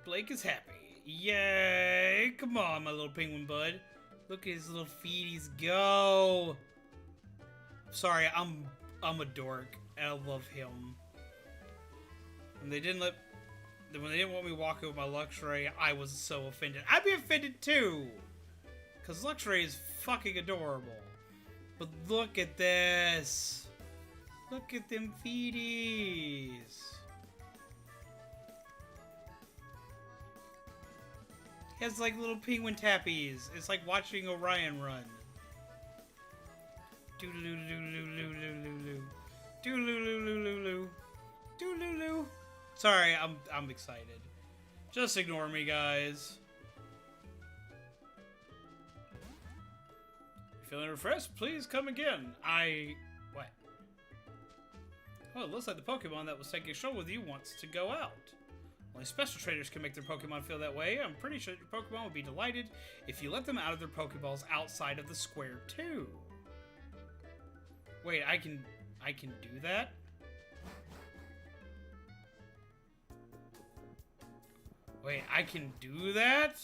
Blake is happy. Yay! Come on, my little penguin bud. Look at his little feeties go. Sorry, I'm a dork. And I love him. And when they didn't want me walking with my Luxray, I was so offended. I'd be offended too, cause Luxray is fucking adorable. But look at this. Look at them feeties. He has like little penguin tappies. It's like watching Orion run. Doodaloo-doo-doo-doo-doo-doo-doo. Doodaloo-doo-doo-doo-doo. Doodaloo. Sorry, I'm excited. Just ignore me, guys. Feeling refreshed? Please come again. What? Oh, it looks like the Pokemon that was taking a stroll with you wants to go out. Only special trainers can make their Pokemon feel that way. I'm pretty sure your Pokemon would be delighted if you let them out of their Pokeballs outside of the square too. Wait, I can do that? Wait, I can do that?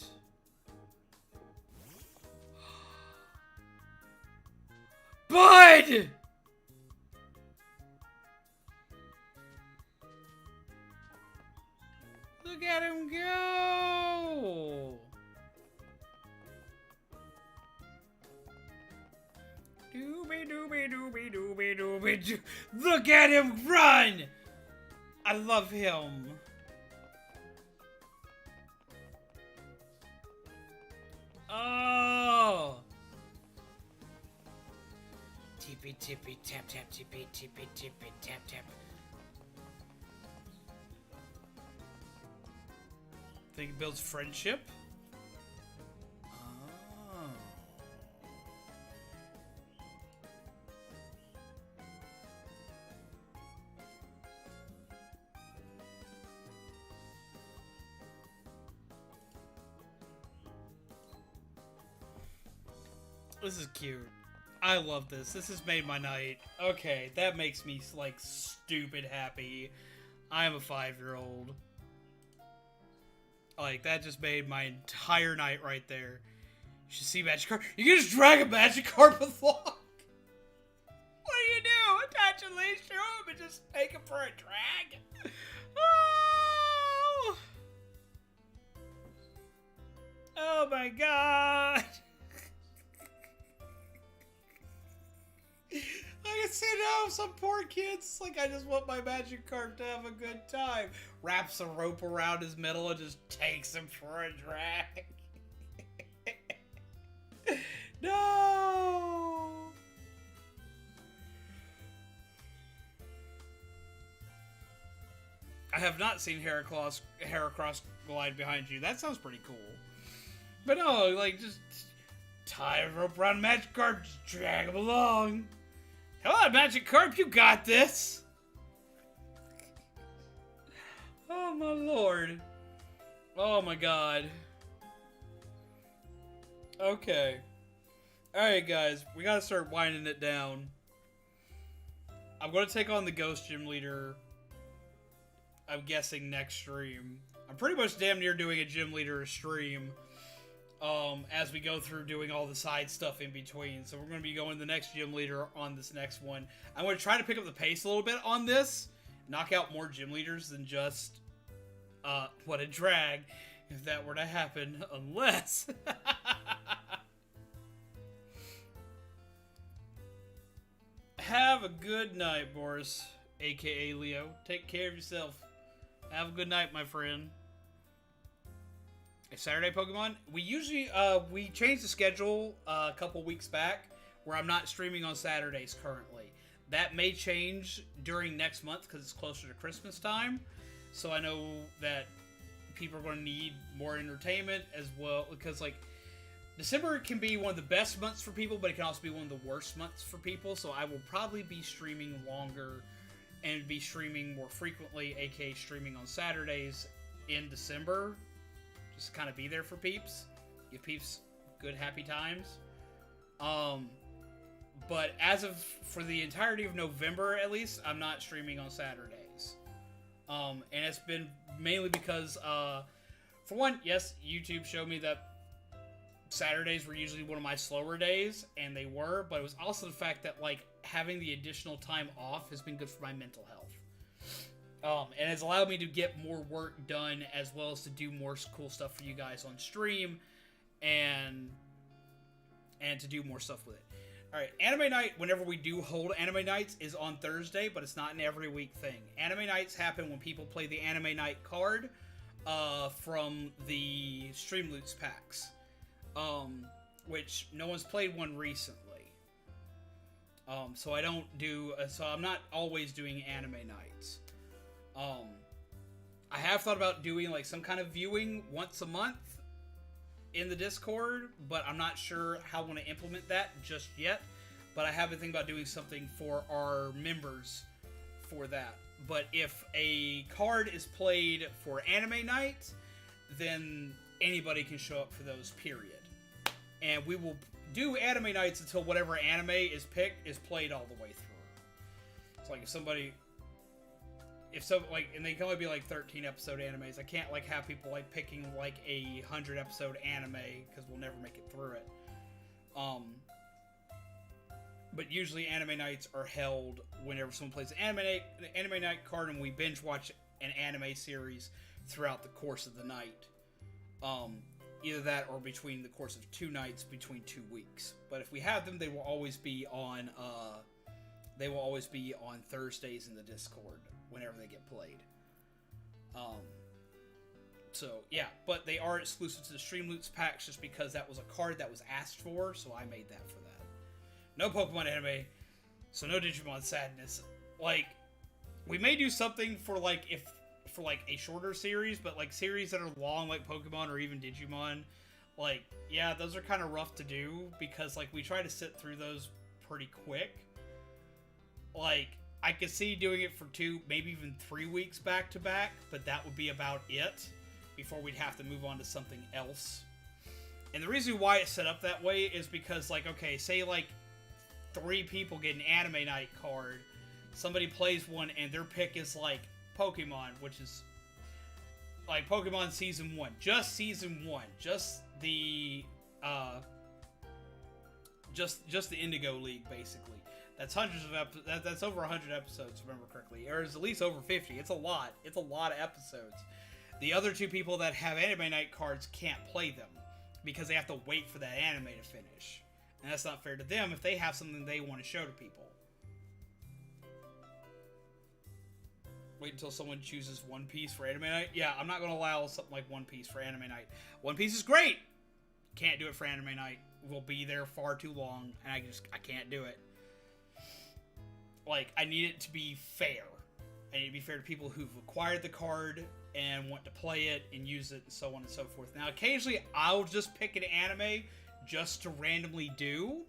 Bud! Look at him go! Doobie doobie doobie doobie doobie doo. Look at him run! I love him. Oh! Tippy tippy tap tap tippy tippy tippy tap tap. Think it builds friendship? Oh. This is cute. I love this. This has made my night. Okay, that makes me, like, stupid happy. I am a 5-year-old. Like, that just made my entire night right there. You should see Magikarp. You can just drag a Magikarp along. What do you do? Attach a leash to him and just take him for a drag? Oh! Oh my god! I can see now some poor kids, like, I just want my Magikarp to have a good time. Wraps a rope around his middle and just takes him for a drag. No! I have not seen Heracross glide behind you. That sounds pretty cool. But no, like, just tie a rope around Magikarp, just drag him along. Come on, Magikarp, you got this! Oh my lord. Oh my god. Okay. Alright guys, we gotta start winding it down. I'm gonna take on the Ghost Gym Leader, I'm guessing next stream. I'm pretty much damn near doing a Gym Leader stream. As we go through doing all the side stuff in between. So we're going to be going the next gym leader on this next one. I'm going to try to pick up the pace a little bit on this. Knock out more gym leaders than just, what a drag, if that were to happen, unless... Have a good night, Boris, aka Leo. Take care of yourself. Have a good night, my friend. Saturday Pokemon. We usually we changed the schedule a couple weeks back where I'm not streaming on Saturdays currently. That may change during next month because it's closer to Christmas time. So I know that people are going to need more entertainment as well, because like December can be one of the best months for people, but it can also be one of the worst months for people. So I will probably be streaming longer and be streaming more frequently, aka streaming on Saturdays in December. Just kind of be there for peeps. Give peeps good, happy times. But as of, for the entirety of November at least, I'm not streaming on Saturdays. And it's been mainly because, for one, yes, YouTube showed me that Saturdays were usually one of my slower days, and they were, but it was also the fact that, like, having the additional time off has been good for my mental health. And it's allowed me to get more work done, as well as to do more cool stuff for you guys on stream, and to do more stuff with it. Alright, Anime Night, whenever we do hold Anime Nights, is on Thursday, but it's not an every week thing. Anime Nights happen when people play the Anime Night card from the Streamloots packs, which no one's played one recently. So I don't do, so I'm not always doing Anime Nights. I have thought about doing like some kind of viewing once a month in the Discord, but I'm not sure how I want to implement that just yet. But I have been thinking about doing something for our members for that. But if a card is played for Anime Night, then anybody can show up for those, period. And we will do Anime Nights until whatever anime is picked is played all the way through. It's like and they can only be like 13 episode animes. I can't like have people like picking like a 100 episode anime because we'll never make it through it. But usually Anime Nights are held whenever someone plays an Anime Night card, and we binge watch an anime series throughout the course of the night. Either that or between the course of 2 nights between 2 weeks. But if we have them, they will always be on Thursdays in the Discord whenever they get played. So yeah, but they are exclusive to the Streamloots packs just because that was a card that was asked for, so I made that for that. No Pokemon anime. So no Digimon sadness. Like, we may do something for like a shorter series, but like series that are long, like Pokemon or even Digimon, like, yeah, those are kind of rough to do because like we try to sit through those pretty quick. Like, I could see doing it for 2, maybe even 3 weeks back to back, but that would be about it before we'd have to move on to something else. And the reason why it's set up that way is because, like, okay, say like 3 people get an anime night card, somebody plays one and their pick is like Pokemon, which is like Pokemon Season 1, just Season 1, just the just the Indigo League, basically. That's hundreds of that's over 100 episodes, if I remember correctly, or it's at least over 50. It's a lot. It's a lot of episodes. The other 2 people that have anime night cards can't play them because they have to wait for that anime to finish, and that's not fair to them if they have something they want to show to people. Wait until someone chooses One Piece for anime night. Yeah, I'm not going to allow something like One Piece for anime night. One Piece is great. Can't do it for anime night. We'll be there far too long, and I can't do it. Like, I need it to be fair. I need to be fair to people who've acquired the card and want to play it and use it and so on and so forth. Now, occasionally, I'll just pick an anime just to randomly do.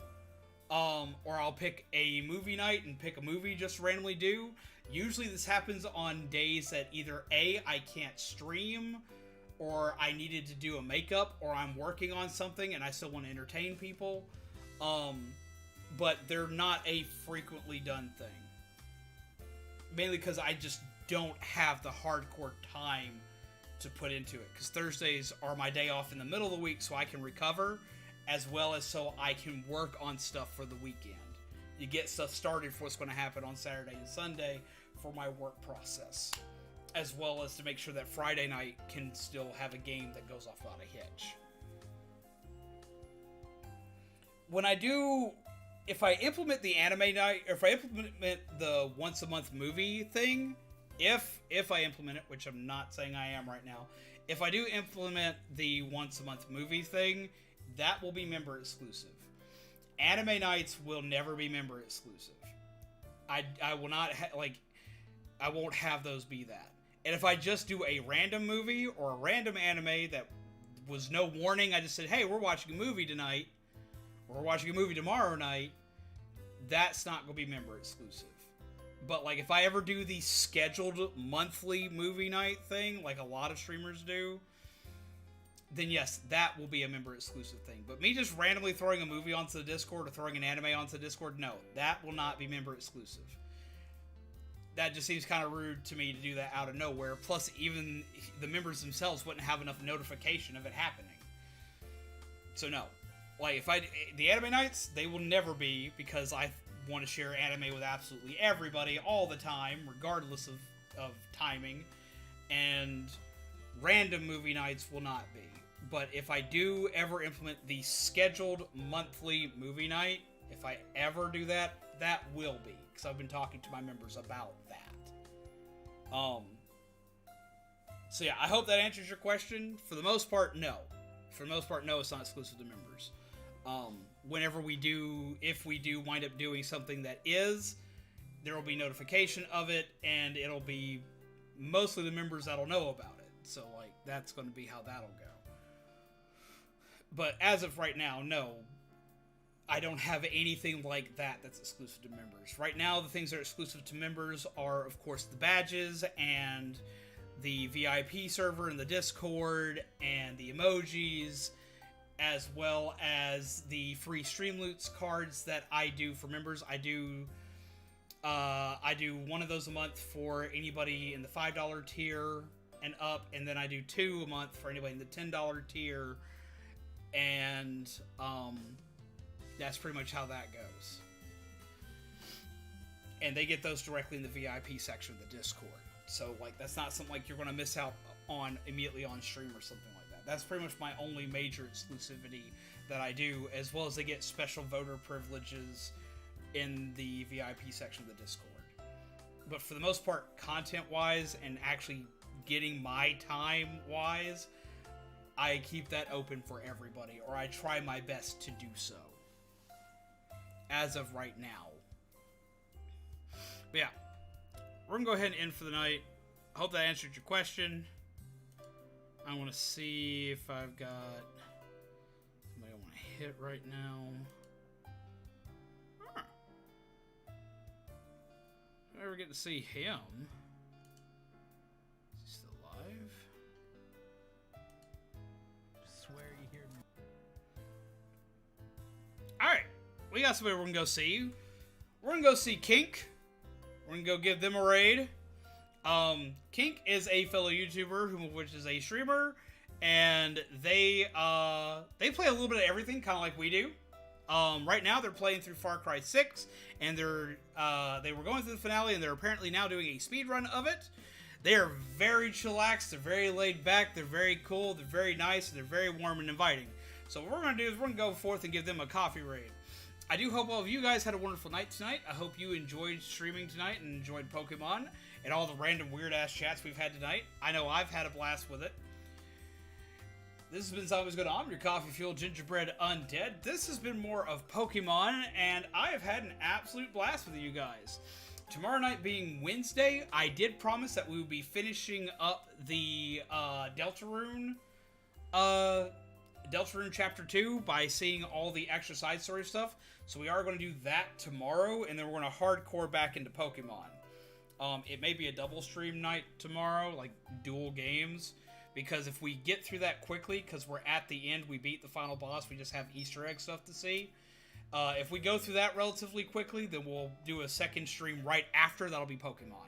Or I'll pick a movie night and pick a movie just to randomly do. Usually this happens on days that either A, I can't stream, or I needed to do a makeup, or I'm working on something and I still want to entertain people. But they're not a frequently done thing. Mainly because I just don't have the hardcore time to put into it. Because Thursdays are my day off in the middle of the week so I can recover, as well as so I can work on stuff for the weekend. You get stuff started for what's going to happen on Saturday and Sunday for my work process. As well as to make sure that Friday night can still have a game that goes off without a hitch. When I do... If I implement the anime night, or if I implement the once a month movie thing, if I implement it, which I'm not saying I am right now, if I do implement the once a month movie thing, that will be member exclusive. Anime nights will never be member exclusive. I will not I won't have those be that. And if I just do a random movie or a random anime that was no warning, I just said, hey, we're watching a movie tonight, or we're watching a movie tomorrow night, that's not going to be member exclusive. But like if I ever do the scheduled monthly movie night thing, like a lot of streamers do, then yes, that will be a member exclusive thing. But me just randomly throwing a movie onto the Discord or throwing an anime onto the Discord, no, that will not be member exclusive. That just seems kind of rude to me to do that out of nowhere. Plus, even the members themselves wouldn't have enough notification of it happening. So no. Like, the anime nights, they will never be, because I want to share anime with absolutely everybody all the time, regardless of timing. And random movie nights will not be. But if I do ever implement the scheduled monthly movie night, if I ever do that, that will be. Because I've been talking to my members about that. So yeah, I hope that answers your question. For the most part, no. For the most part, no, it's not exclusive to members. Whenever we do, if we do wind up doing something that is, there will be notification of it, and it'll be mostly the members that'll know about it. So, like, that's going to be how that'll go. But as of right now, no. I don't have anything like that that's exclusive to members. Right now, the things that are exclusive to members are, of course, the badges, and the VIP server, and the Discord, and the emojis, as well as the free Streamloots cards that I do for members. I do one of those a month for anybody in the $5 tier and up, and then I do 2 a month for anybody in the $10 tier, and that's pretty much how that goes. And they get those directly in the VIP section of the Discord. So, like, that's not something like you're going to miss out on immediately on stream or something like that. That's pretty much my only major exclusivity that I do, as well as they get special voter privileges in the VIP section of the Discord. But for the most part, content-wise and actually getting my time-wise, I keep that open for everybody, or I try my best to do so. As of right now. But yeah, we're gonna go ahead and end for the night. Hope that answered your question. I want to see if I've got somebody I want to hit right now. Huh. If I ever get to see him. Is he still alive? Swear you hear me. Alright, we got somebody we're gonna go see. We're gonna go see Kink. We're gonna go give them a raid. Kink is a fellow YouTuber, which is a streamer, and they play a little bit of everything, kind of like we do. Right now they're playing through Far Cry 6, and they were going through the finale, and they're apparently now doing a speed run of it. They are very chillaxed, they're very laid back, they're very cool, they're very nice, and they're very warm and inviting. So what we're gonna do is we're gonna go forth and give them a coffee raid. I do hope all of you guys had a wonderful night tonight. I hope you enjoyed streaming tonight and enjoyed Pokemon and all the random weird-ass chats we've had tonight. I know I've had a blast with it. This has been Zombies Good On, your coffee-fueled gingerbread undead. This has been more of Pokemon, and I have had an absolute blast with you guys. Tomorrow night being Wednesday, I did promise that we would be finishing up the Deltarune Chapter 2 by seeing all the extra side story stuff. So we are going to do that tomorrow, and then we're going to hardcore back into Pokemon. It may be a double stream night tomorrow, like dual games, because if we get through that quickly, because we're at the end, we beat the final boss, we just have Easter egg stuff to see. If we go through that relatively quickly, then we'll do a second stream right after, that'll be Pokemon.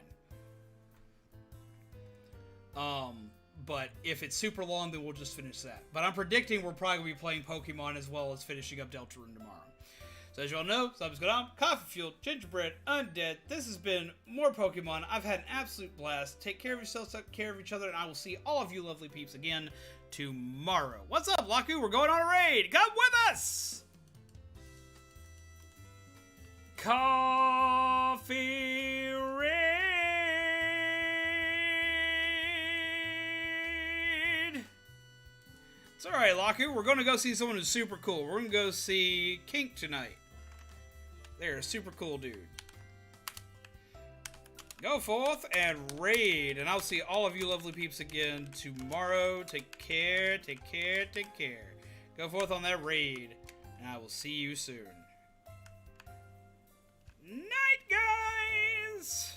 But if it's super long, then we'll just finish that. But I'm predicting we're probably going to be playing Pokemon as well as finishing up Deltarune tomorrow. So as you all know, Zombies Good On, Coffee Fueled, Gingerbread, Undead. This has been more Pokemon. I've had an absolute blast. Take care of yourselves, take care of each other, and I will see all of you lovely peeps again tomorrow. What's up, Laku? We're going on a raid. Come with us! Coffee raid! It's alright, Laku. We're going to go see someone who's super cool. We're going to go see Kink tonight. They're a super cool dude. Go forth and raid. And I'll see all of you lovely peeps again tomorrow. Take care, take care, take care. Go forth on that raid. And I will see you soon. Night, guys!